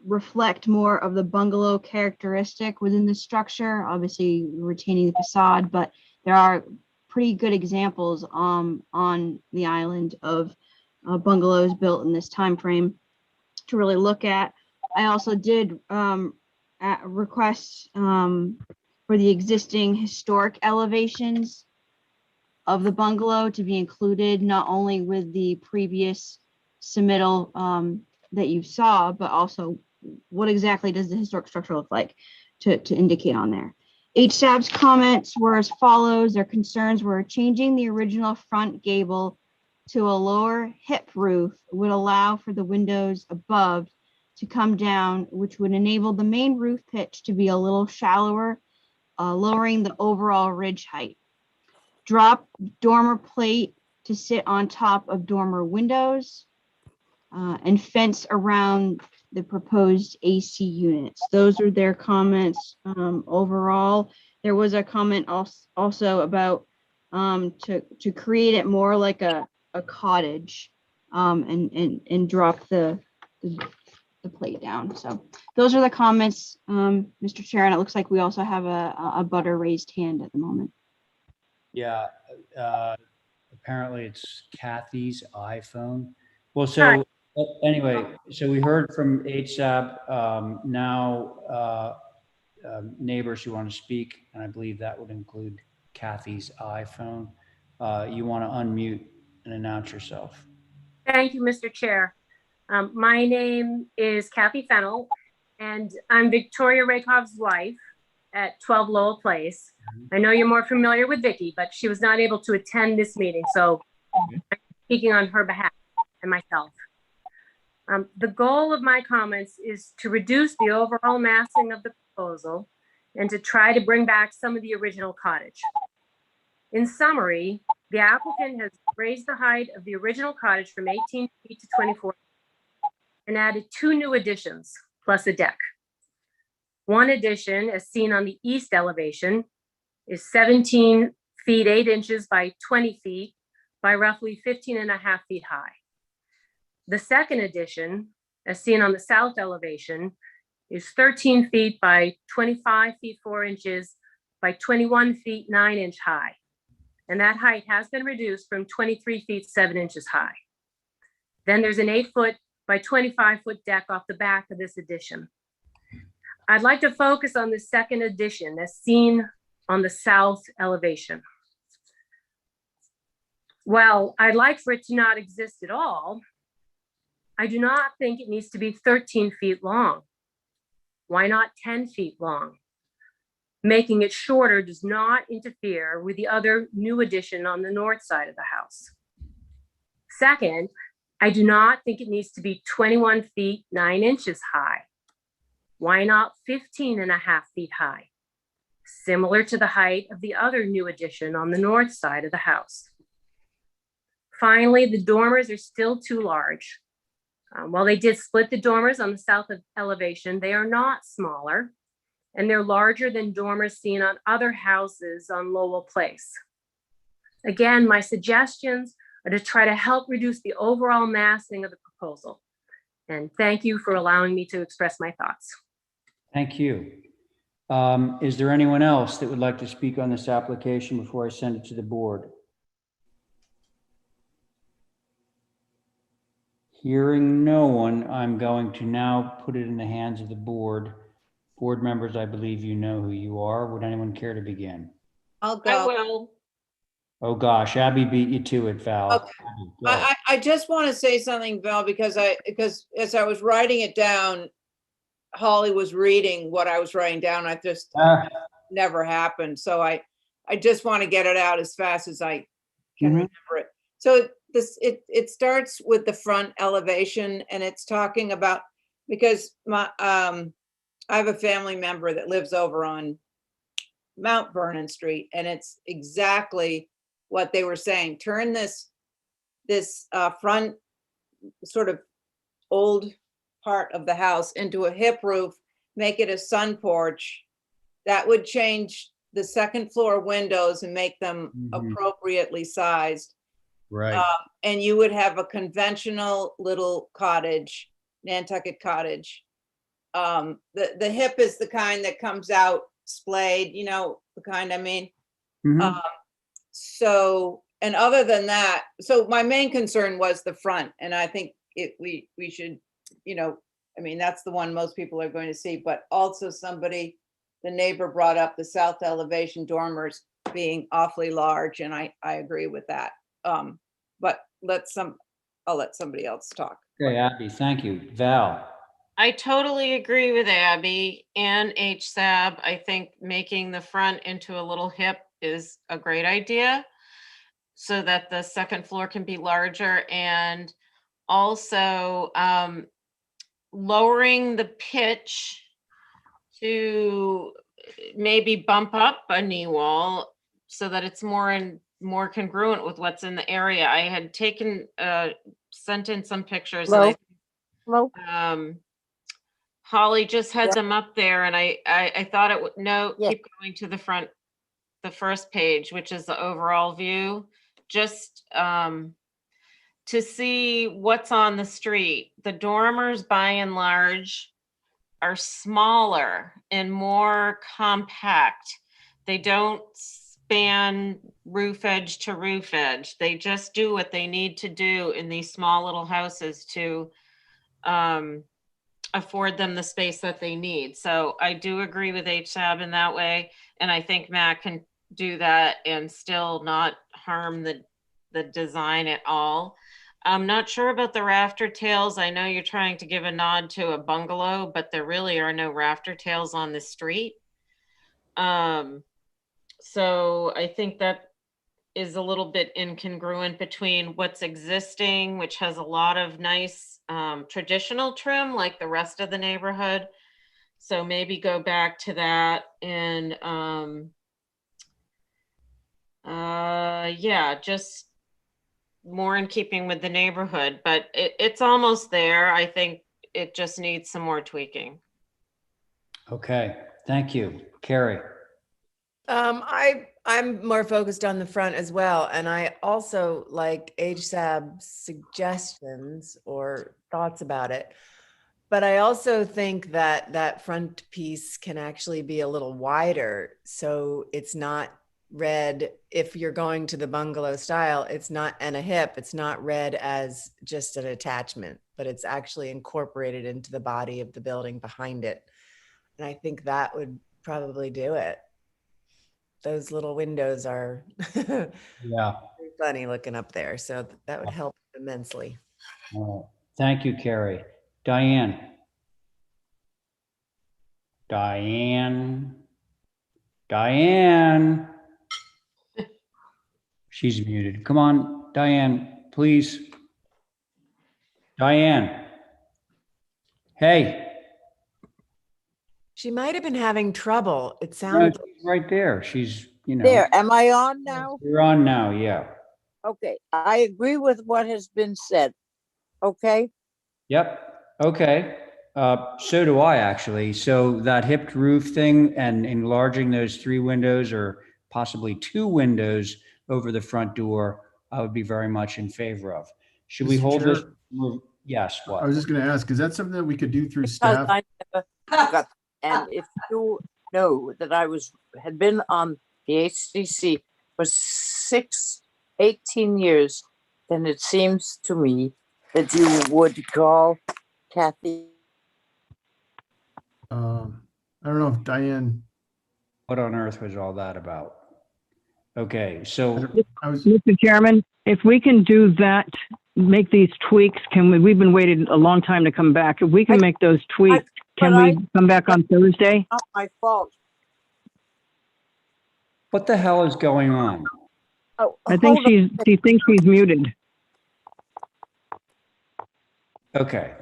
Speaker 8: reflect more of the bungalow characteristic within the structure, obviously retaining the facade, but there are pretty good examples on the island of bungalows built in this time frame to really look at. I also did request for the existing historic elevations of the bungalow to be included, not only with the previous submittal that you saw, but also what exactly does the historic structure look like to indicate on there. HSAB's comments were as follows. Their concerns were changing the original front gable to a lower hip roof would allow for the windows above to come down, which would enable the main roof pitch to be a little shallower, lowering the overall ridge height. Drop dormer plate to sit on top of dormer windows, and fence around the proposed AC units. Those are their comments. Overall, there was a comment also about to create it more like a cottage, and drop the plate down. So those are the comments, Mr. Chair, and it looks like we also have a butter raised hand at the moment.
Speaker 1: Yeah, apparently it's Kathy's iPhone. Well, so anyway, so we heard from HSAB, now neighbors who want to speak, and I believe that would include Kathy's iPhone. You want to unmute and announce yourself.
Speaker 16: Thank you, Mr. Chair. My name is Kathy Fennell, and I'm Victoria Rakoff's wife at 12 Lowell Place. I know you're more familiar with Vicky, but she was not able to attend this meeting, so I'm speaking on her behalf and myself. The goal of my comments is to reduce the overall massing of the proposal and to try to bring back some of the original cottage. In summary, the applicant has raised the height of the original cottage from 18 feet to 24 and added 2 new additions plus a deck. One addition, as seen on the east elevation, is 17 feet 8 inches by 20 feet by roughly 15.5 feet high. The second addition, as seen on the south elevation, is 13 feet by 25 feet 4 inches by 21 feet 9 inch high. And that height has been reduced from 23 feet 7 inches high. Then there's an 8 foot by 25 foot deck off the back of this addition. I'd like to focus on the second addition as seen on the south elevation. Well, I'd like for it to not exist at all. I do not think it needs to be 13 feet long. Why not 10 feet long? Making it shorter does not interfere with the other new addition on the north side of the house. Second, I do not think it needs to be 21 feet 9 inches high. Why not 15.5 feet high? Similar to the height of the other new addition on the north side of the house. Finally, the dormers are still too large. While they did split the dormers on the south elevation, they are not smaller, and they're larger than dormers seen on other houses on Lowell Place. Again, my suggestions are to try to help reduce the overall massing of the proposal. And thank you for allowing me to express my thoughts.
Speaker 1: Thank you. Is there anyone else that would like to speak on this application before I send it to the board? Hearing no one, I'm going to now put it in the hands of the board. Board members, I believe you know who you are. Would anyone care to begin?
Speaker 7: I'll go.
Speaker 2: I will.
Speaker 1: Oh gosh, Abby beat you to it, Val.
Speaker 7: Okay.
Speaker 1: Abby, go.
Speaker 7: I just want to say something, Val, because as I was writing it down, Holly was reading what I was writing down. I just never happened. So I just want to get it out as fast as I can remember it. So it starts with the front elevation, and it's talking about, because I have a family member that lives over on Mount Vernon Street, and it's exactly what they were saying. Turn this front sort of old part of the house into a hip roof, make it a sun porch. That would change the second floor windows and make them appropriately sized.
Speaker 1: Right.
Speaker 7: And you would have a conventional little cottage, Nantucket cottage. The hip is the kind that comes out splayed, you know, the kind I mean. So, and other than that, so my main concern was the front, and I think we should, you know, I mean, that's the one most people are going to see, but also the neighbor brought up the south elevation dormers being awfully large, and I agree with that. But I'll let somebody else talk.
Speaker 1: Okay, Abby, thank you. Val.
Speaker 2: I totally agree with Abby and HSAB. I think making the front into a little hip is a great idea so that the second floor can be larger, and also lowering the pitch to maybe bump up a knee wall so that it's more congruent with what's in the area. I had sent in some pictures.
Speaker 4: Hello?
Speaker 2: Holly just had them up there, and I thought it would, keep going to the front, the first page, which is the overall view, just to see what's on the street. The dormers by and large are smaller and more compact. They don't span roof edge to roof edge. They just do what they need to do in these small little houses to afford them the space that they need. So I do agree with HSAB in that way. And I think Matt can do that and still not harm the design at all. I'm not sure about the rafter tails. I know you're trying to give a nod to a bungalow, but there really are no rafter tails on the street. So I think that is a little bit incongruent between what's existing, which has a lot of nice traditional trim like the rest of the neighborhood. So maybe go back to that, and yeah, just more in keeping with the neighborhood, but it's almost there. I think it just needs some more tweaking.
Speaker 1: Okay, thank you. Carrie.
Speaker 12: I'm more focused on the front as well. And I also like HSAB's suggestions or thoughts about it. But I also think that that front piece can actually be a little wider. So it's not read, if you're going to the bungalow style, it's not, and a hip, it's not read as just an attachment, but it's actually incorporated into the body of the building behind it. And I think that would probably do it. Those little windows are
Speaker 1: yeah,
Speaker 12: funny looking up there. So that would help immensely.
Speaker 1: Thank you, Carrie. Diane. Diane. Diane. She's muted. Come on, Diane, please. Diane. Hey.
Speaker 12: She might have been having trouble. It
Speaker 1: No,
Speaker 12: sounded.
Speaker 1: she's right there. She's,
Speaker 4: There, am I on now?
Speaker 1: You're on now, yeah.
Speaker 4: Okay, I agree with what has been said. Okay,
Speaker 1: Yep, okay. So do I, actually. So that hipped roof thing and enlarging those 3 windows or possibly 2 windows over the front door, I would be very much in favor of. Should we
Speaker 11: Mr.
Speaker 1: hold this?
Speaker 11: Chair?
Speaker 1: Yes,
Speaker 11: I
Speaker 1: what?
Speaker 11: was just going to ask, is that something that we could do through
Speaker 4: because
Speaker 11: staff?
Speaker 4: I never got, and if you know that I had been on the HCC for 18 years, then it seems to me that you would call Kathy.
Speaker 11: I don't know if Diane.
Speaker 1: What on earth was all that about? Okay, so.
Speaker 14: Mr. Chairman, if we can do that, make these tweaks, we've been waiting a long time to come back. If we can make those tweaks, can we come back on Thursday?
Speaker 4: Not my fault.
Speaker 1: What the hell is going on?
Speaker 4: Oh,
Speaker 14: I think she thinks she's muted.
Speaker 1: Okay.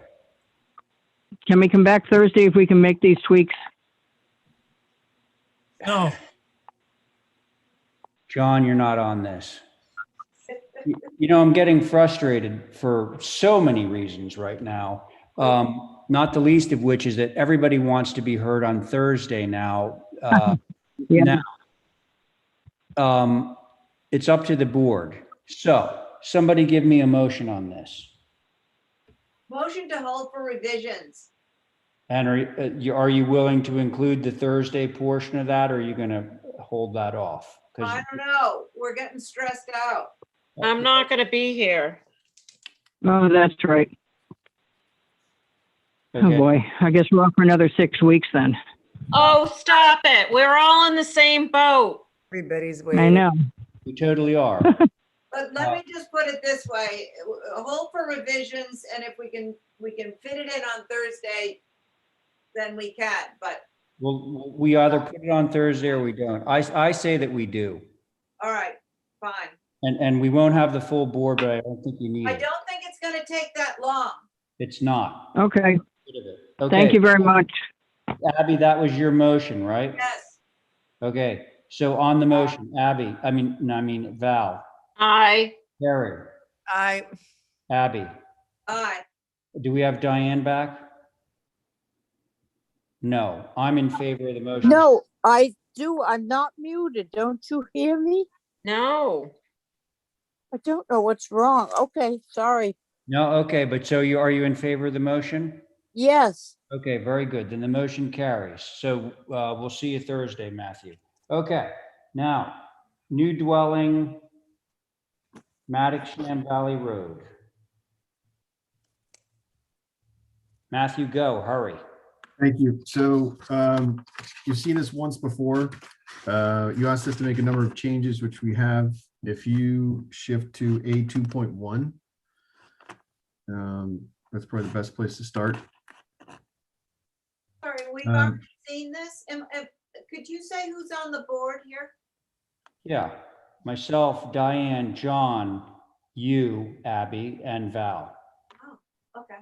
Speaker 14: Can we come back Thursday if we can make these tweaks?
Speaker 5: No.
Speaker 1: John, you're not on this. You know, I'm getting frustrated for so many reasons right now. Not the least of which is that everybody wants to be heard on Thursday now.
Speaker 14: Yeah.
Speaker 1: Now, it's up to the board. So somebody give me a motion on this.
Speaker 7: Motion to hold for revisions.
Speaker 1: And are you willing to include the Thursday portion of that, or are you going to hold that off?
Speaker 7: I don't know. We're getting stressed out.
Speaker 2: I'm not going to be here.
Speaker 14: Oh, that's right.
Speaker 1: Okay.
Speaker 14: Oh, boy. I guess we're off for another 6 weeks then.
Speaker 2: Oh, stop it. We're all in the same boat.
Speaker 12: Everybody's waiting.
Speaker 14: I know.
Speaker 1: We totally are.
Speaker 7: But let me just put it this way, hold for revisions, and if we can fit it in on Thursday, then we can, but.
Speaker 1: Well, we either put it on Thursday or we don't. I say that we do.
Speaker 7: All right, fine.
Speaker 1: And we won't have the full board, but I don't think you need
Speaker 7: I
Speaker 1: it.
Speaker 7: don't think it's gonna take that long.
Speaker 1: It's not.
Speaker 14: Okay.
Speaker 1: Okay.
Speaker 14: Thank you very much.
Speaker 1: Abby, that was your motion, right?
Speaker 7: Yes.
Speaker 1: Okay. So on the motion, Abby, I mean, Val,
Speaker 2: Aye.
Speaker 1: Carrie,
Speaker 12: I.
Speaker 1: Abby.
Speaker 7: Aye.
Speaker 1: Do we have Diane back? No, I'm in favor of the motion.
Speaker 4: No, I do. I'm not muted. Don't you hear me?
Speaker 2: No.
Speaker 4: I don't know what's wrong. Okay, sorry.
Speaker 1: No, okay, but so are you in favor of the motion?
Speaker 4: Yes.
Speaker 1: Okay, very good. Then the motion carries. So we'll see you Thursday, Matthew. Okay, now, new dwelling, Maddoxham Valley Road. Matthew, go, hurry.
Speaker 11: Thank you. So you've seen this once before. You asked us to make a number of changes, which we have. If you shift to A2.1, that's probably the best place to start.
Speaker 7: Sorry, we've already seen this. Could you say who's on the board here?
Speaker 1: Yeah, myself, Diane, John, you, Abby, and Val.
Speaker 7: Oh, okay.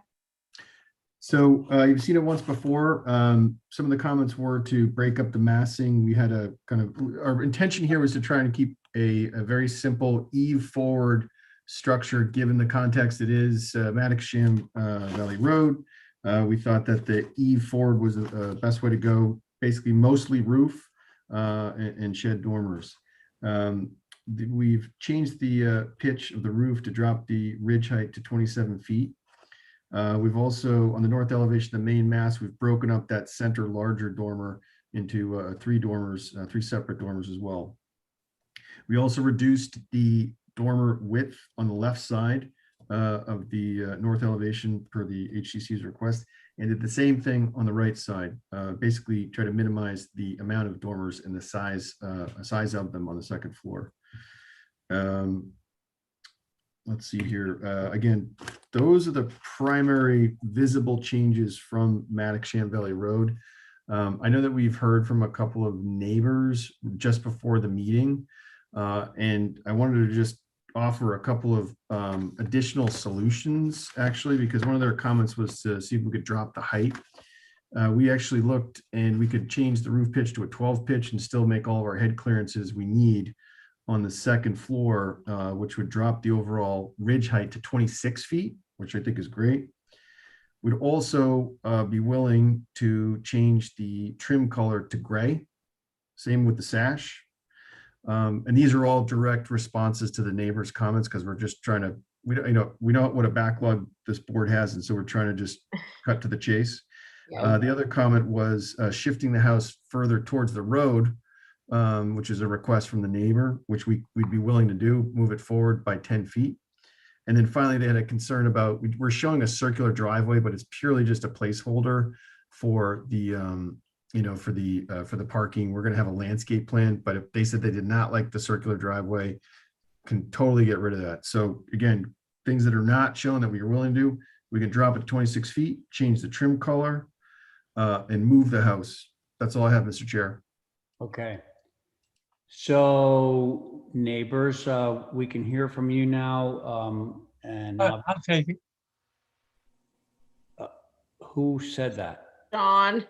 Speaker 11: So you've seen it once before. Some of the comments were to break up the massing. We had a kind of, our intention here was to try and keep a very simple eave forward structure, given the context it is Maddoxham Valley Road. We thought that the eave forward was the best way to go, basically mostly roof and shed dormers. We've changed the pitch of the roof to drop the ridge height to 27 feet. We've also, on the north elevation, the main mast, we've broken up that center larger dormer into 3 dormers, 3 separate dormers as well. We also reduced the dormer width on the left side of the north elevation per the HCC's request, and did the same thing on the right side. Basically try to minimize the amount of dormers and the size of them on the second floor. let's see here. Again, those are the primary visible changes from Maddox-Sham Valley Road. I know that we've heard from a couple of neighbors just before the meeting, and I wanted to just offer a couple of additional solutions, actually, because one of their comments was to see if we could drop the height. We actually looked and we could change the roof pitch to a 12 pitch and still make all of our head clearances we need on the second floor, which would drop the overall ridge height to 26 feet, which I think is great. We'd also be willing to change the trim color to gray. Same with the sash. And these are all direct responses to the neighbors' comments, because we're just trying to, we know what a backlog this board has, and so we're trying to just cut to the chase. The other comment was shifting the house further towards the road, which is a request from the neighbor, which we'd be willing to do, move it forward by 10 feet. And then finally, they had a concern about, we're showing a circular driveway, but it's purely just a placeholder for the, for the parking. We're going to have a landscape plan, but if they said they did not like the circular driveway, can totally get rid of that. So again, things that are not shown that we are willing to do, we can drop it to 26 feet, change the trim color, and move the house. That's all I have, Mr. Chair.
Speaker 1: Okay. So neighbors, we can hear from you now. And
Speaker 5: I'll take it.
Speaker 1: who said that?
Speaker 2: John.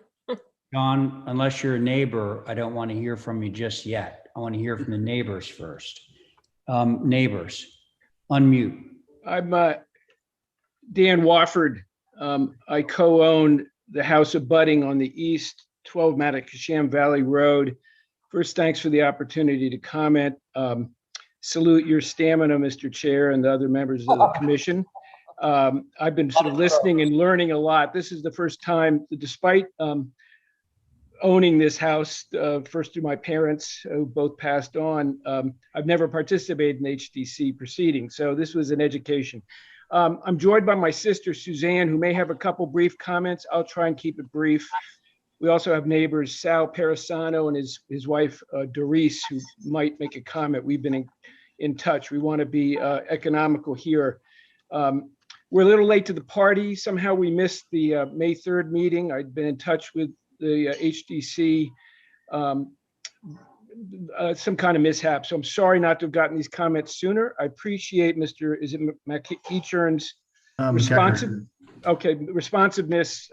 Speaker 1: John, unless you're a neighbor, I don't want to hear from you just yet. I want to hear from the neighbors first. Neighbors, unmute.
Speaker 18: I'm Dan Wofford. I co-own the house abutting on the east, 12 Maddox-Sham Valley Road. First, thanks for the opportunity to comment. Salute your stamina, Mr. Chair, and the other members of the commission. I've been sort of listening and learning a lot. This is the first time, despite owning this house, first through my parents, who both passed on, I've never participated in HDC proceedings, so this was an education. I'm joined by my sister, Suzanne, who may have a couple brief comments. I'll try and keep it brief. We also have neighbors, Sal Parasano and his wife, Doris, who might make a comment. We've been in touch. We want to be economical here. We're a little late to the party. Somehow we missed the May 3rd meeting. I'd been in touch with the HDC, some kind of mishap. So I'm sorry not to have gotten these comments sooner. I appreciate Mr. Is it McEachern's responsiveness,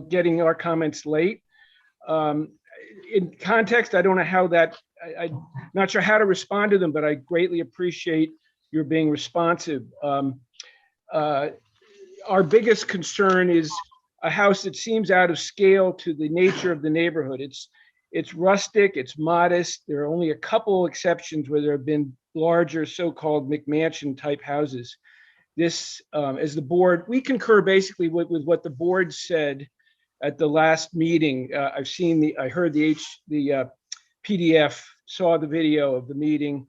Speaker 18: getting our comments late. In context, I don't know how that, I'm not sure how to respond to them, but I greatly appreciate your being responsive. Our biggest concern is a house that seems out of scale to the nature of the neighborhood. It's rustic, it's modest. There are only a couple exceptions where there have been larger so-called McMansion type houses. This, as the board, we concur basically with what the board said at the last meeting. I heard the PDF, saw the video of the meeting.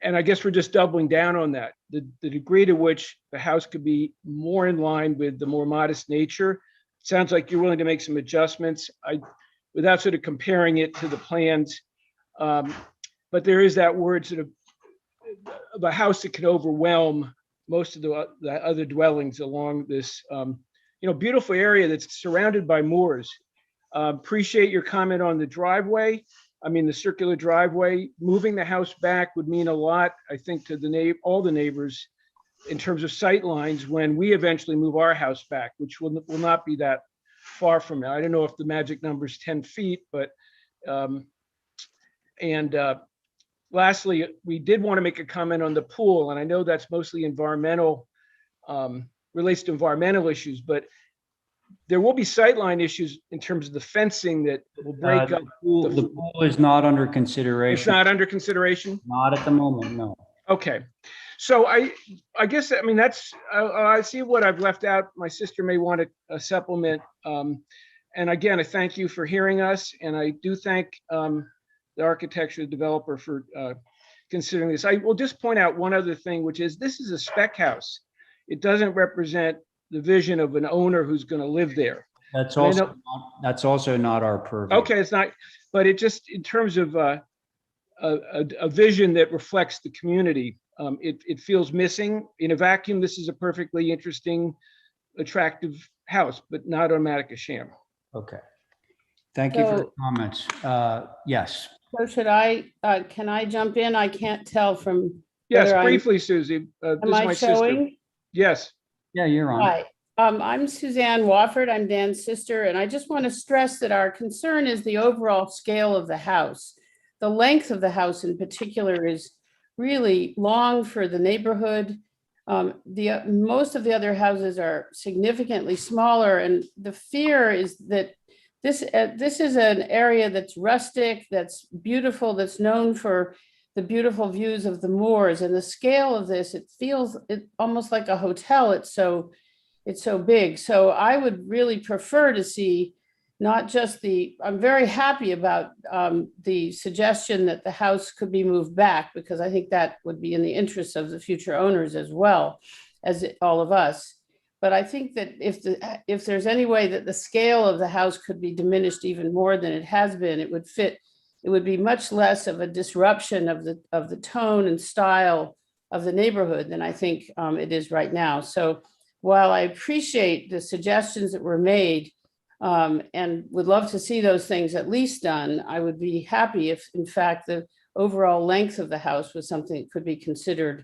Speaker 18: And I guess we're just doubling down on that. The degree to which the house could be more in line with the more modest nature. Sounds like you're willing to make some adjustments. Without sort of comparing it to the plans. But there is that word sort of a house that can overwhelm most of the other dwellings along this beautiful area that's surrounded by moors. Appreciate your comment on the driveway. I mean, the circular driveway. Moving the house back would mean a lot, I think, to all the neighbors in terms of sight lines when we eventually move our house back, which will not be that far from now. I don't know if the magic number is 10 feet, but lastly, we did want to make a comment on the pool, and I know that's mostly environmental, relates to environmental issues, but there will be sightline issues in terms of the fencing that will break up.
Speaker 1: The pool is not under consideration.
Speaker 18: It's not under consideration?
Speaker 1: Not at the moment, no.
Speaker 18: Okay. So I guess, I mean, that's, I see what I've left out. My sister may want a supplement. And again, I thank you for hearing us. And I do thank the architecture developer for considering this. I will just point out one other thing, which is this is a spec house. It doesn't represent the vision of an owner who's going to live there.
Speaker 1: That's also not our purview.
Speaker 18: Okay, it's not, but it just, in terms of a vision that reflects the community, It feels missing. In a vacuum, this is a perfectly interesting, attractive house, but not automatic a sham.
Speaker 1: Okay. Thank you for the
Speaker 19: So-
Speaker 1: comments. Yes.
Speaker 19: So can I jump in? I can't tell from
Speaker 18: Yes,
Speaker 19: whether I'm,
Speaker 18: briefly, Susie. This
Speaker 19: am
Speaker 18: is
Speaker 19: I
Speaker 18: my sister.
Speaker 19: showing?
Speaker 18: Yes.
Speaker 1: Yeah, you're on.
Speaker 19: Hi, I'm Suzanne Wofford. I'm Dan's sister, and I just want to stress that our concern is the overall scale of the house. The length of the house in particular is really long for the neighborhood. Most of the other houses are significantly smaller, and the fear is that this is an area that's rustic, that's beautiful, that's known for the beautiful views of the moors, and the scale of this, it feels almost like a hotel. It's so big. So I would really prefer to see not just I'm very happy about the suggestion that the house could be moved back, because I think that would be in the interest of the future owners as well as all of us. But I think that if there's any way that the scale of the house could be diminished even more than it has been, it would be much less of a disruption of the tone and style of the neighborhood than I think it is right now. So while I appreciate the suggestions that were made and would love to see those things at least done, I would be happy if, in fact, the overall length of the house was something that could be considered,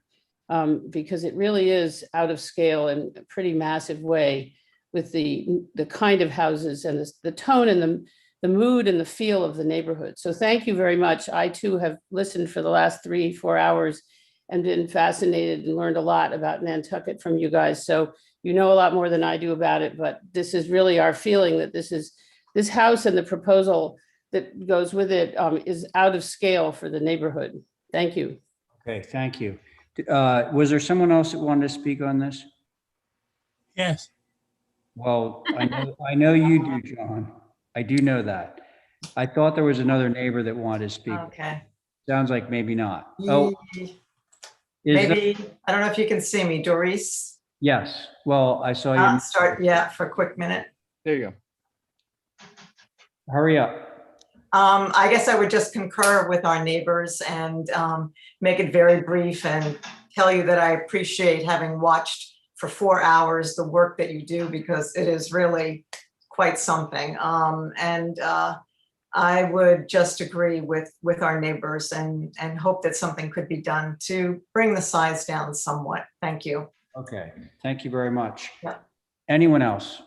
Speaker 19: because it really is out of scale in a pretty massive way with the kind of houses and the tone and the mood and the feel of the neighborhood. So thank you very much. I too have listened for the last 3-4 hours and been fascinated and learned a lot about Nantucket from you guys. So you know a lot more than I do about it, but this is really our feeling that this house and the proposal that goes with it is out of scale for the neighborhood. Thank you.
Speaker 1: Okay, thank you. Was there someone else that wanted to speak on this?
Speaker 5: Yes.
Speaker 1: Well, I know you do, John. I do know that. I thought there was another neighbor that wanted to speak.
Speaker 20: Okay.
Speaker 1: Sounds like maybe not. Oh,
Speaker 20: Maybe, I don't know if you can see me, Doris.
Speaker 1: Yes. Well, I saw you.
Speaker 20: Start, yeah, for a quick minute.
Speaker 18: There you go.
Speaker 1: Hurry up.
Speaker 20: I guess I would just concur with our neighbors and make it very brief and tell you that I appreciate having watched for 4 hours the work that you do, because it is really quite something. I would just agree with our neighbors and hope that something could be done to bring the size down somewhat. Thank you.
Speaker 1: Okay, thank you very much.
Speaker 20: Yeah.
Speaker 1: Anyone else?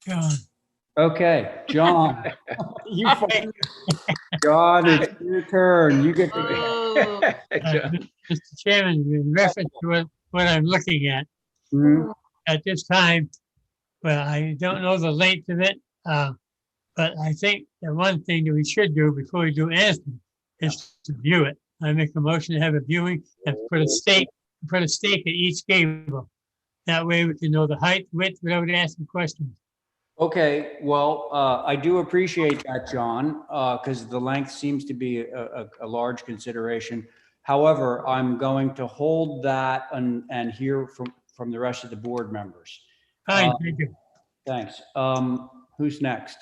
Speaker 5: John.
Speaker 1: Okay, John. John, it's your turn. You get to.
Speaker 5: Mr. Chairman, in reference to what I'm looking at, at this time, well, I don't know the length of it, but I think the one thing that we should do before we do anything is to view it. I make a motion to have a viewing and put a stake at each gable. That way we can know the height, width, without asking questions.
Speaker 1: Okay, well, I do appreciate that, John, because the length seems to be a large consideration. However, I'm going to hold that and hear from the rest of the board members.
Speaker 5: Fine, thank you.
Speaker 1: Thanks. Who's next?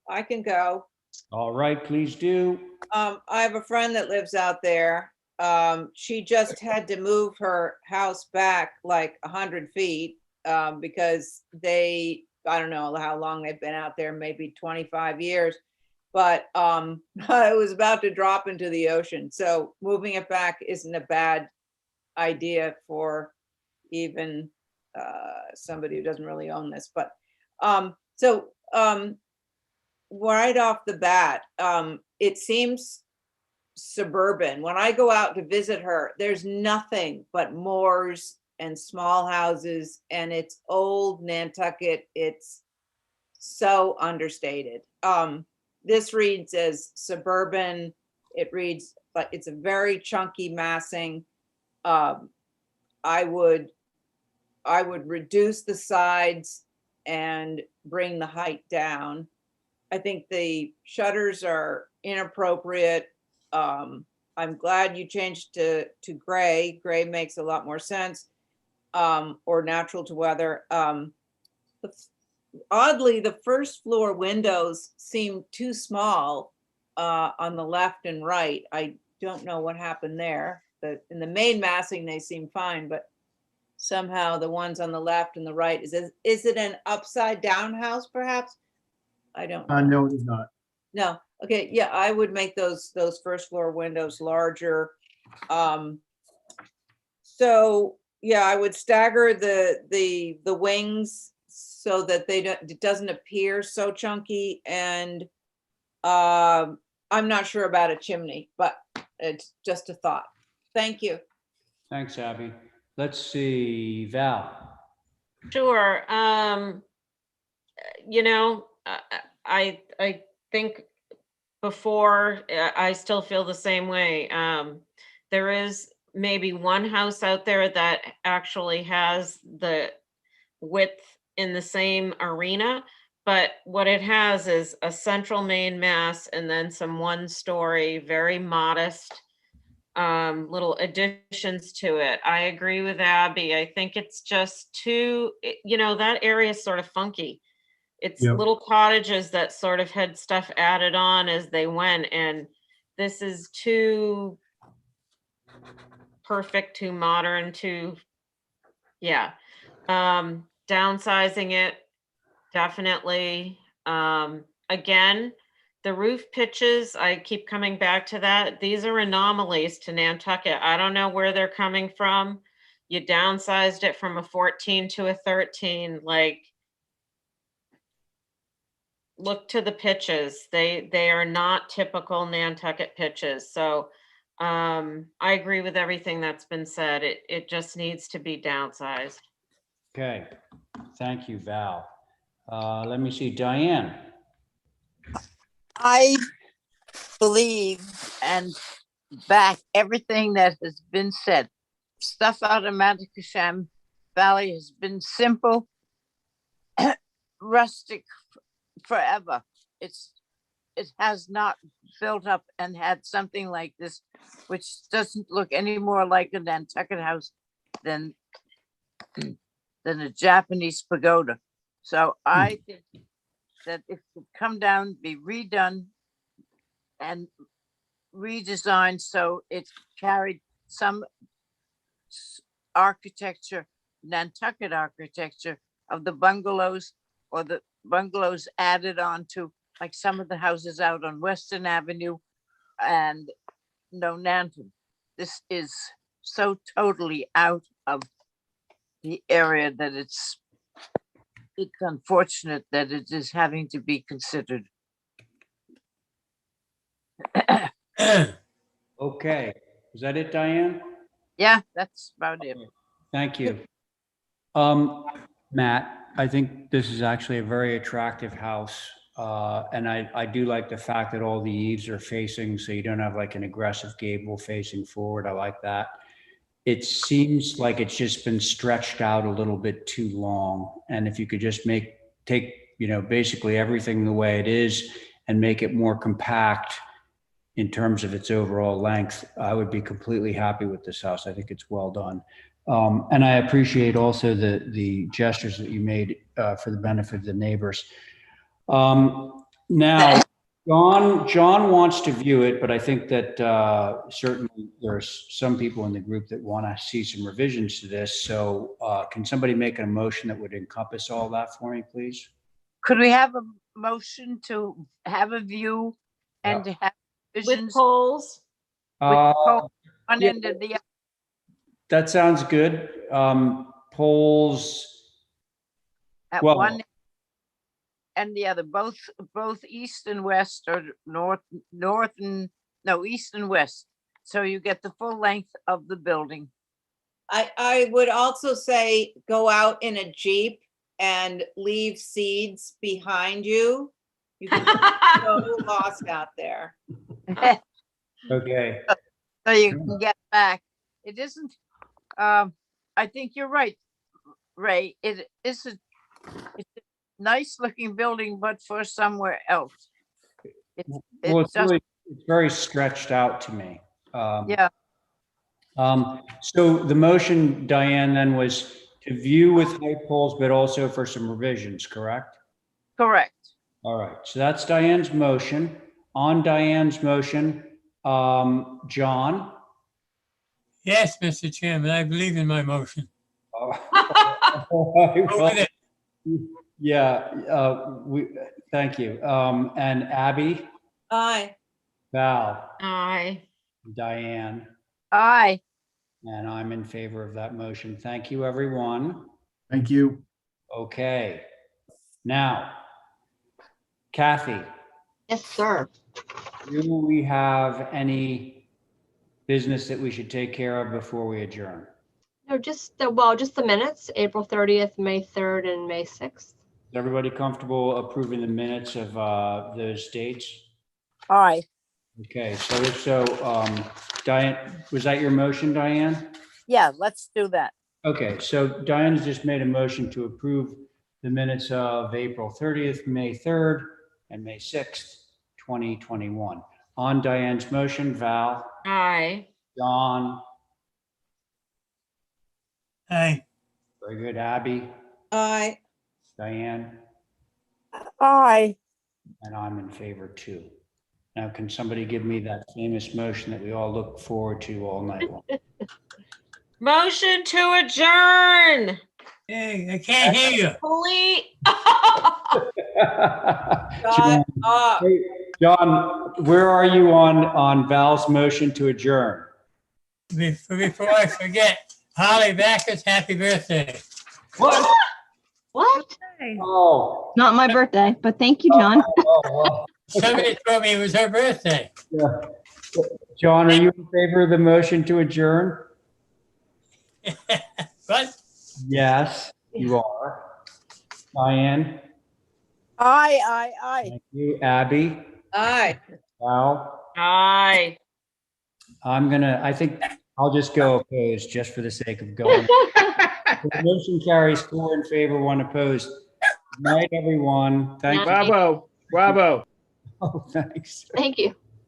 Speaker 7: I can go.
Speaker 1: All right, please do.
Speaker 7: I have a friend that lives out there. She just had to move her house back like 100 feet because I don't know how long they've been out there, maybe 25 years, but it was about to drop into the ocean. So moving it back isn't a bad idea for even somebody who doesn't really own this. But right off the bat, it seems suburban. When I go out to visit her, there's nothing but moors and small houses, and it's old Nantucket. It's so understated. This reads as suburban. It reads, but it's a very chunky massing. I would reduce the sides and bring the height down. I think the shutters are inappropriate. I'm glad you changed to gray. Gray makes a lot more sense. Or natural to weather. Oddly, the first floor windows seem too small on the left and right. I don't know what happened there. in the main massing, they seem fine, but somehow the ones on the left and the right, is it an upside down house perhaps? I don't know.
Speaker 11: No, it is not.
Speaker 7: No, okay, yeah, I would make those first floor windows larger. So yeah, I would stagger the wings so that it doesn't appear so chunky, and I'm not sure about a chimney, but it's just a thought. Thank you.
Speaker 1: Thanks, Abby. Let's see, Val.
Speaker 2: Sure. You know, I think before, I still feel the same way. There is maybe one house out there that actually has the width in the same arena, but what it has is a central main mass and then some one-story, very modest little additions to it. I agree with Abby. I think it's just too, that area is sort of funky. It's
Speaker 11: Yep.
Speaker 2: little cottages that sort of had stuff added on as they went, and this is too perfect, too modern, downsizing it, definitely. Again, the roof pitches, I keep coming back to that. These are anomalies to Nantucket. I don't know where they're coming from. You downsized it from a 14 to a 13. Like, look to the pitches. They are not typical Nantucket pitches. So I agree with everything that's been said. It just needs to be downsized.
Speaker 1: Okay, thank you, Val. Let me see, Diane.
Speaker 4: I believe and back everything that has been said. Stuff out of Matacasham Valley has been simple, rustic forever. It has not built up and had something like this, which doesn't look any more like a Nantucket house than a Japanese pagoda. So I think that it could come down, be redone and redesigned so it carried some architecture, Nantucket architecture of the bungalows, or the bungalows added on to like some of the houses out on Western Avenue and Nanton. This is so totally out of the area that it's unfortunate that it is having to be considered.
Speaker 1: Okay, is that it, Diane?
Speaker 4: Yeah, that's about it.
Speaker 1: Thank you. Matt, I think this is actually a very attractive house. And I do like the fact that all the eaves are facing, so you don't have like an aggressive gable facing forward. I like that. It seems like it's just been stretched out a little bit too long. And if you could just take, basically everything the way it is and make it more compact in terms of its overall length, I would be completely happy with this house. I think it's well done. And I appreciate also the gestures that you made for the benefit of the neighbors. Now, John wants to view it, but I think that certainly there's some people in the group that want to see some revisions to this. So can somebody make a motion that would encompass all that for me, please?
Speaker 4: Could we have a motion to have a view and to have
Speaker 2: with polls?
Speaker 4: One end of the other.
Speaker 1: That sounds good. Polls
Speaker 4: At one and the other, both east and west, or east and west. So you get the full length of the building.
Speaker 7: I would also say go out in a Jeep and leave seeds behind you. You can get so lost out there.
Speaker 1: Okay.
Speaker 4: So you can get back. It isn't, I think you're right, Ray. It's a nice looking building, but for somewhere else.
Speaker 1: It's very stretched out to me.
Speaker 4: Yeah.
Speaker 1: So the motion, Diane, then was to view with height poles, but also for some revisions, correct?
Speaker 4: Correct.
Speaker 1: All right, so that's Diane's motion. On Diane's motion, John?
Speaker 5: Yes, Mr. Chairman, I believe in my motion.
Speaker 1: Well, yeah, thank you. And Abby,
Speaker 7: Aye.
Speaker 1: Val,
Speaker 2: Aye.
Speaker 1: Diane,
Speaker 4: Aye.
Speaker 1: and I'm in favor of that motion. Thank you, everyone.
Speaker 11: Thank you.
Speaker 1: Okay. Now, Kathy,
Speaker 10: Yes, sir.
Speaker 1: do we have any business that we should take care of before we adjourn?
Speaker 10: No, just the minutes, April 30th, May 3rd, and May 6th.
Speaker 1: Is everybody comfortable approving the minutes of those dates?
Speaker 4: Aye.
Speaker 1: Okay, so if so, Diane, was that your motion, Diane?
Speaker 4: Yeah, let's do that.
Speaker 1: Okay, so Diane has just made a motion to approve the minutes of April 30th, May 3rd, and May 6th, 2021. On Diane's motion, Val,
Speaker 2: Aye.
Speaker 1: John,
Speaker 5: Aye.
Speaker 1: very good, Abby,
Speaker 7: Aye.
Speaker 1: Diane,
Speaker 4: Aye.
Speaker 1: and I'm in favor too. Now, can somebody give me that famous motion that we all look forward to all night long?
Speaker 2: Motion to adjourn.
Speaker 5: Hey, I can't hear you.
Speaker 2: Please.
Speaker 7: Shut up.
Speaker 1: Hey, John, where are you on Val's motion to adjourn?
Speaker 5: Before I forget, Holly Backus, happy birthday.
Speaker 1: What?
Speaker 10: What?
Speaker 1: Oh.
Speaker 8: Not my birthday, but thank you, John.
Speaker 5: Somebody told me it was her birthday.
Speaker 1: Yeah. John, are you in favor of the motion to adjourn?
Speaker 5: What?
Speaker 1: Yes, you are. Diane?
Speaker 4: Aye.
Speaker 1: Thank you. Abby?
Speaker 7: Aye.
Speaker 1: Val?
Speaker 2: Aye.
Speaker 1: I think I'll just go opposed just for the sake of going. The motion carries 4 in favor, 1 opposed. Good night, everyone. Thank you.
Speaker 18: Bravo.
Speaker 1: Oh, thanks.
Speaker 10: Thank you.